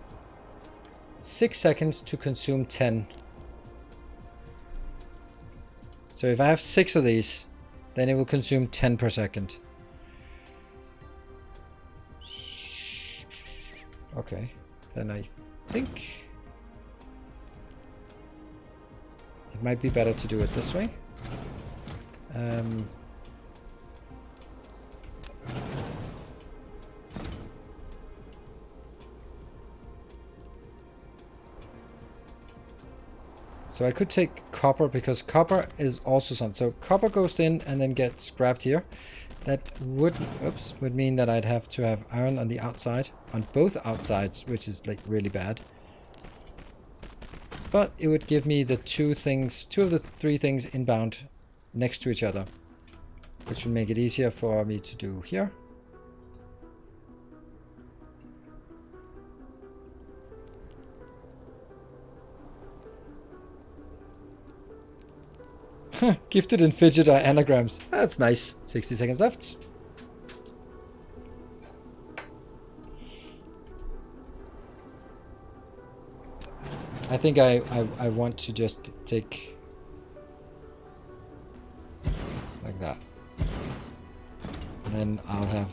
6 seconds to consume 10. So if I have 6 of these, then it will consume 10 per second. Okay, then I think it might be better to do it this way. So I could take copper, because copper is also something. So copper goes in and then gets grabbed here. That would mean that I'd have to have iron on the outside, on both outsides, which is like really bad. But it would give me the two of the three things inbound next to each other, which would make it easier for me to do here. Gifted in fidget or anagrams. That's nice. 60 seconds left. I think I want to just take like that. And then I'll have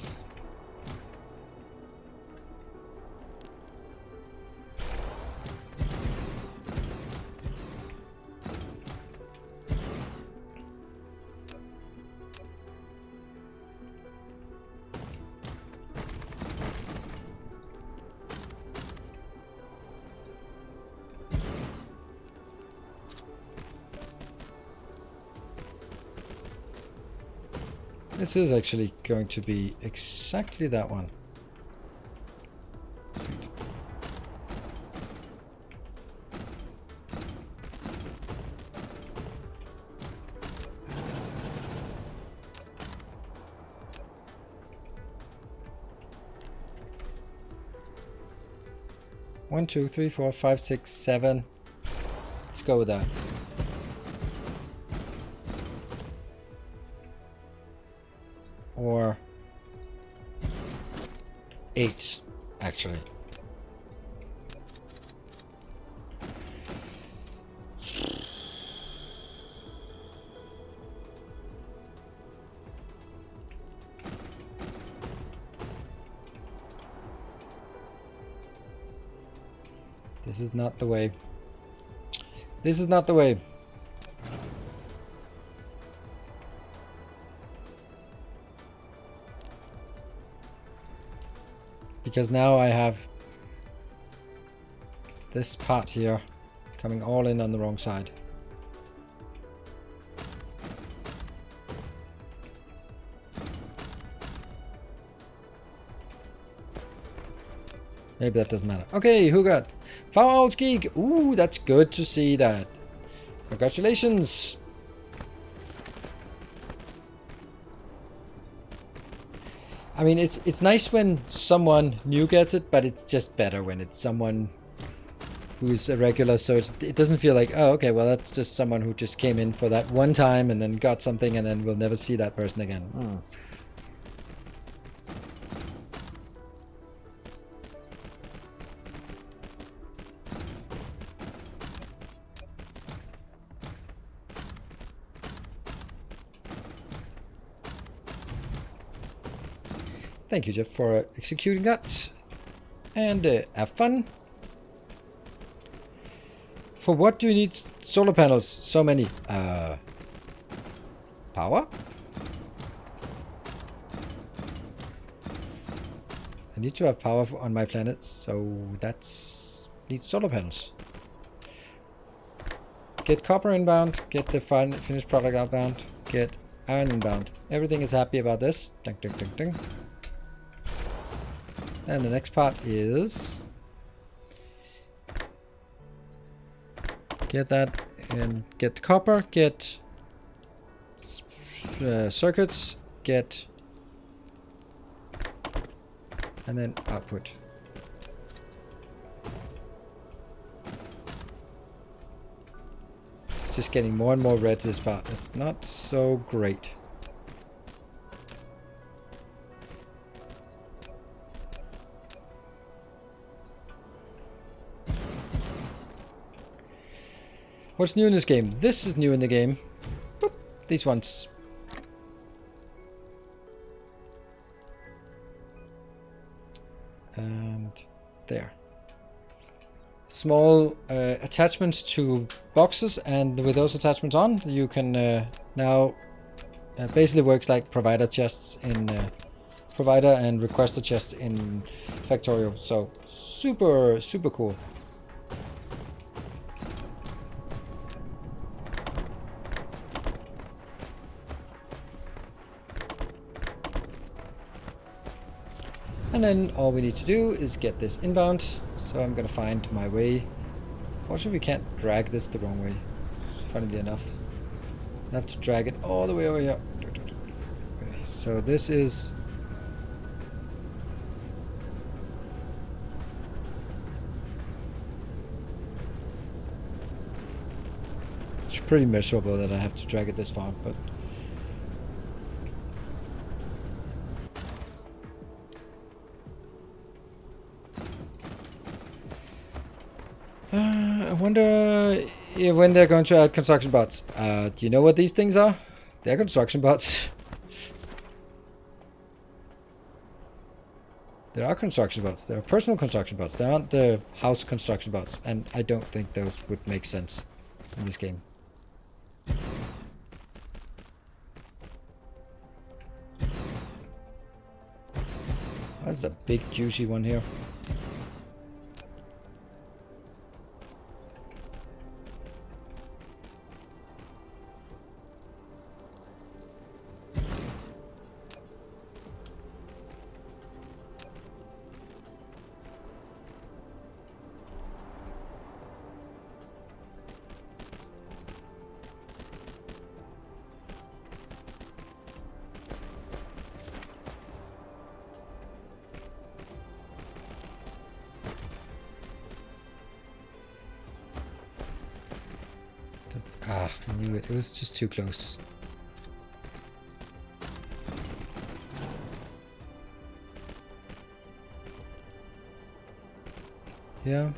this is actually going to be exactly that one. One, two, three, 4, 5, 6, 7. Let's go with that. Or 8, actually. This is not the way. This is not the way. Because now I have this part here coming all in on the wrong side. Maybe that doesn't matter. Okay, who got? Foul Geek! Ooh, that's good to see that. Congratulations! I mean, it's nice when someone new gets it, but it's just better when it's someone who's a regular, so it doesn't feel like, oh, okay, well, that's just someone who just came in for that one time and then got something and then we'll never see that person again. Thank you, Jeff, for executing that. And have fun. For what do you need solar panels? So many. Power? I need to have power on my planets, so that's needs solar panels. Get copper inbound, get the finished product outbound, get iron inbound. Everything is happy about this. Ding, ding, ding, ding. And the next part is get that and get copper, get circuits, get, and then output. It's just getting more and more red this part. It's not so great. What's new in this game? This is new in the game. Boop. These ones. And there. small attachments to boxes, and with those attachments on, you can now basically works like provider chests in provider and requester chests in Factorio. So super cool. And then all we need to do is get this inbound. So I'm gonna find my way. Fortunately, we can't drag this the wrong way, funnily enough. I have to drag it all the way over here. Okay, so this is... It's pretty miserable that I have to drag it this far, but... I wonder when they're going to add construction bots. Do you know what these things are? They're construction bots. There are construction bots. There are personal construction bots. There aren't the house construction bots. And I don't think those would make sense in this game. That's a big juicy one here. Ah, I knew it. It was just too close. Yeah.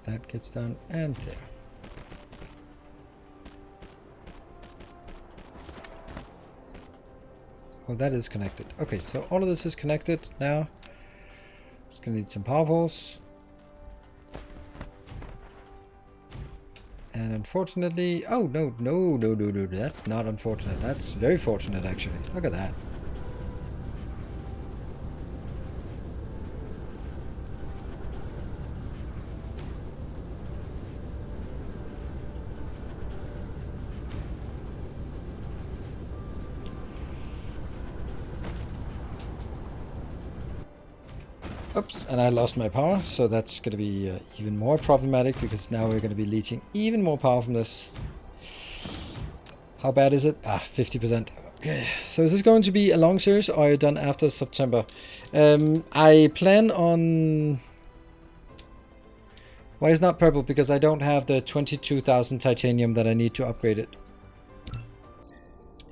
That gets done, and there. Oh, that is connected. Okay, so all of this is connected now. Just gonna need some power poles. And unfortunately, oh no, that's not unfortunate. That's very fortunate actually. Look at that. Oops, and I lost my power, so that's going to be even more problematic because now we're going to be leeching even more power from this. How bad is it? 50%. Okay, so is this going to be a long series or are you done after September? I plan on... Why is not purple? Because I don't have the 22,000 titanium that I need to upgrade it.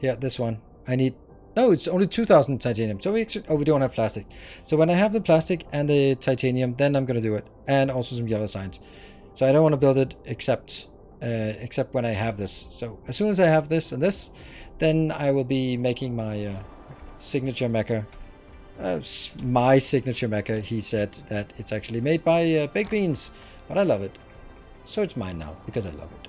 Yeah, this one. I need... No, it's only 2,000 titanium. So we actually... Oh, we don't have plastic. So when I have the plastic and the titanium, then I'm going to do it. And also some yellow signs. So I don't want to build it except when I have this. So as soon as I have this and this, then I will be making my signature mecha. My signature mecha. He said that it's actually made by Baked Beans. But I love it. So it's mine now because I love it.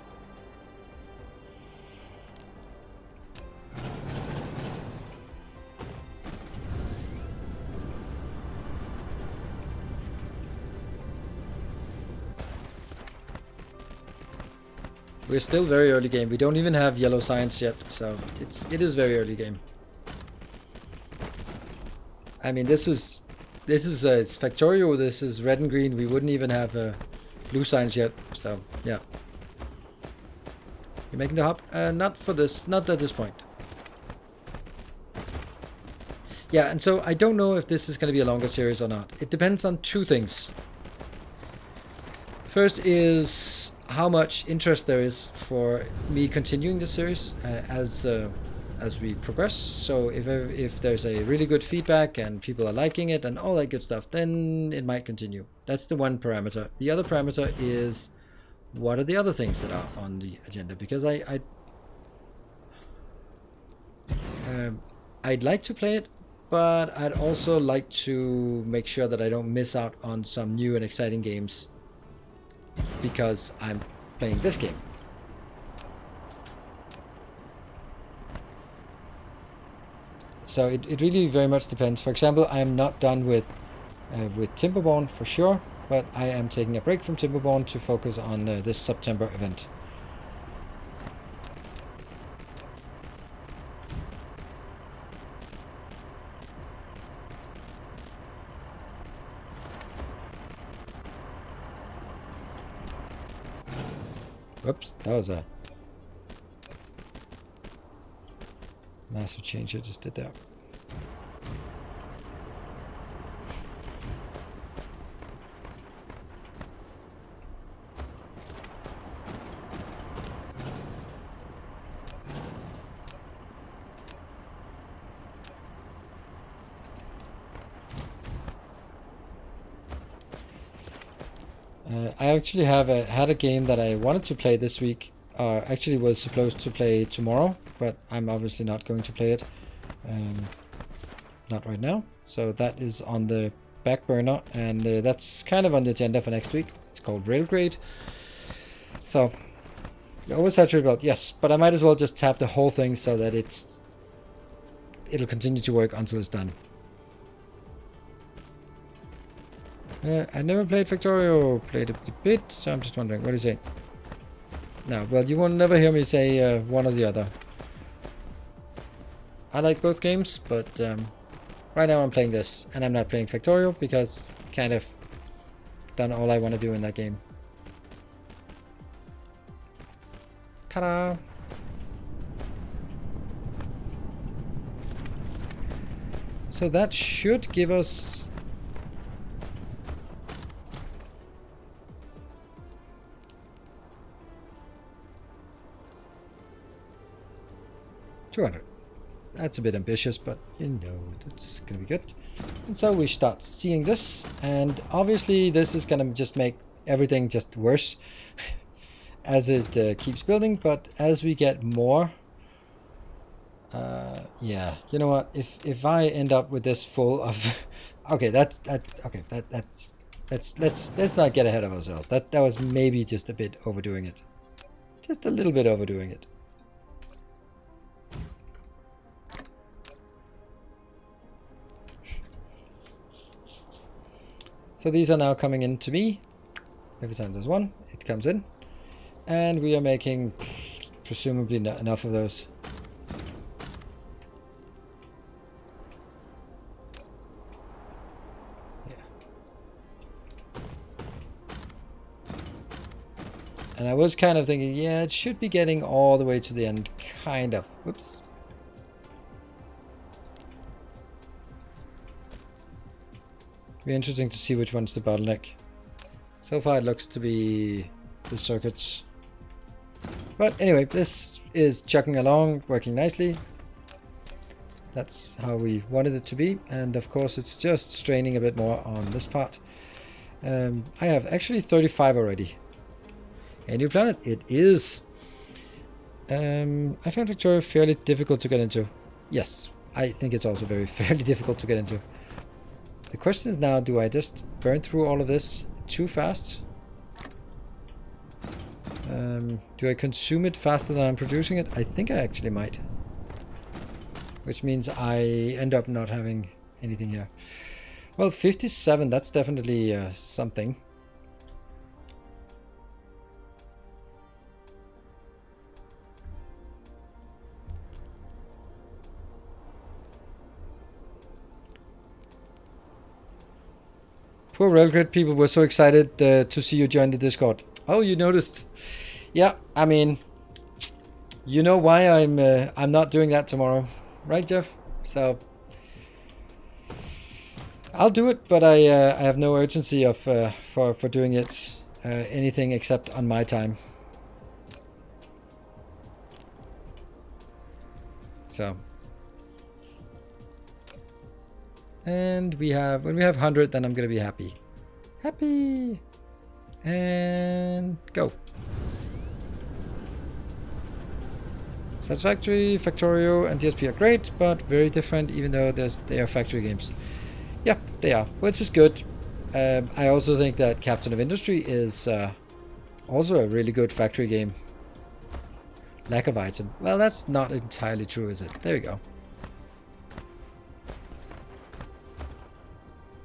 We're still very early game. We don't even have yellow signs yet, so it is very early game. I mean, this is it's Factorio. This is red and green. We wouldn't even have blue signs yet. So yeah, you're making the hop. Not for this. Not at this point. Yeah, and so I don't know if this is going to be a longer series or not. It depends on two things. First is how much interest there is for me continuing this series as as we progress. So if there's a really good feedback and people are liking it and all that good stuff, then it might continue. That's the one parameter. The other parameter is what are the other things that are on the agenda, because I'd like to play it, but I'd also like to make sure that I don't miss out on some new and exciting games because I'm playing this game. So it really very much depends. For example, I am not done with Timberborn for sure, but I am taking a break from Timberborn to focus on this September event. Whoops, that was a massive change I just did there. I actually have had a game that I wanted to play this week. Actually was supposed to play tomorrow, but I'm obviously not going to play it. Not right now. So that is on the back burner, and that's kind of on the agenda for next week. It's called Railgrade. So, oversaturated belt, yes, but I might as well just tap the whole thing so that it'll continue to work until it's done. I never played Factorio, played a bit, so I'm just wondering, what do you say? No, well, you will never hear me say one or the other. I like both games, but right now I'm playing this, and I'm not playing Factorio because kind of done all I want to do in that game. Ta-da! So that should give us 200. That's a bit ambitious, but you know, it's gonna be good. And so we start seeing this, and obviously this is gonna just make everything just worse as it keeps building. But as we get more, yeah, you know what? If I end up with this full of, okay, that's okay. Let's not get ahead of ourselves. That was maybe just a bit overdoing it, just a little bit overdoing it. So these are now coming in to me. Every time there's one, it comes in. And we are making presumably enough of those. Yeah. And I was kind of thinking, yeah, it should be getting all the way to the end, kind of. Whoops. Be interesting to see which one's the bottleneck. So far it looks to be the circuits. But anyway, this is chugging along, working nicely. That's how we wanted it to be. And of course it's just straining a bit more on this part. I have actually 35 already. A new planet? It is. I found Victoria fairly difficult to get into. Yes, I think it's also fairly difficult to get into. The question is now, do I just burn through all of this too fast? Do I consume it faster than I'm producing it? I think I actually might. Which means I end up not having anything here. Well, 57, that's definitely something. Poor Railgrid people were so excited to see you join the Discord. Oh, you noticed? Yeah, I mean, you know why I'm not doing that tomorrow, right, Jeff? So I'll do it, but I have no urgency of for doing it anything except on my time. So, and we have, when we have 100, then I'm gonna be happy. Happy. And go. Satisfactory, Factorio, and DSP are great, but very different, even though they are factory games. Yeah, they are, which is good. I also think that Captain of Industry is also a really good factory game. Lack of item. Well, that's not entirely true, is it? There you go.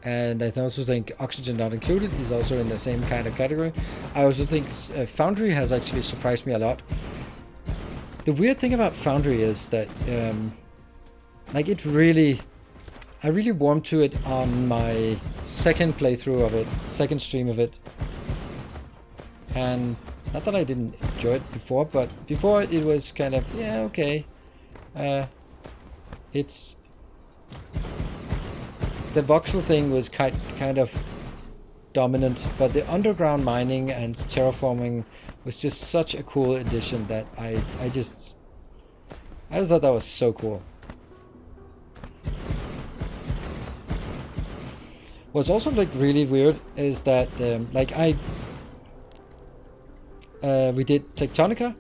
And I also think Oxygen Not Included is also in the same kind of category. I also think Foundry has actually surprised me a lot. The weird thing about Foundry is that, like, I really warmed to it on my second playthrough of it, second stream of it. And not that I didn't enjoy it before, but before it was kind of, yeah, okay. It's... The voxel thing was kind of dominant, but the underground mining and terraforming was just such a cool addition that I just thought that was so cool. What's also like really weird is that we did Tectonica,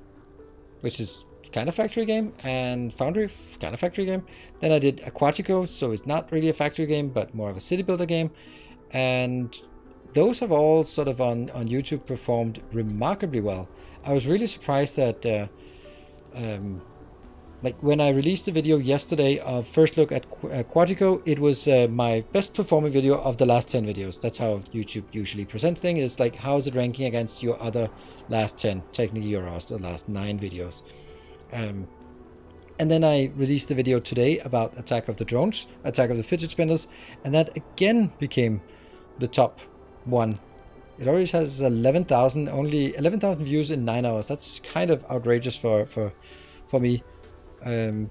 which is kind of factory game, and Foundry, kind of factory game. Then I did Aquatico, so it's not really a factory game, but more of a city builder game. And those have all sort of on YouTube performed remarkably well. I was really surprised that, like when I released the video yesterday of first look at Aquatico, it was my best performing video of the last 10 videos. That's how YouTube usually presents things. It's like, how is it ranking against your other last 10, technically your the last 9 videos. And then I released the video today about Attack of the Drones, Attack of the Fidget Spinners, and that again became the top one. It already has 11,000, only 11,000 views in 9 hours. That's kind of outrageous for me. And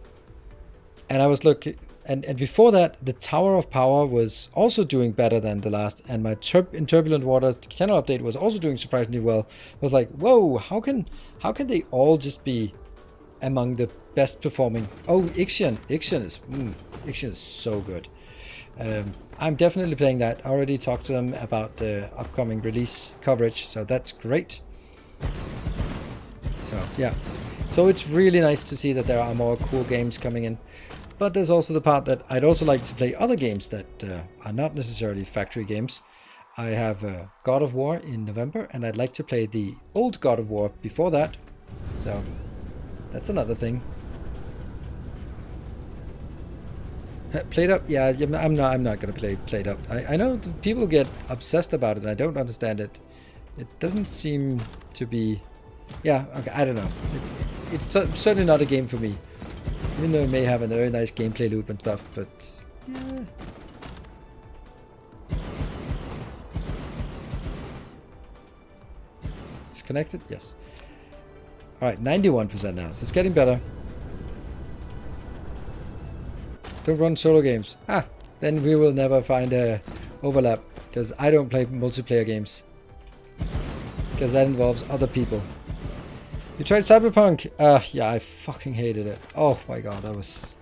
I was looking, and before that, the Tower of Power was also doing better than the last, and my in Turbulent Water channel update was also doing surprisingly well. I was like, whoa, how can they all just be among the best performing? Oh, Ixion is so good. I'm definitely playing that. I already talked to them about the upcoming release coverage, so that's great. So yeah, so it's really nice to see that there are more cool games coming in, but there's also the part that I'd also like to play other games that are not necessarily factory games. I have God of War in November, and I'd like to play the old God of War before that, so that's another thing. Played Up? Yeah, I'm not gonna play Played Up. I know people get obsessed about it, and I don't understand it. It doesn't seem to be... Yeah, okay, I don't know. It's certainly not a game for me. Even though it may have a very nice gameplay loop and stuff, but... Yeah. It's connected? Yes. Alright, 91% now, so it's getting better. Don't run solo games. Ah, then we will never find a overlap, because I don't play multiplayer games. Because that involves other people. You tried Cyberpunk? Yeah, I fucking hated it. Oh my god, that was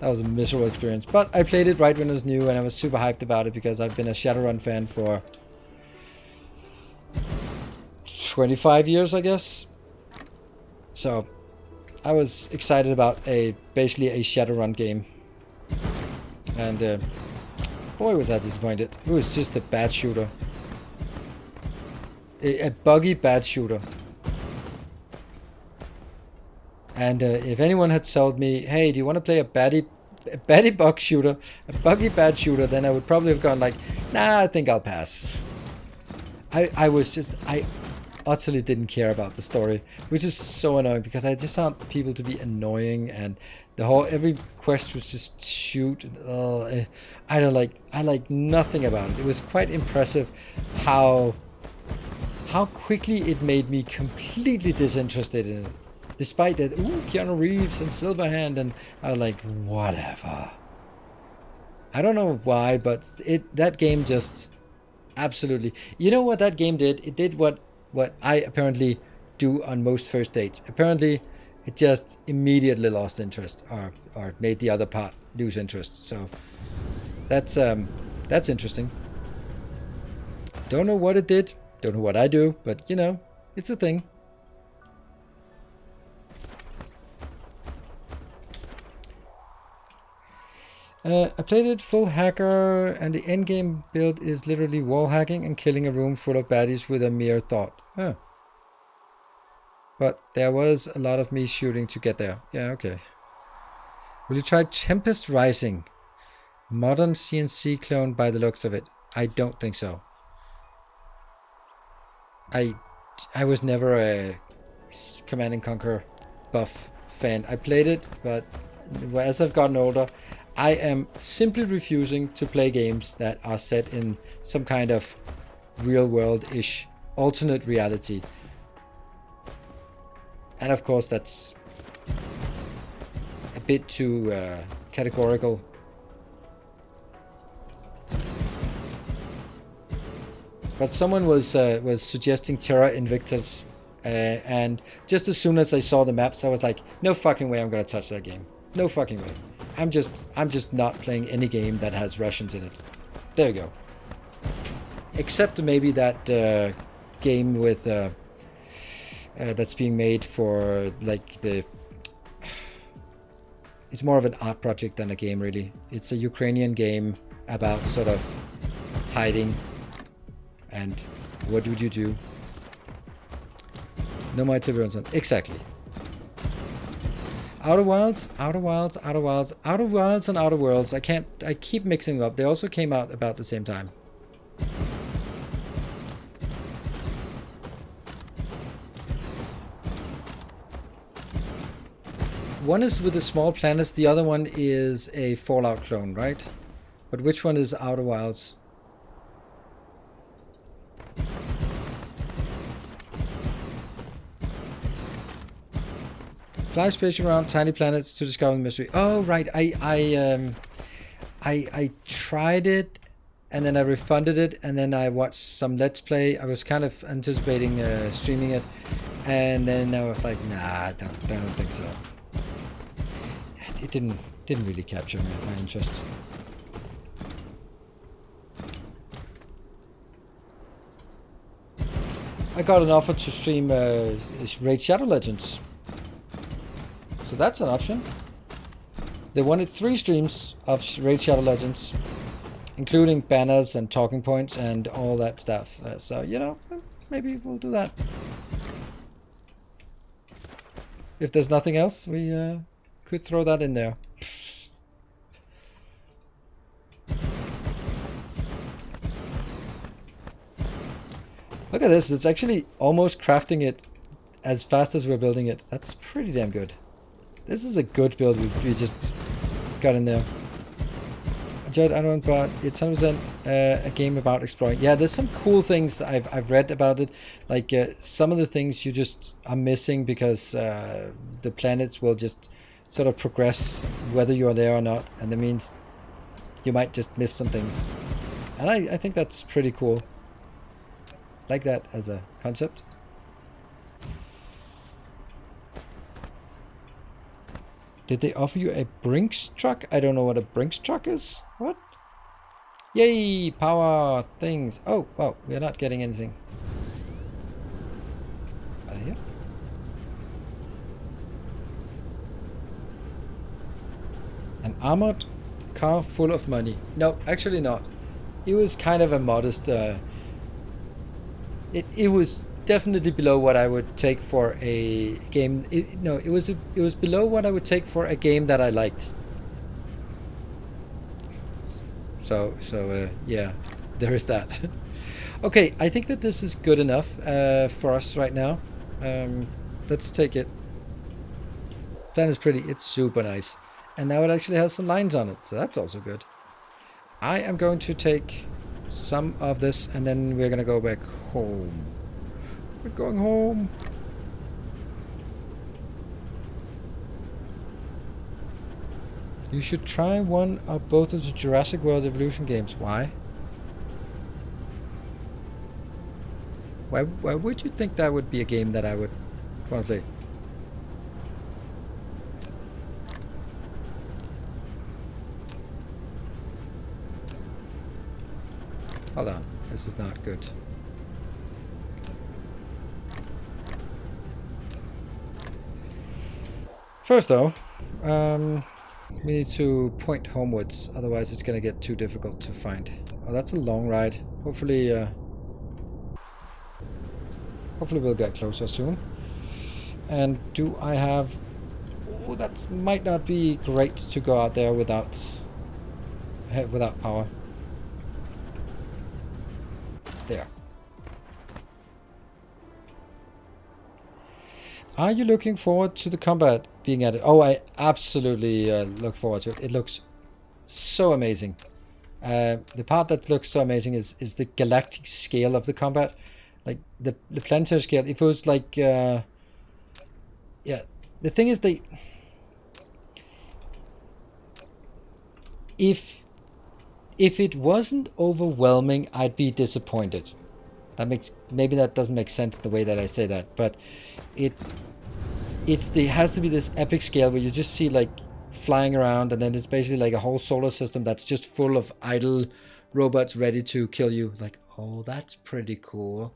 a miserable experience. But I played it right when it was new, and I was super hyped about it because I've been a Shadowrun fan for 25 years, I guess. So I was excited about basically a Shadowrun game. And boy, was I disappointed. It was just a bad shooter. A buggy bad shooter. And if anyone had told me, hey, do you want to play a baddie bug shooter, a buggy bad shooter, then I would probably have gone like, nah, I think I'll pass. I utterly didn't care about the story, which is so annoying because I just found people to be annoying, and every quest was just shoot. I like nothing about it. It was quite impressive how quickly it made me completely disinterested in it. Despite that, ooh, Keanu Reeves and Silverhand, and I was like, whatever. I don't know why, but that game just absolutely... You know what that game did? It did what I apparently do on most first dates. Apparently, it just immediately lost interest, or made the other part lose interest. So that's interesting. Don't know what it did. Don't know what I do, but you know, it's a thing. I played it full hacker, and the endgame build is literally wall hacking and killing a room full of baddies with a mere thought. Huh. But there was a lot of me shooting to get there. Yeah, okay. Will you try Tempest Rising? Modern CNC clone by the looks of it. I don't think so. I was never a Command and Conquer buff fan. I played it, but as I've gotten older, I am simply refusing to play games that are set in some kind of real-world-ish alternate reality. And of course, that's a bit too categorical. But someone was suggesting Terra Invictus, and just as soon as I saw the maps, I was like, no fucking way I'm gonna touch that game. No fucking way. I'm just not playing any game that has Russians in it. There you go. Except maybe that game with that's being made for like the. It's more of an art project than a game, really. It's a Ukrainian game about sort of hiding. And what would you do? No more Tiberians. Exactly. Outer Wilds, Outer Wilds, Outer Wilds, Outer Wilds, and Outer Worlds. I keep mixing them up. They also came out about the same time. One is with the small planets, the other one is a Fallout clone, right? But which one is Outer Wilds? Fly spaceship around tiny planets to discover the mystery. Oh, right. I tried it, and then I refunded it, and then I watched some Let's Play. I was kind of anticipating streaming it, and then I was like, nah, I don't think so. It didn't really capture my interest. I got an offer to stream Raid Shadow Legends. So that's an option. They wanted 3 streams of Raid Shadow Legends, including banners and talking points and all that stuff. So, you know, maybe we'll do that. If there's nothing else, we could throw that in there. Look at this. It's actually almost crafting it as fast as we're building it. That's pretty damn good. This is a good build we just got in there. Judd, I don't, but it's 100% a game about exploring. Yeah, there's some cool things I've read about it. Like some of the things you just are missing because the planets will just sort of progress whether you are there or not, and that means you might just miss some things. And I think that's pretty cool. Like that as a concept. Did they offer you a Brinks truck? I don't know what a Brinks truck is. What? Yay! Power things. Oh, wow. We're not getting anything. Are they here? An armored car full of money. No, actually not. It was kind of a modest... It was definitely below what I would take for a game. It was below what I would take for a game that I liked. So yeah, there is that. Okay, I think that this is good enough for us right now. Let's take it. Plan is pretty. It's super nice, and now it actually has some lines on it, so that's also good. I am going to take some of this, and then we're gonna go back home. We're going home. You should try one or both of the Jurassic World Evolution games. Why? Why would you think that would be a game that I would want to play? Hold on, this is not good. First though, we need to point homewards, otherwise it's gonna get too difficult to find. Oh, that's a long ride. Hopefully, hopefully we'll get closer soon. And do I have... Oh, that might not be great to go out there without power. There. Are you looking forward to the combat being added? Oh, I absolutely look forward to it. It looks so amazing. The part that looks so amazing is the galactic scale of the combat. Like, the planetary scale. If it was like... yeah. The thing is, If it wasn't overwhelming, I'd be disappointed. Maybe that doesn't make sense the way that I say that, but it has to be this epic scale where you just see like flying around, and then it's basically like a whole solar system that's just full of idle robots ready to kill you. Like, oh, that's pretty cool.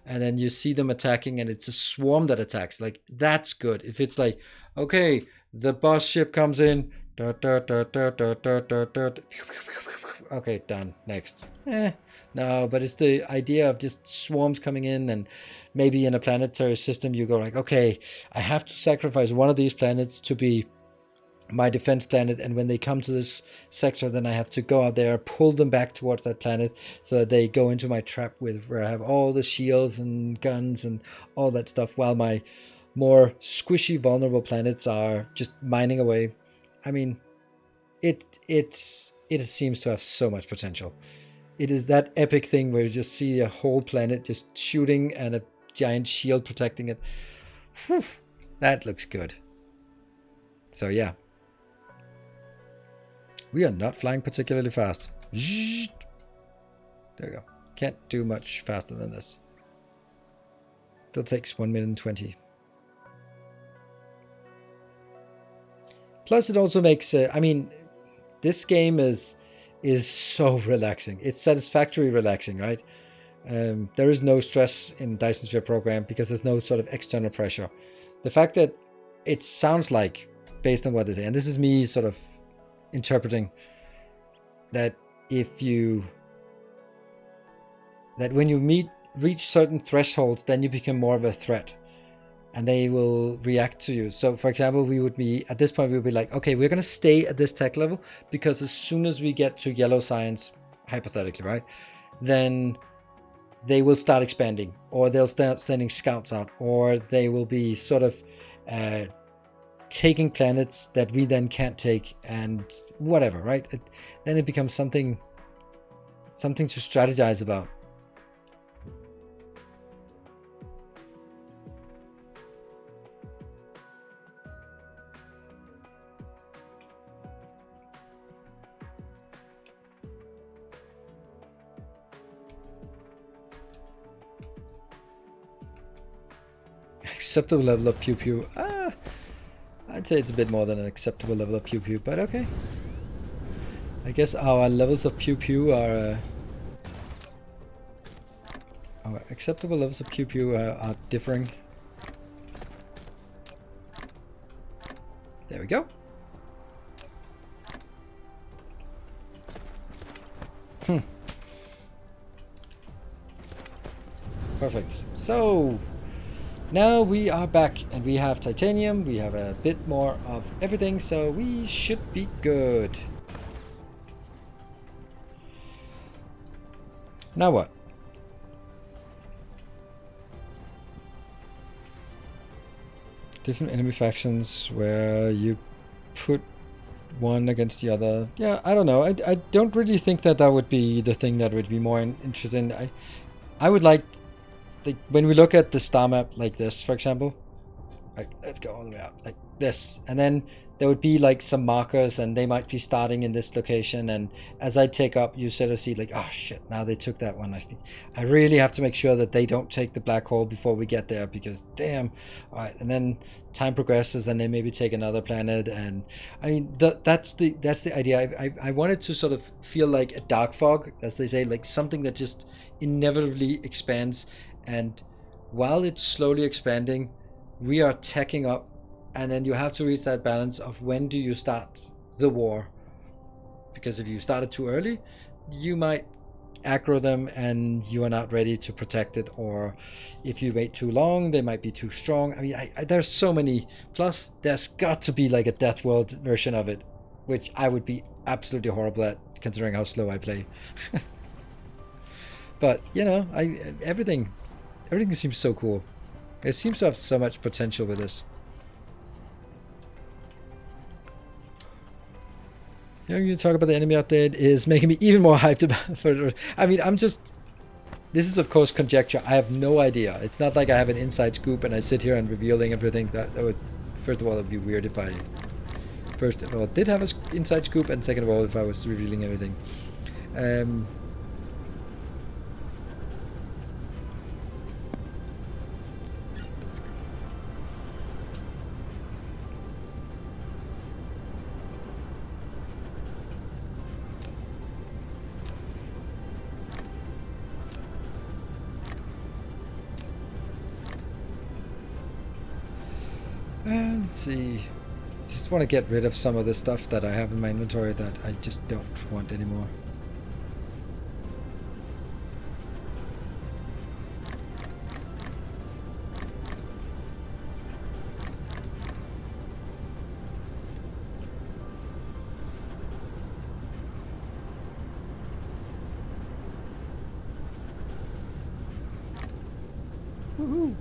And then you see them attacking, and it's a swarm that attacks. Like, that's good. If it's like, okay, the boss ship comes in, okay, done. Next. No, but it's the idea of just swarms coming in, and maybe in a planetary system you go like, okay, I have to sacrifice one of these planets to be my defense planet, and when they come to this sector, then I have to go out there, pull them back towards that planet so that they go into my trap where I have all the shields and guns and all that stuff, while my more squishy, vulnerable planets are just mining away. I mean, it seems to have so much potential. It is that epic thing where you just see a whole planet just shooting and a giant shield protecting it. Whew, that looks good. So yeah. We are not flying particularly fast. There we go. Can't do much faster than this. Still takes 1 minute and 20. Plus it also makes, I mean, this game is so relaxing. It's satisfactory relaxing, right? There is no stress in Dyson Sphere program because there's no sort of external pressure. The fact that it sounds like, based on what they say, and this is me sort of interpreting, that when you reach certain thresholds, then you become more of a threat, and they will react to you. So for example, we would be, at this point, we would be like, okay, we're going to stay at this tech level, because as soon as we get to yellow science, hypothetically, right, then they will start expanding, or they'll start sending scouts out, or they will be sort of taking planets that we then can't take, and whatever, right? Then it becomes something to strategize about. Acceptable level of pew pew. I'd say it's a bit more than an acceptable level of pew pew, but okay. I guess our levels of pew pew are... our acceptable levels of pew pew are differing. There we go. Perfect. So... now we are back, and we have titanium, we have a bit more of everything, so we should be good. Now what? Different enemy factions where you put one against the other. Yeah, I don't know. I don't really think that would be the thing that would be more interesting. I would like... when we look at the star map like this, for example, like, let's go all the way out like this, and then there would be like some markers, and they might be starting in this location, and as I take up, you sort of see like, oh shit, now they took that one. I really have to make sure that they don't take the black hole before we get there, because damn. All right, and then time progresses, and they maybe take another planet, and I mean that's the idea. I wanted to sort of feel like a dark fog, as they say, like something that just inevitably expands, and while it's slowly expanding, we are teching up. And then you have to reach that balance of when do you start the war, because if you start it too early, you might aggro them and you are not ready to protect it, or if you wait too long, they might be too strong. I mean, there's so many. Plus, there's got to be like a Death World version of it, which I would be absolutely horrible at, considering how slow I play. But you know, everything seems so cool. It seems to have so much potential with this. Hearing you talk about the enemy update is making me even more hyped about it. I mean, this is of course conjecture. I have no idea. It's not like I have an inside scoop and I sit here and revealing everything. That would, first of all, it would be weird if I first of all did have an inside scoop, and second of all, if I was revealing everything. Let's see. Just want to get rid of some of the stuff that I have in my inventory that I just don't want anymore. Woohoo!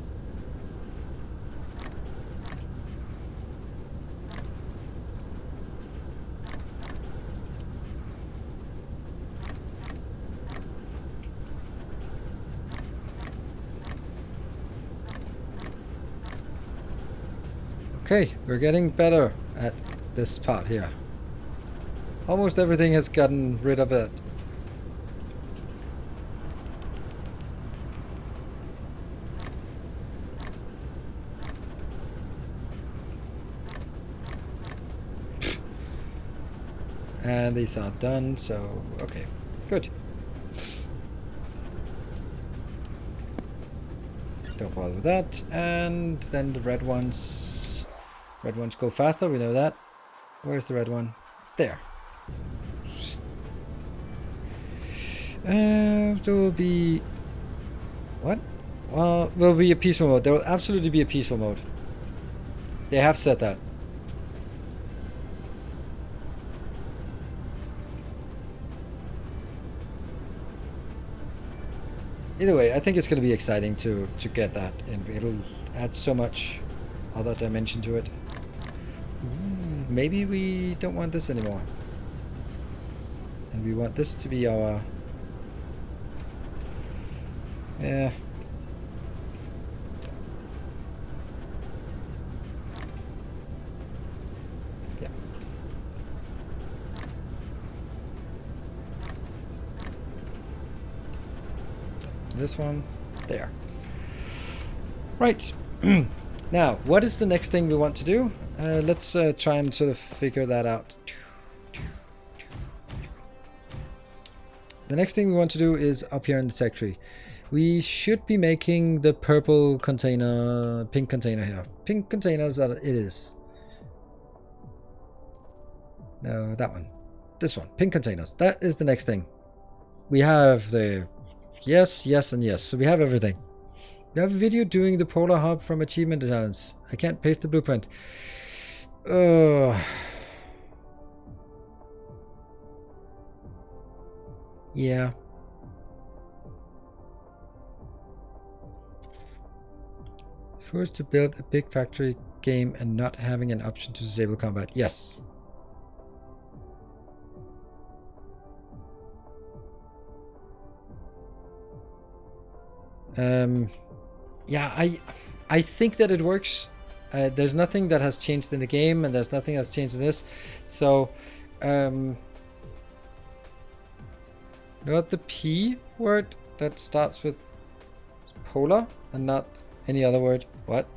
Okay, we're getting better at this part here. Almost everything has gotten rid of it. And these are done, so okay, good. Don't bother with that. And then the red ones go faster, we know that. Where's the red one? There. There will be... What? Well, will be a peaceful mode. There will absolutely be a peaceful mode. They have said that. Either way, I think it's going to be exciting to get that, and it'll add so much other dimension to it. Maybe we don't want this anymore, and we want this to be our... Yeah. Yeah. This one there. Right. Now, what is the next thing we want to do? Let's try and sort of figure that out. The next thing we want to do is up here in the tech tree. We should be making the purple container, pink container here. Pink containers are, it is. No, that one. This one. Pink containers. That is the next thing. We have the yes, yes, and yes. So we have everything. We have a video doing the polar hub from achievement challenge. I can't paste the blueprint. Yeah. First to build a big factory game and not having an option to disable combat. Yes. Yeah, I think that it works. There's nothing that has changed in the game, and there's nothing that's changed in this. So, not the P word that starts with polar and not any other word. What?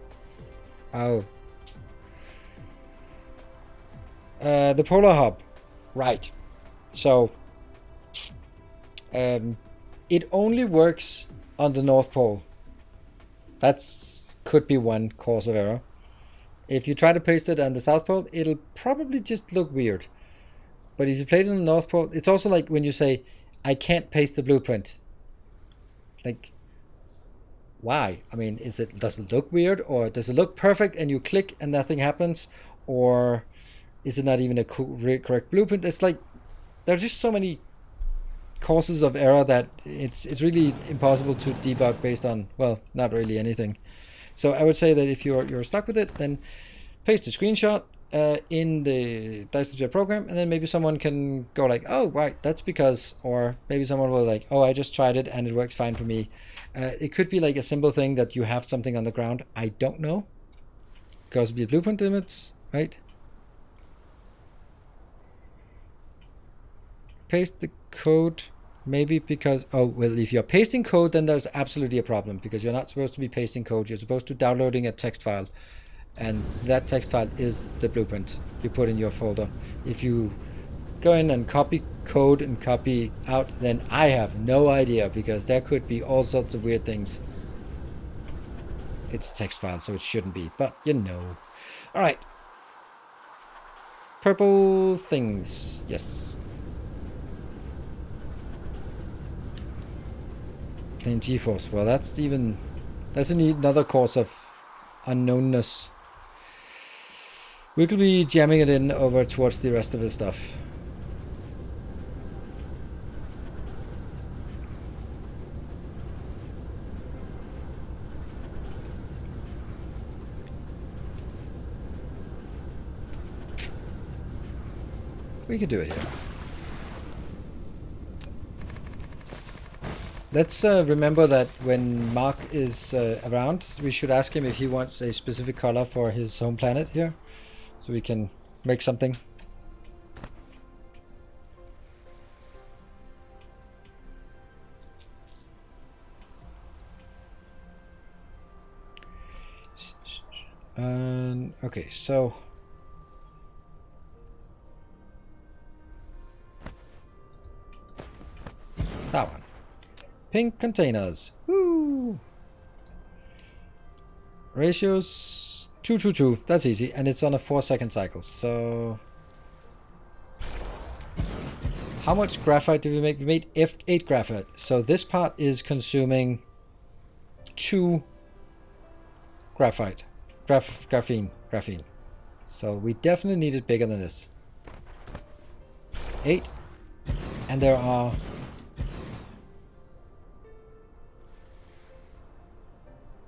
Oh. The polar hub. Right. So, it only works on the North Pole. That's could be one cause of error. If you try to paste it on the South Pole, it'll probably just look weird. But if you play it on the North Pole, it's also like when you say, I can't paste the blueprint. Like, why? I mean, does it look weird, or does it look perfect and you click and nothing happens? Or is it not even a correct blueprint? It's like, there are just so many causes of error that it's really impossible to debug based on, well, not really anything. So I would say that if you're stuck with it, then paste a screenshot in the Dyson program, and then maybe someone can go like, oh, right, that's because, or maybe someone will like, oh, I just tried it and it works fine for me. It could be like a simple thing that you have something on the ground. I don't know. Because of the blueprint limits, right? Paste the code, maybe because, oh, well, if you're pasting code, then there's absolutely a problem, because you're not supposed to be pasting code. You're supposed to downloading a text file, and that text file is the blueprint you put in your folder. If you go in and copy code and copy out, then I have no idea, because there could be all sorts of weird things. It's a text file, so it shouldn't be, but you know. All right. Purple things, yes. Plain GeForce. Well, that's another cause of unknownness. We could be jamming it in over towards the rest of the stuff. We could do it here. Let's remember that when Mark is around, we should ask him if he wants a specific color for his home planet here, so we can make something. Okay, so that one. Pink containers. Woo! Ratios 222. That's easy, and it's on a 4-second cycle. So, how much graphite did we make? We made 8 graphite. So this part is consuming 2 graphite. Graphene. So we definitely need it bigger than this. 8, and there are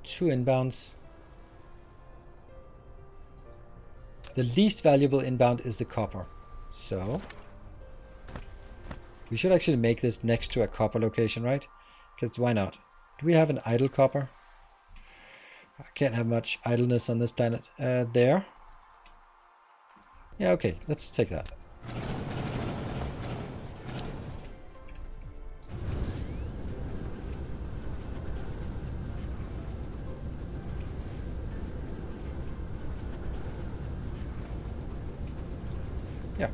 2 inbounds. The least valuable inbound is the copper. So we should actually make this next to a copper location, right? Because why not? Do we have an idle copper? I can't have much idleness on this planet. There. Yeah, okay. Let's take that. Yeah.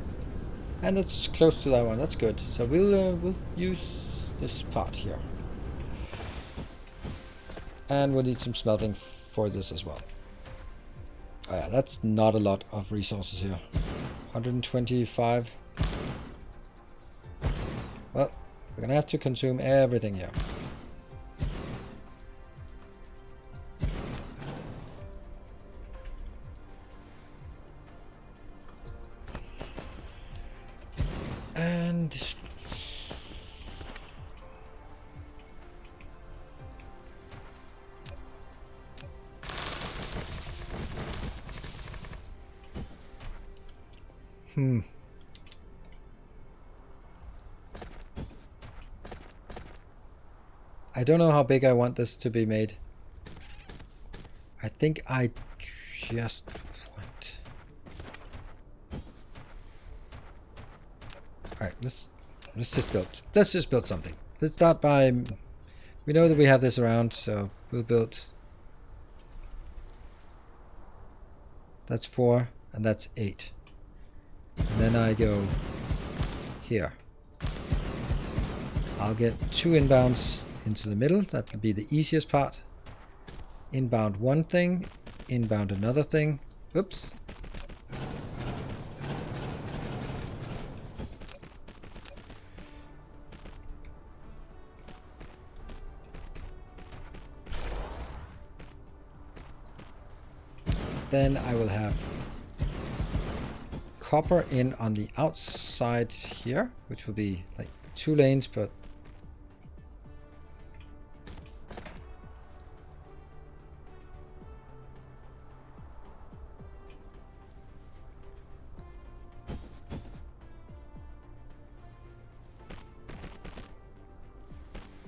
And it's close to that one. That's good. So we'll use this part here. And we'll need some smelting for this as well. Oh yeah, that's not a lot of resources here. 125. Well, we're gonna have to consume everything here. And I don't know how big I want this to be made. I think I just want... Alright, let's just build. Let's just build something. Let's start by... We know that we have this around, so we'll build... That's 4, and that's 8. And then I go here. I'll get 2 inbounds into the middle. That will be the easiest part. Inbound one thing, inbound another thing. Oops. Then I will have copper in on the outside here, which will be like 2 lanes, but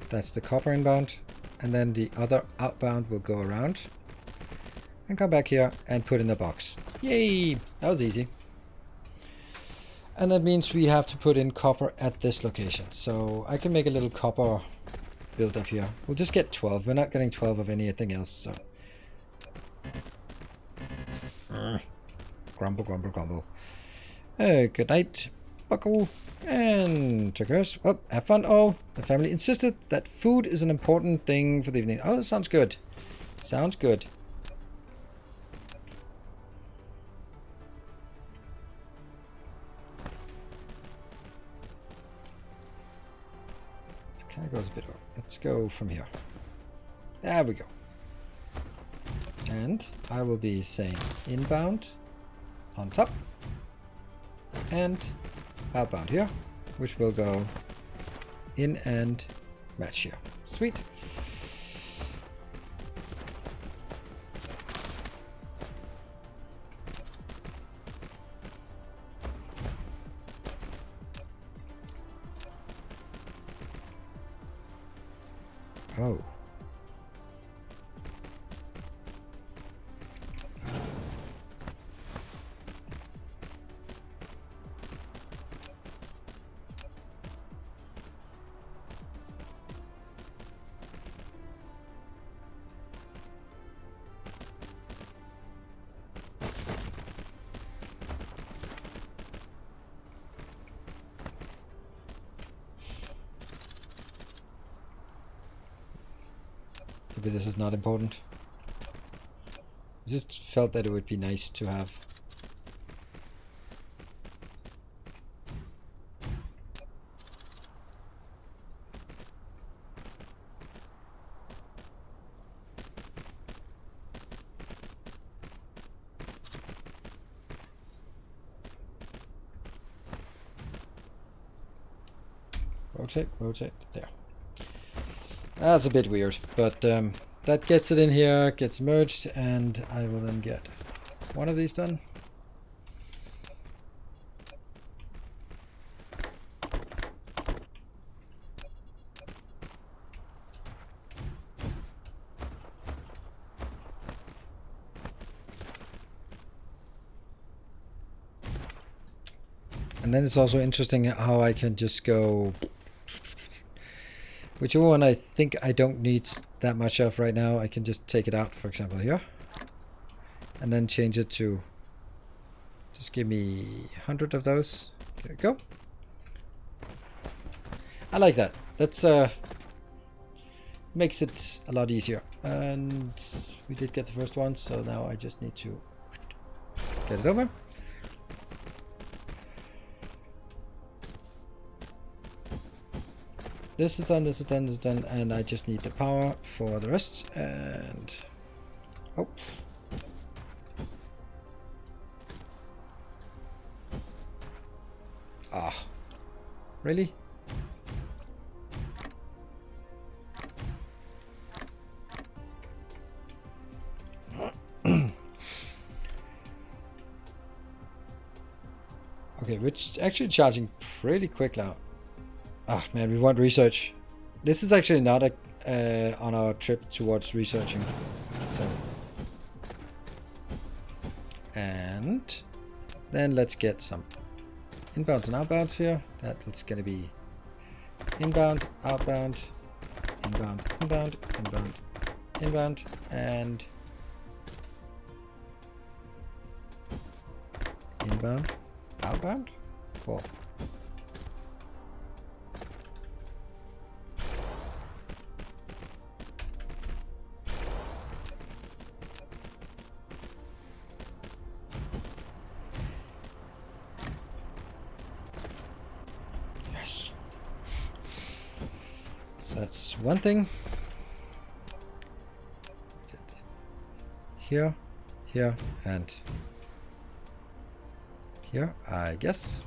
that's the copper inbound, and then the other outbound will go around and come back here and put in a box. Yay! That was easy. And that means we have to put in copper at this location. So I can make a little copper build up here. We'll just get 12. We're not getting 12 of anything else, so... Grumble, grumble, grumble. Good night, Buckle and Triggers. Well, have fun all. The family insisted that food is an important thing for the evening. Oh, that sounds good. Sounds good. Kind of goes a bit over. Let's go from here. There we go. And I will be saying inbound on top and outbound here, which will go in and match here. Sweet. Oh. Maybe this is not important. I just felt that it would be nice to have. Rotate, rotate, there. That's a bit weird, but that gets it in here, gets merged, and I will then get one of these done. And then it's also interesting how I can just go... Whichever one I think I don't need that much of right now, I can just take it out, for example, here. And then change it to... Just give me 100 of those. There we go. I like that. That's makes it a lot easier. And we did get the first one, so now I just need to get it over. This is done, this is done, this is done, and I just need the power for the rest, and... Oh. Ah. Really? Okay, we're actually charging pretty quick now. Ah, man, we want research. This is actually not a on our trip towards researching. So And then let's get some inbounds and outbounds here. That's going to be inbound, outbound, inbound, inbound, inbound, inbound, and inbound, outbound. Cool. That's one thing. Here, here, and here, I guess.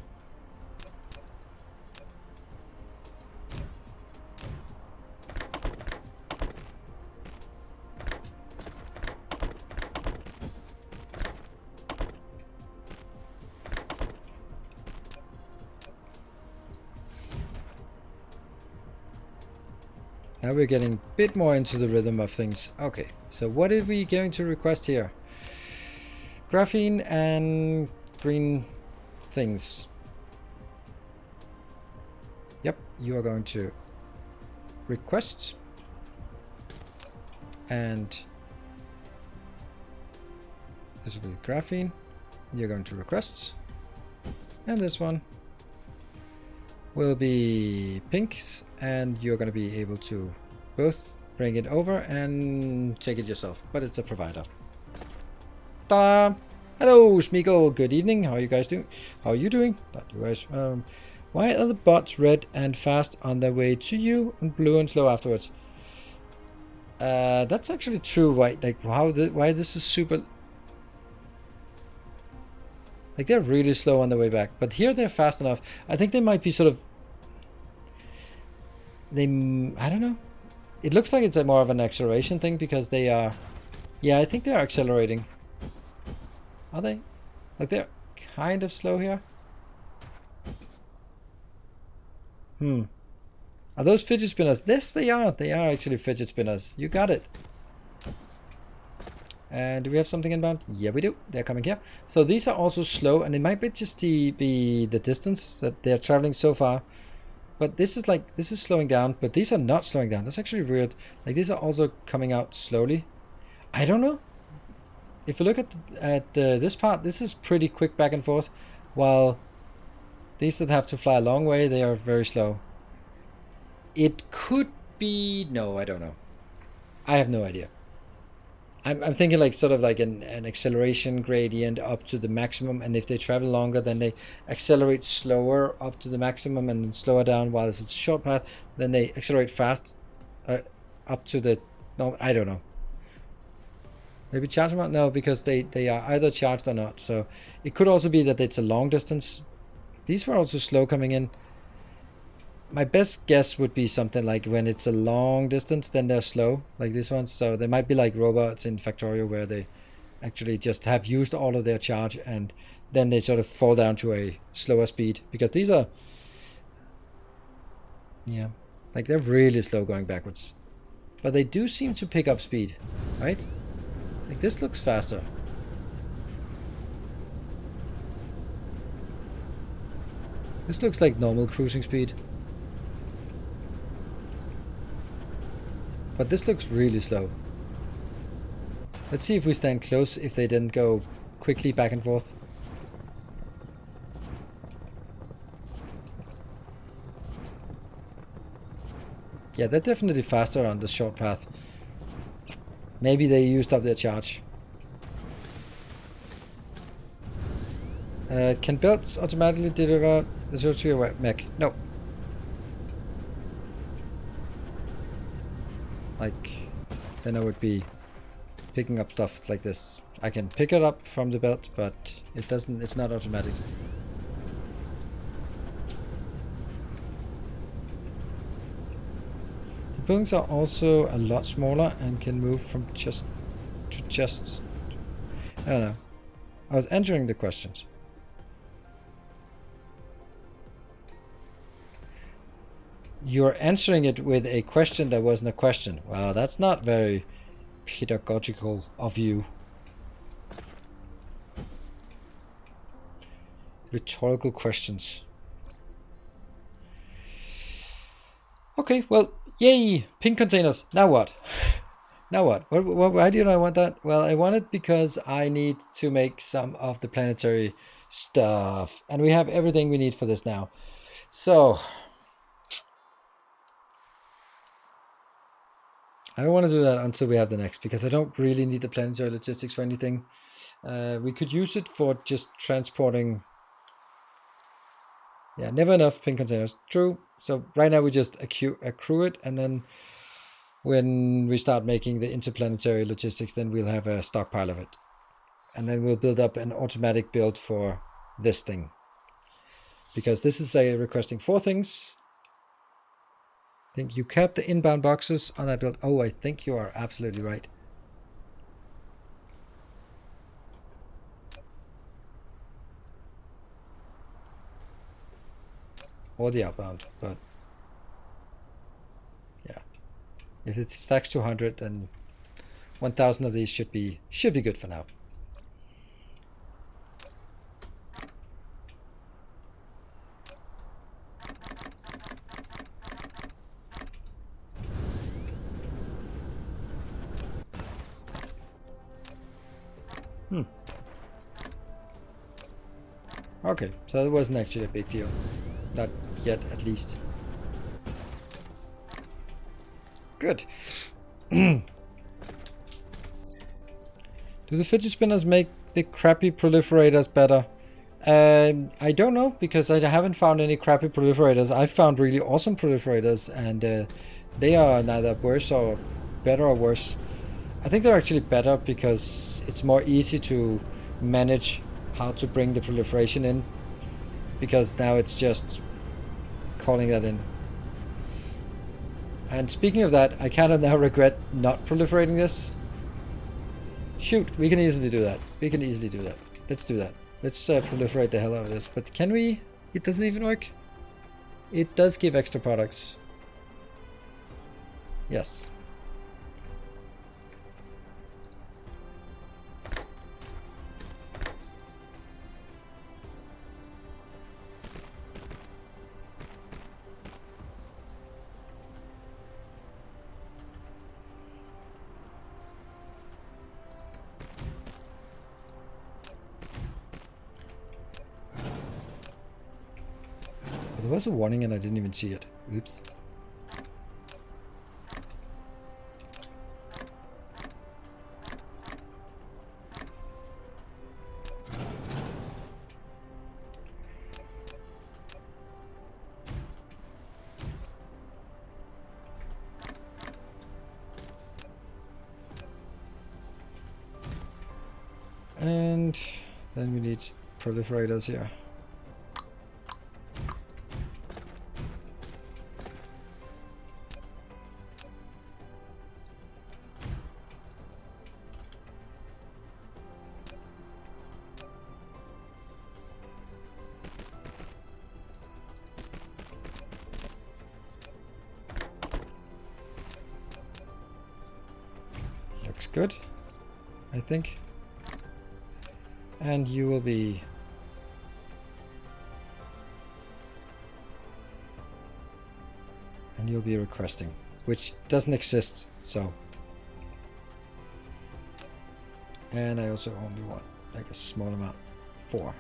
Now we're getting a bit more into the rhythm of things. Okay, so what are we going to request here? Graphene and green things. Yep, you are going to request. And this will be graphene. You're going to request. And this one will be pink, and you're going to be able to both bring it over and take it yourself, but it's a provider. Ta-da! Hello, Smeagol. Good evening. How are you guys doing? How are you doing? Not you guys. Why are the bots red and fast on their way to you and blue and slow afterwards? That's actually true, right? Like why this is super. Like they're really slow on the way back, but here they're fast enough. I think they might be sort of. I don't know. It looks like it's a more of an acceleration thing because they are. Yeah, I think they are accelerating. Are they? Like they're kind of slow here. Are those fidget spinners? Yes, they are. They are actually fidget spinners. You got it. And do we have something inbound? Yeah, we do. They're coming here. So these are also slow, and it might be just be the distance that they're traveling so far. But this is slowing down, but these are not slowing down. That's actually weird. Like these are also coming out slowly. I don't know. If you look at this part, this is pretty quick back and forth, while these that have to fly a long way, they are very slow. It could be... No, I don't know. I have no idea. I'm thinking like sort of like an acceleration gradient up to the maximum, and if they travel longer, then they accelerate slower up to the maximum and then slower down, while if it's a short path, then they accelerate fast up to the... No, I don't know. Maybe charge them out? No, because they are either charged or not. So it could also be that it's a long distance. These were also slow coming in. My best guess would be something like when it's a long distance, then they're slow, like this one. So they might be like robots in Factorio where they actually just have used all of their charge and then they sort of fall down to a slower speed. Because these are... Yeah, like they're really slow going backwards. But they do seem to pick up speed, right? Like this looks faster. This looks like normal cruising speed. But this looks really slow. Let's see if we stand close, if they didn't go quickly back and forth. Yeah, they're definitely faster on the short path. Maybe they used up their charge. Can belts automatically deliver the 0 to your mech? No. Like, then I would be picking up stuff like this. I can pick it up from the belt, but it doesn't, it's not automatic. The buildings are also a lot smaller and can move from just to just. I don't know. I was answering the questions. You're answering it with a question that wasn't a question. Well, that's not very pedagogical of you. rhetorical questions. Okay, well, yay! Pink containers. Now what? Now what? Why do I want that? Well, I want it because I need to make some of the planetary stuff. And we have everything we need for this now. So, I don't want to do that until we have the next, because I don't really need the planetary logistics for anything. We could use it for just transporting. Yeah, never enough pink containers. True. So right now we just accrue it, and then when we start making the interplanetary logistics, then we'll have a stockpile of it. And then we'll build up an automatic build for this thing. Because this is requesting 4 things. I think you kept the inbound boxes on that build. Oh, I think you are absolutely right. Or the outbound, but yeah. If it stacks 200, then 1,000 of these should be good for now. Okay, so it wasn't actually a big deal. Not yet, at least. Good. Do the fidget spinners make the crappy proliferators better? I don't know, because I haven't found any crappy proliferators. I've found really awesome proliferators, and they are neither worse or better or worse. I think they're actually better because it's more easy to manage how to bring the proliferation in, because now it's just calling that in. And speaking of that, I kind of now regret not proliferating this. Shoot, we can easily do that. We can easily do that. Let's do that. Let's proliferate the hell out of this. But can we? It doesn't even work. It does give extra products. Yes. There was a warning and I didn't even see it. Oops. And then we need proliferators here. Looks good, I think. And you will be and you'll be requesting, which doesn't exist, so. And I also only want like a small amount. 4.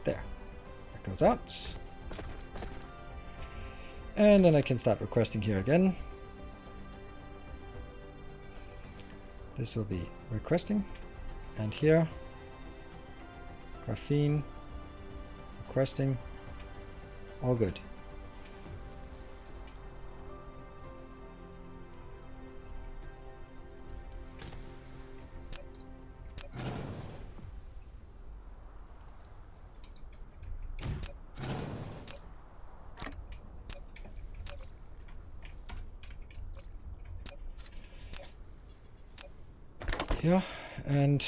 There. That goes out. And then I can start requesting here again. This will be requesting. And here, graphene, requesting, all good. Yeah, and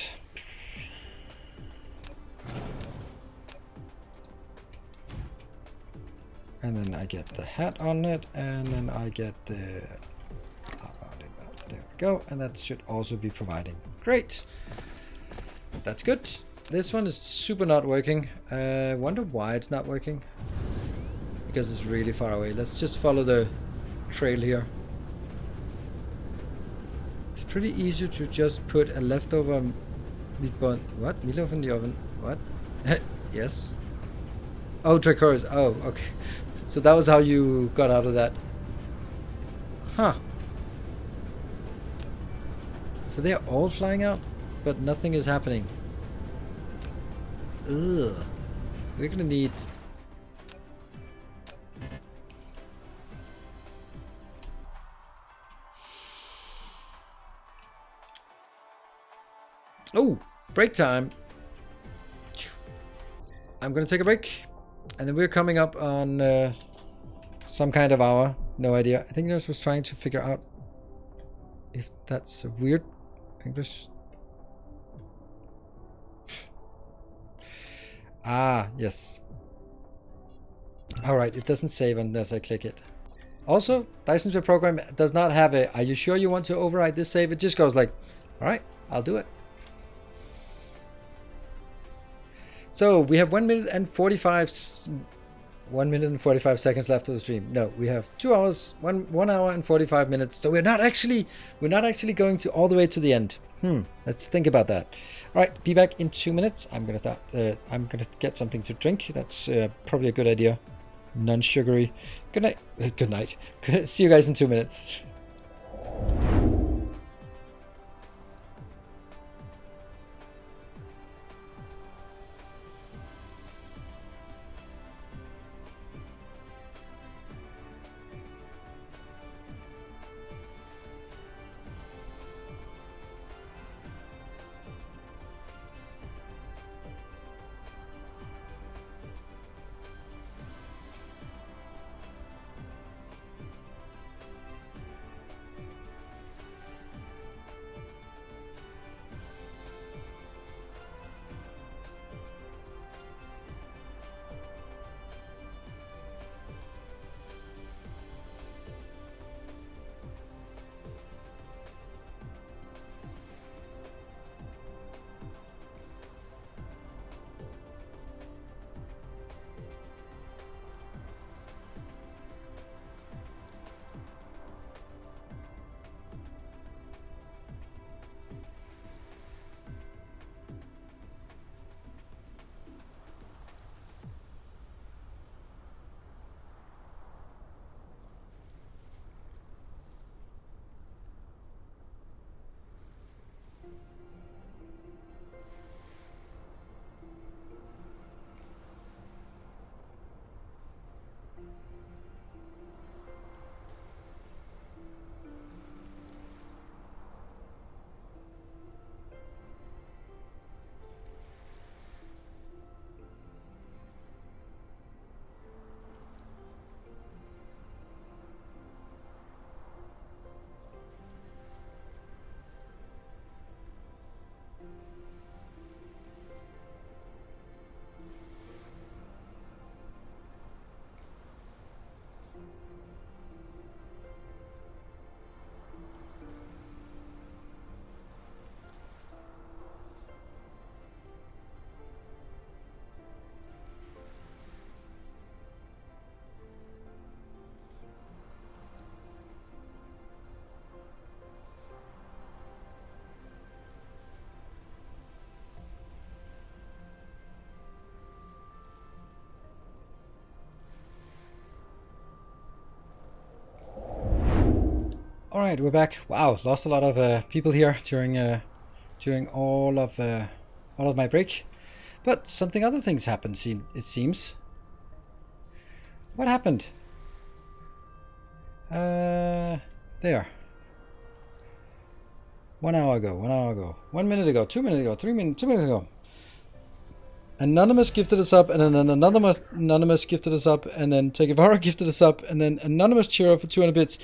then I get the hat on it, and then I get the there we go, and that should also be providing. Great, that's good. This one is super not working. Wonder why it's not working. Because it's really far away. Let's just follow the trail here. It's pretty easy to just put a leftover meatball. What? Meatloaf in the oven? What? Yes. Oh, Dracoris. Oh, okay. So that was how you got out of that. Huh. So they are all flying out, but nothing is happening. Ugh. We're gonna need... Oh, break time. I'm gonna take a break. And then we're coming up on some kind of hour. No idea. I think I was trying to figure out if that's a weird English. Ah, yes. Alright, it doesn't save unless I click it. Also, Dyson's program does not have a, are you sure you want to override this save? It just goes like, alright, I'll do it. So we have 1 minute and 45 seconds left of the stream. No, we have 2 hours, 1 hour and 45 minutes. So we're not actually going to all the way to the end. Let's think about that. All right, be back in 2 minutes. I'm gonna get something to drink. That's probably a good idea. Non-sugary. Good night. Good night. See you guys in 2 minutes. All right, we're back. Wow, lost a lot of people here during all of my break, but other things happened. It seems. What happened? There. 1 hour ago. 1 minute ago. 2 minutes ago. 3 minutes. 2 minutes ago. Anonymous gifted us up, and then anonymous gifted us up, and then Tegevara gifted us up, and then anonymous cheer up for 200 bits.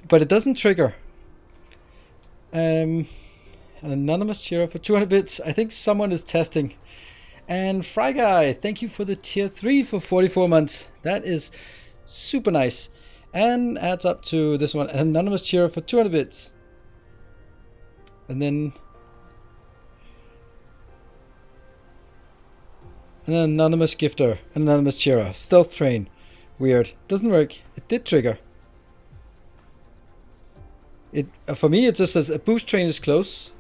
But it doesn't trigger. An anonymous cheer for 200 bits. I think someone is testing. And Fry Guy, thank you for the tier 3 for 44 months. That is super nice. And adds up to this one, an anonymous cheer for 200 bits. And then An anonymous gifter. An anonymous cheerer. Stealth train. Weird. Doesn't work. It did trigger. It for me it just says a boost train is close.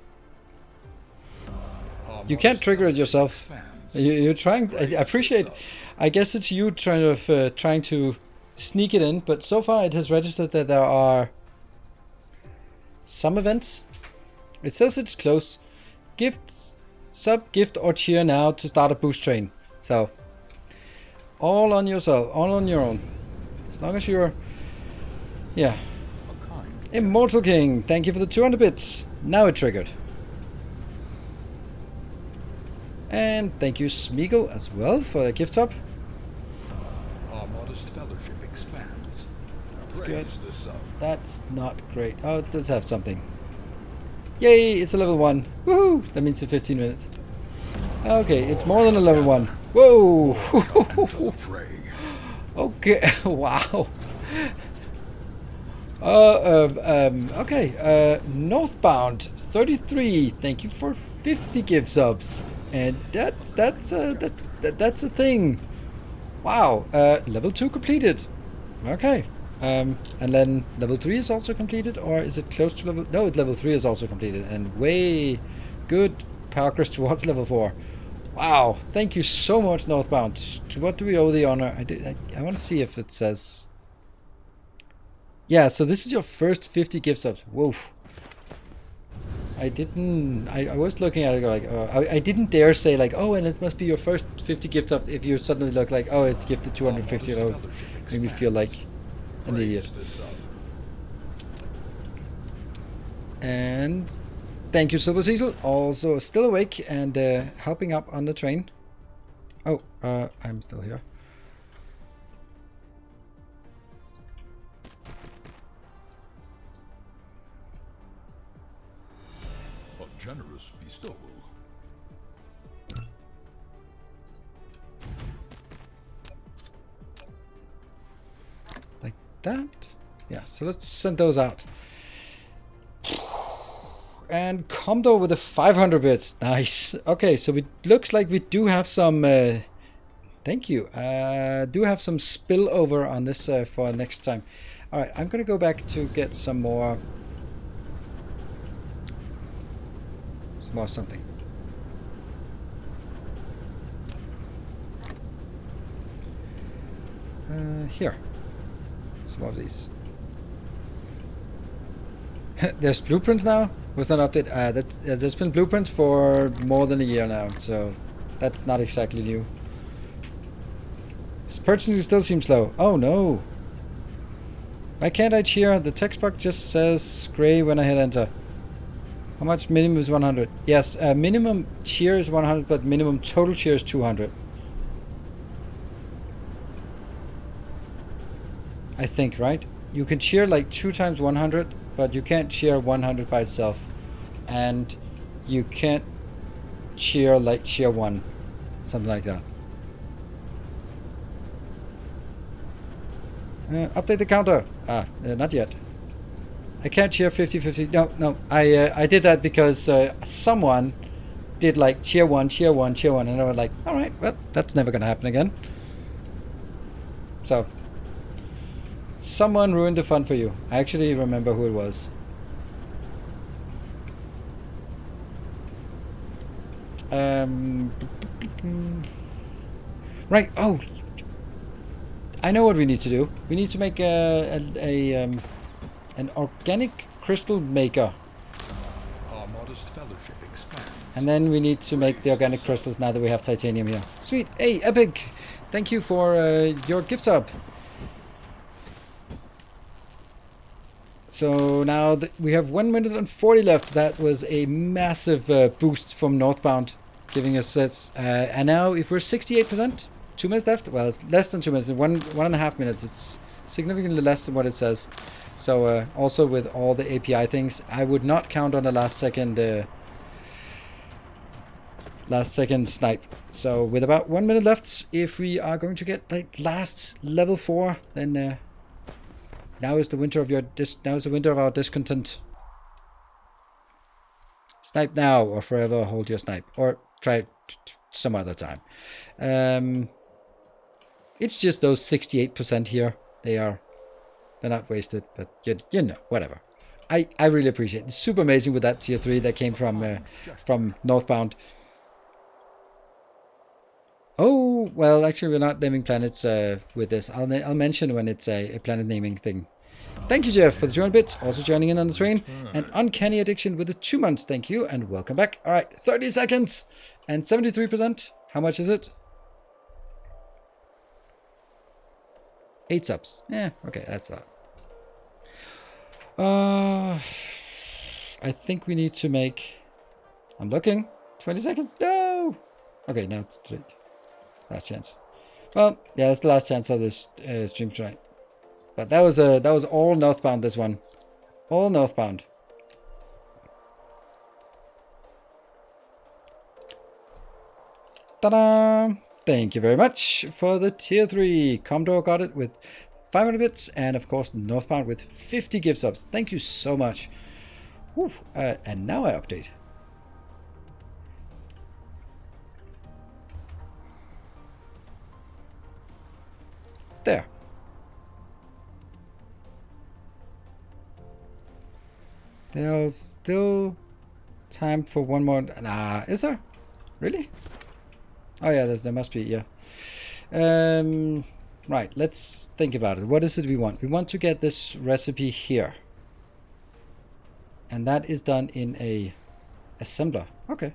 You can't trigger it yourself. You're trying. I appreciate. I guess it's you trying to sneak it in, but so far it has registered that there are some events. It says it's close. Gift, sub, gift, or cheer now to start a boost train. So all on yourself, all on your own. As long as you're, yeah. Immortal King, thank you for the 200 bits. Now it triggered. And thank you, Smeagol, as well, for the gift sub. Our modest fellowship expands. Good. That's not great. Oh, it does have something. Yay, it's a level 1. Woohoo! That means in 15 minutes. Okay, it's more than a level 1. Whoa! Okay, wow. Okay, Northbound 33. Thank you for 50 gift subs, and that's a thing. Wow, level 2 completed. Okay, and then level 3 is also completed, or is it close to level? No, level 3 is also completed, and way good progress towards level 4. Wow, thank you so much, Northbound. To what do we owe the honor? I want to see if it says. Yeah, so this is your first 50 gift subs. Whoa. I was looking at it like, I didn't dare say like, oh, and it must be your first 50 gift subs if you suddenly look like, oh, it's gifted 250. That would make me feel like an idiot. And thank you, Silver Cecil, also still awake and helping up on the train. Oh, I'm still here. Generous bestowal. Like that? Yeah, so let's send those out. And Comdo with the 500 bits. Nice. Okay, so it looks like we do have some... thank you. Do have some spillover on this for next time. Alright, I'm gonna go back to get some more... More something. Here. Some more of these. There's blueprints now? Was that update? There's been blueprints for more than a year now, so that's not exactly new. Purchasing still seems slow. Oh no! Why can't I cheer? The text box just says gray when I hit enter. How much minimum is 100? Yes, minimum cheer is 100, but minimum total cheer is 200. I think, right? You can cheer like 2 times 100, but you can't cheer 100 by itself. And you can't cheer like cheer 1. Something like that. Update the counter. Not yet. I can't cheer 50-50. No. I did that because someone did like cheer 1, cheer 1, cheer 1. And I was like, alright, well, that's never going to happen again. So, someone ruined the fun for you. I actually remember who it was. Right, oh. I know what we need to do. We need to make an organic crystal maker. Our modest fellowship expands. And then we need to make the organic crystals now that we have titanium here. Sweet. Hey, Epic! Thank you for your gift sub. So now we have 1 minute and 40 left. That was a massive boost from Northbound, giving us this. And now if we're 68%, 2 minutes left. Well, it's less than 2 minutes. 1.5 minutes. It's significantly less than what it says. So also with all the API things, I would not count on the last second snipe. So with about 1 minute left, if we are going to get like last level 4, then now is the winter of our discontent. Snipe now or forever hold your snipe, or try some other time. It's just those 68% here. They're not wasted, but you know, whatever. I really appreciate it. It's super amazing with that tier 3 that came from Northbound. Oh, well, actually, we're not naming planets with this. I'll mention when it's a planet naming thing. Thank you, Jeff, for the 200 bits. Also joining in on the train. And Uncanny Addiction with the 2 months. Thank you, and welcome back. All right, 30 seconds and 73%. How much is it? 8 subs. Yeah, okay, that's a lot. I think we need to make... I'm looking. 20 seconds. No! Okay, now it's 3. Last chance. Well, yeah, that's the last chance of this stream tonight. But that was all Northbound, this one. All Northbound. Ta-da! Thank you very much for the tier 3. Commodore got it with 500 bits, and of course Northbound with 50 gift subs. Thank you so much. Whew. And now I update. There. There's still time for one more. Nah, is there? Really? Oh yeah, there must be, yeah. Right, let's think about it. What is it we want? We want to get this recipe here. And that is done in a assembler. Okay.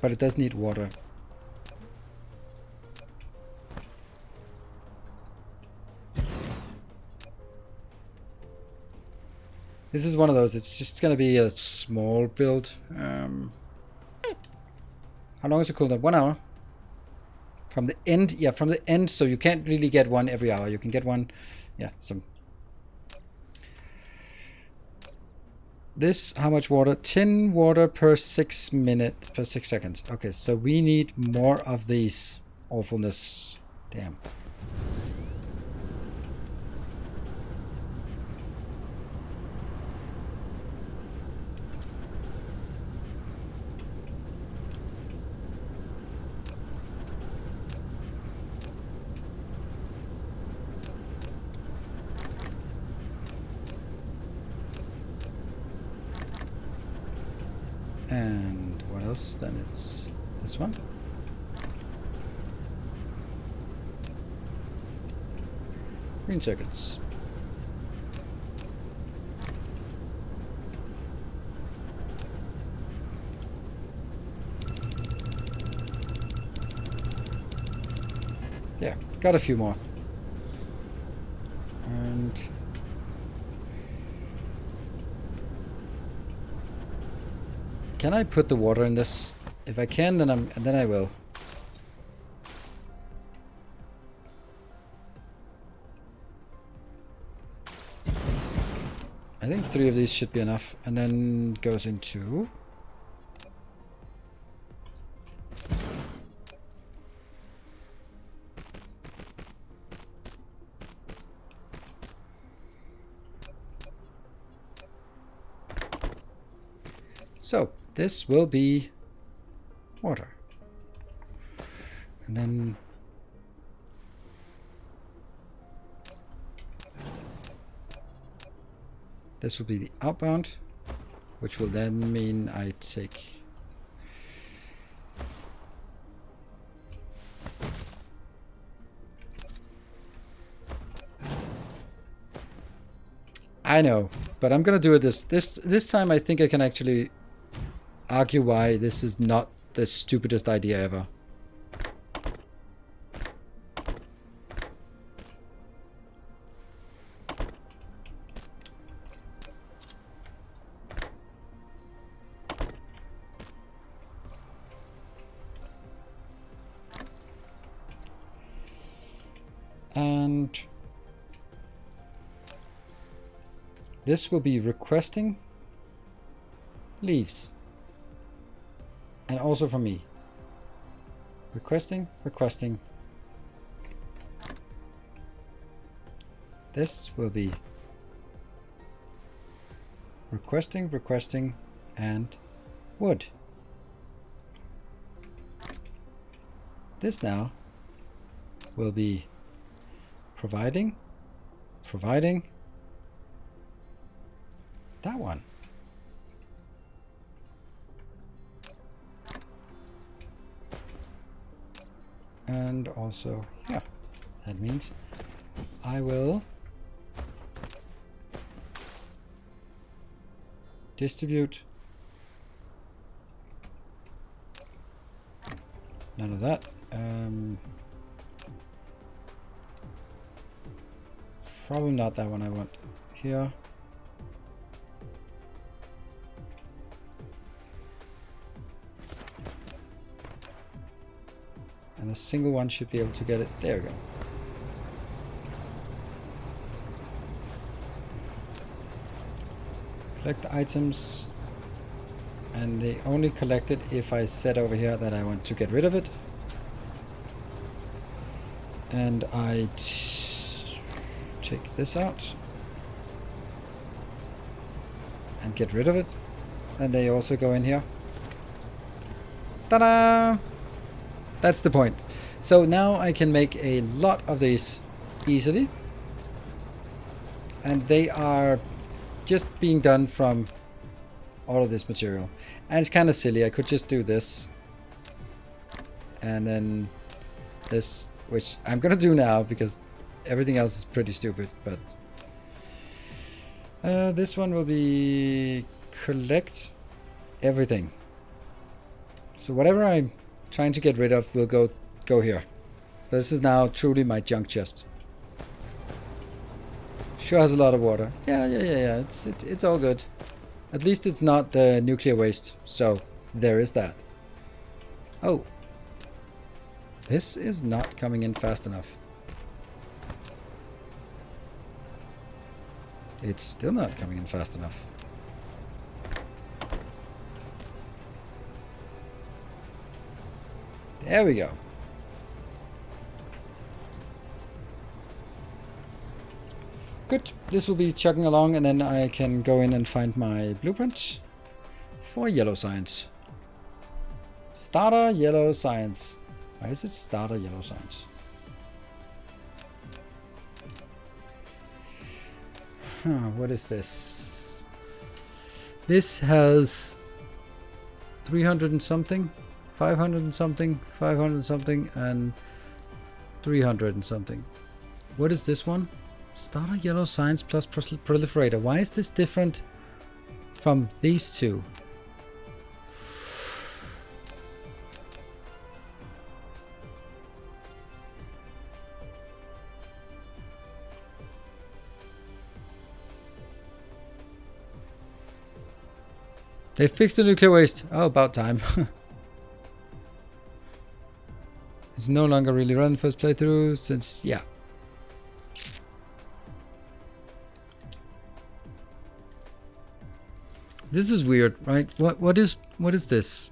But it does need water. This is one of those, it's just going to be a small build. How long is it cooldown? 1 hour. From the end, yeah, from the end, so you can't really get one every hour. You can get one, yeah, some. This, how much water? 10 water per 6 minutes, per 6 seconds. Okay, so we need more of these awfulness. Damn. And what else? Then it's this one. Green circuits. Yeah, got a few more. And can I put the water in this? If I can, then I will. I think 3 of these should be enough, and then goes into so this will be water. And then this will be the outbound, which will then mean I take I know, but I'm gonna do it this time. I think I can actually argue why this is not the stupidest idea ever. And this will be requesting leaves. And also from me. Requesting. This will be requesting, and wood. This now will be providing that one. And also, yeah, that means I will distribute none of that. Probably not that one I want here. And a single one should be able to get it. There we go. Collect the items. And they only collect it if I set over here that I want to get rid of it. And I take this out. And get rid of it. And they also go in here. Ta-da! That's the point. So now I can make a lot of these easily. And they are just being done from all of this material. And it's kind of silly. I could just do this. And then this, which I'm going to do now because everything else is pretty stupid. But this one will be collect everything. So whatever I'm trying to get rid of will go here. This is now truly my junk chest. Sure has a lot of water. Yeah. It's all good. At least it's not the nuclear waste. So there is that. Oh, this is not coming in fast enough. It's still not coming in fast enough. There we go. Good. This will be chugging along and then I can go in and find my blueprint for yellow science. Starter yellow science. Why is it starter yellow science? What is this? This has 300 and something. 500 and something, 500 and something, and 300 and something. What is this one? Starter yellow science plus proliferator. Why is this different from these two? They fixed the nuclear waste. Oh, about time. It's no longer really run first playthrough since, yeah. This is weird, right? What is this?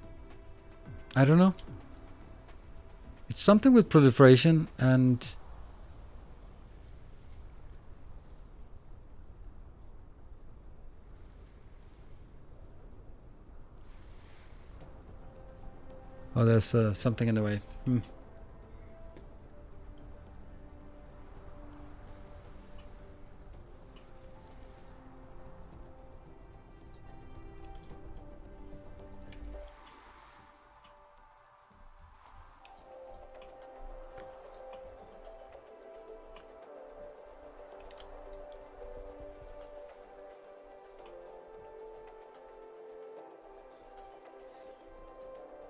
I don't know. It's something with proliferation and oh, there's something in the way.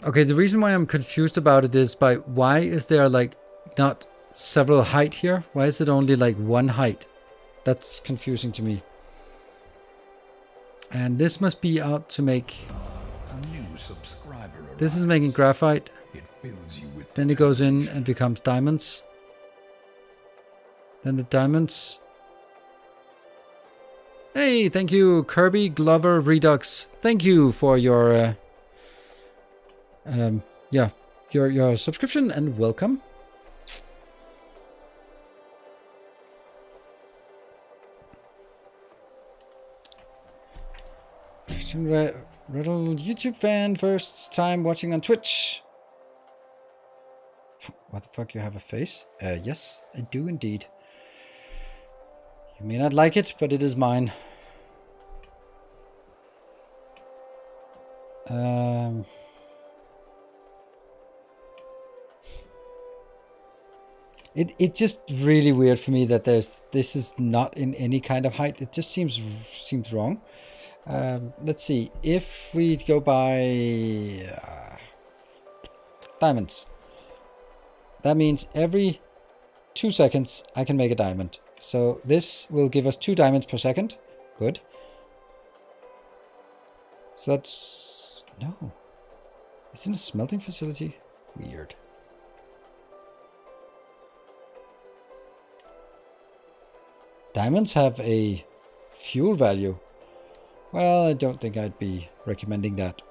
Okay, the reason why I'm confused about it is by why is there like not several height here? Why is it only like one height? That's confusing to me. And this must be out to make... A new subscriber arrives. This is making graphite. It fills you with Then it goes in and becomes diamonds. Then the diamonds... Hey, thank you, Kirby Glover Redux. Thank you for your... yeah, your subscription and welcome. Little YouTube fan, first time watching on Twitch. What the fuck, you have a face? Yes, I do indeed. You may not like it, but it is mine. It's just really weird for me that this is not in any kind of height. It just seems wrong. Let's see. If we go by diamonds, that means every 2 seconds I can make a diamond. So this will give us 2 diamonds per second. Good. So that's... No. It's in a smelting facility? Weird. Diamonds have a fuel value. Well, I don't think I'd be recommending that.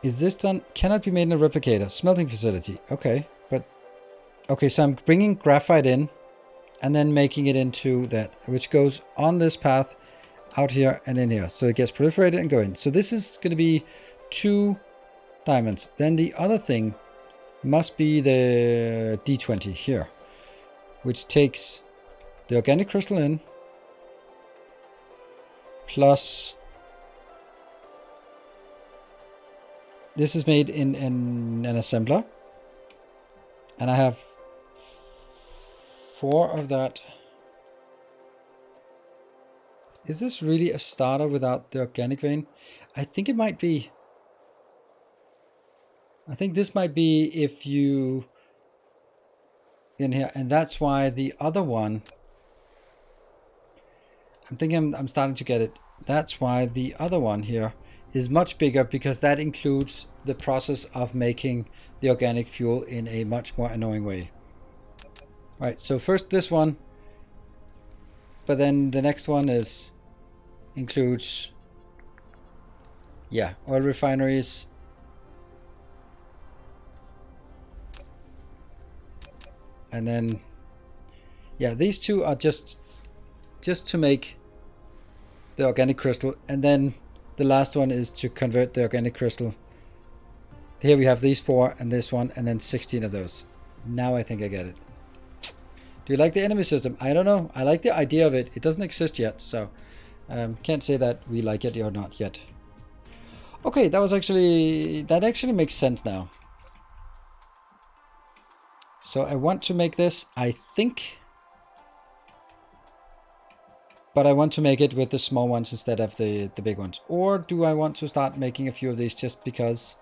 Is this done? Cannot be made in a replicator. Smelting facility. Okay, but... Okay, so I'm bringing graphite in and then making it into that, which goes on this path out here and in here. So it gets proliferated and go in. So this is going to be 2 diamonds. Then the other thing must be the D20 here, which takes the organic crystal in, plus this is made in an assembler, and I have 4 of that. Is this really a starter without the organic vein? I think it might be. I think this might be if you in here, and that's why the other one, I'm thinking I'm starting to get it. That's why the other one here is much bigger, because that includes the process of making the organic fuel in a much more annoying way. Right, so first this one, but then the next one includes, yeah, oil refineries. And then, yeah, these 2 are just to make the organic crystal. And then the last one is to convert the organic crystal. Here we have these 4 and this one, and then 16 of those. Now I think I get it. Do you like the enemy system? I don't know. I like the idea of it. It doesn't exist yet, so can't say that we like it or not yet. Okay, that actually makes sense now. So I want to make this, I think, but I want to make it with the small ones instead of the big ones. Or do I want to start making a few of these just because?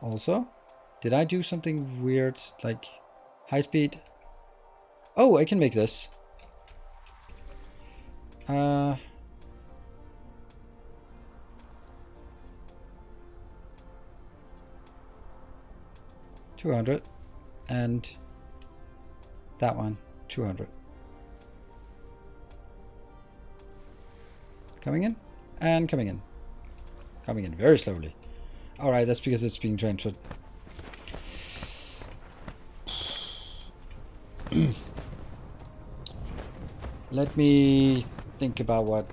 Also, did I do something weird, like high speed? Oh, I can make this. 200, and that one 200. Coming in and coming in. Coming in very slowly. Alright, that's because it's being transferred. Let me think about what...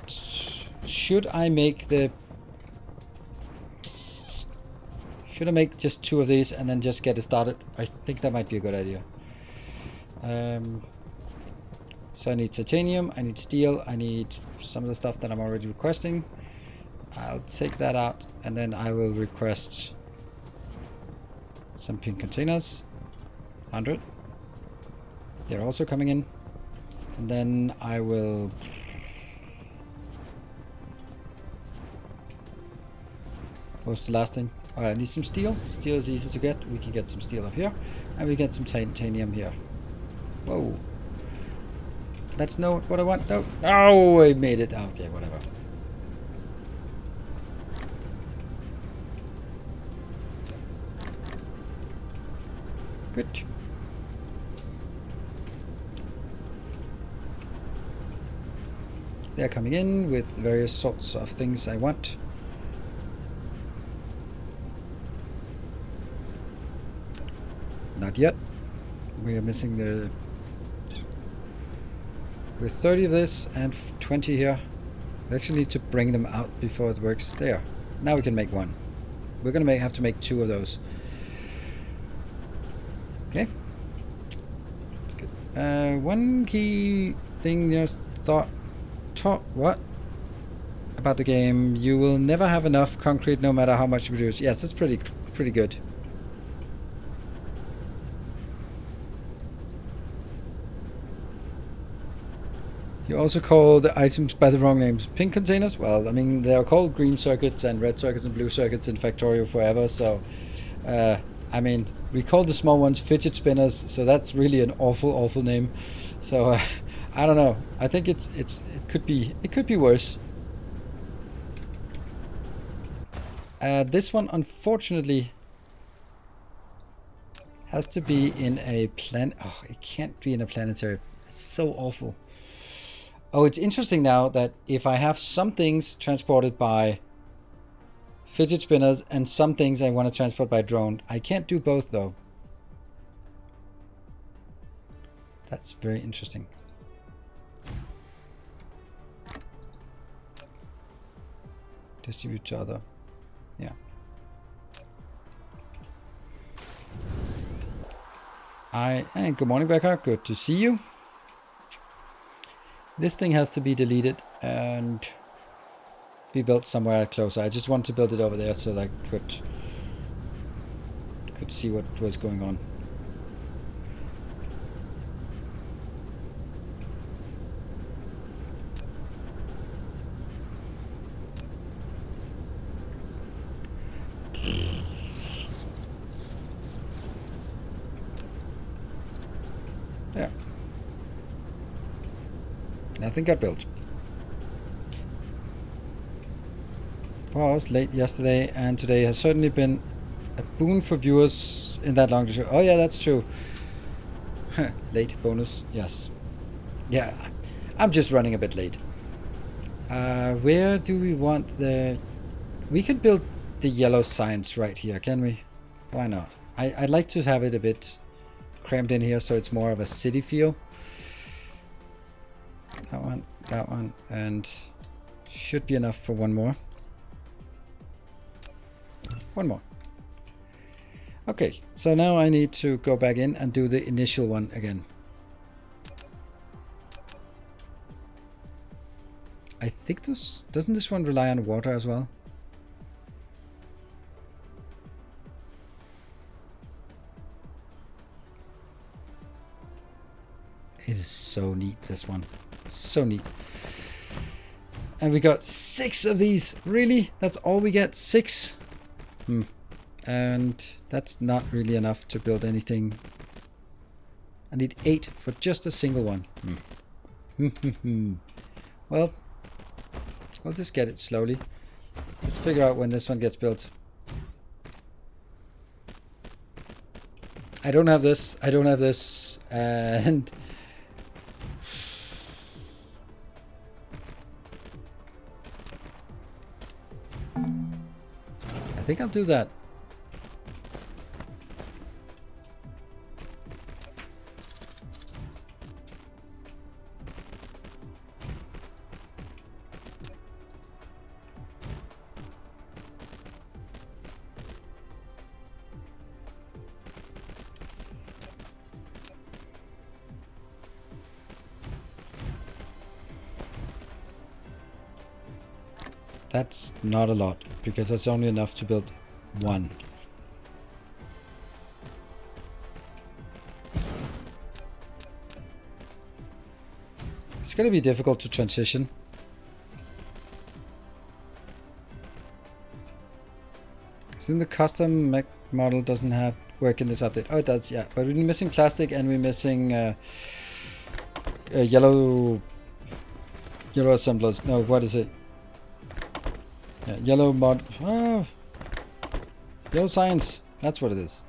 Should I make the... Should I make just 2 of these and then just get it started? I think that might be a good idea. So I need titanium, I need steel, I need some of the stuff that I'm already requesting. I'll take that out, and then I will request some pink containers. 100. They're also coming in. And then I will... What's the last thing? I need some steel. Steel is easy to get. We can get some steel up here. And we get some titanium here. Whoa. That's not what I want. No. Oh, I made it. Okay, whatever. Good. They're coming in with various sorts of things I want. Not yet. We are missing the... With 30 of this and 20 here. We actually need to bring them out before it works. There. Now we can make one. We're going to have to make 2 of those. Okay. That's good. One key thing just what? About the game. You will never have enough concrete no matter how much you produce. Yes, that's pretty good. You also call the items by the wrong names. Pink containers? Well, I mean, they are called green circuits and red circuits and blue circuits in Factorio forever, so... I mean, we call the small ones fidget spinners, so that's really an awful name. So, I don't know. I think it could be worse. This one, unfortunately, has to be in a Oh, it can't be in a planetary. It's so awful. Oh, it's interesting now that if I have some things transported by fidget spinners and some things I want to transport by drone, I can't do both though. That's very interesting. Distribute to other. Yeah. And good morning, Becca. Good to see you. This thing has to be deleted and be built somewhere closer. I just want to build it over there so that I could see what was going on. Yeah. Nothing got built. Well, I was late yesterday, and today has certainly been a boon for viewers in that long show. Oh yeah, that's true. Late bonus, yes. Yeah, I'm just running a bit late. Where do we want the... We could build the yellow science right here, can we? Why not? I'd like to have it a bit crammed in here so it's more of a city feel. That one, and should be enough for one more. One more. Okay, so now I need to go back in and do the initial one again. I think doesn't this one rely on water as well? It is so neat, this one. So neat. And we got 6 of these. Really? That's all we get? 6? And that's not really enough to build anything. I need 8 for just a single one. Well, we'll just get it slowly. Let's figure out when this one gets built. I don't have this. I don't have this. And... I think I'll do that. That's not a lot, because that's only enough to build one. It's going to be difficult to transition. Assume the custom mech model doesn't have work in this update. Oh, it does, yeah. But we're missing plastic and we're missing yellow assemblers. No, what is it? Yeah, yellow mod. Oh, yellow science. That's what it is.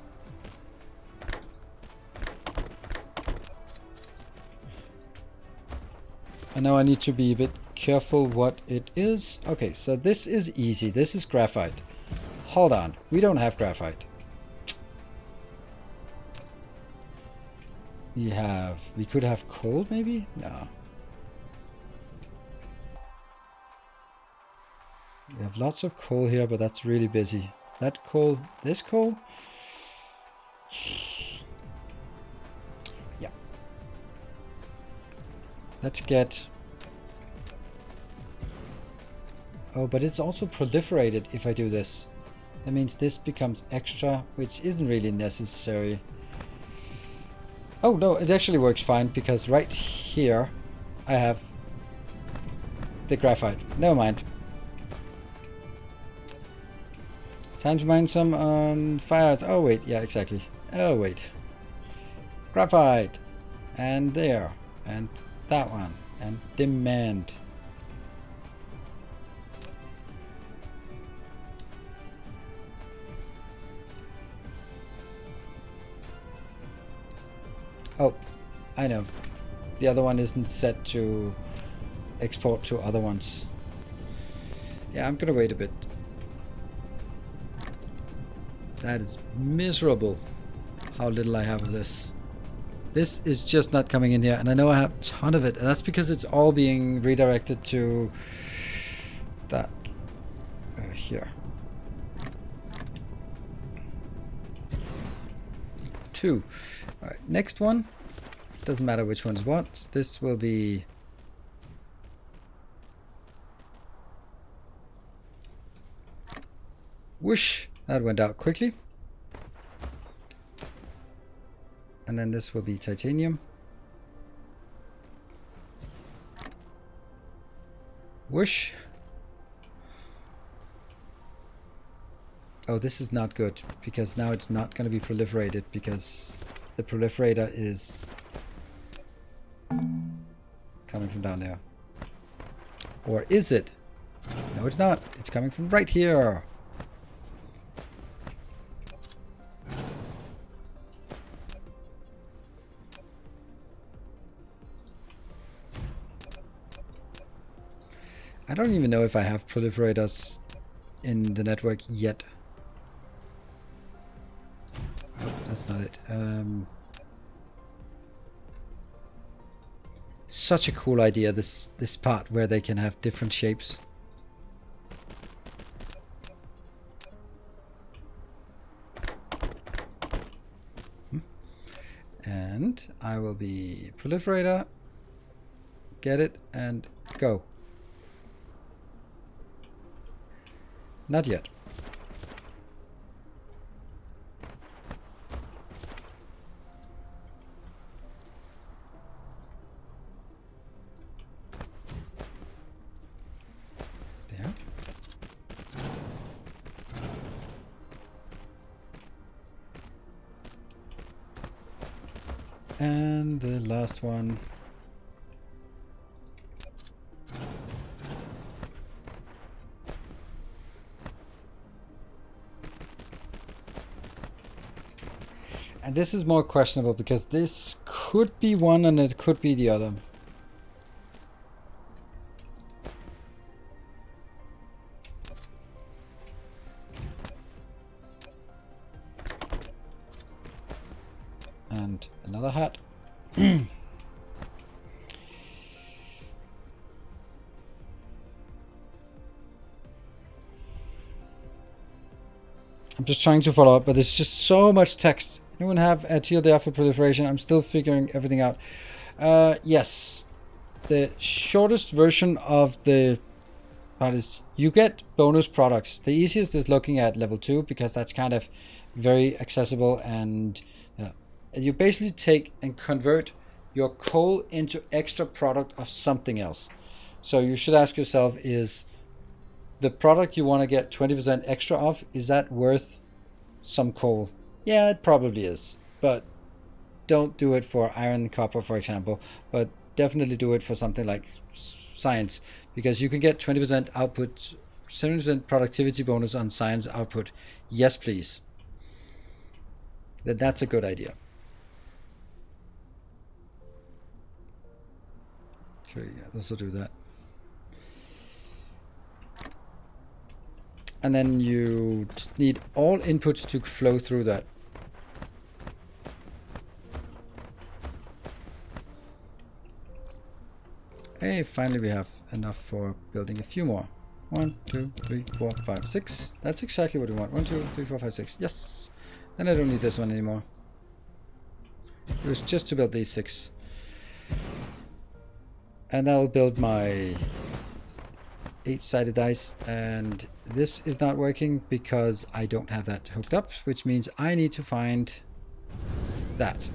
I know I need to be a bit careful what it is. Okay, so this is easy. This is graphite. Hold on. We don't have graphite. We could have coal maybe? No. We have lots of coal here, but that's really busy. That coal, this coal? Yeah. Let's get... Oh, but it's also proliferated if I do this. That means this becomes extra, which isn't really necessary. Oh no, it actually works fine because right here I have the graphite. Never mind. Time to mine some on fires. Oh wait, yeah, exactly. Oh wait. Graphite. And there. And that one. And demand. Oh, I know. The other one isn't set to export to other ones. Yeah, I'm gonna wait a bit. That is miserable how little I have of this. This is just not coming in here, and I know I have a ton of it, and that's because it's all being redirected to that here. 2. Alright, next one. Doesn't matter which one's what. This will be... Whoosh! That went out quickly. And then this will be titanium. Whoosh! Oh, this is not good, because now it's not going to be proliferated, because the proliferator is coming from down there. Or is it? No, it's not. It's coming from right here. I don't even know if I have proliferators in the network yet. Oh, that's not it. Such a cool idea, this part where they can have different shapes. And I will be proliferator, get it, and go. Not yet. There. And the last one. And this is more questionable because this could be one and it could be the other. And another hat. I'm just trying to follow up, but there's just so much text. Anyone have a tier there for proliferation? I'm still figuring everything out. Yes. The shortest version of the part is you get bonus products. The easiest is looking at level 2 because that's kind of very accessible, and you basically take and convert your coal into extra product of something else. So you should ask yourself, is the product you want to get 20% extra of, is that worth some coal? Yeah, it probably is, but don't do it for iron and copper, for example, but definitely do it for something like science, because you can get 20% output, 70% productivity bonus on science output. Yes, please. That's a good idea. So yeah, this will do that. And then you just need all inputs to flow through that. Hey, finally we have enough for building a few more. 1, 2, 3, 4, 5, 6. That's exactly what we want. 1, 2, 3, 4, 5, 6. Yes! Then I don't need this one anymore. It was just to build these 6. And I'll build my 8-sided dice. And this is not working because I don't have that hooked up, which means I need to find that.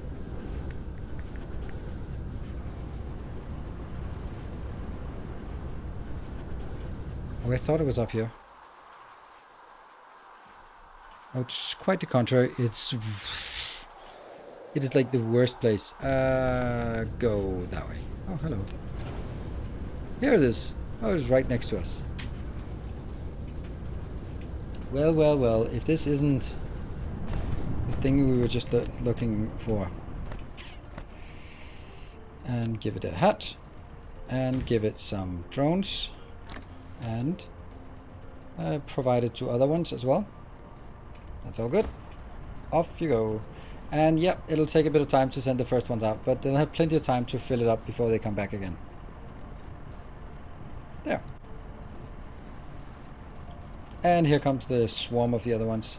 Oh, I thought it was up here. Oh, it's quite the contrary. It is like the worst place. Go that way. Oh, hello. Here it is. Oh, it's right next to us. Well, well, well. If this isn't the thing we were just looking for. And give it a hat. And give it some drones. And provide it to other ones as well. That's all good. Off you go. And yeah, it'll take a bit of time to send the first ones out, but they'll have plenty of time to fill it up before they come back again. There. And here comes the swarm of the other ones.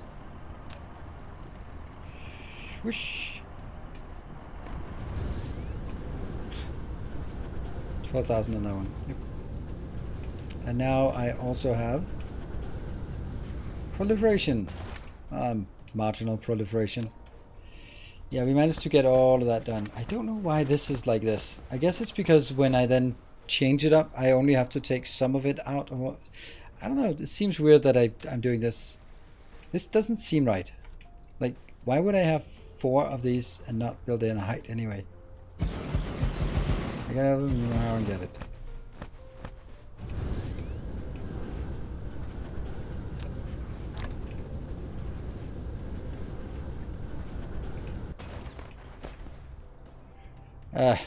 Whoosh. 12,000 on that one. Yep. And now I also have proliferation. Marginal proliferation. Yeah, we managed to get all of that done. I don't know why this is like this. I guess it's because when I then change it up, I only have to take some of it out. Or I don't know. It seems weird that I'm doing this. This doesn't seem right. Like, why would I have 4 of these and not build in a height anyway? I don't get it.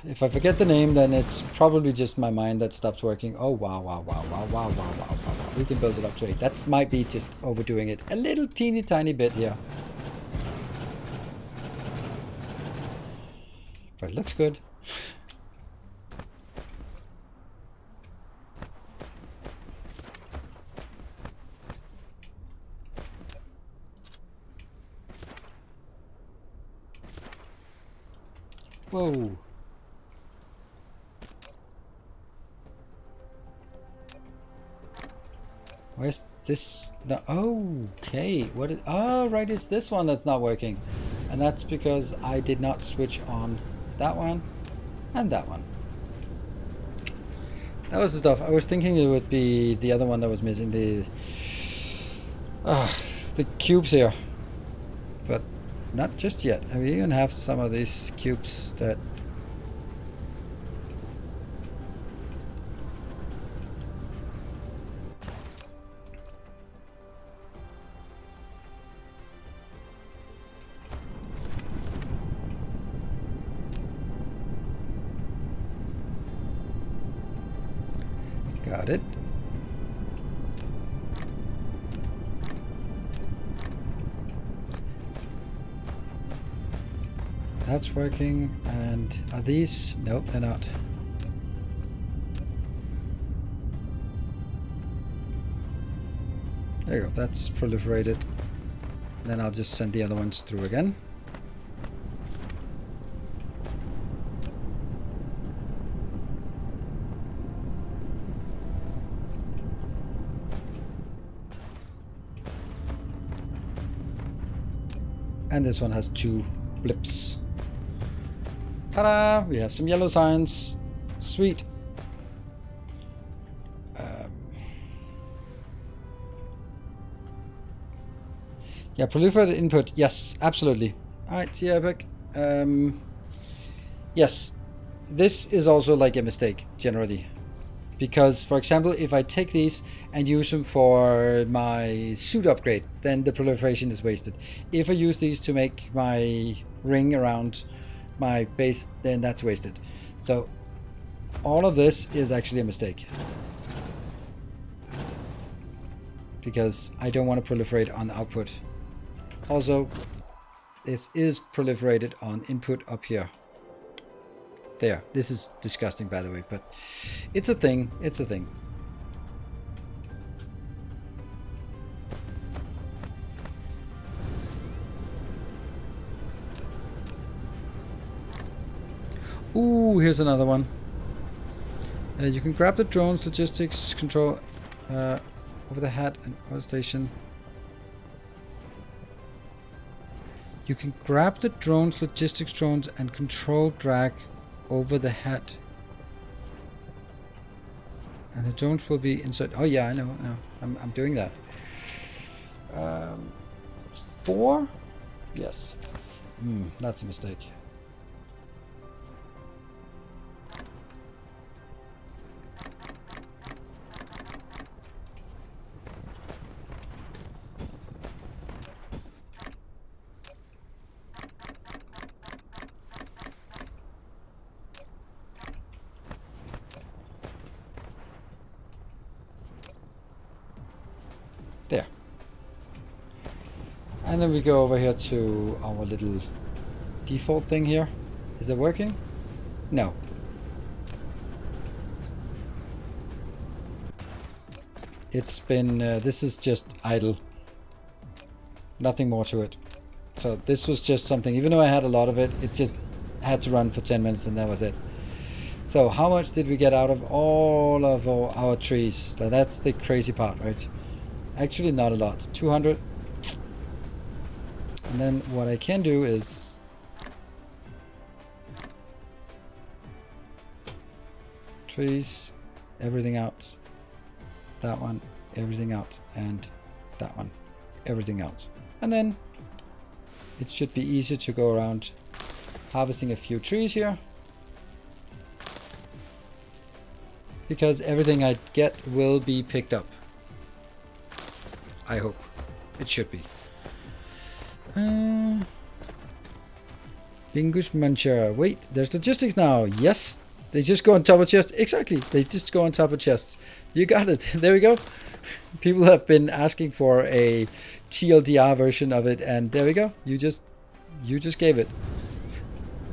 If I forget the name, then it's probably just my mind that stops working. Oh, wow, wow, wow, wow, wow, wow, wow, wow, wow. We can build it up to 8. That might be just overdoing it a little teeny tiny bit here. But it looks good. Whoa. Where's this? No, oh, okay. What is? Oh, right. It's this one that's not working, and that's because I did not switch on that one and that one. That was the stuff. I was thinking it would be the other one that was missing, the cubes here, but not just yet. I even have some of these cubes that. Got it. That's working. And are these? Nope, they're not. There you go. That's proliferated. Then I'll just send the other ones through again. And this one has 2 blips. Ta-da! We have some yellow signs. Sweet. Yeah, proliferated input. Yes, absolutely. Alright, see you, Epic. Yes, this is also like a mistake, generally. Because, for example, if I take these and use them for my suit upgrade, then the proliferation is wasted. If I use these to make my ring around my base, then that's wasted. So, all of this is actually a mistake. Because I don't want to proliferate on output. Also, this is proliferated on input up here. There. This is disgusting, by the way, but it's a thing. It's a thing. Ooh, here's another one. You can grab the drones, logistics, control over the hat and power station. You can grab the drones, logistics drones, and control drag over the hat. And the drones will be inside. Oh yeah, I know. I'm doing that. 4? Yes. That's a mistake. There. And then we go over here to our little default thing here. Is it working? No. It's been, this is just idle. Nothing more to it. So this was just something, even though I had a lot of it, it just had to run for 10 minutes and that was it. So how much did we get out of all of our trees? So that's the crazy part, right? Actually not a lot. 200. And then what I can do is trees, everything out. That one, everything out. And that one, everything out. And then it should be easier to go around harvesting a few trees here. Because everything I get will be picked up. I hope. It should be. Bingus Muncher. Wait, there's logistics now. Yes. They just go on top of chests. Exactly. They just go on top of chests. You got it. There we go. People have been asking for a TLDR version of it, and there we go. You just gave it.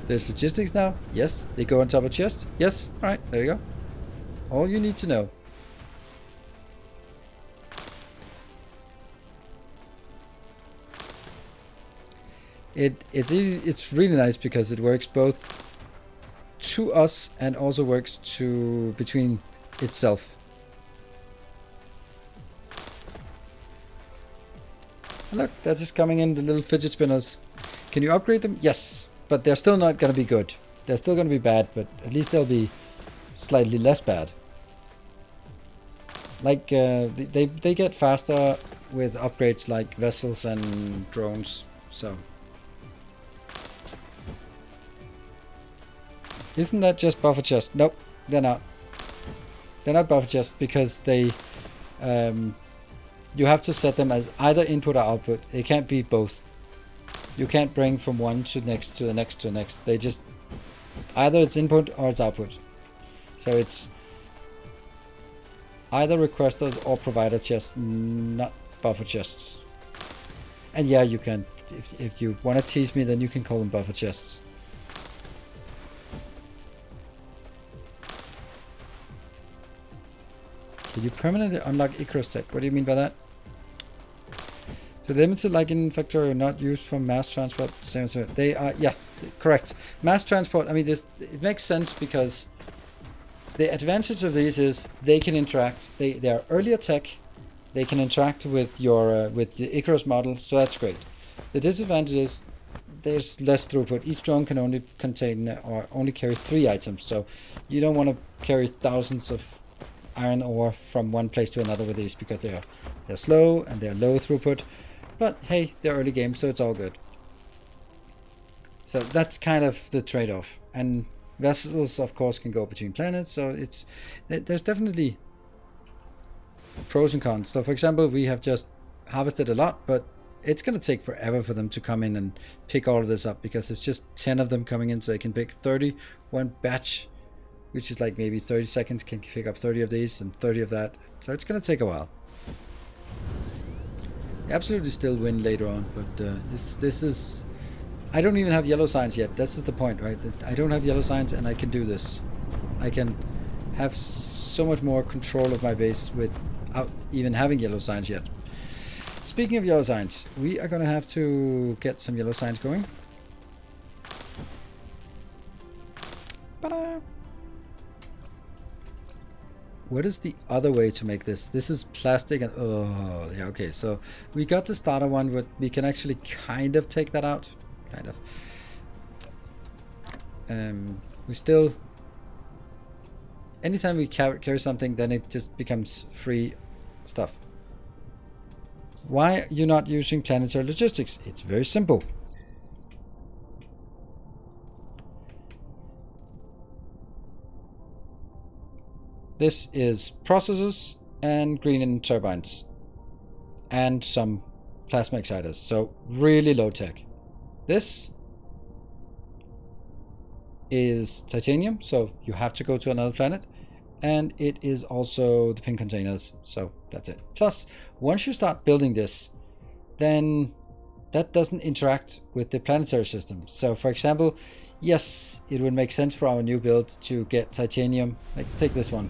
There's logistics now. Yes. They go on top of chests. Yes. All right. There you go. All you need to know. It's really nice because it works both to us and also works to between itself. Look, they're just coming in, the little fidget spinners. Can you upgrade them? Yes, but they're still not going to be good. They're still going to be bad, but at least they'll be slightly less bad. Like they get faster with upgrades like vessels and drones. So isn't that just buffer chest? Nope, they're not. They're not buffer chest because they you have to set them as either input or output. It can't be both. You can't bring from one to the next to the next to the next. They just either it's input or it's output. So it's either requesters or provider chests, not buffer chests. And yeah, you can, if you want to tease me, then you can call them buffer chests. Can you permanently unlock Icarus tech? What do you mean by that? So limited like in Factorio, not used for mass transport. They are, yes, correct. Mass transport, I mean, this, it makes sense because the advantage of these is they can interact. They are earlier tech. They can interact with your with the Icarus model, so that's great. The disadvantage is there's less throughput. Each drone can only contain or only carry 3 items, so you don't want to carry thousands of iron ore from one place to another with these because they're slow and they're low throughput. But hey, they're early game, so it's all good. So that's kind of the trade-off. And vessels, of course, can go between planets, so there's definitely pros and cons. So for example, we have just harvested a lot, but it's going to take forever for them to come in and pick all of this up because it's just 10 of them coming in, so they can pick 30. One batch, which is like maybe 30 seconds, can pick up 30 of these and 30 of that. So it's going to take a while. Absolutely still win later on, but this is I don't even have yellow signs yet. This is the point, right? That I don't have yellow signs and I can do this. I can have so much more control of my base without even having yellow signs yet. Speaking of yellow signs, we are going to have to get some yellow signs going. Ta-da! What is the other way to make this? This is plastic and oh yeah, okay, so we got the starter one, but we can actually kind of take that out. Kind of. We still, anytime we carry something, then it just becomes free stuff. Why are you not using planetary logistics? It's very simple. This is processors and green turbines and some plasma exciters, so really low tech. This is titanium, so you have to go to another planet, and it is also the pin containers, so that's it. Plus, once you start building this, then that doesn't interact with the planetary system. So for example, yes, it would make sense for our new build to get titanium. Like, take this one.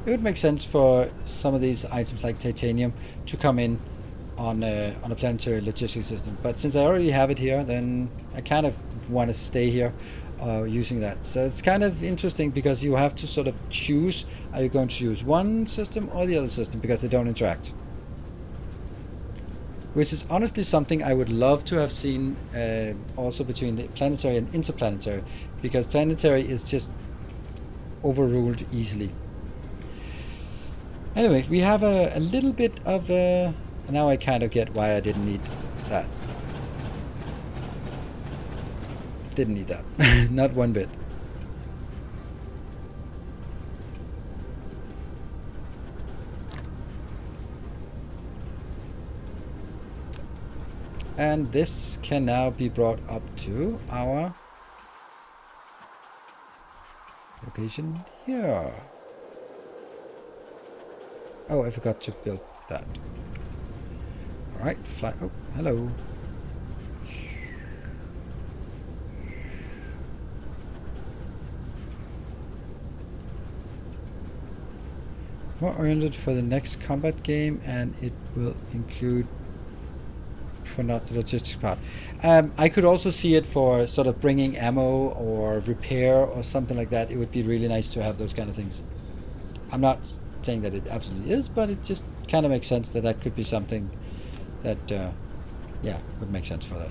It would make sense for some of these items like titanium to come in on a planetary logistics system. But since I already have it here, then I kind of want to stay here using that. So it's kind of interesting because you have to sort of choose, are you going to use one system or the other system, because they don't interact. Which is honestly something I would love to have seen also between the planetary and interplanetary, because planetary is just overruled easily. Anyway, we have a little bit of now I kind of get why I didn't need that. Didn't need that. Not one bit. And this can now be brought up to our location here. Oh, I forgot to build that. Alright, fly. Oh, hello. More oriented for the next combat game, and it will include for not the logistics part. I could also see it for sort of bringing ammo or repair or something like that. It would be really nice to have those kind of things. I'm not saying that it absolutely is, but it just kind of makes sense that that could be something that, yeah, would make sense for that.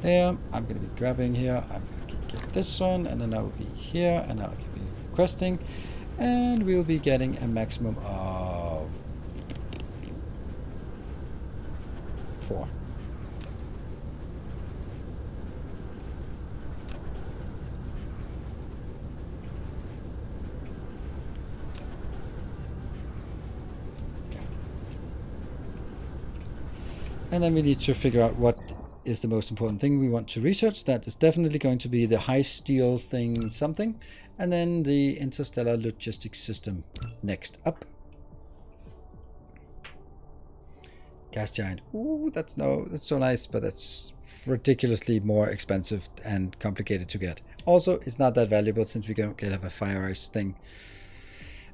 There, I'm going to be grabbing here. I'm going to get this one, and then I will be here, and I'll be requesting, and we'll be getting a maximum of 4. And then we need to figure out what is the most important thing we want to research. That is definitely going to be the high steel thing something, and then the interstellar logistics system next up. Gas giant. Ooh, that's so nice, but that's ridiculously more expensive and complicated to get. Also, it's not that valuable since we don't have a fire ice thing.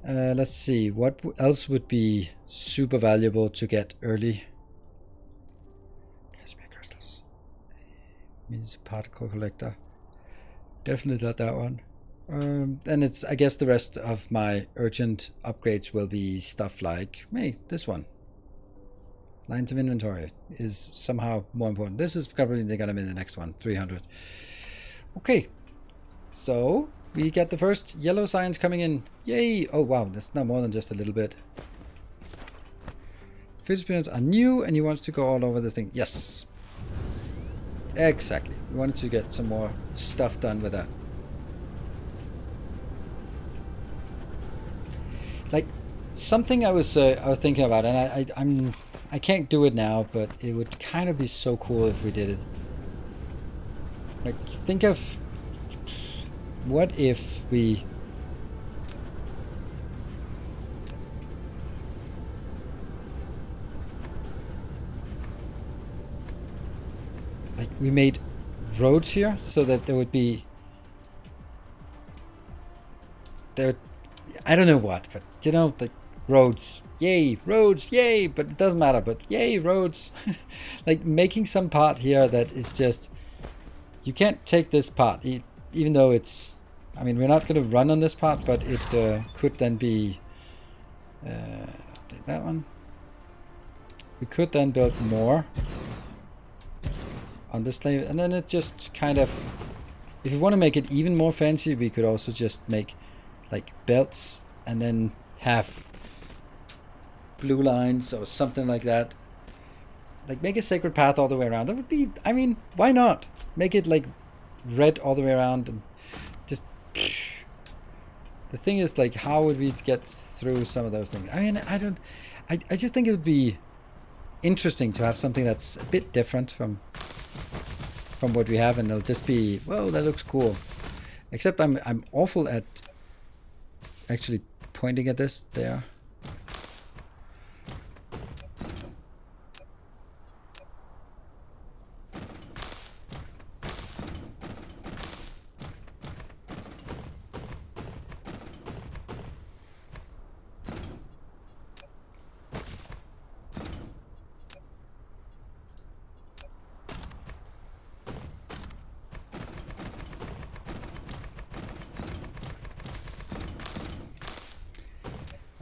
Let's see, what else would be super valuable to get early? Means particle collector. Definitely not that one. And it's, I guess the rest of my urgent upgrades will be stuff like, hey, this one. Lines of inventory is somehow more important. This is probably going to be the next one, 300. Okay, so we get the first yellow signs coming in. Yay! Oh wow, that's not more than just a little bit. Future spirits are new, and he wants to go all over the thing. Yes. Exactly. We wanted to get some more stuff done with that. Like something I was thinking about, and I can't do it now, but it would kind of be so cool if we did it. Like, think of what if we we made roads here so that there would be there. I don't know what, but you know, like roads. Yay, roads, yay, but it doesn't matter, but yay, roads. Like making some part here that is just, you can't take this part, even though it's, I mean, we're not going to run on this part, but it could then be, update that one. We could then build more on this layer, and then it just kind of, if you want to make it even more fancy, we could also just make like belts and then have blue lines or something like that. Like make a sacred path all the way around. That would be, I mean, why not? Make it like red all the way around and just... The thing is, like, how would we get through some of those things? I mean, I just think it would be interesting to have something that's a bit different from what we have, and it'll just be, whoa, that looks cool. Except I'm awful at actually pointing at this there.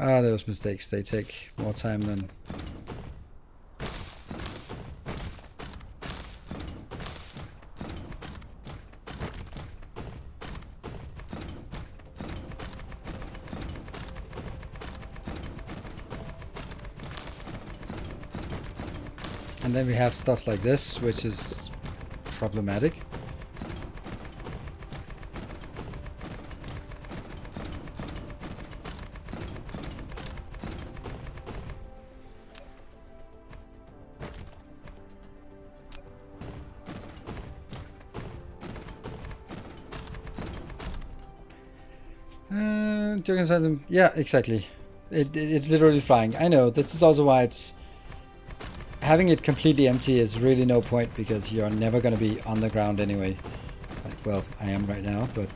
Ah, those mistakes, they take more time than... And then we have stuff like this, which is problematic. Yeah, exactly. It's literally flying. I know. This is also why it's... Having it completely empty is really no point, because you're never going to be on the ground anyway. Like, well, I am right now, but...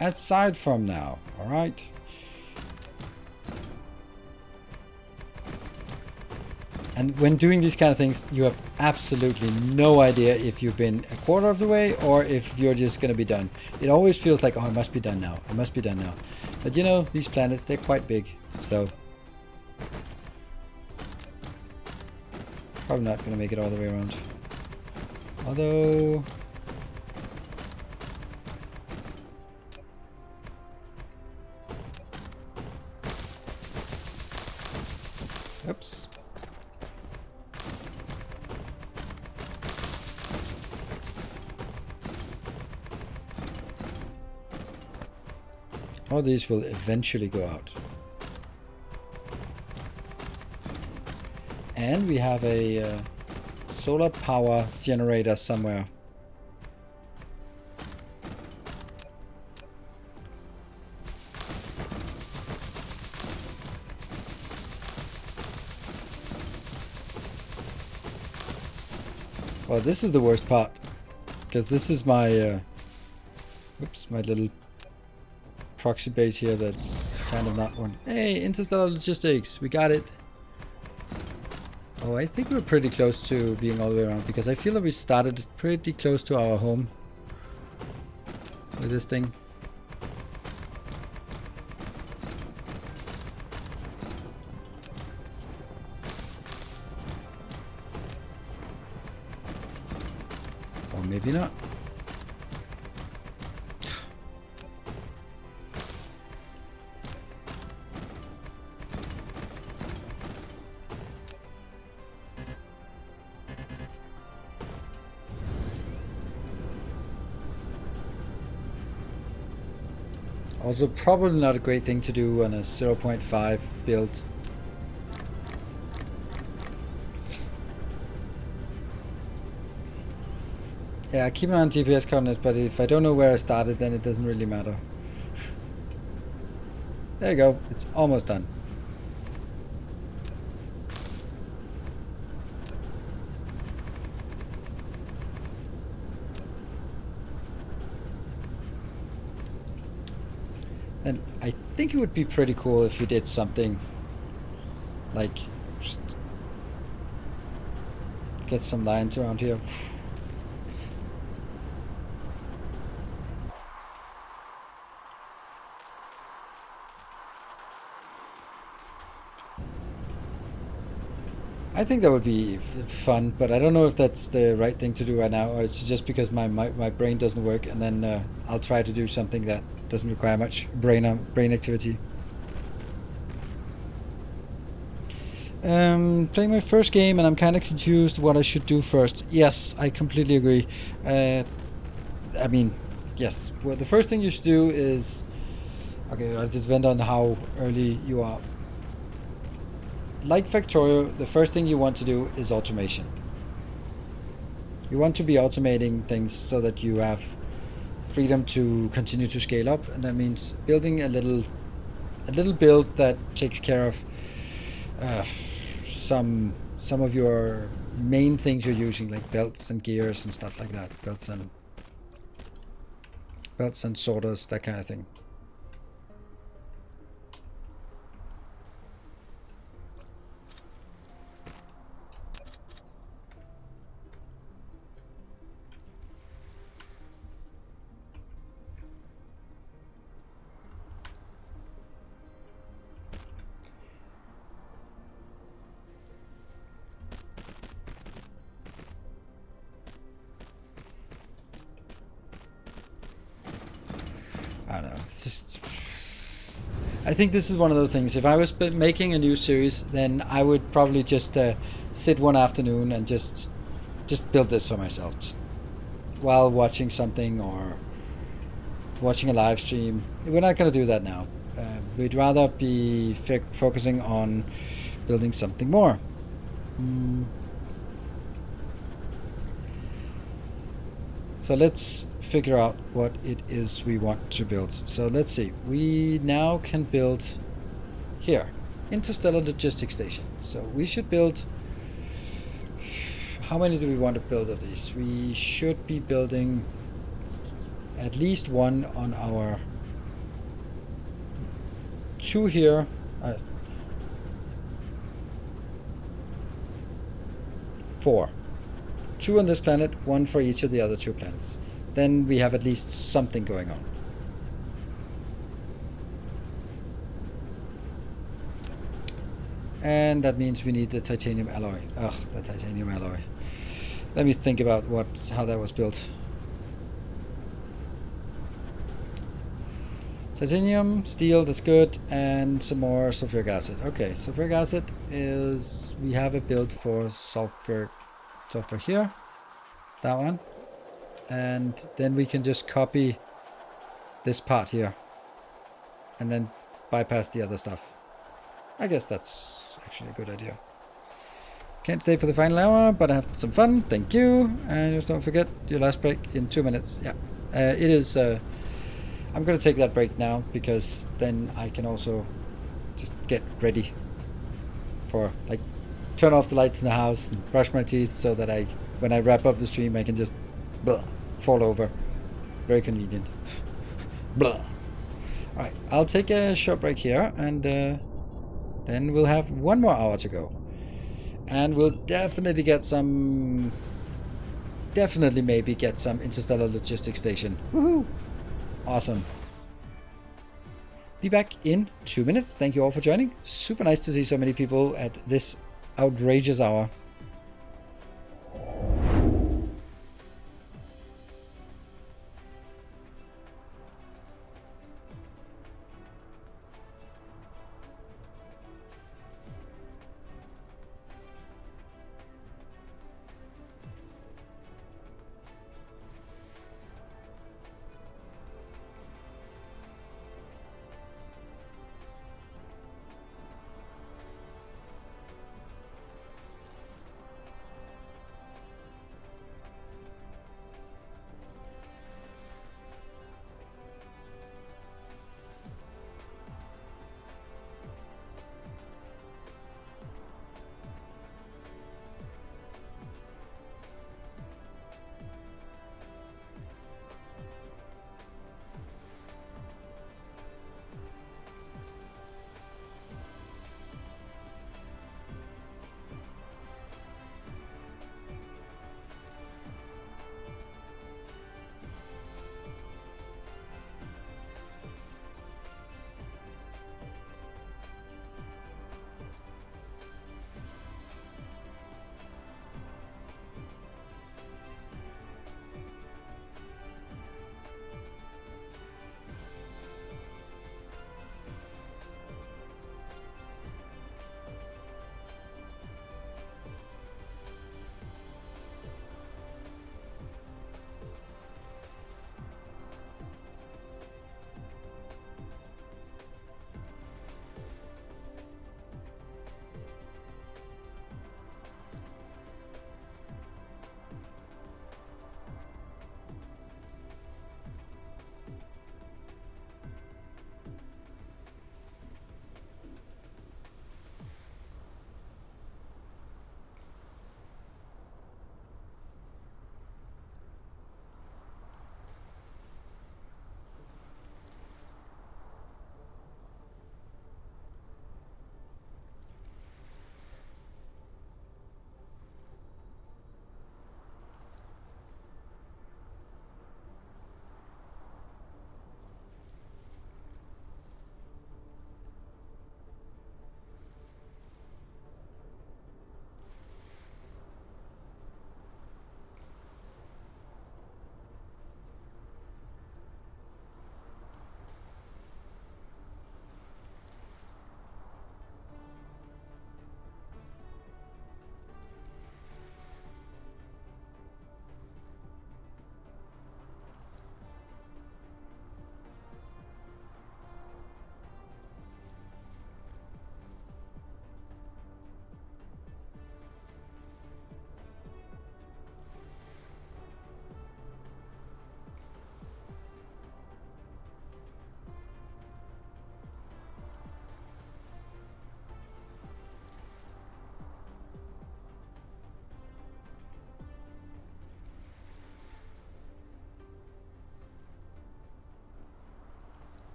Aside from now, alright? And when doing these kind of things, you have absolutely no idea if you've been a quarter of the way or if you're just going to be done. It always feels like, oh, I must be done now. I must be done now. But you know, these planets, they're quite big. So, probably not going to make it all the way around. Although... Oops. All these will eventually go out. And we have a solar power generator somewhere. Well, this is the worst part, because this is my, oops, my little proxy base here that's kind of not one. Hey, interstellar logistics, we got it. Oh, I think we're pretty close to being all the way around, because I feel that we started pretty close to our home with this thing. Or maybe not. Also, probably not a great thing to do on a 0.5 build. Yeah, keep an eye on GPS coordinates, but if I don't know where I started, then it doesn't really matter. There you go, it's almost done. And I think it would be pretty cool if we did something like get some lions around here. I think that would be fun, but I don't know if that's the right thing to do right now, or it's just because my brain doesn't work, and then I'll try to do something that doesn't require much brain activity. Playing my first game, and I'm kind of confused what I should do first. Yes, I completely agree. I mean, yes. Well, the first thing you should do is, okay, it depends on how early you are. Like Factorio, the first thing you want to do is automation. You want to be automating things so that you have freedom to continue to scale up, and that means building a little build that takes care of some of your main things you're using, like belts and gears and stuff like that. Belts and sorters, that kind of thing. I don't know. It's just, I think this is one of those things. If I was making a new series, then I would probably just sit one afternoon and just build this for myself, just while watching something or watching a live stream. We're not going to do that now. We'd rather be focusing on building something more. So let's figure out what it is we want to build. So let's see. We now can build here, Interstellar Logistics Station. So we should build, how many do we want to build of these? We should be building at least one on our 2 here. 4. 2 on this planet, 1 for each of the other 2 planets. Then we have at least something going on. And that means we need the titanium alloy. Ugh, the titanium alloy. Let me think about how that was built. Titanium, steel, that's good, and some more sulfuric acid. Okay, sulfuric acid is, we have a build for sulfur here, that one, and then we can just copy this part here and then bypass the other stuff. I guess that's actually a good idea. Can't stay for the final hour, but I have some fun. Thank you. And just don't forget your last break in 2 minutes. Yeah, it is. I'm gonna take that break now, because then I can also just get ready for, like, turn off the lights in the house and brush my teeth, so that when I wrap up the stream, I can just fall over. Very convenient. Blah. All right, I'll take a short break here, and then we'll have 1 more hour to go, and we'll definitely maybe get some Interstellar Logistics Station. Woohoo! Awesome. Be back in 2 minutes. Thank you all for joining. Super nice to see so many people at this outrageous hour.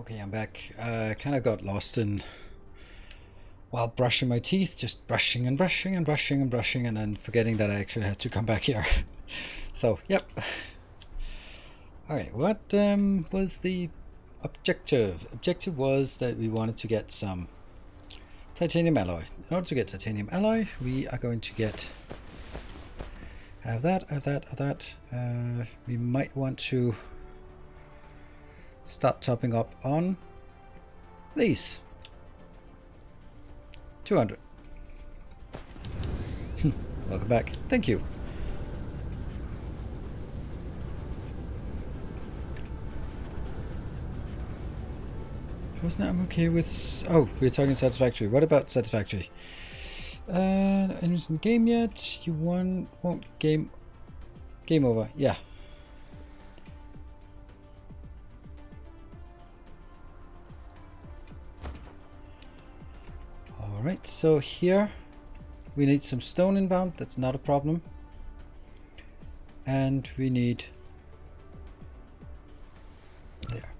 Okay, I'm back. Kind of got lost in while brushing my teeth, just brushing and brushing and brushing and brushing, and then forgetting that I actually had to come back here. So, yep. Alright, what was the objective? Objective was that we wanted to get some titanium alloy. In order to get titanium alloy, we are going to get have that. We might want to start topping up on these. 200. Welcome back. Thank you. Wasn't I'm okay with... Oh, we're talking satisfactory. What about satisfactory? Isn't game yet? You won't game over. Yeah. Alright, so here we need some stone inbound. That's not a problem. And we need... There.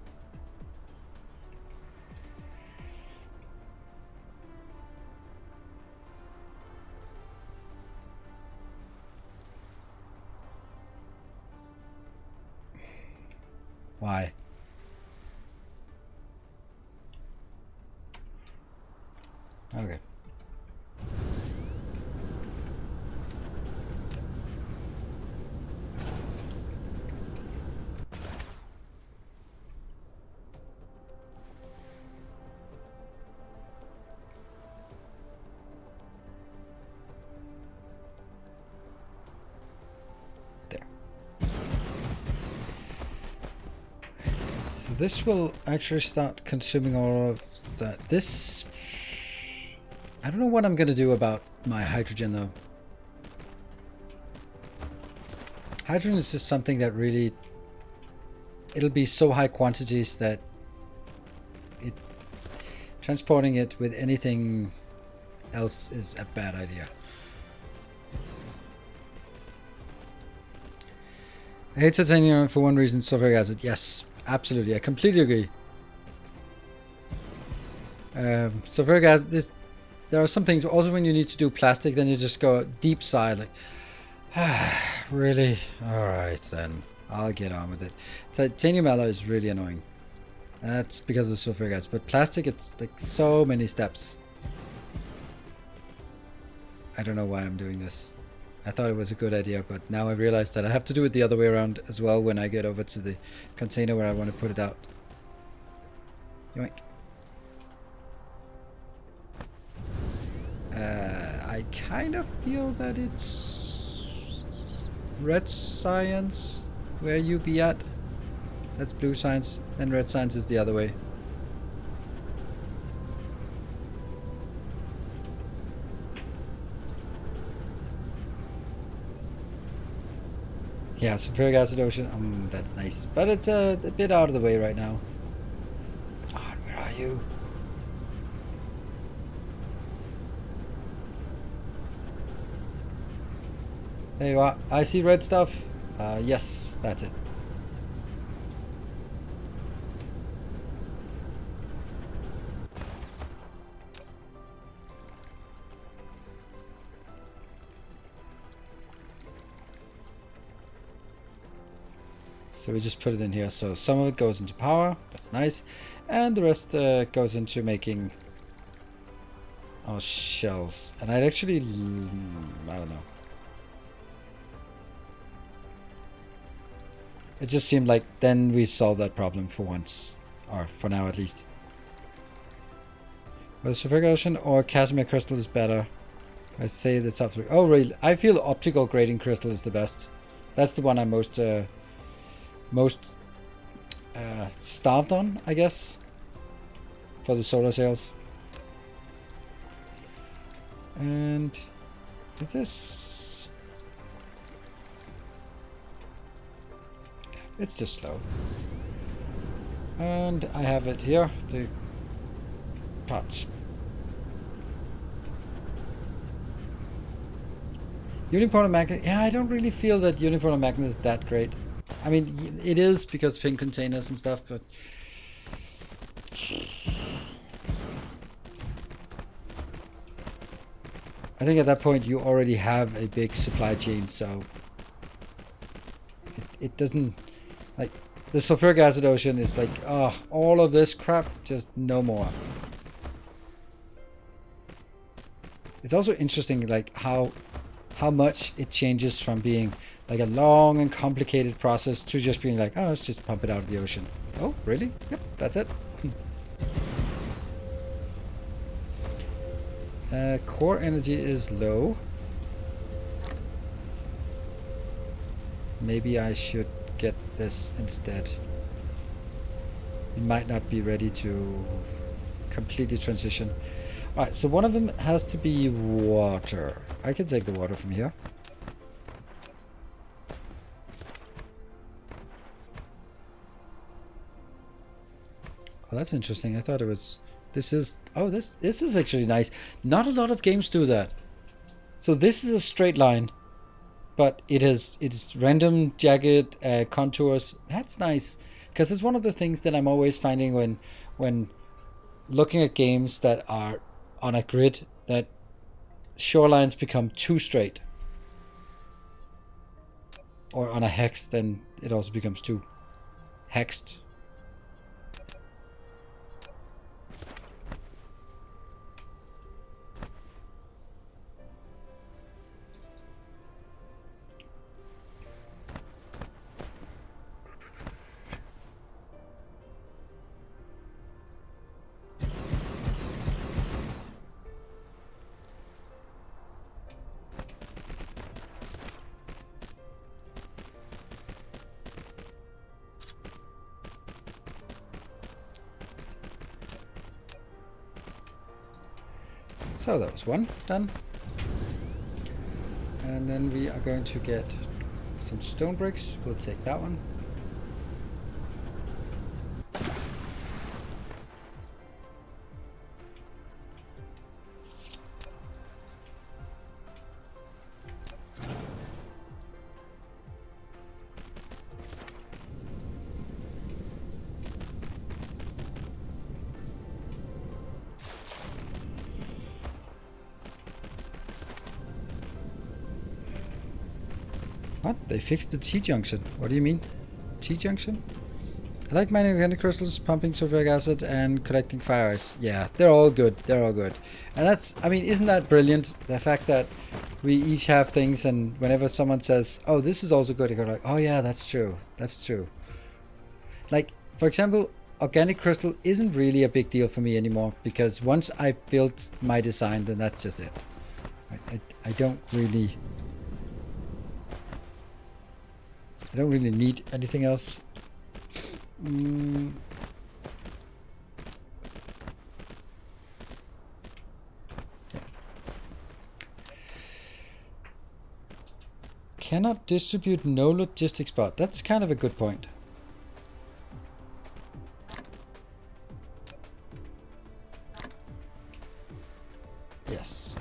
Why? Okay. There. So this will actually start consuming all of that. This... I don't know what I'm going to do about my hydrogen though. Hydrogen is just something that really... It'll be so high quantities that transporting it with anything else is a bad idea. I hate titanium for one reason, sulfuric acid. Yes, absolutely. I completely agree. Sulfuric acid... There are some things, also when you need to do plastic, then you just go deep sigh, like, really? Alright then, I'll get on with it. Titanium alloy is really annoying. And that's because of sulfuric acid. But plastic, it's like so many steps. I don't know why I'm doing this. I thought it was a good idea, but now I realize that I have to do it the other way around as well when I get over to the container where I want to put it out. Yoink. I kind of feel that it's red science where you be at. That's blue science, and red science is the other way. Yeah, sulfuric acid ocean, that's nice. But it's a bit out of the way right now. Come on, where are you? There you are. I see red stuff. Yes, that's it. So we just put it in here. So some of it goes into power. That's nice. And the rest goes into making our shells. And I'd actually... I don't know. It just seemed like then we've solved that problem for once. Or for now at least. Whether sulfuric ocean or Casimir crystal is better. I say the top three. Oh really? I feel optical grading crystal is the best. That's the one I'm most starved on, I guess. For the solar sails. And is this... It's just slow. And I have it here, the parts. Unipolar magnet, yeah, I don't really feel that unipolar magnet is that great. I mean, it is because pin containers and stuff, but I think at that point you already have a big supply chain, so it doesn't, like, the sulfuric acid ocean is like, oh, all of this crap, just no more. It's also interesting, like, how much it changes from being like a long and complicated process to just being like, oh, let's just pump it out of the ocean. Oh, really? Yep, that's it. Core energy is low. Maybe I should get this instead. It might not be ready to completely transition. Alright, so one of them has to be water. I can take the water from here. Oh, that's interesting. I thought it was... This is... Oh, this is actually nice. Not a lot of games do that. So this is a straight line, but it's random jagged contours. That's nice, because it's one of the things that I'm always finding when looking at games that are on a grid, that shorelines become too straight. Or on a hex, then it also becomes too hexed. So that was one done. And then we are going to get some stone bricks. We'll take that one. What? They fixed the T-junction. What do you mean? T-junction? I like mining organic crystals, pumping sulfuric acid, and collecting fire ice. Yeah, they're all good. They're all good. And that's, I mean, isn't that brilliant? The fact that we each have things, and whenever someone says, oh, this is also good, I go like, oh yeah, that's true. That's true. Like, for example, organic crystal isn't really a big deal for me anymore, because once I built my design, then that's just it. I don't really need anything else. Cannot distribute no logistics bot. That's kind of a good point. Yes.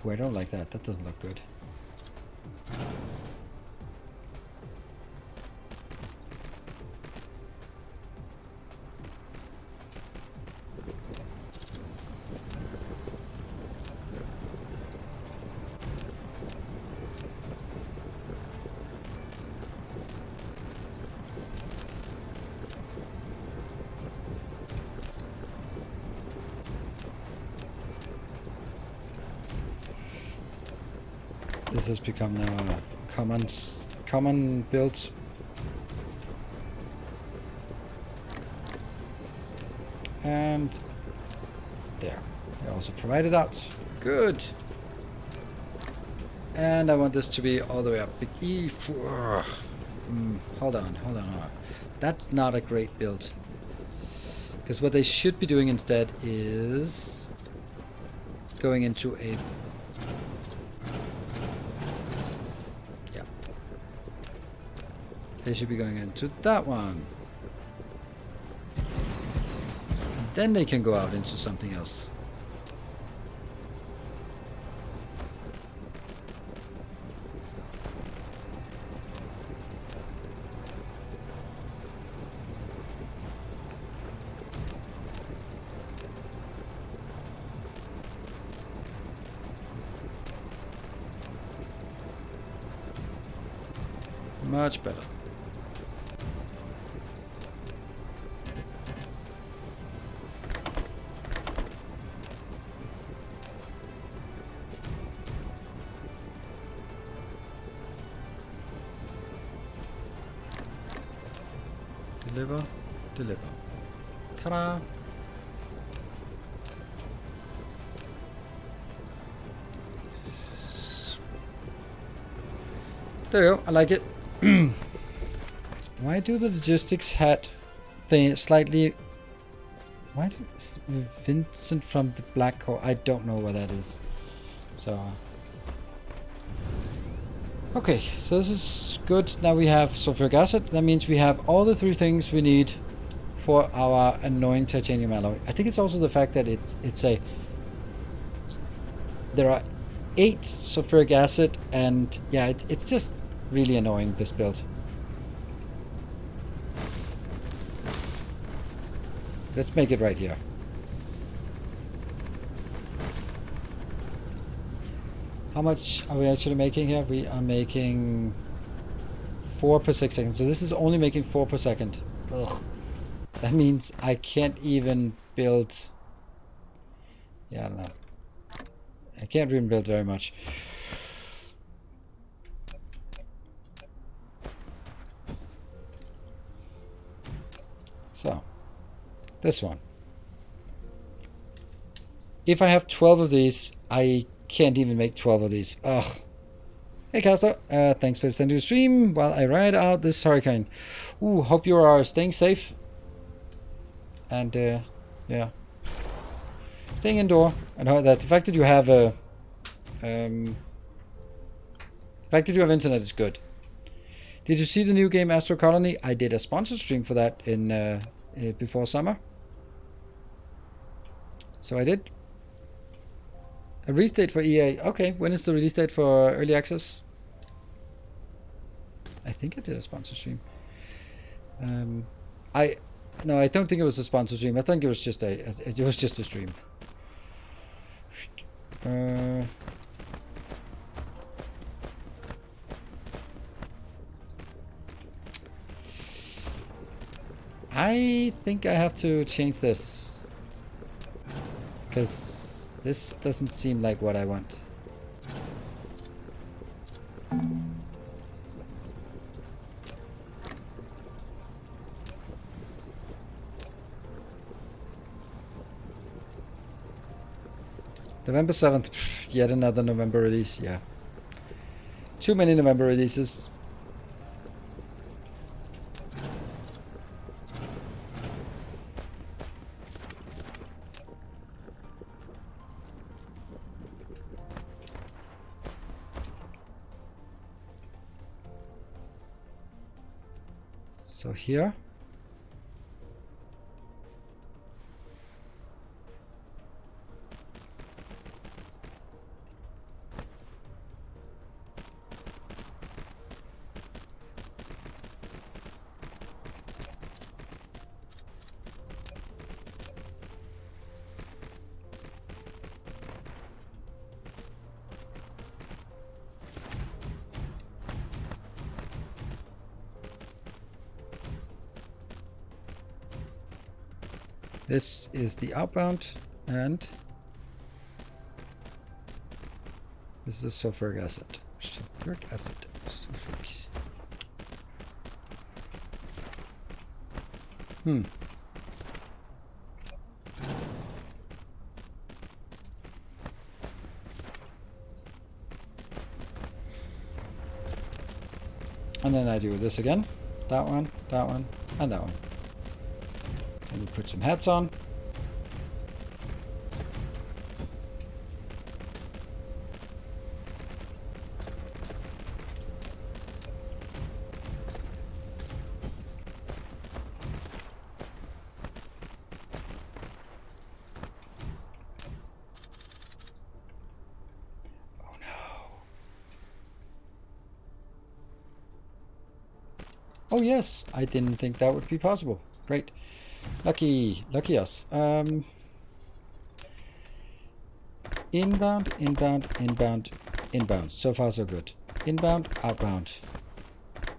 Oh, I don't like that. That doesn't look good. This has become now a common build. And there. I also provided out. Good. And I want this to be all the way up. Big E. Hold on. That's not a great build. Because what they should be doing instead is going into a... Yeah. They should be going into that one. And then they can go out into something else. Much better. Deliver, deliver. Ta-da! There you go, I like it. Why do the logistics hat thing slightly... Why did Vincent from the Black Hole? I don't know what that is. So... Okay, so this is good. Now we have sulfuric acid. That means we have all the 3 things we need for our annoying titanium alloy. I think it's also the fact that it's a... There are 8 sulfuric acid, and yeah, it's just really annoying, this build. Let's make it right here. How much are we actually making here? We are making 4 per 6 seconds. So this is only making 4 per second. Ugh. That means I can't even build... Yeah, I don't know. I can't even build very much. So, this one. If I have 12 of these, I can't even make 12 of these. Ugh. Hey Caster, thanks for sending the stream while I ride out this hurricane. Ooh, hope you are staying safe. And yeah, staying indoor. And that the fact that you have a the fact that you have internet is good. Did you see the new game Astro Colony? I did a sponsor stream for that in before summer. So I did. A release date for EA. Okay, when is the release date for early access? I think I did a sponsor stream. No, I don't think it was a sponsor stream. I think it was just a stream. I think I have to change this, because this doesn't seem like what I want. November 7th, yet another November release, yeah. Too many November releases. So here. This is the outbound, and this is sulfuric acid. Sulfuric acid. Sulfuric. And then I do this again. That one, and that one. And we put some hats on. Oh no. Oh yes, I didn't think that would be possible. Great. Lucky us. Inbound. So far so good. Inbound, outbound.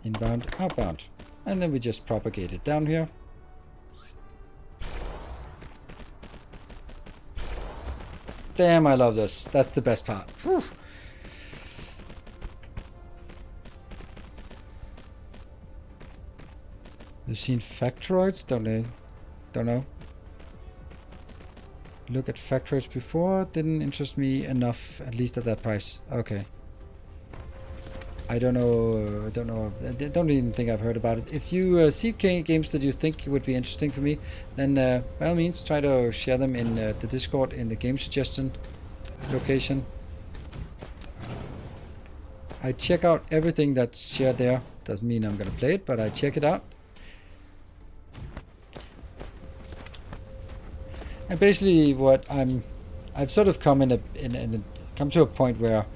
Inbound, outbound. And then we just propagate it down here. Damn, I love this. That's the best part. Whew. You've seen factoids? Don't know. Look at factoids before. Didn't interest me enough, at least at that price. Okay. I don't know. I don't even think I've heard about it. If you see games that you think would be interesting for me, then by all means try to share them in the Discord in the game suggestion location. I check out everything that's shared there. Doesn't mean I'm gonna play it, but I check it out. And basically, what I've sort of come come to a point where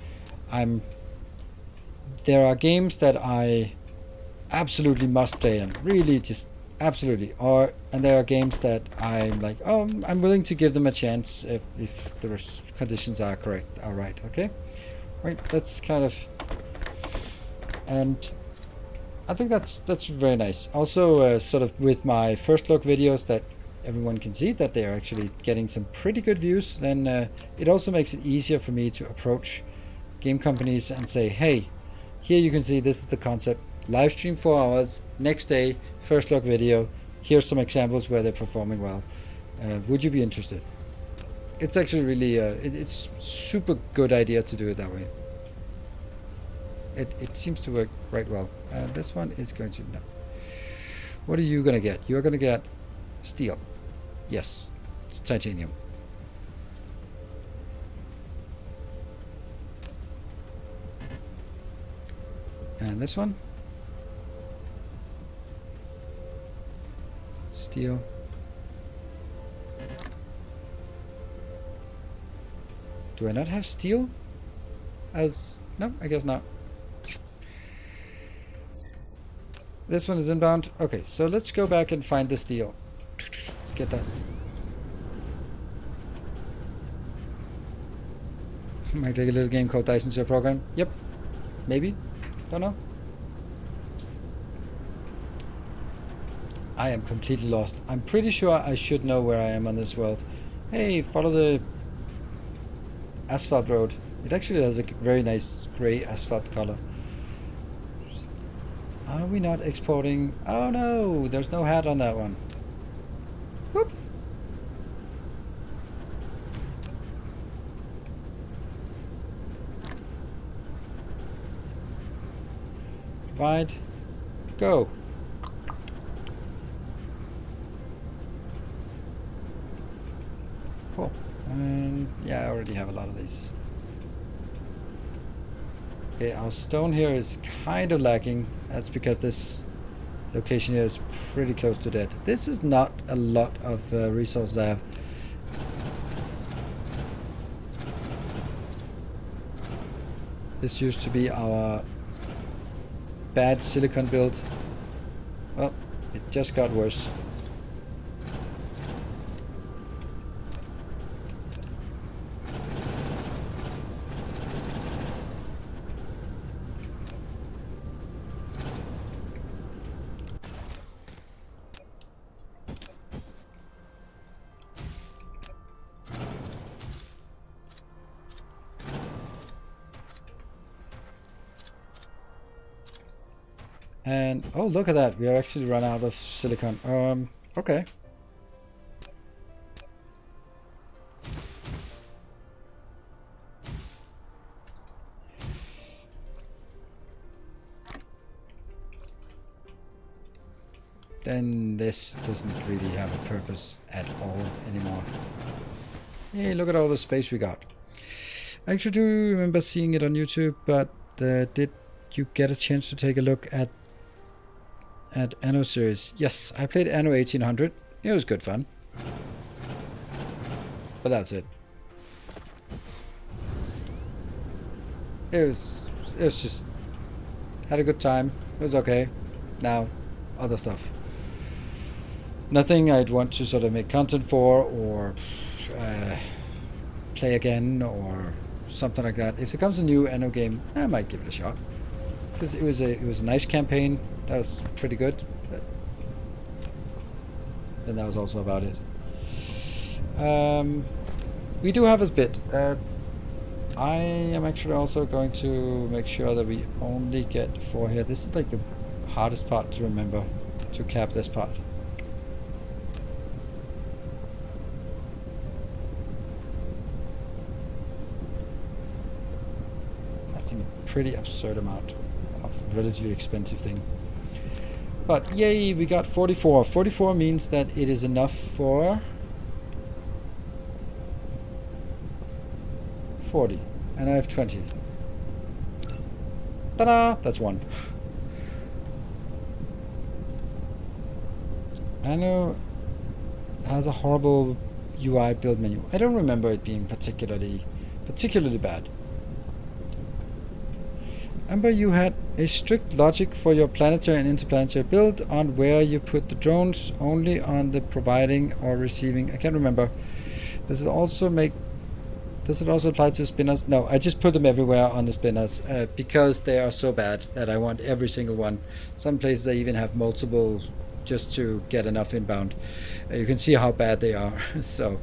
there are games that I absolutely must play and really just absolutely, and there are games that I'm like, oh, I'm willing to give them a chance if the conditions are correct, are right. Okay, right. That's kind of, and I think that's very nice. Also, sort of with my first look videos that everyone can see that they are actually getting some pretty good views, then it also makes it easier for me to approach game companies and say, hey, here you can see this is the concept. Live stream 4 hours, next day, first look video. Here's some examples where they're performing well. Would you be interested? It's actually really, it's super good idea to do it that way. It seems to work right well. This one is going to, no. What are you going to get? You're going to get steel. Yes, titanium. And this one, steel. Do I not have steel? No, I guess not. This one is inbound. Okay, so let's go back and find the steel. Get that. Might take a little game called Dyson to a program. Yep, maybe. Don't know. I am completely lost. I'm pretty sure I should know where I am on this world. Hey, follow the asphalt road. It actually has a very nice grey asphalt color. Are we not exporting? Oh no, there's no hat on that one. Whoop. Divide. Go. Cool. And yeah, I already have a lot of these. Okay, our stone here is kind of lacking. That's because this location here is pretty close to dead. This is not a lot of resources I have. This used to be our bad silicon build. Well, it just got worse. And oh, look at that, we are actually run out of silicon. Okay. Then this doesn't really have a purpose at all anymore. Hey, look at all the space we got. I actually do remember seeing it on YouTube, but did you get a chance to take a look at Anno series? Yes, I played Anno 1800. It was good fun. But that's it. It was just had a good time. It was okay. Now, other stuff. Nothing I'd want to sort of make content for or play again or something like that. If there comes a new Anno game, I might give it a shot. it was a nice campaign. That was pretty good. But then that was also about it. We do have this bit. I am actually also going to make sure that we only get 4 here. This is like the hardest part to remember, to cap this part. That's a pretty absurd amount of relatively expensive thing. But yay, we got 44. 44 means that it is enough for 40, and I have 20. Ta-da! That's 1. I know it has a horrible UI build menu. I don't remember it being particularly bad. Amber, you had a strict logic for your planetary and interplanetary build on where you put the drones, only on the providing or receiving. I can't remember. Does it also apply to spinners? No, I just put them everywhere on the spinners because they are so bad that I want every single one. Some places they even have multiple just to get enough inbound. You can see how bad they are. So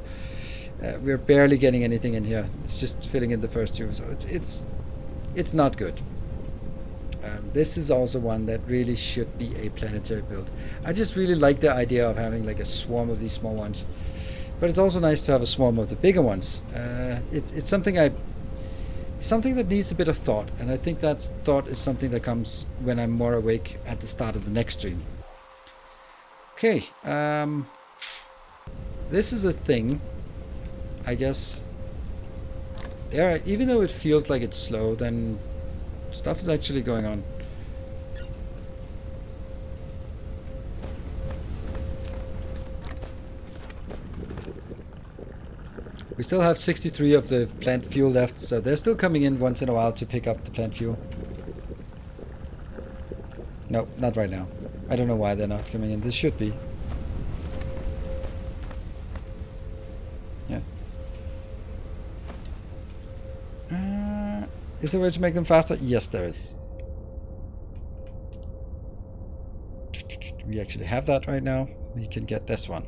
we're barely getting anything in here. It's just filling in the first 2. So it's not good. This is also one that really should be a planetary build. I just really like the idea of having like a swarm of these small ones. But it's also nice to have a swarm of the bigger ones. It's something that needs a bit of thought, and I think that thought is something that comes when I'm more awake at the start of the next stream. Okay, this is a thing, I guess. Even though it feels like it's slow, then stuff is actually going on. We still have 63 of the plant fuel left, so they're still coming in once in a while to pick up the plant fuel. No, not right now. I don't know why they're not coming in. This should be. Yeah. Is there a way to make them faster? Yes, there is. We actually have that right now. We can get this one.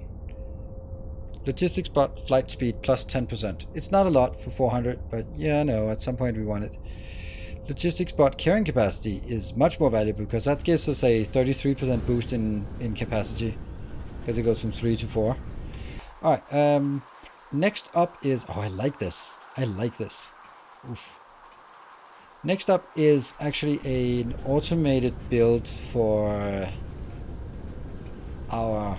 Logistics bot flight speed plus 10%. It's not a lot for 400, but yeah, no, at some point we want it. Logistics bot carrying capacity is much more valuable because that gives us a 33% boost in capacity because it goes from 3 to 4. Alright, next up is... Oh, I like this. I like this. Oof. Next up is actually an automated build for our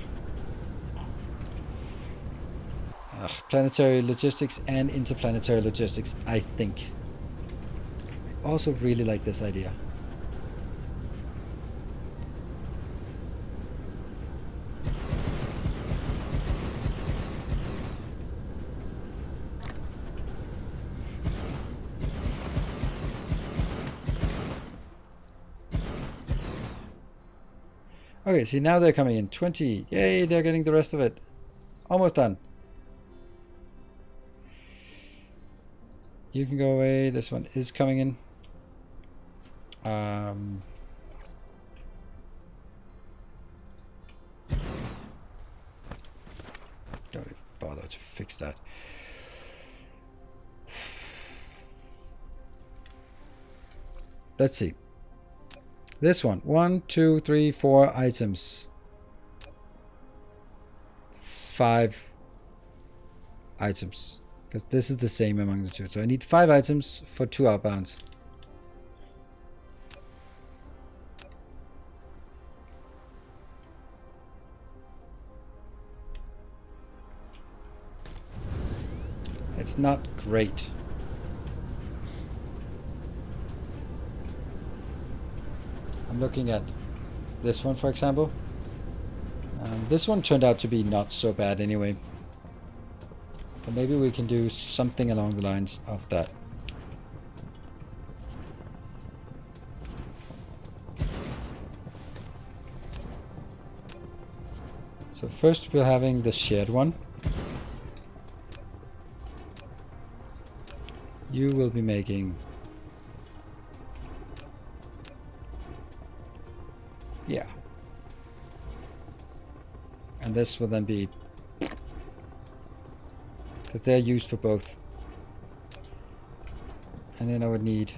planetary logistics and interplanetary logistics, I think. I also really like this idea. Okay, see, now they're coming in. 20. Yay, they're getting the rest of it. Almost done. You can go away. This one is coming in. Don't even bother to fix that. Let's see. This one. 1, 2, 3, 4 items. 5 items. Because this is the same among the two. So I need 5 items for 2 outbounds. It's not great. I'm looking at this one, for example. This one turned out to be not so bad anyway. So maybe we can do something along the lines of that. So first we're having the shared one. You will be making this will then be... because they're used for both. And then I would need...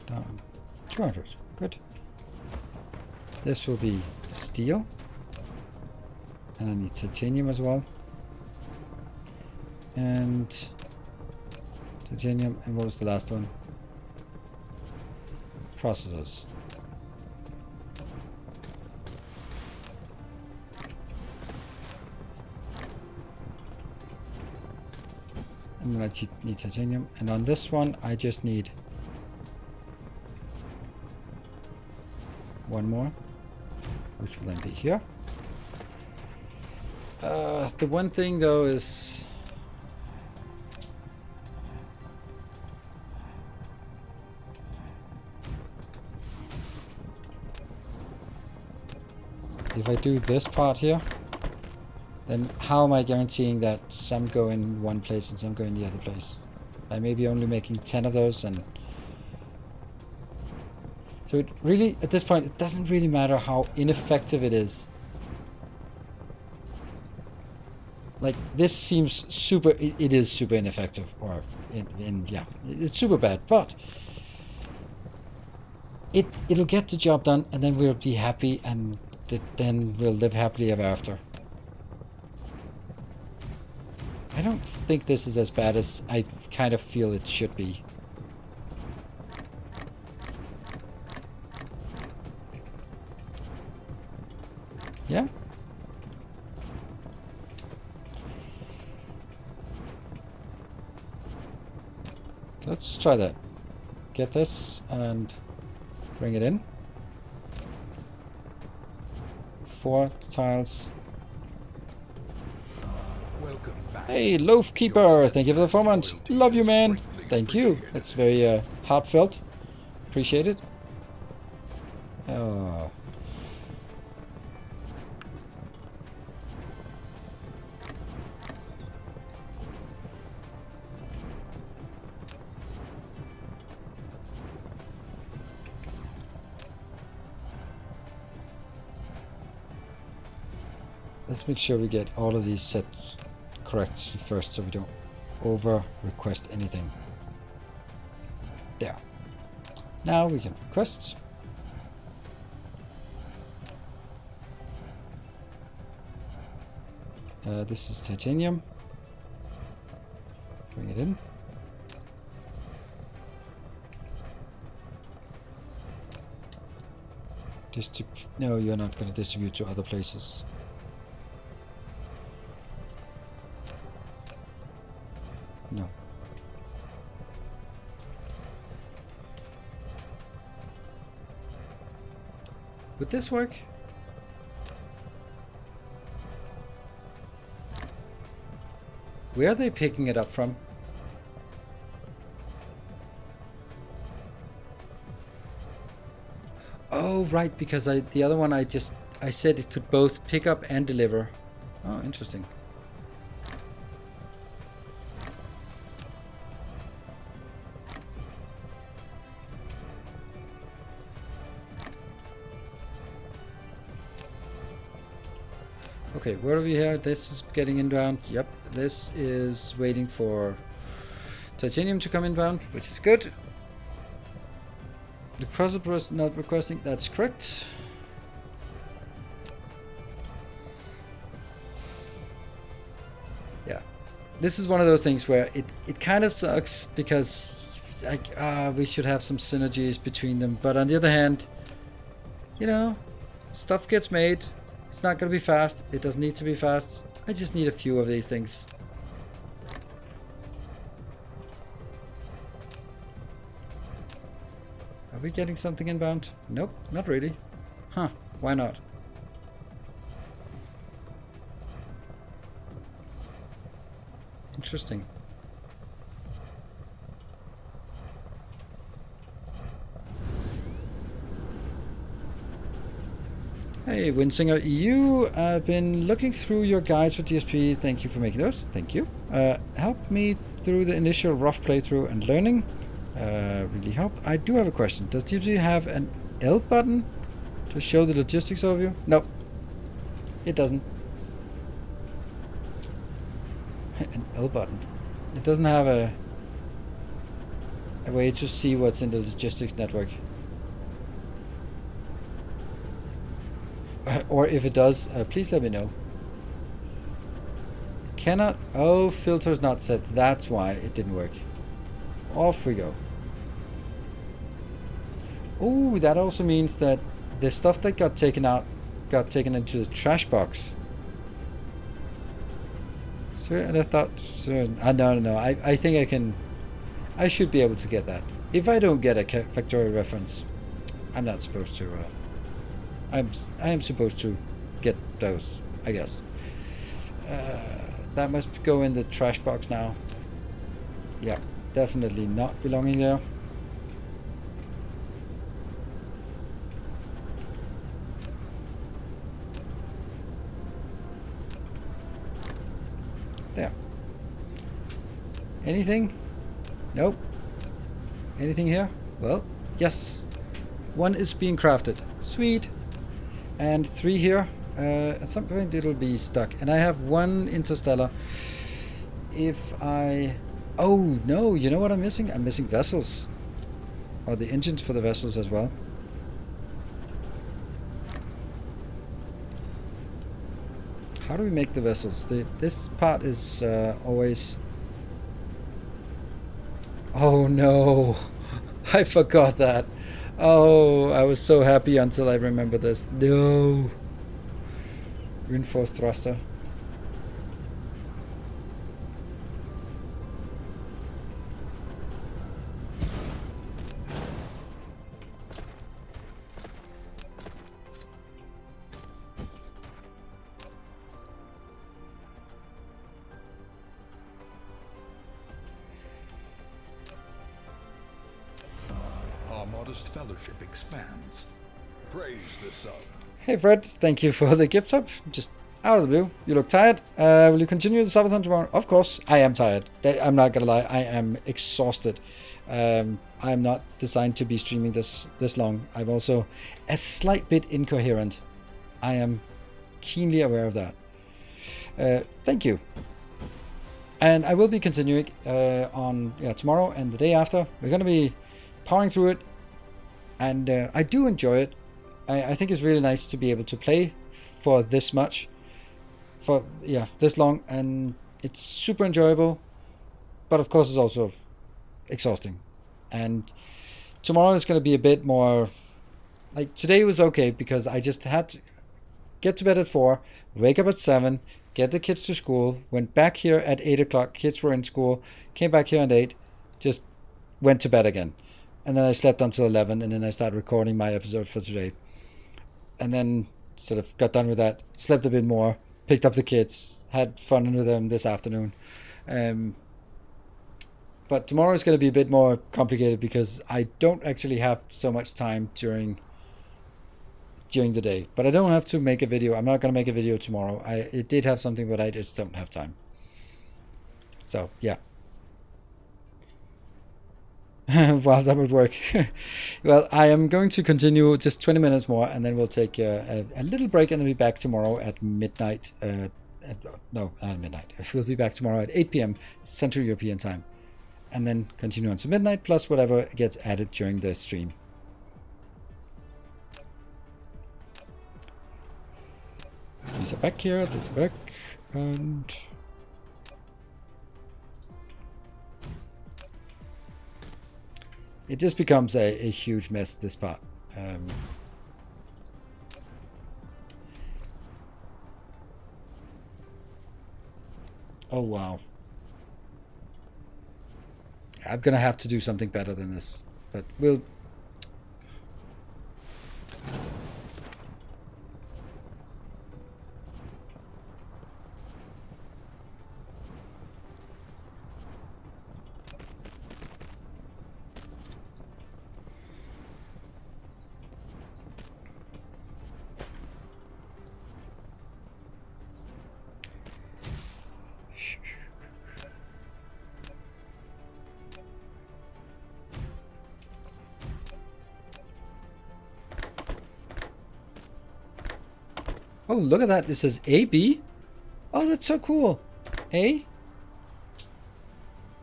Down. 200. Good. This will be steel. And I need titanium as well. And titanium. And what was the last one? Processors. And then I need titanium. And on this one, I just need one more, which will then be here. The one thing though is if I do this part here, then how am I guaranteeing that some go in one place and some go in the other place? I may be only making 10 of those, and so it really, at this point, it doesn't really matter how ineffective it is. Like, this seems super, it is super ineffective, or, yeah, it's super bad, but it'll get the job done, and then we'll be happy, and then we'll live happily ever after. I don't think this is as bad as I kind of feel it should be. Yeah. Let's try that. Get this and bring it in. 4 tiles. Welcome back. Hey, Loaf Keeper! Thank you for the comment. Love you, man. Thank you. That's very heartfelt. Appreciate it. Oh. Let's make sure we get all of these set correct first so we don't over request anything. There. Now we can request. This is titanium. Bring it in. No, you're not going to distribute to other places. No. Would this work? Where are they picking it up from? Oh, right, because the other one I said it could both pick up and deliver. Oh, interesting. Okay, where are we here? This is getting inbound. Yep, this is waiting for titanium to come inbound, which is good. The processor is not requesting. That's correct. Yeah, this is one of those things where it kind of sucks because like we should have some synergies between them. But on the other hand, you know, stuff gets made. It's not going to be fast. It doesn't need to be fast. I just need a few of these things. Are we getting something inbound? Nope, not really. Huh, why not? Interesting. Hey, Winsinger EU, I've been looking through your guides for DSP. Thank you for making those. Thank you. Help me through the initial rough playthrough and learning. Really helped. I do have a question. Does DSP have an L button to show the logistics overview? No, it doesn't. An L button. It doesn't have a way to see what's in the logistics network. Or if it does, please let me know. Cannot... Oh, filter's not set. That's why it didn't work. Off we go. Oh, that also means that the stuff that got taken out got taken into the trash box. So, and I thought... no. I think I can... I should be able to get that. If I don't get a factorial reference, I'm not supposed to... I am supposed to get those, I guess. That must go in the trash box now. Yeah, definitely not belonging there. There. Anything? Nope. Anything here? Well, yes. One is being crafted. Sweet. And 3 here. At some point it'll be stuck. And I have 1 interstellar. If I... Oh, no. You know what I'm missing? I'm missing vessels. Or the engines for the vessels as well. How do we make the vessels? This part is always... Oh, no. I forgot that. Oh, I was so happy until I remembered this. No. Reinforced thruster. Our modest fellowship expands. Praise the sun. Hey Fred, thank you for the gift up. Just out of the blue. You look tired. Will you continue the subathon tomorrow? Of course, I am tired. I'm not gonna lie. I am exhausted. I'm not designed to be streaming this long. I'm also a slight bit incoherent. I am keenly aware of that. Thank you. And I will be continuing on tomorrow and the day after. We're gonna be powering through it, and I do enjoy it. I think it's really nice to be able to play for this much, for this long, and it's super enjoyable, but of course it's also exhausting. And tomorrow is going to be a bit more, like today was okay because I just had to get to bed at 4, wake up at 7, get the kids to school, went back here at 8 o'clock, kids were in school, came back here at 8, just went to bed again. And then I slept until 11, and then I started recording my episode for today. And then sort of got done with that, slept a bit more, picked up the kids, had fun with them this afternoon. But tomorrow is going to be a bit more complicated because I don't actually have so much time during the day. But I don't have to make a video. I'm not going to make a video tomorrow. It did have something, but I just don't have time. So, yeah. Well, that would work. Well, I am going to continue just 20 minutes more, and then we'll take a little break, and then be back tomorrow at midnight. No, not midnight. We'll be back tomorrow at 8 p.m. Central European time, and then continue on to midnight, plus whatever gets added during the stream. These are back here, these are back, and... It just becomes a huge mess, this part. Oh, wow. I'm gonna have to do something better than this. But we'll Oh, look at that. It says A, B. Oh, that's so cool. A,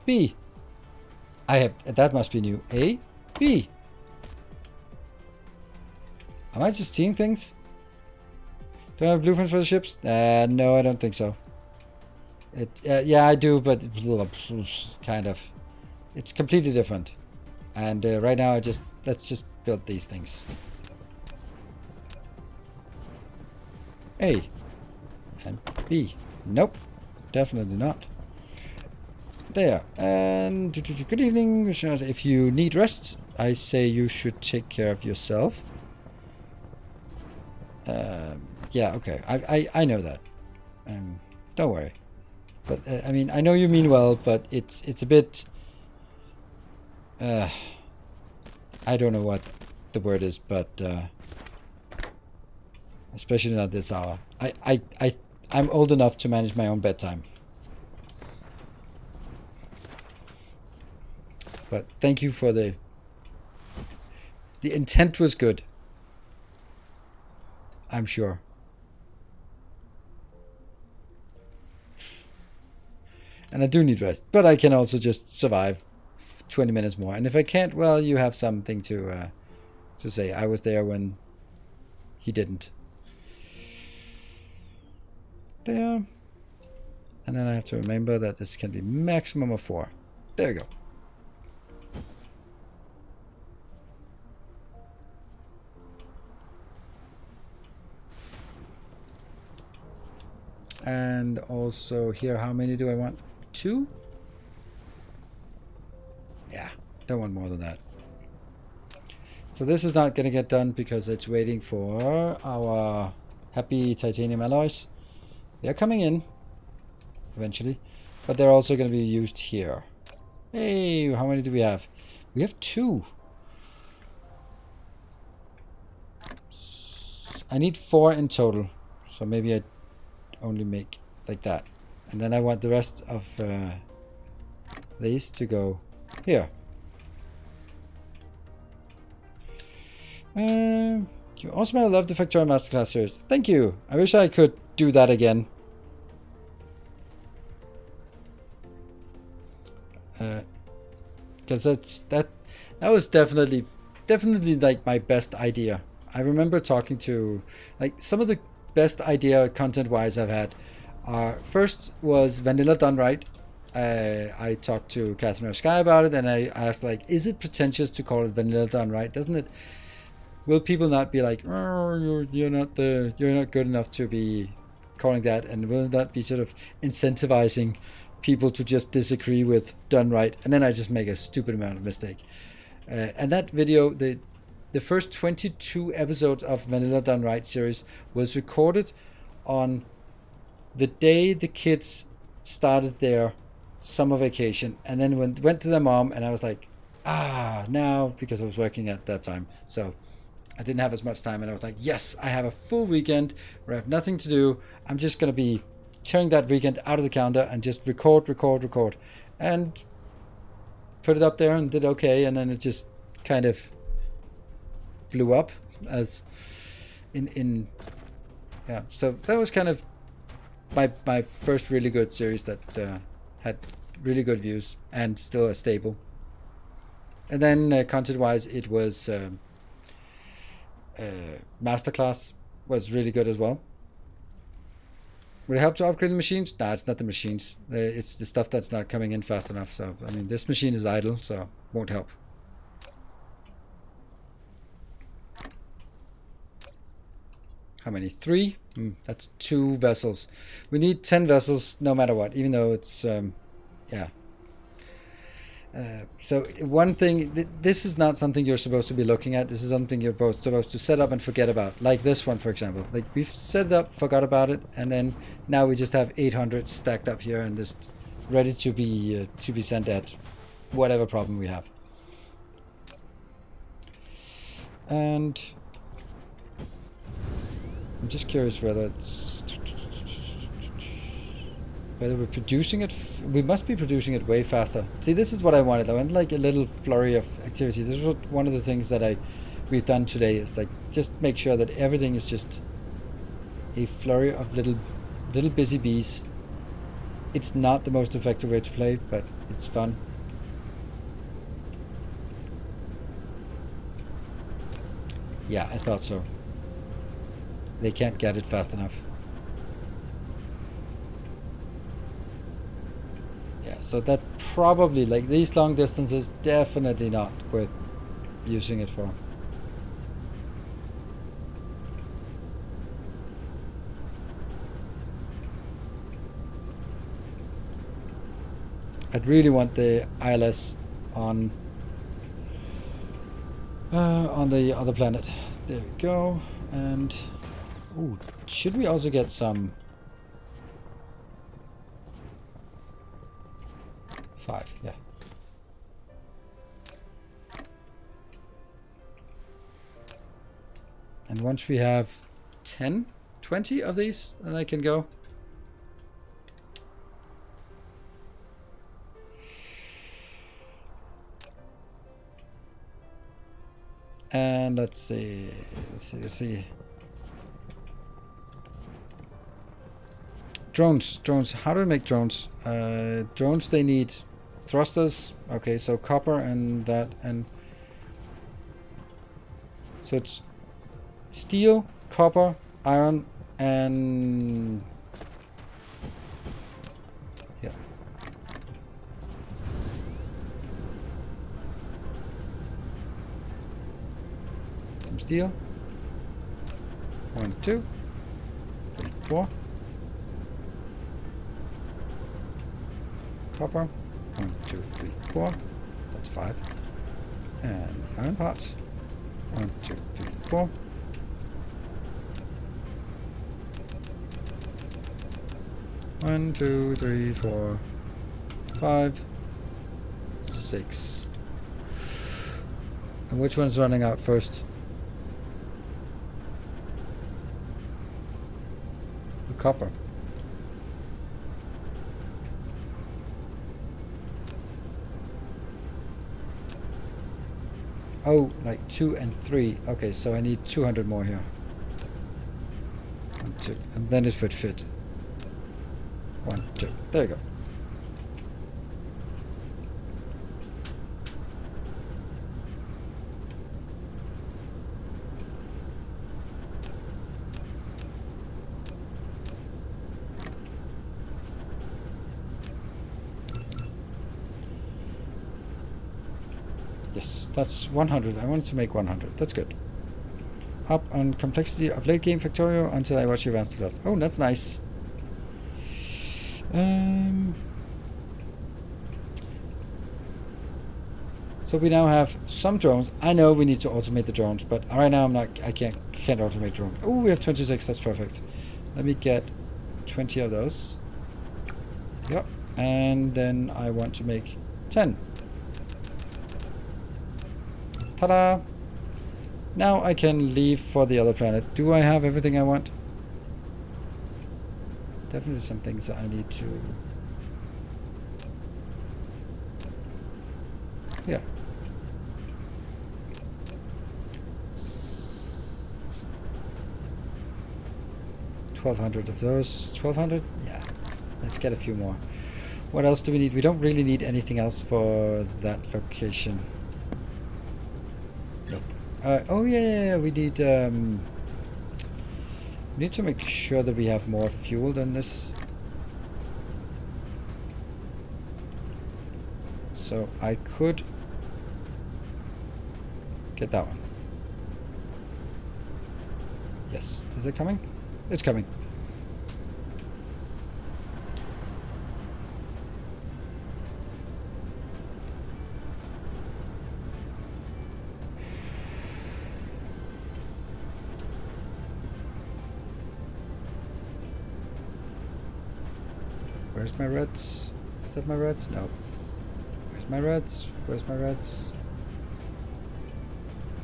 B. That must be new. A, B. Am I just seeing things? Do I have blueprints for the ships? No, I don't think so. Yeah, I do, but kind of. It's completely different. And right now, let's just build these things. A and B. Nope, definitely not. There. And good evening. If you need rest, I say you should take care of yourself. Yeah, okay. I know that. Don't worry. But I mean, I know you mean well, but it's a bit. I don't know what the word is, but especially not this hour. I'm old enough to manage my own bedtime. But thank you for the intent was good. I'm sure. And I do need rest, but I can also just survive 20 minutes more. And if I can't, well, you have something to say. I was there when he didn't. There. And then I have to remember that this can be maximum of 4. There we go. And also here, how many do I want? 2? Yeah, don't want more than that. So this is not going to get done because it's waiting for our happy titanium alloys. They're coming in eventually, but they're also going to be used here. Hey, how many do we have? We have 2. I need 4 in total, so maybe I only make like that, and then I want the rest of these to go here. You also might love the Factorio Masterclass series. Thank you. I wish I could do that again. Because that was definitely like my best idea. I remember talking to like some of the best idea content-wise I've had. First was Vanilla done right. I talked to Catherine or Sky about it, and I asked, like, is it pretentious to call it Vanilla done right? Doesn't it? Will people not be like, oh, you're not good enough to be calling that, and will that be sort of incentivizing people to just disagree with done right? And then I just make a stupid amount of mistake. And that video, the first 22 episodes of Vanilla Done Right series was recorded on the day the kids started their summer vacation, and then went to their mom, and I was like, now, because I was working at that time, so I didn't have as much time, and I was like, yes, I have a full weekend where I have nothing to do. I'm just going to be tearing that weekend out of the calendar and just record, and put it up there and did okay, and then it just kind of blew up as in yeah. So that was kind of my first really good series that had really good views and still a stable. And then content wise, it was Masterclass was really good as well. Would it help to upgrade the machines? Nah, it's not the machines. It's the stuff that's not coming in fast enough. So I mean, this machine is idle, so won't help. How many? 3? That's 2 vessels. We need 10 vessels no matter what, even though it's, yeah. So one thing, this is not something you're supposed to be looking at. This is something you're both supposed to set up and forget about. Like this one, for example. Like we've set it up, forgot about it, and then now we just have 800 stacked up here and just ready to be sent at whatever problem we have. And I'm just curious whether we're producing it. We must be producing it way faster. See, this is what I wanted. I wanted like a little flurry of activity. This is one of the things that we've done today, is like just make sure that everything is just a flurry of little busy bees. It's not the most effective way to play, but it's fun. Yeah, I thought so. They can't get it fast enough. Yeah, so that probably, like, these long distances, definitely not worth using it for. I'd really want the ILS on the other planet. There we go. And ooh, should we also get some 5? Yeah. And once we have 10, 20 of these, then I can go. And let's see. Drones. How do we make drones? Drones, they need thrusters. Okay, so copper and that, and so it's steel, copper, iron, and yeah. Some steel. 1, 2, 3, 4. Copper. 1, 2, 3, 4. That's 5. And iron parts. 1, 2, 3, 4. One, 2, 3, 4, 5, 6. And which one's running out first? The copper. Oh, like 2 and 3. Okay, so I need 200 more here. 1, 2, and then it would fit. 1, 2. There you go. Yes, that's 100. I wanted to make 100. That's good. Up on complexity of late game Factorio until I watch advanced class. Oh, that's nice. So we now have some drones. I know we need to automate the drones, but right now I can't automate drones. Oh, we have 26. That's perfect. Let me get 20 of those. Yep. And then I want to make 10. Ta-da! Now I can leave for the other planet. Do I have everything I want? Definitely some things that I need to... Yeah. 1,200 of those. 1,200? Yeah. Let's get a few more. What else do we need? We don't really need anything else for that location. Nope. Oh yeah, we need to make sure that we have more fuel than this. So I could get that one. Yes. Is it coming? It's coming. Where's my reds? Is that my reds? No. Where's my reds? Where's my reds?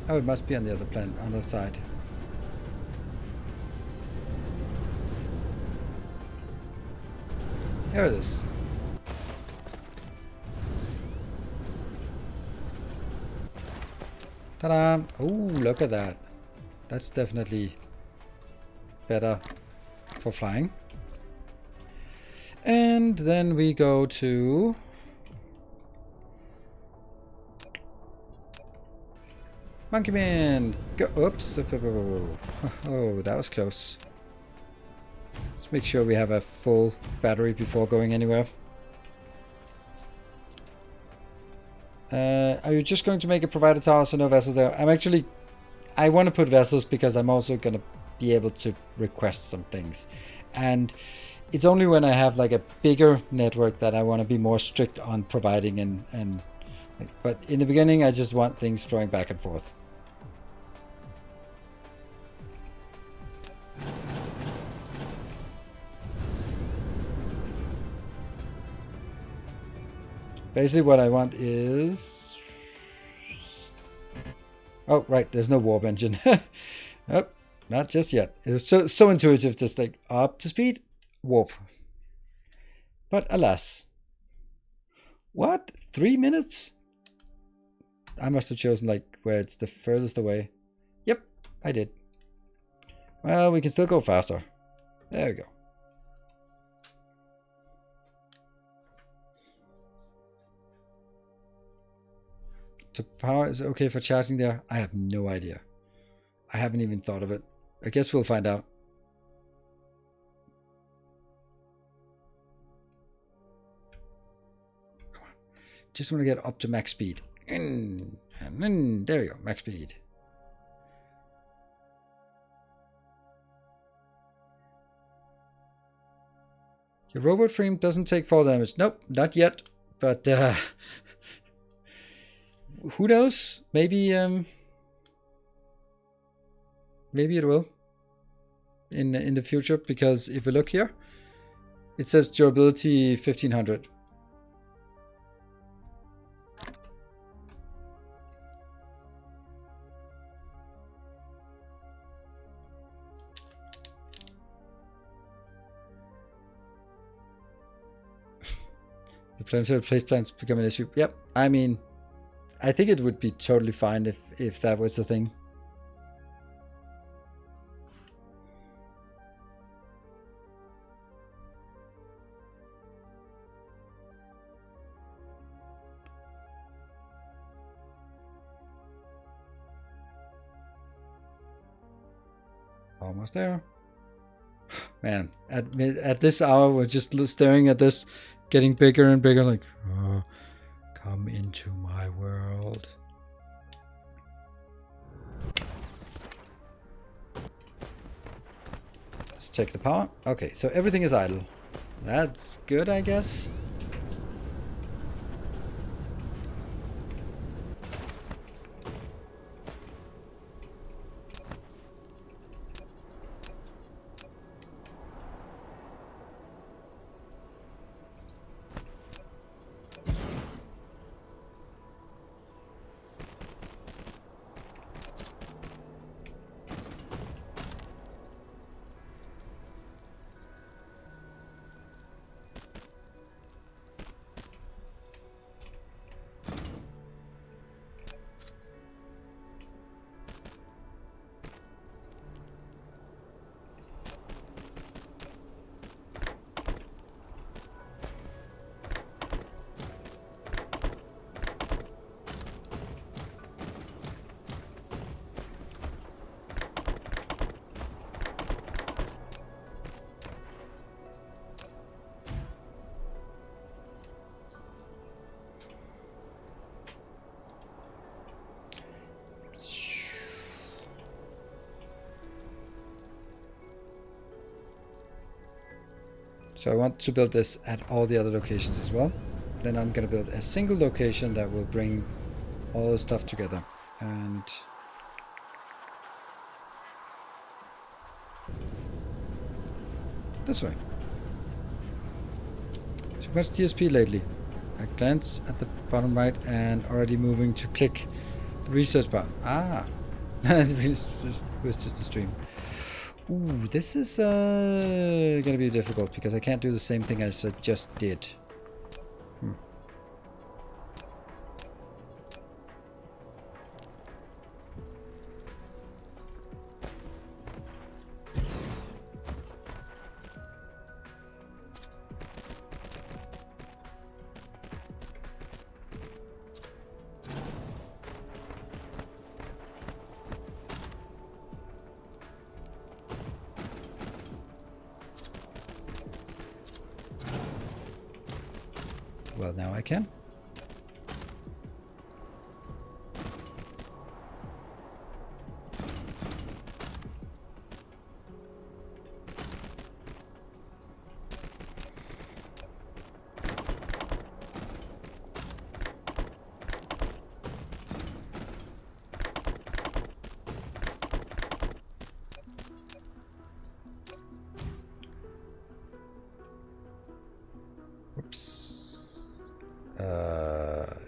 Oh, it must be on the other planet, on the side. Here it is. Ta-da! Oh, look at that. That's definitely better. for flying. And then we go to Monkey Man. Go. Oops. Oh, that was close. Let's make sure we have a full battery before going anywhere. Are you just going to make a provider tower so no vessels there? I want to put vessels because I'm also going to be able to request some things. And it's only when I have like a bigger network that I want to be more strict on providing but in the beginning I just want things flowing back and forth. Basically what I want is... Oh, right, there's no warp engine. Oh, not just yet. It was so intuitive, just like up to speed, warp. But alas. What? 3 minutes? I must have chosen like where it's the furthest away. Yep, I did. Well, we can still go faster. There we go. So power is okay for charging there? I have no idea. I haven't even thought of it. I guess we'll find out. Come on. Just want to get up to max speed. And then, there we go, max speed. Your robot frame doesn't take fall damage. Nope, not yet. But who knows? Maybe maybe it will in the future, because if we look here, it says durability 1500. The planetary place plans become an issue. Yep, I mean, I think it would be totally fine if that was the thing. Almost there. Man, at this hour, we're just staring at this, getting bigger and bigger, like, oh, come into my world. Let's check the power. Okay, so everything is idle. That's good, I guess. So I want to build this at all the other locations as well. Then I'm going to build a single location that will bring all the stuff together. And this way. So much TSP lately. I glance at the bottom right and already moving to click the research bar. Ah, it was just a stream. Ooh, this is gonna be difficult because I can't do the same thing as I just did. Well, now I can.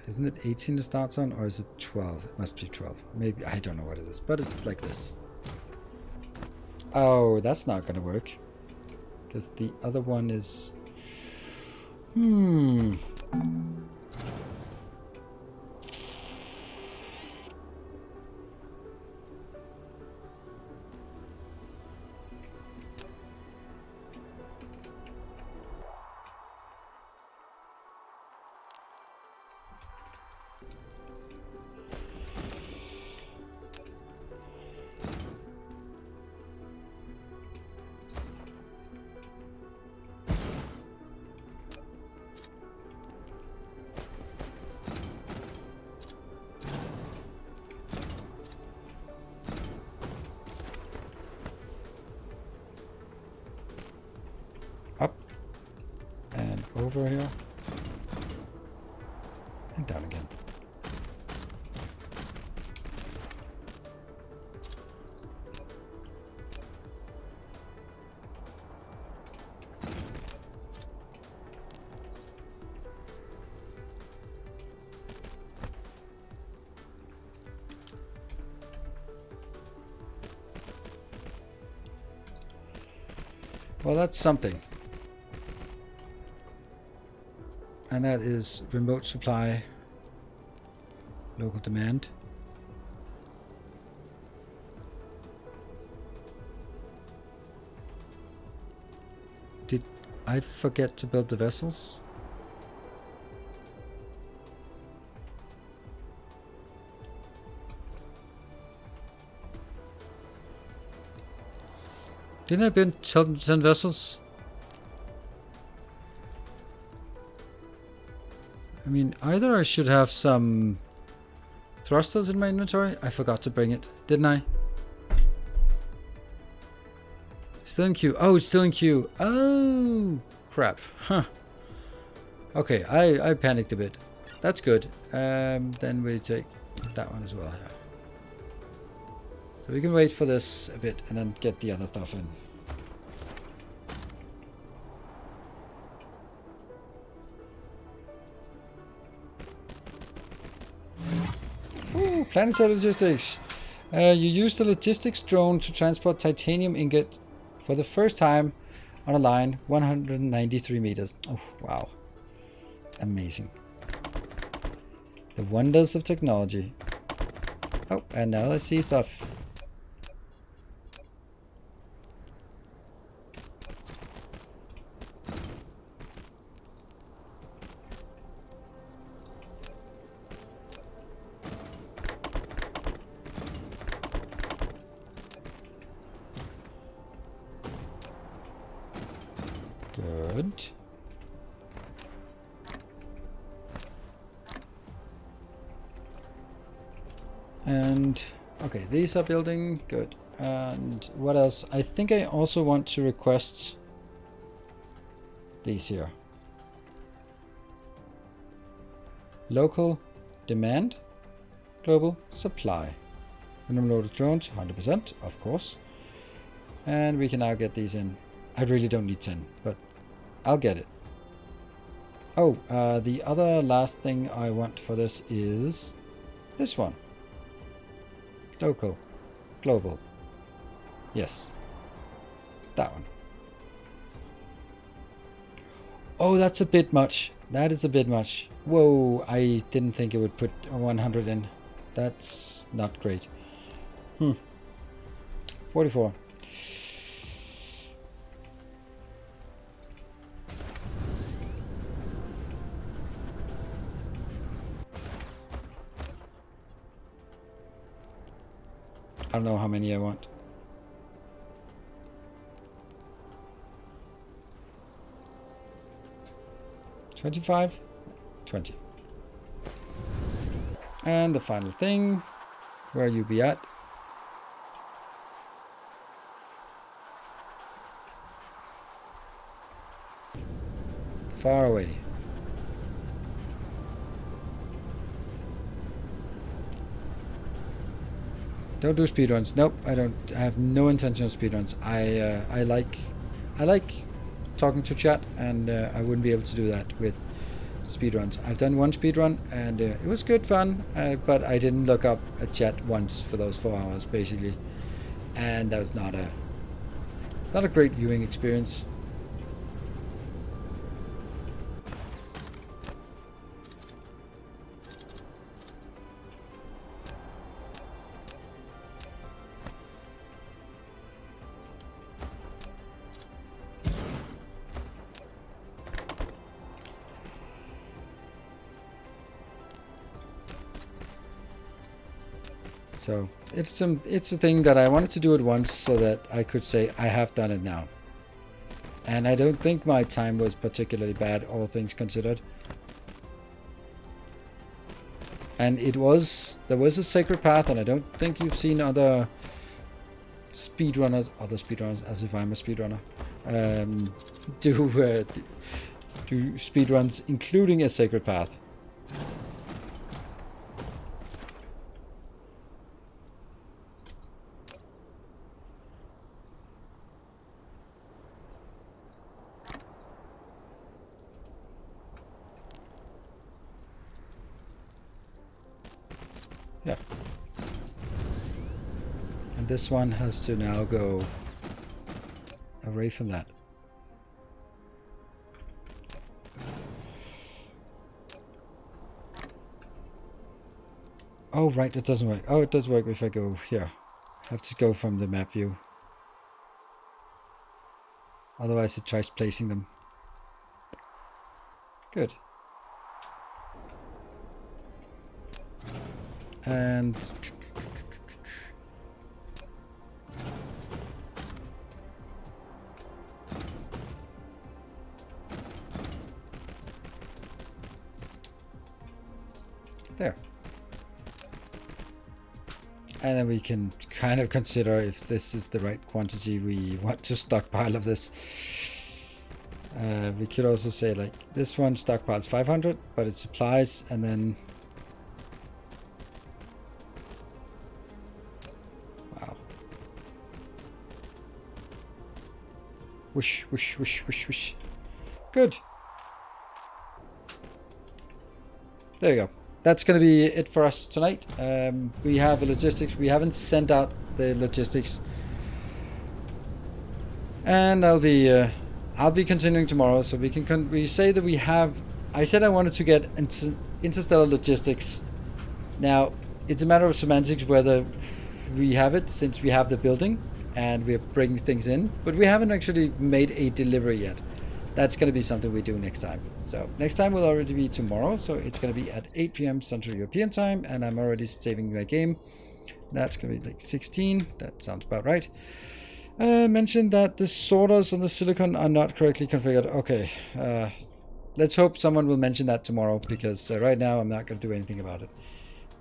Isn't it 18 to start on, or is it 12? It must be 12. Maybe, I don't know what it is, but it's like this. Oh, that's not gonna work. Because the other one is... up and over here and down again. Well, that's something. And that is remote supply, local demand. Did I forget to build the vessels? Didn't I build 10 vessels? I mean, either I should have some thrusters in my inventory. I forgot to bring it, didn't I? Still in queue. Oh, it's still in queue. Oh, crap. Huh. Okay, I panicked a bit. That's good. Then we take that one as well. Yeah. So we can wait for this a bit and then get the other stuff in. Ooh, planetary logistics. You use the logistics drone to transport titanium ingot for the first time on a line 193 meters. Oh, wow. Amazing. The wonders of technology. Oh, and now I see stuff. Good. And okay, these are building. Good. And what else? I think I also want to request these here. Local demand, global supply. Unloaded drones, 100%, of course. And we can now get these in. I really don't need 10, but I'll get it. Oh, the other last thing I want for this is this one. Local, global. Yes, that one. Oh, that's a bit much. That is a bit much. Whoa, I didn't think it would put 100 in. That's not great. 44. I don't know how many I want. $25? 20. And the final thing, where you be at? Far away. Don't do speedruns. Nope, I don't. I have no intention of speedruns. I like talking to chat, and I wouldn't be able to do that with speedruns. I've done one speedrun, and it was good fun, but I didn't look up a chat once for those 4 hours, basically, and that was it's not a great viewing experience. So it's a thing that I wanted to do it once so that I could say I have done it now. And I don't think my time was particularly bad, all things considered. And there was a sacred path, and I don't think you've seen other speedrunners, as if I'm a speedrunner, do speedruns including a sacred path. Yeah. And this one has to now go away from that. Oh, right, it doesn't work. Oh, it does work if I go here. I have to go from the map view. Otherwise it tries placing them. Good. And there. And then we can kind of consider if this is the right quantity we want to stockpile of this. We could also say like this one stockpiles 500, but it supplies, and then wow. Whoosh, whoosh, whoosh, whoosh, whoosh. Good. There you go. That's going to be it for us tonight. We have the logistics. We haven't sent out the logistics, and I'll be continuing tomorrow. So we say that we have. I said I wanted to get interstellar logistics. Now it's a matter of semantics whether we have it, since we have the building and we're bringing things in, but we haven't actually made a delivery yet. That's going to be something we do next time. So next time will already be tomorrow. So it's going to be at 8 p.m. Central European time. And I'm already saving my game. That's going to be like 16. That sounds about right. Mentioned that the sorters on the silicon are not correctly configured. Okay. Let's hope someone will mention that tomorrow, because right now I'm not going to do anything about it.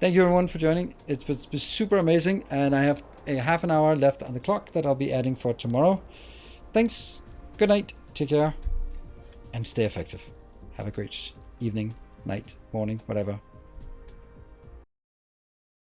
Thank you everyone for joining. It's been super amazing. And I have a half an hour left on the clock that I'll be adding for tomorrow. Thanks. Good night. Take care. And stay effective. Have a great evening, night, morning, whatever.